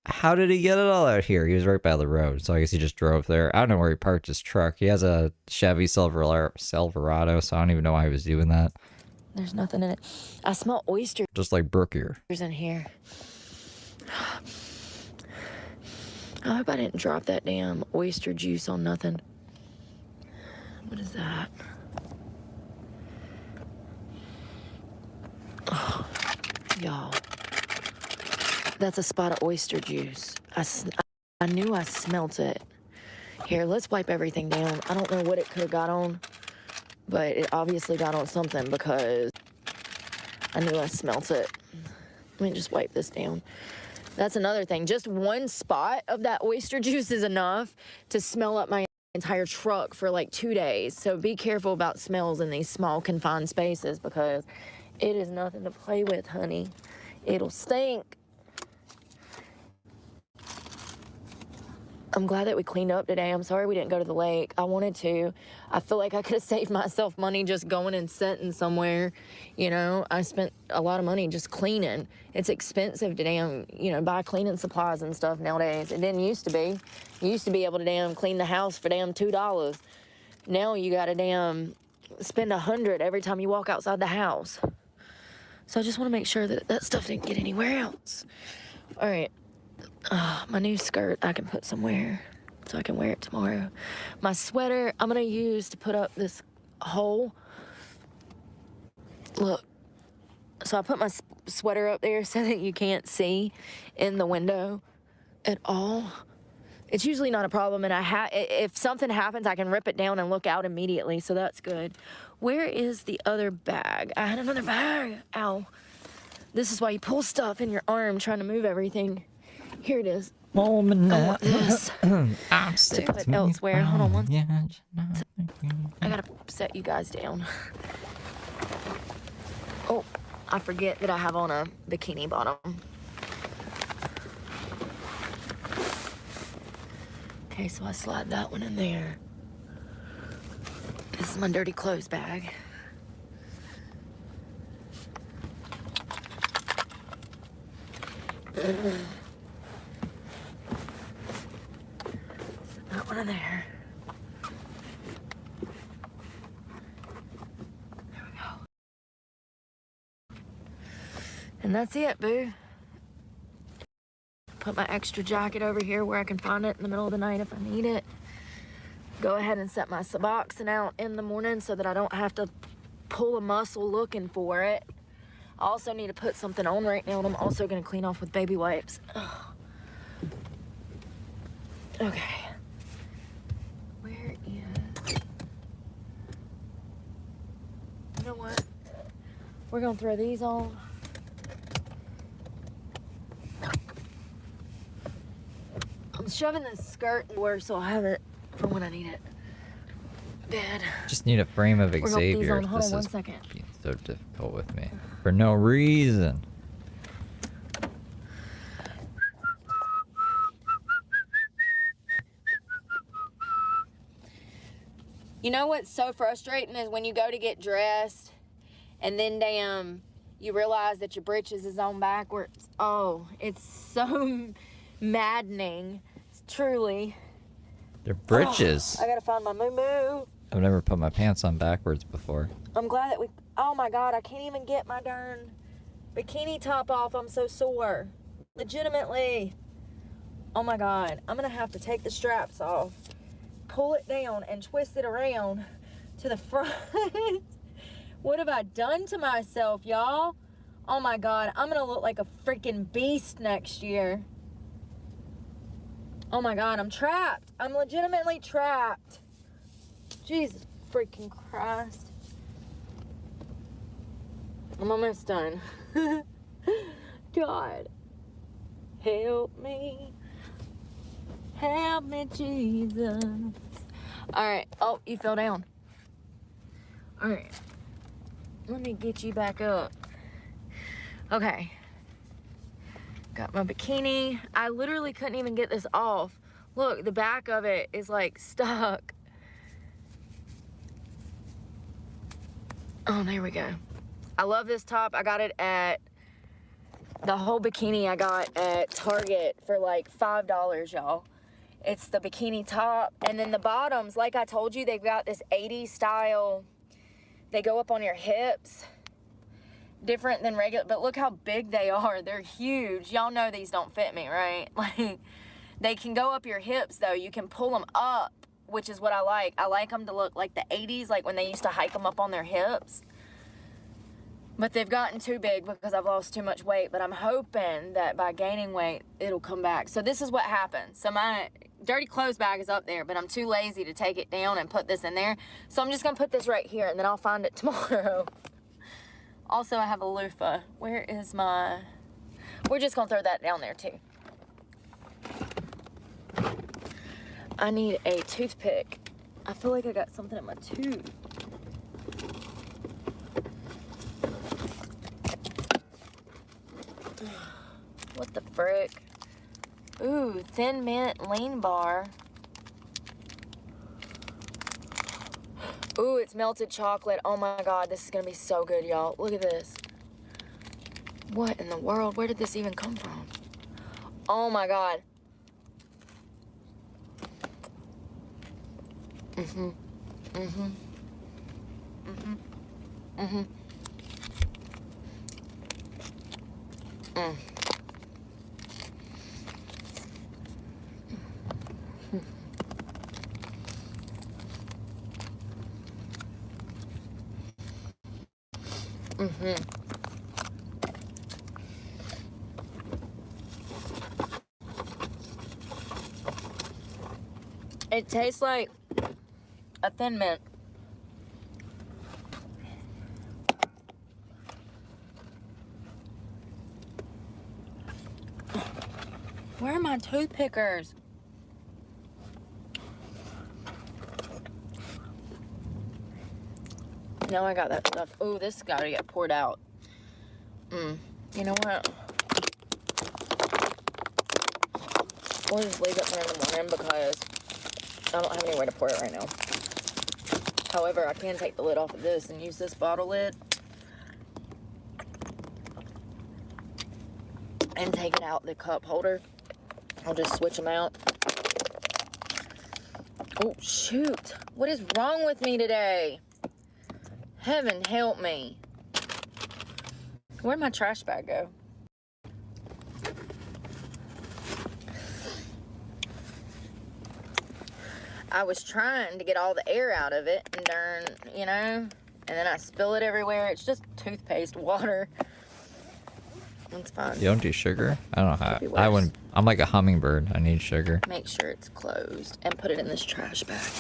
how did he get it all out here? He was right by the road, so I guess he just drove there. I don't know where he parked his truck. He has a Chevy Silverado, so I don't even know why he was doing that. There's nothing in it. I smell oysters. Just like Brooke here. In here. I hope I didn't drop that damn oyster juice on nothing. What is that? Oh. Y'all, that's a spot of oyster juice. I knew I smelt it. Here, let's wipe everything down. I don't know what it could have got on, but it obviously got on something because I knew I smelt it. Let me just wipe this down. That's another thing. Just one spot of that oyster juice is enough to smell up my entire truck for like 2 days. So be careful about smells in these small confined spaces because it is nothing to play with, honey. It'll stink. I'm glad that we cleaned up today. I'm sorry we didn't go to the lake. I wanted to. I feel like I could have saved myself money just going and sitting somewhere. I spent a lot of money just cleaning. It's expensive to buy cleaning supplies and stuff nowadays. It didn't used to be. You used to be able to clean the house for $2. Now you gotta spend $100 every time you walk outside the house. So I just want to make sure that that stuff didn't get anywhere else. All right. My new skirt I can put somewhere so I can wear it tomorrow. My sweater I'm going to use to put up this hole. Look. So I put my sweater up there so that you can't see in the window at all. It's usually not a problem, and if something happens, I can rip it down and look out immediately, so that's good. Where is the other bag? I had another bag. Ow. This is why you pull stuff in your arm trying to move everything. Here it is. Oh, I want this. I'm To put elsewhere. Hold on one second. I gotta set you guys down. Oh, I forget that I have on a bikini bottom. Okay, so I slide that one in there. This is my dirty clothes bag. That one in there. There we go. And that's it, boo. Put my extra jacket over here where I can find it in the middle of the night if I need it. Go ahead and set my Suboxone out in the morning so that I don't have to pull a muscle looking for it. I also need to put something on right now, and I'm also gonna clean off with baby wipes. Ugh. Okay. Where is... You know what? We're gonna throw these on. I'm shoving this skirt in where so I'll have it for when I need it. Bed. Just need a frame of Xavier. Hold This on is 1 second. being so difficult with me for no reason. You know what's so frustrating is when you go to get dressed and then you realize that your britches is on backwards. Oh, it's so maddening. Truly. They're britches. I gotta find my moo-moo. I've never put my pants on backwards before. I'm glad that oh my God, I can't even get my darn bikini top off. I'm so sore. Legitimately. Oh my God, I'm gonna have to take the straps off, pull it down, and twist it around to the front. What have I done to myself, y'all? Oh my God, I'm gonna look like a freaking beast next year. Oh my God, I'm trapped. I'm legitimately trapped. Jesus freaking Christ. I'm almost done. God, help me. Help me, Jesus. All right. Oh, you fell down. All right. Let me get you back up. Okay. Got my bikini. I literally couldn't even get this off. Look, the back of it is like stuck. Oh, there we go. I love this top. I got it at, the whole bikini I got at Target for like $5, y'all. It's the bikini top. And then the bottoms, like I told you, they've got this 80s style. They go up on your hips. Different than regular, but look how big they are. They're huge. Y'all know these don't fit me, right? Like, they can go up your hips, though. You can pull them up, which is what I like. I like them to look like the 80s, like when they used to hike them up on their hips. But they've gotten too big because I've lost too much weight. But I'm hoping that by gaining weight, it'll come back. So this is what happens. So my dirty clothes bag is up there, but I'm too lazy to take it down and put this in there. So I'm just going to put this right here, and then I'll find it tomorrow. Also, I have a loofah. Where is my... We're just going to throw that down there, too. I need a toothpick. I feel like I got something in my tooth. What the frick? Ooh, Thin Mint Lean Bar. Ooh, it's melted chocolate. Oh my God, this is gonna be so good, y'all. Look at this. What in the world? Where did this even come from? Oh my God. Mm-hmm. Mm-hmm. Mm-hmm. Mm-hmm. Mm. Mm-hmm. It tastes like a Thin Mint. Where are my toothpickers? Now I got that stuff. Oh, this gotta get poured out. You know what? We'll just leave it for in the morning because I don't have anywhere to pour it right now. However, I can take the lid off of this and use this bottle lid and take it out the cup holder. I'll just switch them out. Oh, shoot. What is wrong with me today? Heaven help me. Where'd my trash bag go? I was trying to get all the air out of it and darn, you know, and then I spill it everywhere. It's just toothpaste water. It's fine. You don't do sugar? I don't know how. I wouldn't. I'm like a hummingbird. I need sugar. Make sure it's closed and put it in this trash bag.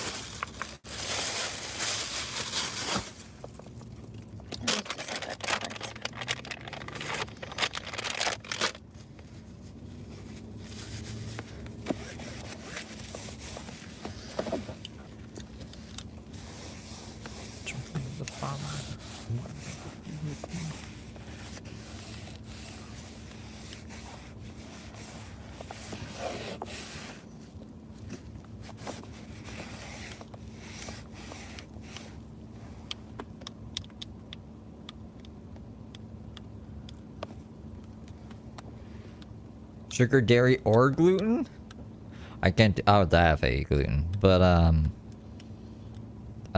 Sugar, dairy, or gluten? I can't. I would have a gluten, but I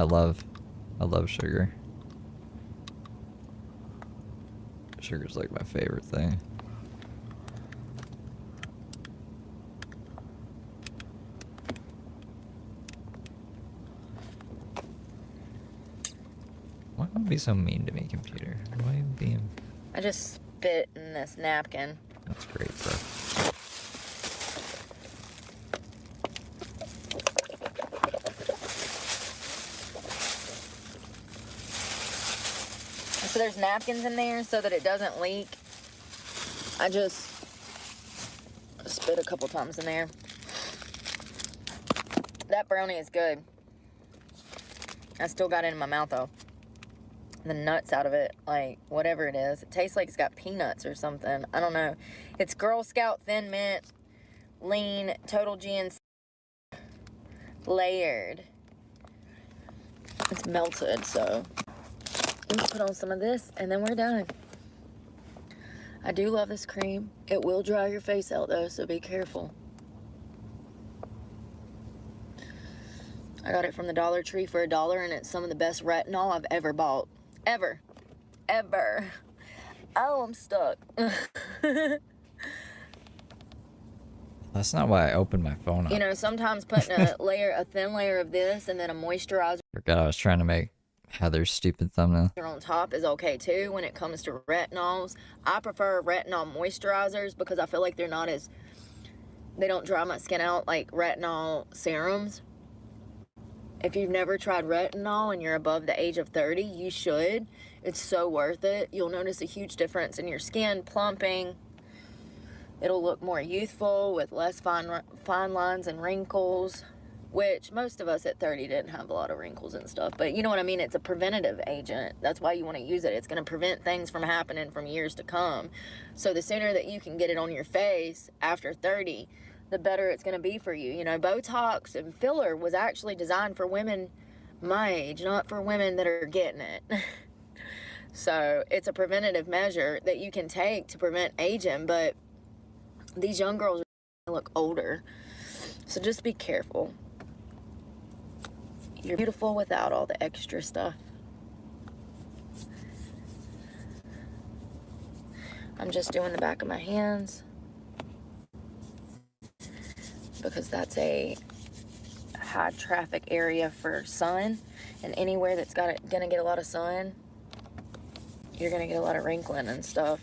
love sugar. Sugar's like my favorite thing. Why would you be so mean to me, computer? Why are you being? I just spit in this napkin. That's great, bro. So there's napkins in there so that it doesn't leak. I just spit a couple times in there. That brownie is good. I still got it in my mouth though. The nuts out of it, like whatever it is. It tastes like it's got peanuts or something. I don't know. It's Girl Scout Thin Mint, lean, total GNC, layered. It's melted, so let's put on some of this and then we're done. I do love this cream. It will dry your face out though, so be careful. I got it from the Dollar Tree for $1 and it's some of the best retinol I've ever bought. Ever. Oh, I'm stuck. That's not why I opened my phone up. You know, sometimes putting a thin layer of this and then a moisturizer Forgot I was trying to make Heather's stupid thumbnail. on top is okay too when it comes to retinols. I prefer retinol moisturizers because I feel like they don't dry my skin out like retinol serums. If you've never tried retinol and you're above the age of 30, you should. It's so worth it. You'll notice a huge difference in your skin, plumping. It'll look more youthful with less fine lines and wrinkles, which most of us at 30 didn't have a lot of wrinkles and stuff. But you know what I mean? It's a preventative agent. That's why you want to use it. It's going to prevent things from happening from years to come. So the sooner that you can get it on your face after 30, the better it's going to be for you. You know, Botox and filler was actually designed for women my age, not for women that are getting it. So it's a preventative measure that you can take to prevent aging, but these young girls look older. So just be careful. You're beautiful without all the extra stuff. I'm just doing the back of my hands because that's a high traffic area for sun, and anywhere that's gonna get a lot of sun, you're gonna get a lot of wrinkling and stuff.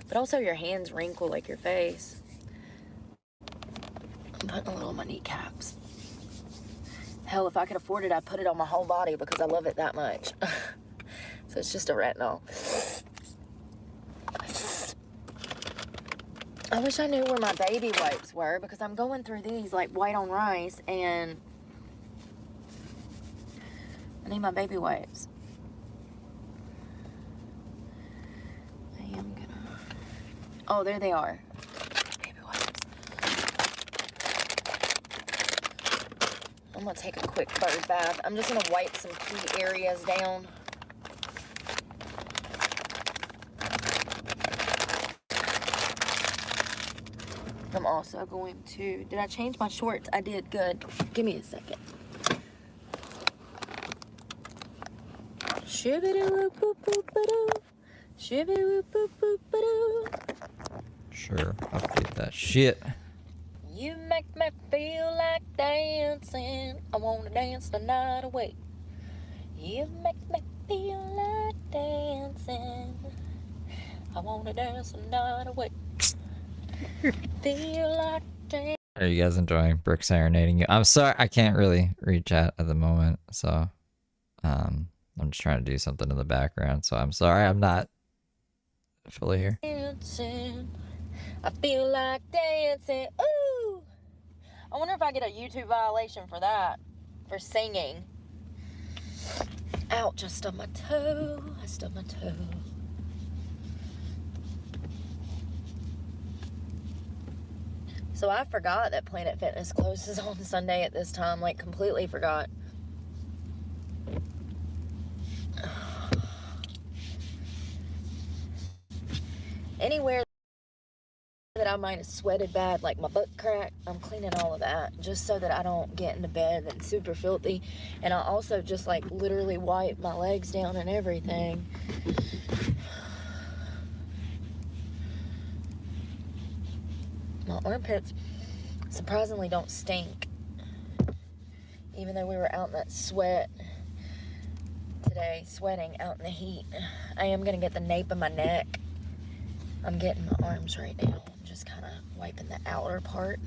But also your hands wrinkle like your face. I'm putting a little on my kneecaps. Hell, if I could afford it, I'd put it on my whole body because I love it that much. So it's just a retinol. I wish I knew where my baby wipes were because I'm going through these like white on rice and I need my baby wipes. I am gonna... Oh, there they are. Baby wipes. I'm gonna take a quick bird bath. I'm just gonna wipe some key areas down. I'm also going to... Did I change my shorts? I did. Good. Give me a second. Shibidoo-woo-boop-boop-ba-doo. Shibidoo-woo-boop-boop-ba-doo. Sure, update that shit. You make me feel like dancing. I wanna dance the night away. You make me feel like dancing. I wanna dance the night away. Feel like dancing. Are you guys enjoying Brooke serenading you? I'm sorry, I can't really read chat at the moment, so I'm just trying to do something in the background, so I'm sorry I'm not fully here. Dancing. I feel like dancing. Ooh! I wonder if I get a YouTube violation for that. For singing. Ouch, I stubbed my toe. I stubbed my toe. So I forgot that Planet Fitness closes on Sunday at this time. Like, completely forgot. Anywhere that I might have sweated bad, like my butt crack, I'm cleaning all of that just so that I don't get into bed and super filthy. And I also just like literally wipe my legs down and everything. My armpits surprisingly don't stink, even though we were out in that sweat today, sweating out in the heat. I am gonna get the nape of my neck. I'm getting my arms right now. I'm just kind of wiping the outer part.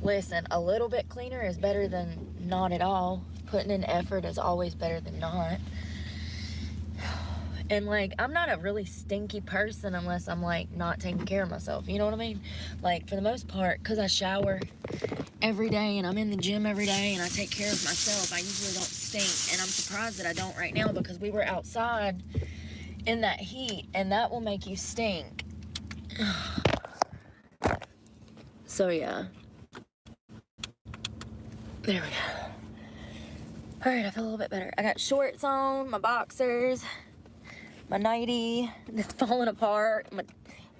Listen, a little bit cleaner is better than not at all. Putting in effort is always better than not. And like, I'm not a really stinky person unless I'm like not taking care of myself. You know what I mean? Like, for the most part, because I shower every day and I'm in the gym every day and I take care of myself, I usually don't stink. And I'm surprised that I don't right now because we were outside in that heat and that will make you stink. So yeah. There we go. All right, I feel a little bit better. I got shorts on, my boxers, my nightie that's falling apart. My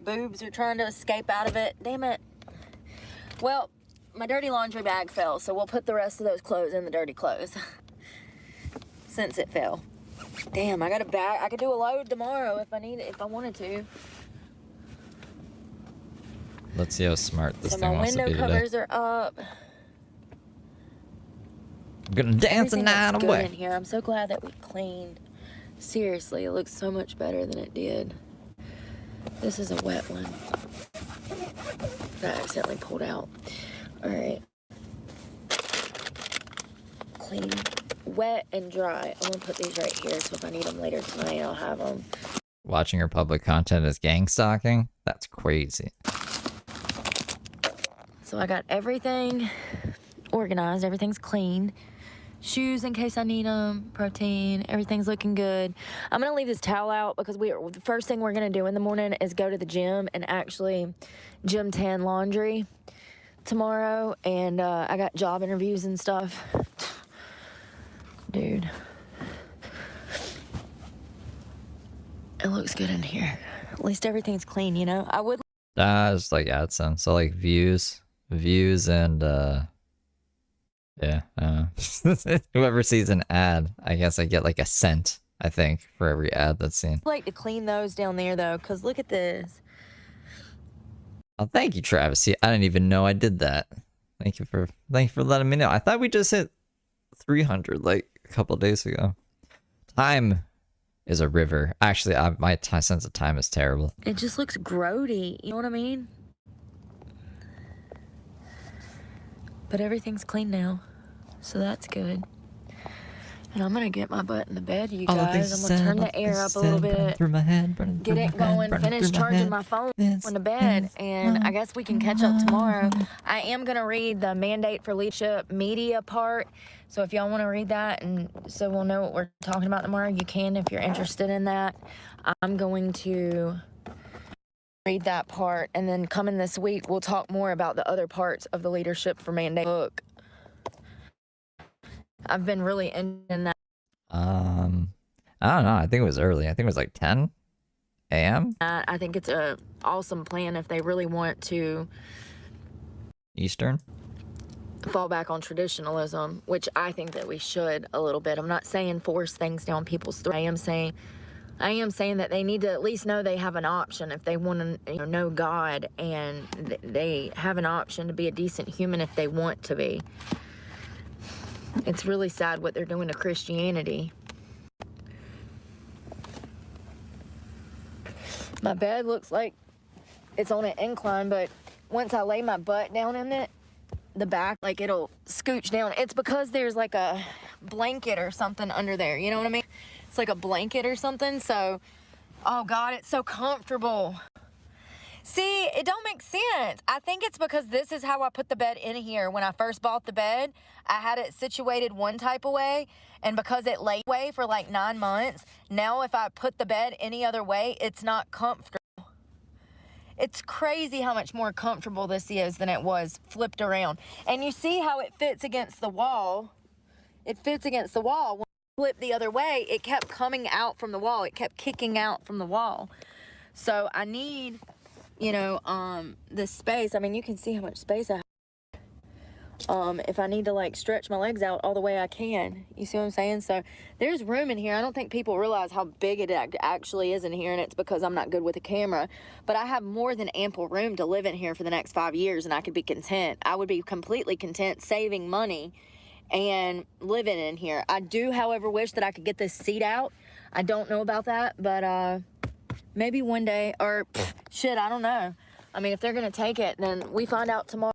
boobs are trying to escape out of it. Damn it. Well, my dirty laundry bag fell, so we'll put the rest of those clothes in the dirty clothes. Since it fell. Damn, I got a bag. I could do a load tomorrow if I need it, if I wanted to. Let's see how smart this So thing my wants to window be today. covers are up. I'm gonna dance the Everything night looks away. good in here. I'm so glad that we cleaned. Seriously, it looks so much better than it did. This is a wet one that I accidentally pulled out. All right. Clean, wet and dry. I'm gonna put these right here so if I need them later tonight, I'll have them. Watching her public content is gang stalking? That's crazy. So I got everything organized. Everything's clean. Shoes in case I need them. Protein. Everything's looking good. I'm going to leave this towel out because the first thing we're going to do in the morning is go to the gym and actually gym tan laundry tomorrow. And I got job interviews and stuff. Dude. It looks good in here. At least everything's clean, you know? I would... Just like AdSense. So like views and yeah, whoever sees an ad, I guess I get like a cent I think, for every ad that's seen. Like to clean those down there though, because look at this. Oh, thank you, Travis. See, I didn't even know I did that. Thank you for letting me know. I thought we just hit 300 like a couple days ago. Time is a river. Actually, my sense of time is terrible. It just looks grody, you know what I mean? But everything's clean now, so that's good. And I'm gonna get my butt in the bed, you guys. I'm gonna turn the air up a little bit, through my head, get it going, finish charging my phone in the bed, and I guess we can catch up tomorrow. I am gonna read the mandate for leadership media part, so if y'all want to read that, and so we'll know what we're talking about tomorrow, you can if you're interested in that. I'm going to read that part, and then coming this week, we'll talk more about the other parts of the leadership for mandate book. I've been really in that. I don't know. I think it was early. I think it was like 10 a.m. I think it's a awesome plan if they really want to Eastern. fall back on traditionalism, which I think that we should a little bit. I'm not saying force things down people's throats. I am saying that they need to at least know they have an option if they want to know God, and they have an option to be a decent human if they want to be. It's really sad what they're doing to Christianity. My bed looks like it's on an incline, but once I lay my butt down in it, the back, like it'll scooch down. It's because there's like a blanket or something under there, you know what I mean? It's like a blanket or something, so, oh God, it's so comfortable. See, it don't make sense. I think it's because this is how I put the bed in here. When I first bought the bed, I had it situated one type of way, and because it lay away for like 9 months, now if I put the bed any other way, it's not comfortable. It's crazy how much more comfortable this is than it was flipped around. And you see how it fits against the wall? It fits against the wall. When I flipped the other way, it kept coming out from the wall. It kept kicking out from the wall. So I need, this space. I mean, you can see how much space I have. If I need to like stretch my legs out all the way I can, you see what I'm saying? So there's room in here. I don't think people realize how big it actually is in here, and it's because I'm not good with a camera, but I have more than ample room to live in here for the next 5 years, and I could be content. I would be completely content saving money and living in here. I do, however, wish that I could get this seat out. I don't know about that, but maybe one day, or shit, I don't know. I mean, if they're gonna take it, then we find out tomorrow.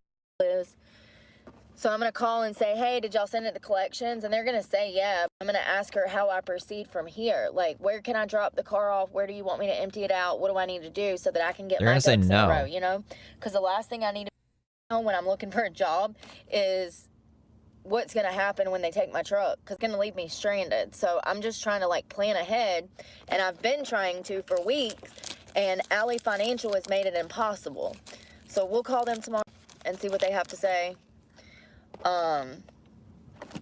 So I'm going to call and say, hey, did y'all send it to collections? And they're going to say, yeah. I'm going to ask her how I proceed from here. Like, where can I drop the car off? Where do you want me to empty it out? What do I need to do so that I can get my ducks in a row, you know? Because the last thing I need to know when I'm looking for a job is what's going to happen when they take my truck, because it's going to leave me stranded. So I'm just trying to, like, plan ahead, and I've been trying to for weeks, and Alley Financial has made it impossible. So we'll call them tomorrow and see what they have to say.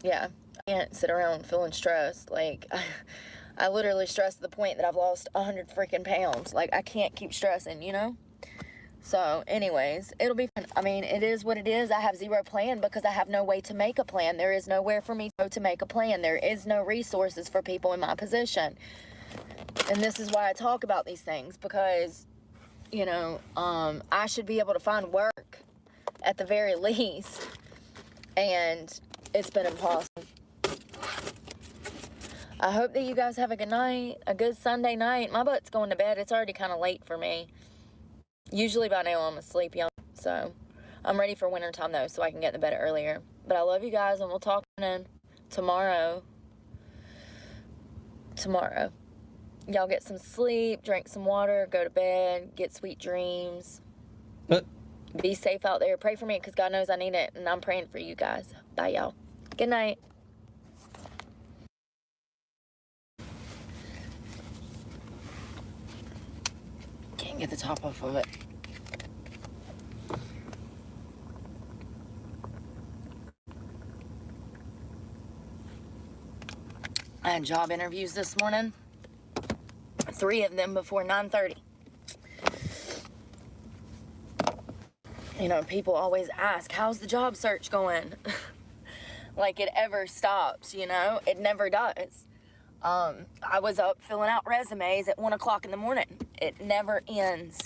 Yeah, I can't sit around feeling stressed. Like, I literally stressed to the point that I've lost 100 freaking pounds. Like, I can't keep stressing, you know? So, anyways, it'll be fun. I mean, it is what it is. I have zero plan because I have no way to make a plan. There is nowhere for me to make a plan. There is no resources for people in my position. And this is why I talk about these things, because, I should be able to find work at the very least. And it's been impossible. I hope that you guys have a good night, a good Sunday night. My butt's going to bed. It's already kind of late for me. Usually by now I'm asleep, young. So I'm ready for winter time though, so I can get in bed earlier. But I love you guys, and we'll talk in tomorrow. Y'all get some sleep, drink some water, go to bed, get sweet dreams. Be safe out there. Pray for me, because God knows I need it, and I'm praying for you guys. Bye, y'all. Good night. Can't get the top off of it. I had job interviews this morning. 3 of them before 9:30. People always ask, how's the job search going? Like it ever stops, It never does. I was up filling out resumes at 1 o'clock in the morning. It never ends.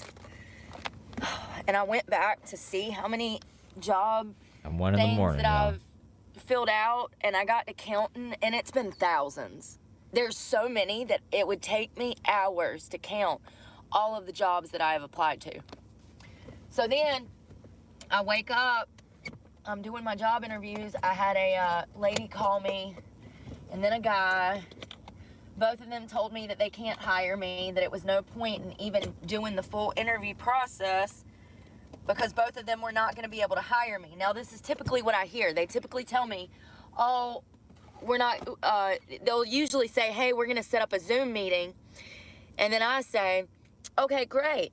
And I went back to see how many job And 1 in the things morning, that y'all. I've filled out, and I got to counting, and it's been thousands. There's so many that it would take me hours to count all of the jobs that I have applied to. So then I wake up, I'm doing my job interviews. I had a lady call me, and then a guy. Both of them told me that they can't hire me, that it was no point in even doing the full interview process because both of them were not going to be able to hire me. Now, this is typically what I hear. They typically tell me, oh, we're not, they'll usually say, hey, we're going to set up a Zoom meeting. And then I say, okay, great.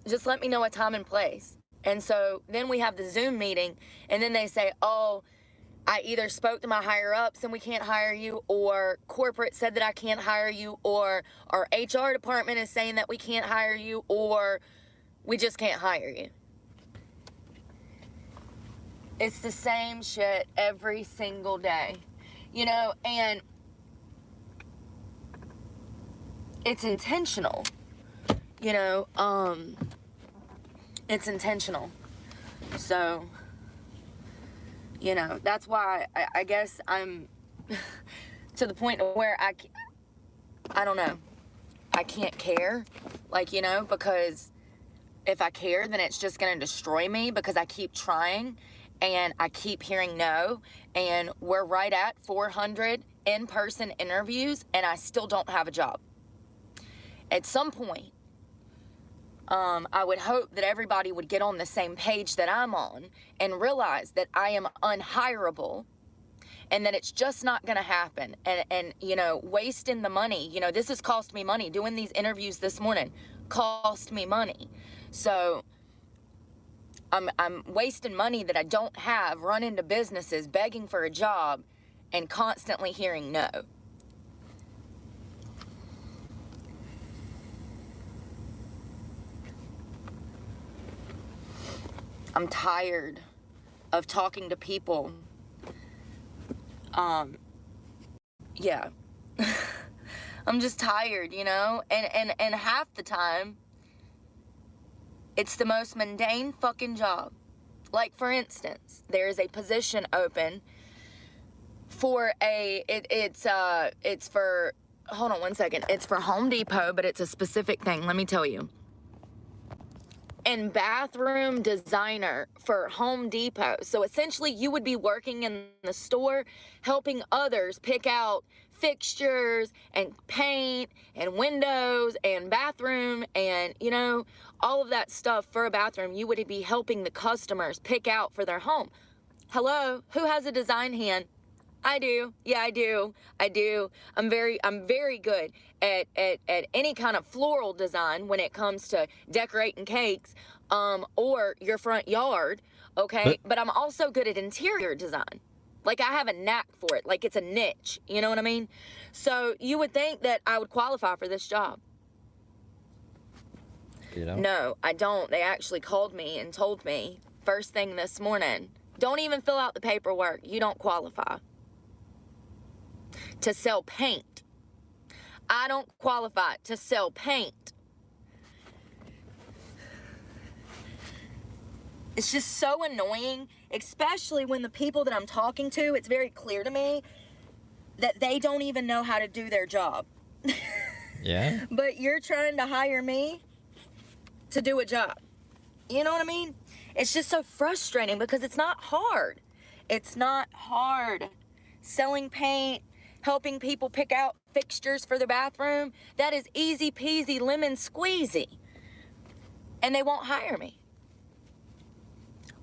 Just let me know a time and place. And so then we have the Zoom meeting, and then they say, oh, I either spoke to my higher ups and we can't hire you, or corporate said that I can't hire you, or our HR department is saying that we can't hire you, or we just can't hire you. It's the same shit every single day, you know, and it's intentional, you know, it's intentional. So, you know, that's why I guess I'm to the point where I don't know, I can't care, like, you know, because if I care, then it's just going to destroy me because I keep trying and I keep hearing no, and we're right at 400 in-person interviews and I still don't have a job. At some point, I would hope that everybody would get on the same page that I'm on and realize that I am unhireable and that it's just not going to happen. And, you know, wasting the money, you know, this has cost me money. Doing these interviews this morning cost me money. So I'm wasting money that I don't have, running to businesses, begging for a job, and constantly hearing no. I'm tired of talking to people. Yeah. I'm just tired, you know? And half the time, it's the most mundane fucking job. Like, for instance, there is a position open for it's for, hold on one second. It's for Home Depot, but it's a specific thing. Let me tell you. And bathroom designer for Home Depot. So essentially you would be working in the store helping others pick out fixtures and paint and windows and bathroom and, you know, all of that stuff for a bathroom. You would be helping the customers pick out for their home. Hello, who has a design hand? I do. Yeah, I do. I'm very good at any kind of floral design when it comes to decorating cakes, or your front yard, okay? But I'm also good at interior design. Like, I have a knack for it. Like, it's a niche, you know what I mean? So you would think that I would qualify for this job. You know? No, I don't. They actually called me and told me first thing this morning, don't even fill out the paperwork. You don't qualify to sell paint. I don't qualify to sell paint. It's just so annoying, especially when the people that I'm talking to, it's very clear to me that they don't even know how to do their job. Yeah. But you're trying to hire me to do a job. You know what I mean? It's just so frustrating because it's not hard. It's not hard. Selling paint, helping people pick out fixtures for their bathroom, that is easy peasy lemon squeezy. And they won't hire me.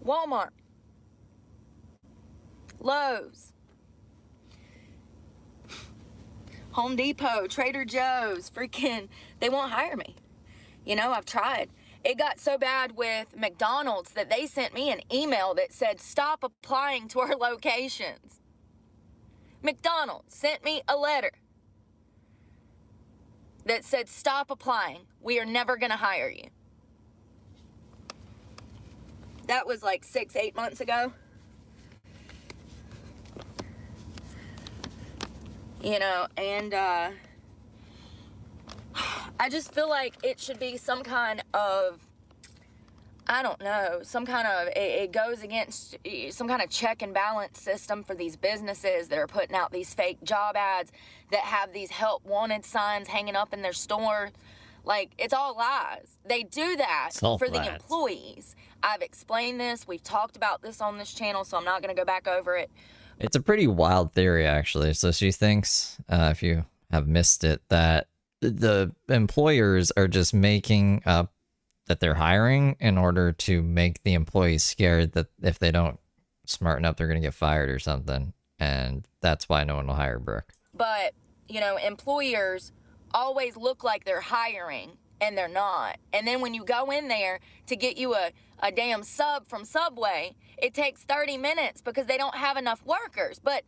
Walmart, Lowe's, Home Depot, Trader Joe's, freaking, they won't hire me. You know, I've tried. It got so bad with McDonald's that they sent me an email that said, stop applying to our locations. McDonald's sent me a letter that said, stop applying. We are never going to hire you. That was like 6-8 months ago. You know, and I just feel like it should be some kind of, I don't know, some kind of, it goes against some kind of check and balance system for these businesses that are putting out these fake job ads that have these help wanted signs hanging up in their store. Like, it's all lies. They do that for the employees. I've explained this. We've talked about this on this channel, so I'm not going to go back over it. It's a pretty wild theory, actually. So she thinks, if you have missed it, that the employers are just making up that they're hiring in order to make the employees scared that if they don't smarten up, they're going to get fired or something. And that's why no one will hire Brooke. But, you know, employers always look like they're hiring, and they're not. And then when you go in there to get you a damn sub from Subway, it takes 30 minutes because they don't have enough workers. But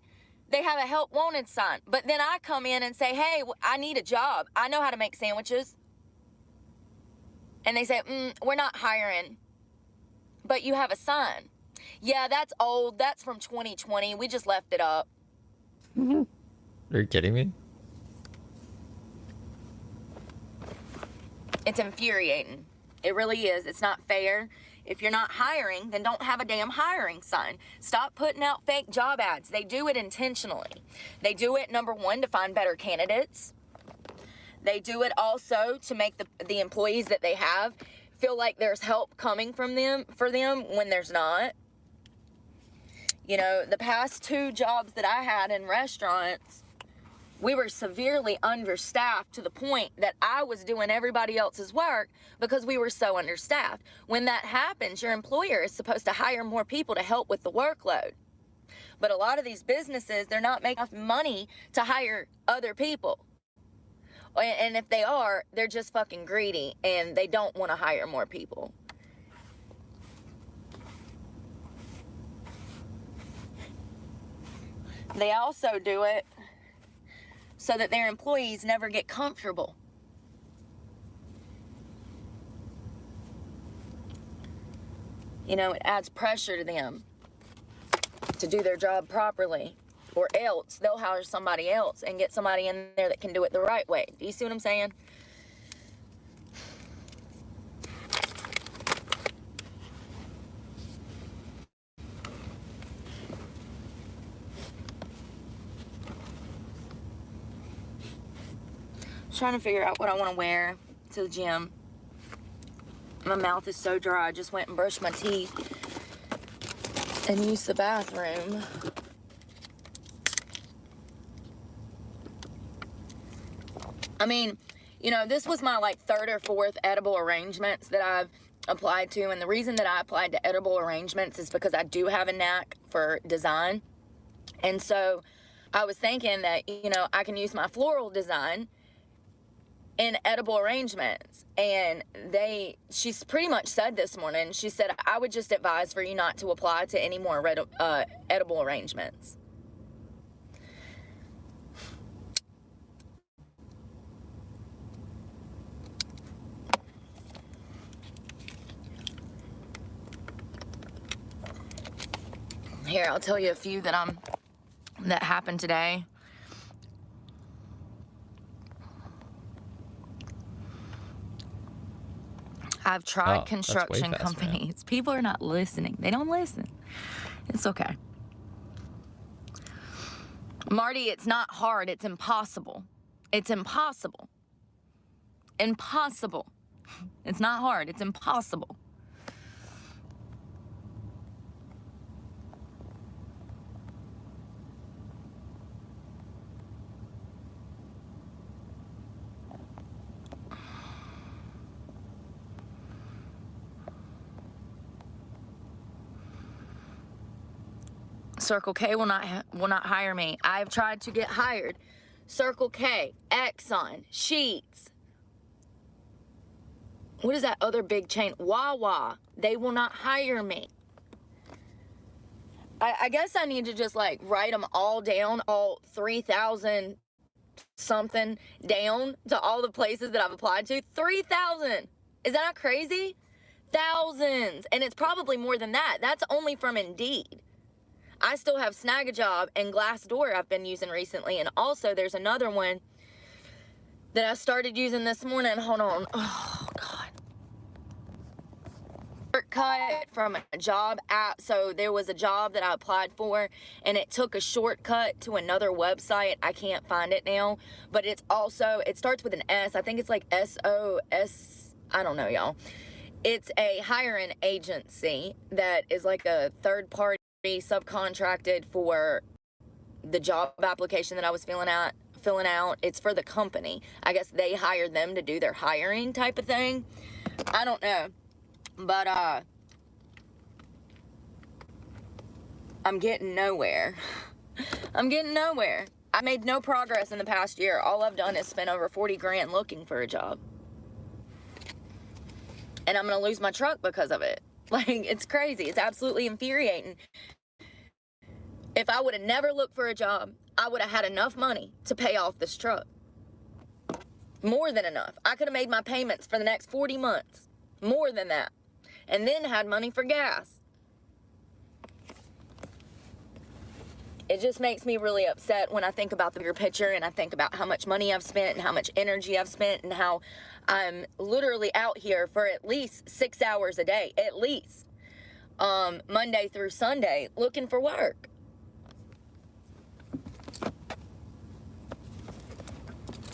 they have a help wanted sign. But then I come in and say, hey, I need a job. I know how to make sandwiches. And they say, we're not hiring. But you have a sign. Yeah, that's old. That's from 2020. We just left it up. Are you kidding me? It's infuriating. It really is. It's not fair. If you're not hiring, then don't have a damn hiring sign. Stop putting out fake job ads. They do it intentionally. They do it, number one, to find better candidates. They do it also to make the employees that they have feel like there's help coming from them for them when there's not. You know, the past 2 jobs that I had in restaurants, we were severely understaffed to the point that I was doing everybody else's work because we were so understaffed. When that happens, your employer is supposed to hire more people to help with the workload. But a lot of these businesses, they're not making enough money to hire other people. And if they are, they're just fucking greedy and they don't want to hire more people. They also do it so that their employees never get comfortable. You know, it adds pressure to them to do their job properly, or else they'll hire somebody else and get somebody in there that can do it the right way. Do you see what I'm saying? Trying to figure out what I want to wear to the gym. My mouth is so dry. I just went and brushed my teeth and used the bathroom. I mean, you know, this was my like 3rd or 4th edible arrangements that I've applied to, and the reason that I applied to edible arrangements is because I do have a knack for design. And so I was thinking that, you know, I can use my floral design in edible arrangements. And she's pretty much said this morning, she said, I would just advise for you not to apply to any more edible arrangements. Here, I'll tell you a few that happened today. I've tried construction companies. Man. People are not listening. They don't listen. It's okay. Marty, it's not hard. It's impossible. It's impossible. Impossible. It's not hard. It's impossible. Circle K will not hire me. I've tried to get hired. Circle K, Exxon, Sheetz. What is that other big chain? Wawa. They will not hire me. I guess I need to just like write them all down, all 3,000 something down to all the places that I've applied to. 3,000. Is that not crazy? Thousands. And it's probably more than that. That's only from Indeed. I still have Snag-a-Job and Glassdoor I've been using recently. And also there's another one that I started using this morning. Hold on. Oh, God. Shortcut from a job app. So there was a job that I applied for, and it took a shortcut to another website. I can't find it now, but it's also, it starts with an S. I think it's like SOS. I don't know, y'all. It's a hiring agency that is like a third party subcontracted for the job application that I was filling out. It's for the company. I guess they hire them to do their hiring type of thing. I don't know. But, I'm getting nowhere. I'm getting nowhere. I made no progress in the past year. All I've done is spend over 40 grand looking for a job. And I'm going to lose my truck because of it. Like, it's crazy. It's absolutely infuriating. If I would have never looked for a job, I would have had enough money to pay off this truck. More than enough. I could have made my payments for the next 40 months. More than that. And then had money for gas. It just makes me really upset when I think about the bigger picture, and I think about how much money I've spent and how much energy I've spent and how I'm literally out here for at least 6 hours a day, at least, Monday through Sunday, looking for work.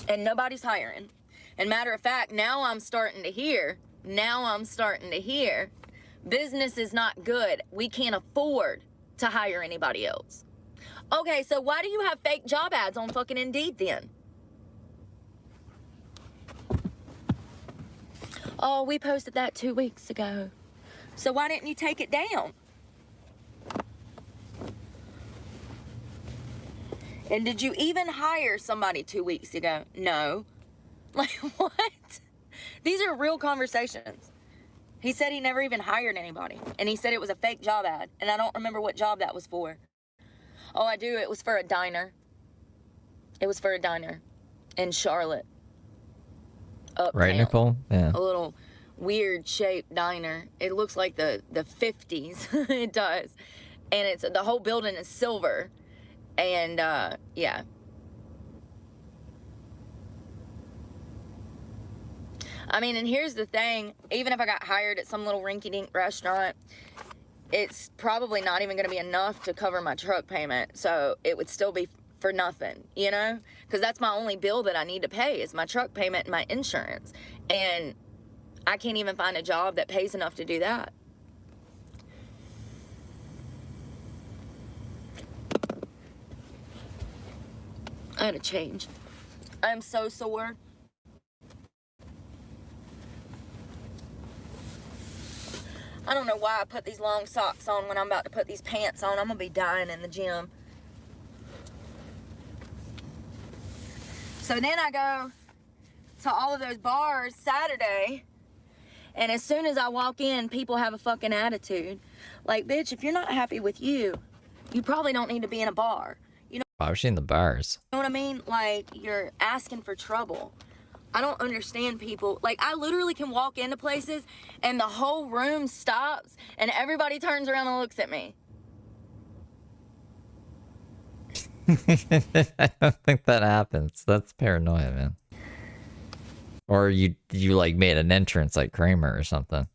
And nobody's hiring. And matter of fact, now I'm starting to hear business is not good. We can't afford to hire anybody else. Okay, so why do you have fake job ads on fucking Indeed then? Oh, we posted that 2 weeks ago. So why didn't you take it down? And did you even hire somebody 2 weeks ago? No. Like, what? These are real conversations. He said he never even hired anybody. And he said it was a fake job ad. And I don't remember what job that was for. Oh, I do. It was for a diner. It was for a diner in Charlotte. Uptown. Right, Nicole? Yeah. A little weird shaped diner. It looks like the 50s. It does. And it's the whole building is silver. And yeah. I mean, and here's the thing. Even if I got hired at some little rinky-dink restaurant, it's probably not even going to be enough to cover my truck payment. So it would still be for nothing, you know? Because that's my only bill that I need to pay is my truck payment and my insurance. And I can't even find a job that pays enough to do that. I had to change. I'm so sore. I don't know why I put these long socks on when I'm about to put these pants on. I'm gonna be dying in the gym. So then I go to all of those bars Saturday, and as soon as I walk in, people have a fucking attitude. Like, bitch, if you're not happy with you, you probably don't need to be in a bar. You know, I've seen the bars. You know what I mean? Like, you're asking for trouble. I don't understand people. Like, I literally can walk into places and the whole room stops and everybody turns around and looks at me. I don't think that happens. That's paranoia, man. Or you like made an entrance like Kramer or something.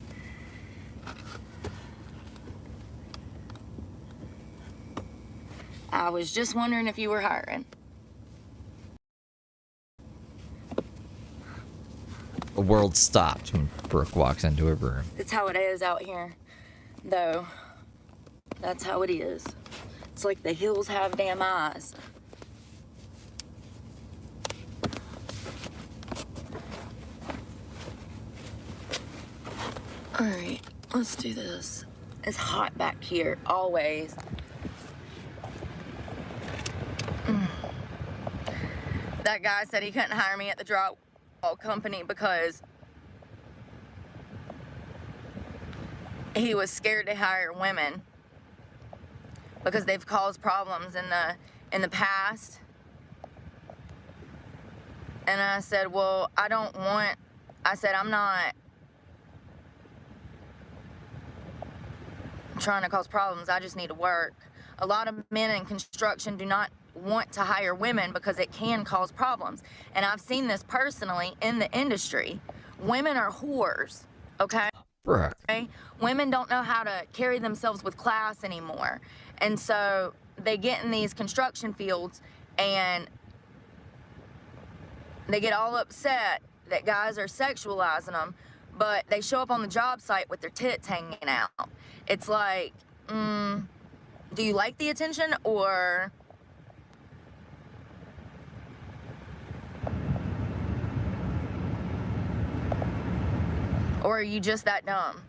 I was just wondering if you were hiring. The world stopped when Brooke walks into a room. That's how it is out here, though. That's how it is. It's like the hills have damn eyes. All right, let's do this. It's hot back here, always. That guy said he couldn't hire me at the drywall company because he was scared to hire women because they've caused problems in the past. And I said, well, I'm not trying to cause problems. I just need to work. A lot of men in construction do not want to hire women because it can cause problems. And I've seen this personally in the industry. Women are whores, okay? Brooke. Women don't know how to carry themselves with class anymore. And so they get in these construction fields and they get all upset that guys are sexualizing them, but they show up on the job site with their tits hanging out. It's like, do you like the attention or... Or are you just that dumb?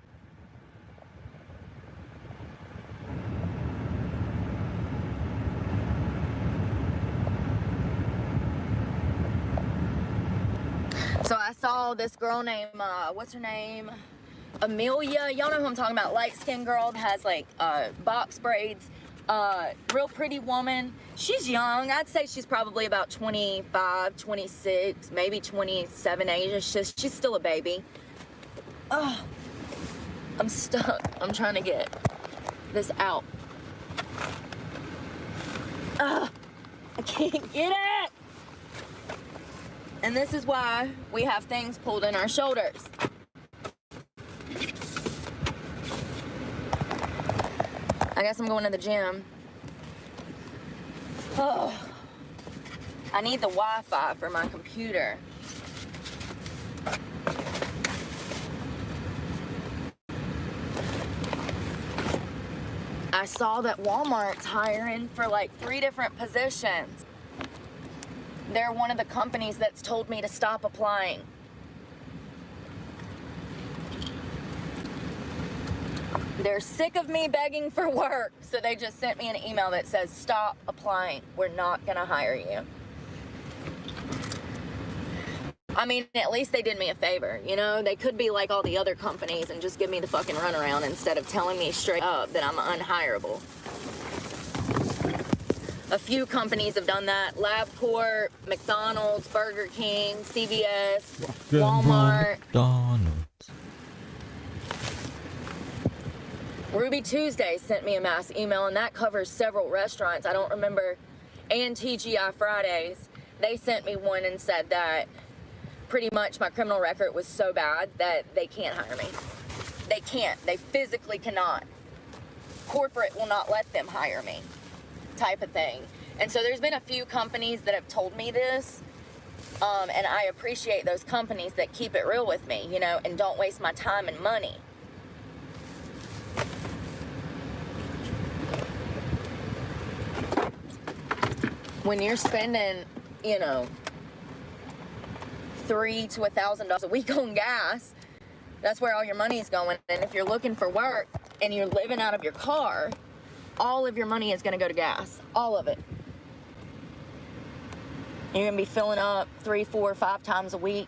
So I saw this girl named, what's her name? Amelia. Y'all know who I'm talking about. Light-skinned girl that has like box braids. Real pretty woman. She's young. I'd say she's probably about 25, 26, maybe 27 age. She's still a baby. Oh, I'm stuck. I'm trying to get this out. I can't get it. And this is why we have things pulled in our shoulders. I guess I'm going to the gym. Oh, I need the Wi-Fi for my computer. I saw that Walmart's hiring for like 3 different positions. They're one of the companies that's told me to stop applying. They're sick of me begging for work, so they just sent me an email that says, stop applying. We're not gonna hire you. I mean, at least they did me a favor, you know? They could be like all the other companies and just give me the fucking runaround instead of telling me straight up that I'm unhireable. A few companies have done that. LabCorp, McDonald's, Burger King, CVS, Walmart. McDonald's. Ruby Tuesday sent me a mass email, and that covers several restaurants. I don't remember. And TGI Fridays. They sent me one and said that pretty much my criminal record was so bad that they can't hire me. They can't. They physically cannot. Corporate will not let them hire me, type of thing. And so there's been a few companies that have told me this, and I appreciate those companies that keep it real with me, you know, and don't waste my time and money. When you're spending, you know, $3,000 to $1,000 a week on gas, that's where all your money is going. And if you're looking for work and you're living out of your car, all of your money is going to go to gas. All of it. You're going to be filling up 3, 4, 5 times a week.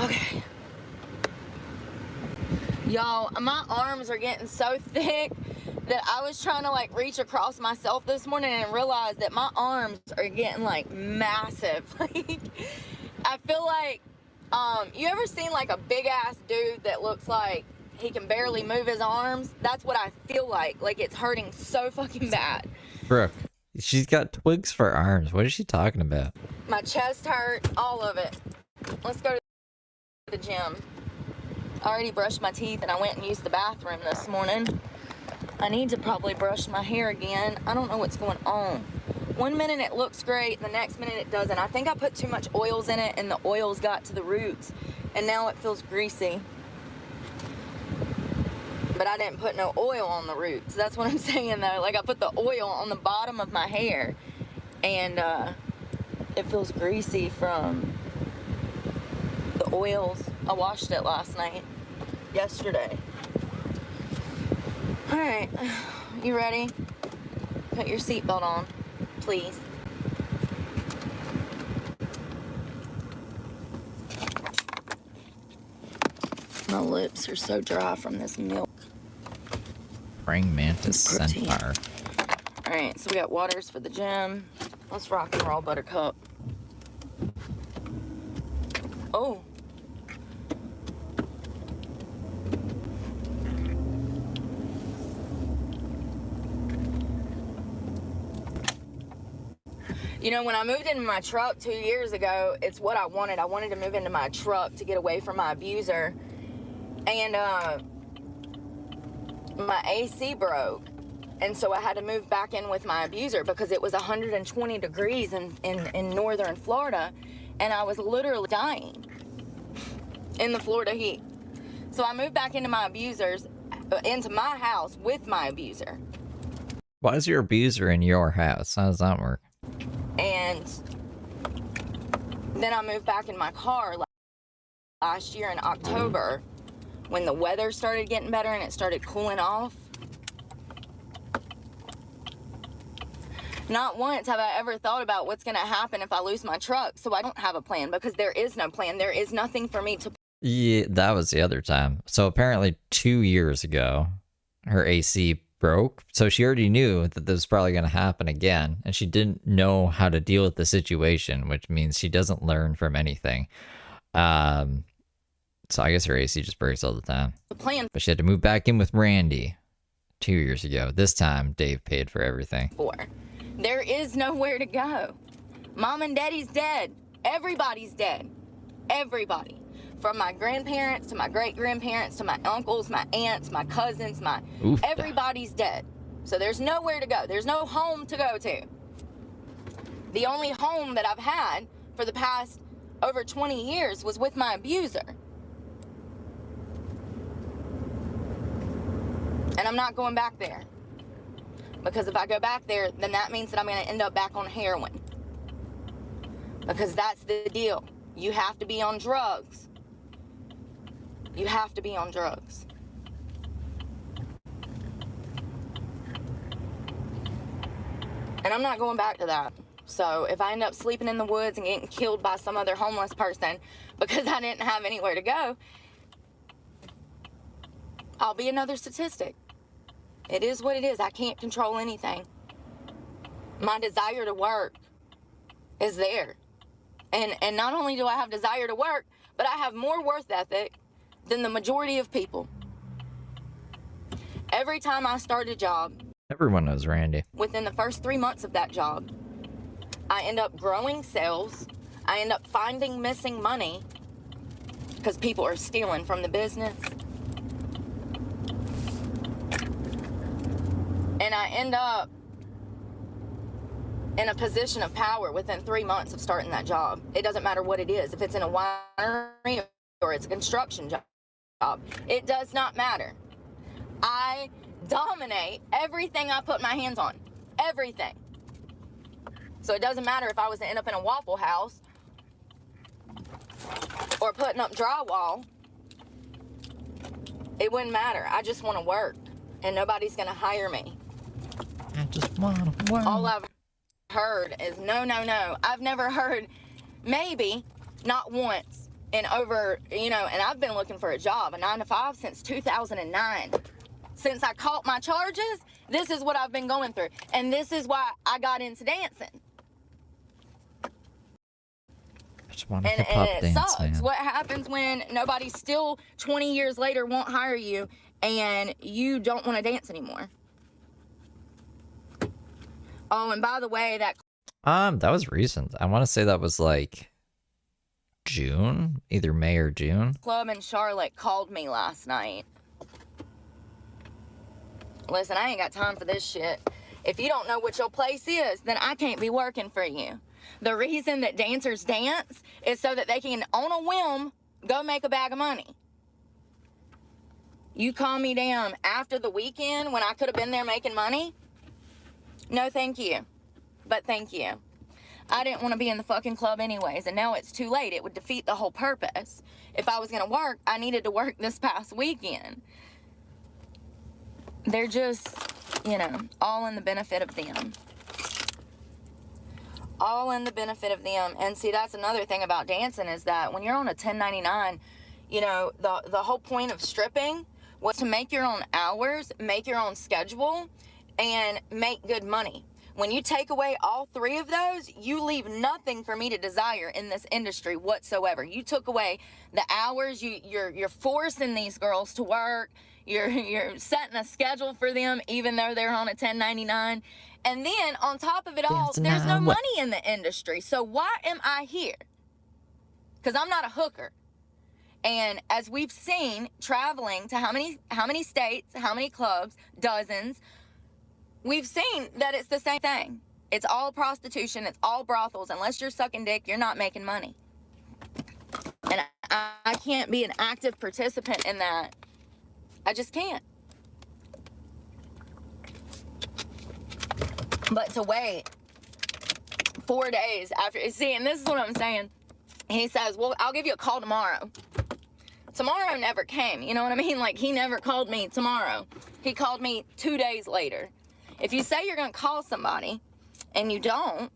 Okay. Y'all, my arms are getting so thick that I was trying to like reach across myself this morning and realized that my arms are getting like massive. Like, I feel like, you ever seen like a big ass dude that looks like he can barely move his arms? That's what I feel like. Like, it's hurting so fucking bad. Brooke, she's got twigs for arms. What is she talking about? My chest hurt, all of it. Let's go to the gym. I already brushed my teeth and I went and used the bathroom this morning. I need to probably brush my hair again. I don't know what's going on. One minute it looks great, the next minute it doesn't. I think I put too much oils in it and the oils got to the roots and now it feels greasy. But I didn't put no oil on the roots. That's what I'm saying though. Like, I put the oil on the bottom of my hair and it feels greasy from the oils. I washed it last night, yesterday. All right, you ready? Put your seatbelt on, please. My lips are so dry from this milk. Praying mantis centaur. All right, so we got waters for the gym. Let's rock and roll, Buttercup. Oh. You know, when I moved into my truck 2 years ago, it's what I wanted. I wanted to move into my truck to get away from my abuser. And my AC broke. And so I had to move back in with my abuser because it was 120 degrees in northern Florida. And I was literally dying in the Florida heat. So I moved back into my house with my abuser. Why is your abuser in your house? How does that work? And then I moved back in my car last year in October when the weather started getting better and it started cooling off. Not once have I ever thought about what's going to happen if I lose my truck. So I don't have a plan because there is no plan. There is nothing for me to. Yeah, that was the other time. So apparently 2 years ago, her AC broke. So she already knew that this was probably going to happen again. And she didn't know how to deal with the situation, which means she doesn't learn from anything. So I guess her AC just breaks all the time. But she had to move back in with Randy 2 years ago. This time, Dave paid for everything. There is nowhere to go. Mom and Daddy's dead. Everybody's dead. Everybody. From my grandparents to my great-grandparents to my uncles, my aunts, my cousins, everybody's dead. So there's nowhere to go. There's no home to go to. The only home that I've had for the past over 20 years was with my abuser. And I'm not going back there. Because if I go back there, then that means that I'm going to end up back on heroin. Because that's the deal. You have to be on drugs. You have to be on drugs. And I'm not going back to that. So if I end up sleeping in the woods and getting killed by some other homeless person because I didn't have anywhere to go, I'll be another statistic. It is what it is. I can't control anything. My desire to work is there. And not only do I have desire to work, but I have more worth ethic than the majority of people. Every time I start a job, everyone knows Randy. Within the first 3 months of that job, I end up growing sales. I end up finding missing money because people are stealing from the business. And I end up in a position of power within 3 months of starting that job. It doesn't matter what it is. If it's in a winery or it's a construction job, it does not matter. I dominate everything I put my hands on. Everything. So it doesn't matter if I was to end up in a Waffle House or putting up drywall. It wouldn't matter. I just want to work. And nobody's going to hire me. I just want to work. All I've heard is no, no, no. I've never heard, maybe, not once, in over, and I've been looking for a job, a 9-to-5, since 2009. Since I caught my charges, this is what I've been going through. And this is why I got into dancing. I just want to And hip-hop it dance, sucks. man. What happens when nobody still 20 years later won't hire you and you don't want to dance anymore? Oh, and by the way, that was recent. I want to say that was like June, either May or June. club in Charlotte called me last night. Listen, I ain't got time for this shit. If you don't know what your place is, then I can't be working for you. The reason that dancers dance is so that they can, on a whim, go make a bag of money. You calm me down after the weekend when I could have been there making money? No, thank you. But thank you. I didn't want to be in the fucking club anyways, and now it's too late. It would defeat the whole purpose. If I was going to work, I needed to work this past weekend. They're just, all in the benefit of them. All in the benefit of them. And see, that's another thing about dancing is that when you're on a 1099, the whole point of stripping was to make your own hours, make your own schedule, and make good money. When you take away all three of those, you leave nothing for me to desire in this industry whatsoever. You took away the hours. You're forcing these girls to work. You're setting a schedule for them, even though they're on a 1099. And then on top of it all, there's no money in the industry. So why am I here? Because I'm not a hooker. And as we've seen, traveling to how many states, how many clubs, dozens, we've seen that it's the same thing. It's all prostitution. It's all brothels. Unless you're sucking dick, you're not making money. And I can't be an active participant in that. I just can't. But to wait 4 days after, see, and this is what I'm saying. He says, well, I'll give you a call tomorrow. Tomorrow never came. You know what I mean? Like, he never called me tomorrow. He called me 2 days later. If you say you're going to call somebody and you don't,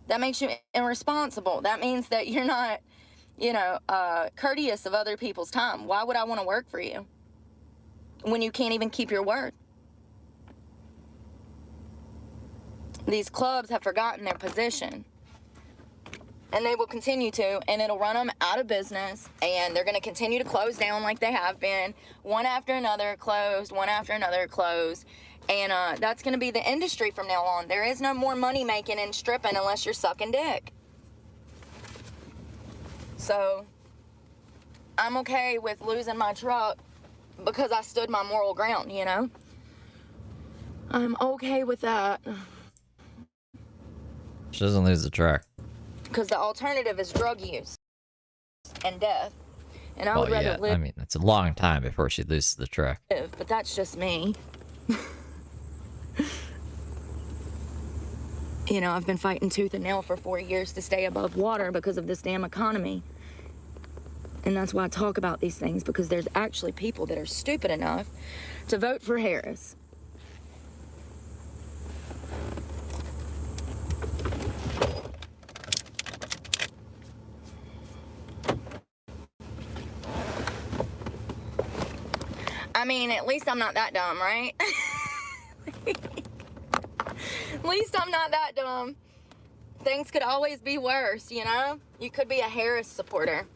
that makes you irresponsible. That means that you're not, courteous of other people's time. Why would I want to work for you when you can't even keep your word? These clubs have forgotten their position. And they will continue to, and it'll run them out of business, and they're going to continue to close down like they have been, one after another closed, one after another closed, and that's going to be the industry from now on. There is no more money making and stripping unless you're sucking dick. So I'm okay with losing my truck because I stood my moral ground, I'm okay with that. She doesn't lose the truck. Because the alternative is drug use and death. And I would rather live. I mean, it's a long time before she loses the truck. But that's just me. I've been fighting tooth and nail for 4 years to stay above water because of this damn economy. And that's why I talk about these things, because there's actually people that are stupid enough to vote for Harris. I mean, at least I'm not that dumb, right? At least I'm not that dumb. Things could always be worse, You could be a Harris supporter.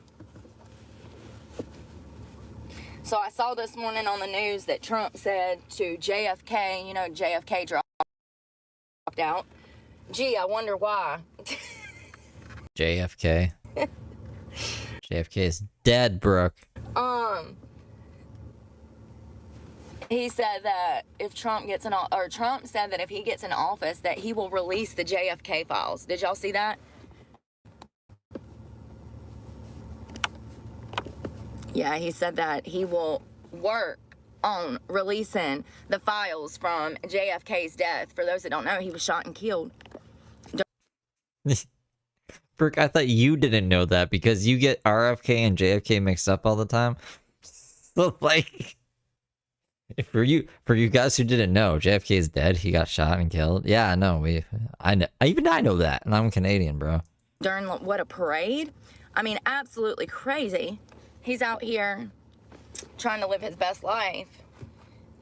So I saw this morning on the news that Trump said to JFK, JFK dropped out. Gee, I wonder why. JFK. JFK is dead, Brooke. He said that if Trump gets Trump said that if he gets in office, that he will release the JFK files. Did y'all see that? Yeah, he said that he will work on releasing the files from JFK's death. For those that don't know, he was shot and killed. Brooke, I thought you didn't know that because you get RFK and JFK mixed up all the time. So, for you guys who didn't know, JFK is dead. He got shot and killed. Yeah, no, I know. Even I know that, and I'm Canadian, bro. During what, a parade? I mean, absolutely crazy. He's out here trying to live his best life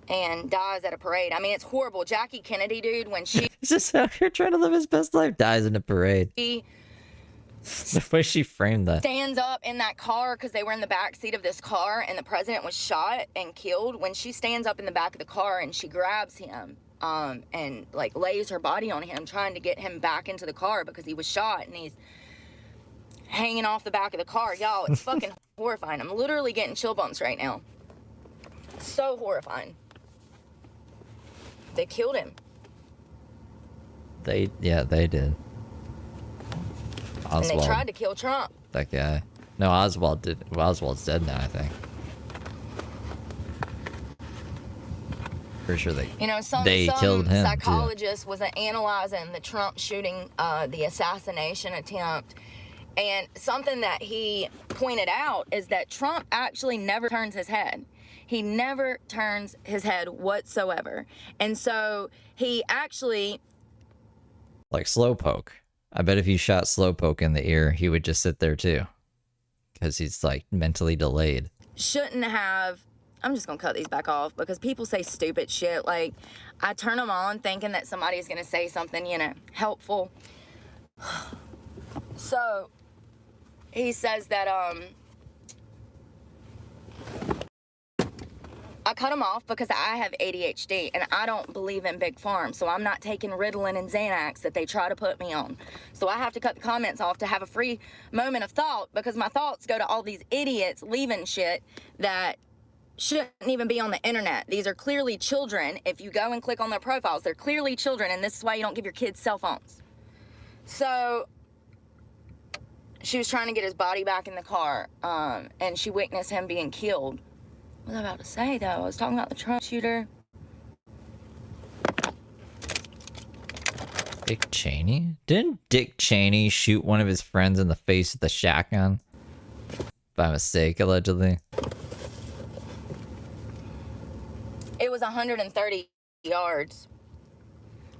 and dies at a parade. I mean, it's horrible. Jackie Kennedy, dude, when she... He's just out here trying to live his best life, dies in a parade. The way she framed that. Stands up in that car because they were in the back seat of this car and the president was shot and killed. When she stands up in the back of the car and she grabs him and lays her body on him, trying to get him back into the car because he was shot and he's hanging off the back of the car. Y'all, it's fucking horrifying. I'm literally getting chill bumps right now. So horrifying. They killed him. They did. Oswald. And they tried to kill Trump. That guy. No, Oswald did. Well, Oswald's dead now, I think. Pretty sure they killed him. Psychologist was analyzing the Trump shooting, the assassination attempt. And something that he pointed out is that Trump actually never turns his head. He never turns his head whatsoever. And so he actually... Like Slowpoke. I bet if you shot Slowpoke in the ear, he would just sit there too. Because he's mentally delayed. Shouldn't have I'm just gonna cut these back off because people say stupid shit. Like, I turn them on thinking that somebody's gonna say something, you know, helpful. So, he says that, I cut him off because I have ADHD and I don't believe in big farm, so I'm not taking Ritalin and Xanax that they try to put me on. So I have to cut the comments off to have a free moment of thought because my thoughts go to all these idiots leaving shit that shouldn't even be on the internet. These are clearly children. If you go and click on their profiles, they're clearly children, and this is why you don't give your kids cell phones. So she was trying to get his body back in the car, and she witnessed him being killed. What was I about to say, though? I was talking about the Trump shooter. Dick Cheney? Didn't Dick Cheney shoot one of his friends in the face with a shotgun? By mistake, allegedly. It was 130 yards,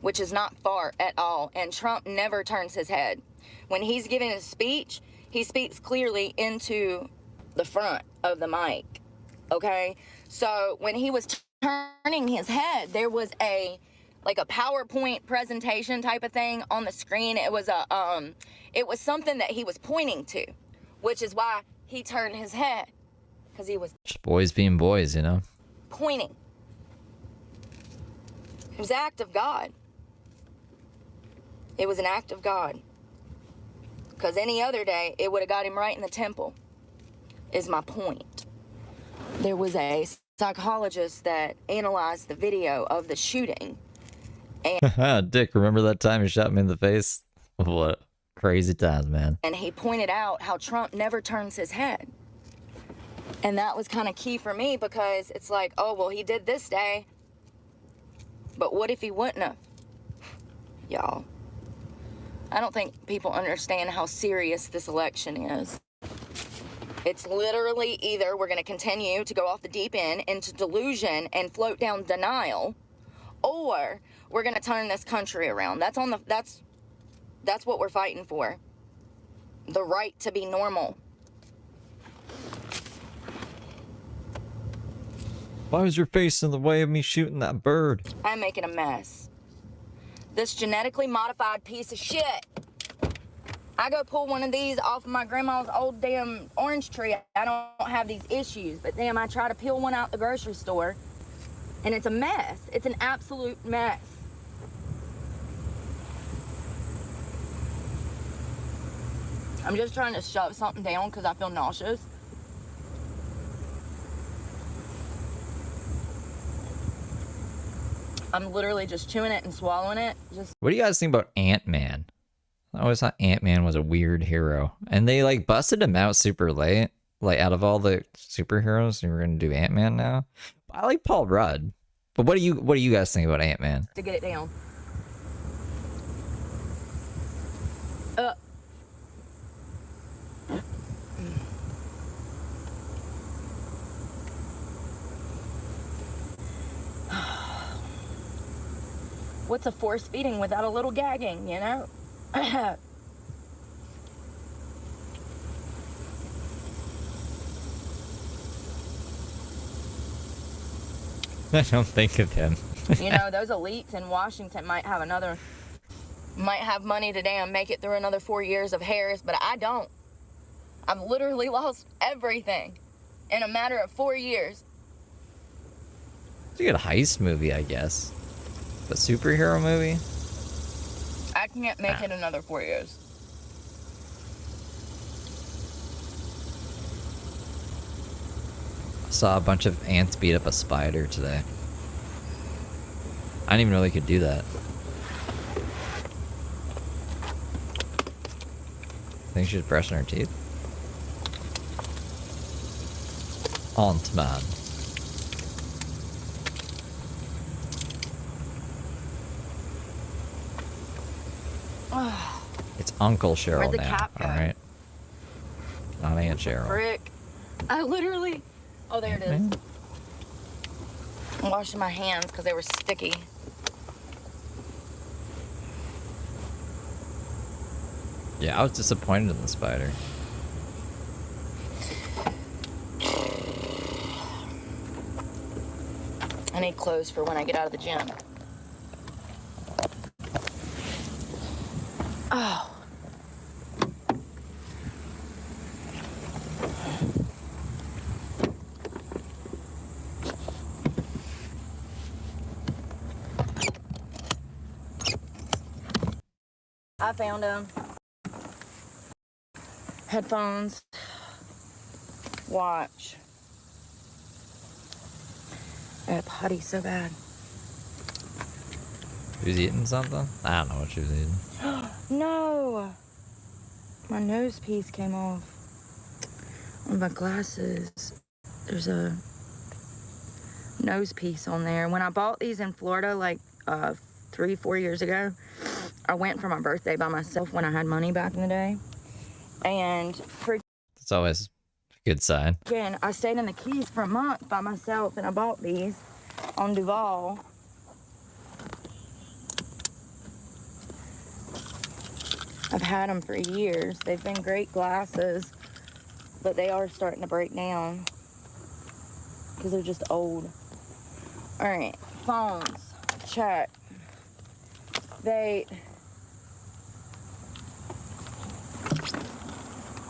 which is not far at all, and Trump never turns his head. When he's giving a speech, he speaks clearly into the front of the mic, okay? So when he was turning his head, there was a PowerPoint presentation type of thing on the screen. It was something that he was pointing to, which is why he turned his head, because he was Just boys being boys, you know? pointing. It was an act of God. It was an act of God. Because any other day, it would have got him right in the temple, is my point. There was a psychologist that analyzed the video of the shooting. And Dick, remember that time you shot me in the face? What crazy times, man. And he pointed out how Trump never turns his head. And that was kind of key for me because it's like, oh, well, he did this day. But what if he wouldn't have? Y'all, I don't think people understand how serious this election is. It's literally either we're going to continue to go off the deep end into delusion and float down denial, or we're going to turn this country around. That's what we're fighting for. The right to be normal. Why was your face in the way of me shooting that bird? I'm making a mess. This genetically modified piece of shit. I go pull one of these off of my grandma's old damn orange tree. I don't have these issues, but damn, I try to peel one out the grocery store, and it's a mess. It's an absolute mess. I'm just trying to shove something down because I feel nauseous. I'm literally just chewing it and swallowing it. What do you guys think about Ant-Man? I always thought Ant-Man was a weird hero. And they like busted him out super late. Like out of all the superheroes, and we're gonna do Ant-Man now. I like Paul Rudd. But what do you guys think about Ant-Man? To get it down. What's a force feeding without a little gagging, you know? I don't think of him. You know, those elites in Washington might have money to damn make it through another 4 years of Harris, but I don't. I've literally lost everything in a matter of 4 years. It's a good heist movie, I guess. A superhero movie? I can't make it another 4 years. I saw a bunch of ants beat up a spider today. I didn't even know they could do that. Think she's brushing her teeth? Ant-Man. It's Uncle Cheryl Where'd the now, cap go? alright? Not Aunt Cheryl. Frick. I literally... Oh, there it is. I'm washing my hands because they were sticky. Yeah, I was disappointed in the spider. need clothes for when I get out of the gym. Oh. I found them. Headphones. Watch. I got potty so bad. She was eating something? I don't know what she was eating. No! My nose piece came off. On my glasses, there's a nose piece on there. When I bought these in Florida, like 3-4 years ago, I went for my birthday by myself when I had money back in the day. And for It's always a good sign. again, I stayed in the Keys for a month by myself, and I bought these on Duval. I've had them for years. They've been great glasses, but they are starting to break down because they're just old. All right, phones, check.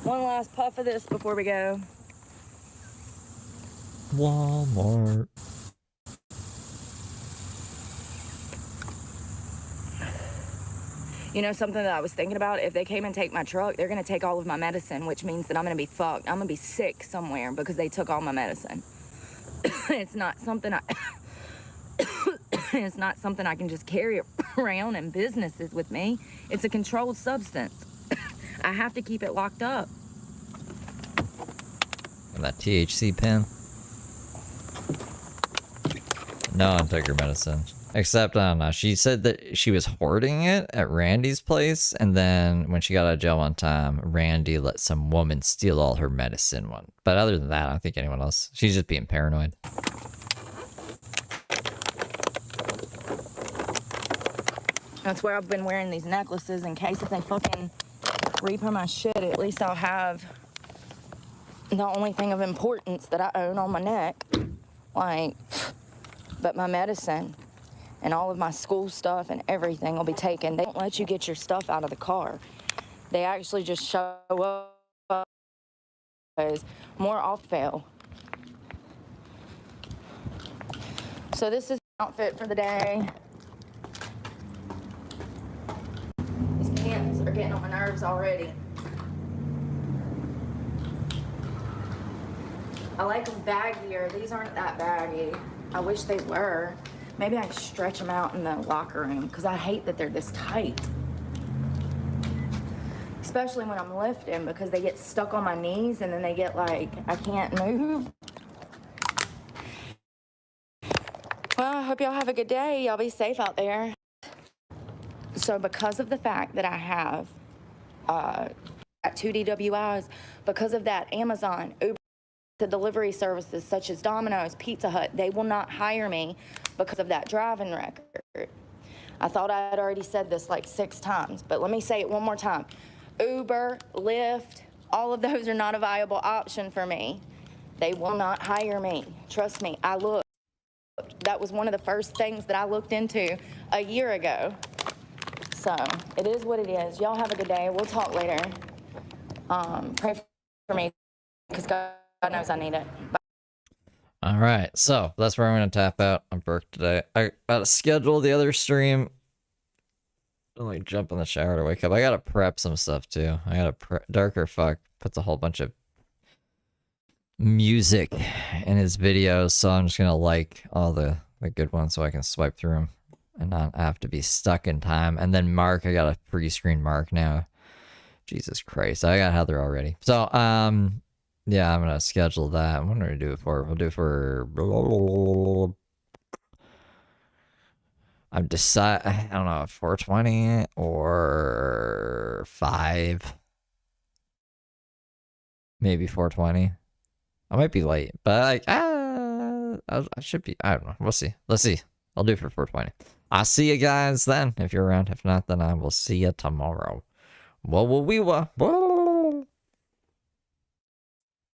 One last puff of this before we go. Walmart. You know something that I was thinking about? If they came and take my truck, they're gonna take all of my medicine, which means that I'm gonna be fucked. I'm gonna be sick somewhere because they took all my medicine. It's not something it's not something I can just carry around in businesses with me. It's a controlled substance. I have to keep it locked up. And that THC pen. No one took her medicine. Except, I don't know, she said that she was hoarding it at Randy's place, and then when she got out of jail one time, Randy let some woman steal all her medicine. But other than that, I don't think anyone else. She's just being paranoid. That's where I've been wearing these necklaces in case if they fucking reaper my shit, at least I'll have the only thing of importance that I own on my neck. Like, but my medicine and all of my school stuff and everything will be taken. They don't let you get your stuff out of the car. They actually just show up as more off fail. So this is the outfit for the day. These pants are getting on my nerves already. I like them baggier. These aren't that baggy. I wish they were. Maybe I can stretch them out in the locker room because I hate that they're this tight. Especially when I'm lifting because they get stuck on my knees and then they get like, I can't move. Well, I hope y'all have a good day. Y'all be safe out there. So because of the fact that I have 2 DWIs, because of that, Amazon, Uber, the delivery services such as Domino's, Pizza Hut, they will not hire me because of that driving record. I thought I had already said this like 6 times, but let me say it one more time. Uber, Lyft, all of those are not a viable option for me. They will not hire me. Trust me, I looked. That was one of the first things that I looked into a year ago. So it is what it is. Y'all have a good day. We'll talk later. Pray for me because God knows I need it. Bye. All right, so that's where I'm going to tap out on Brooke today. I got to schedule the other stream. Don't like jump in the shower to wake up. I got to prep some stuff too. I got to prep. Darker Fuck puts a whole bunch of music in his videos, so I'm just going to like all the good ones so I can swipe through them and not have to be stuck in time. And then Mark, I got a pre-screen Mark now. Jesus Christ, I got Heather already. So, yeah, I'm gonna schedule that. What am I gonna do it for? We'll do it for. I don't know, 420 or 5. Maybe 420. I might be late, but I should be. I don't know. We'll see. Let's see. I'll do it for 420. I'll see you guys then if you're around. If not, then I will see you tomorrow. Well, we will.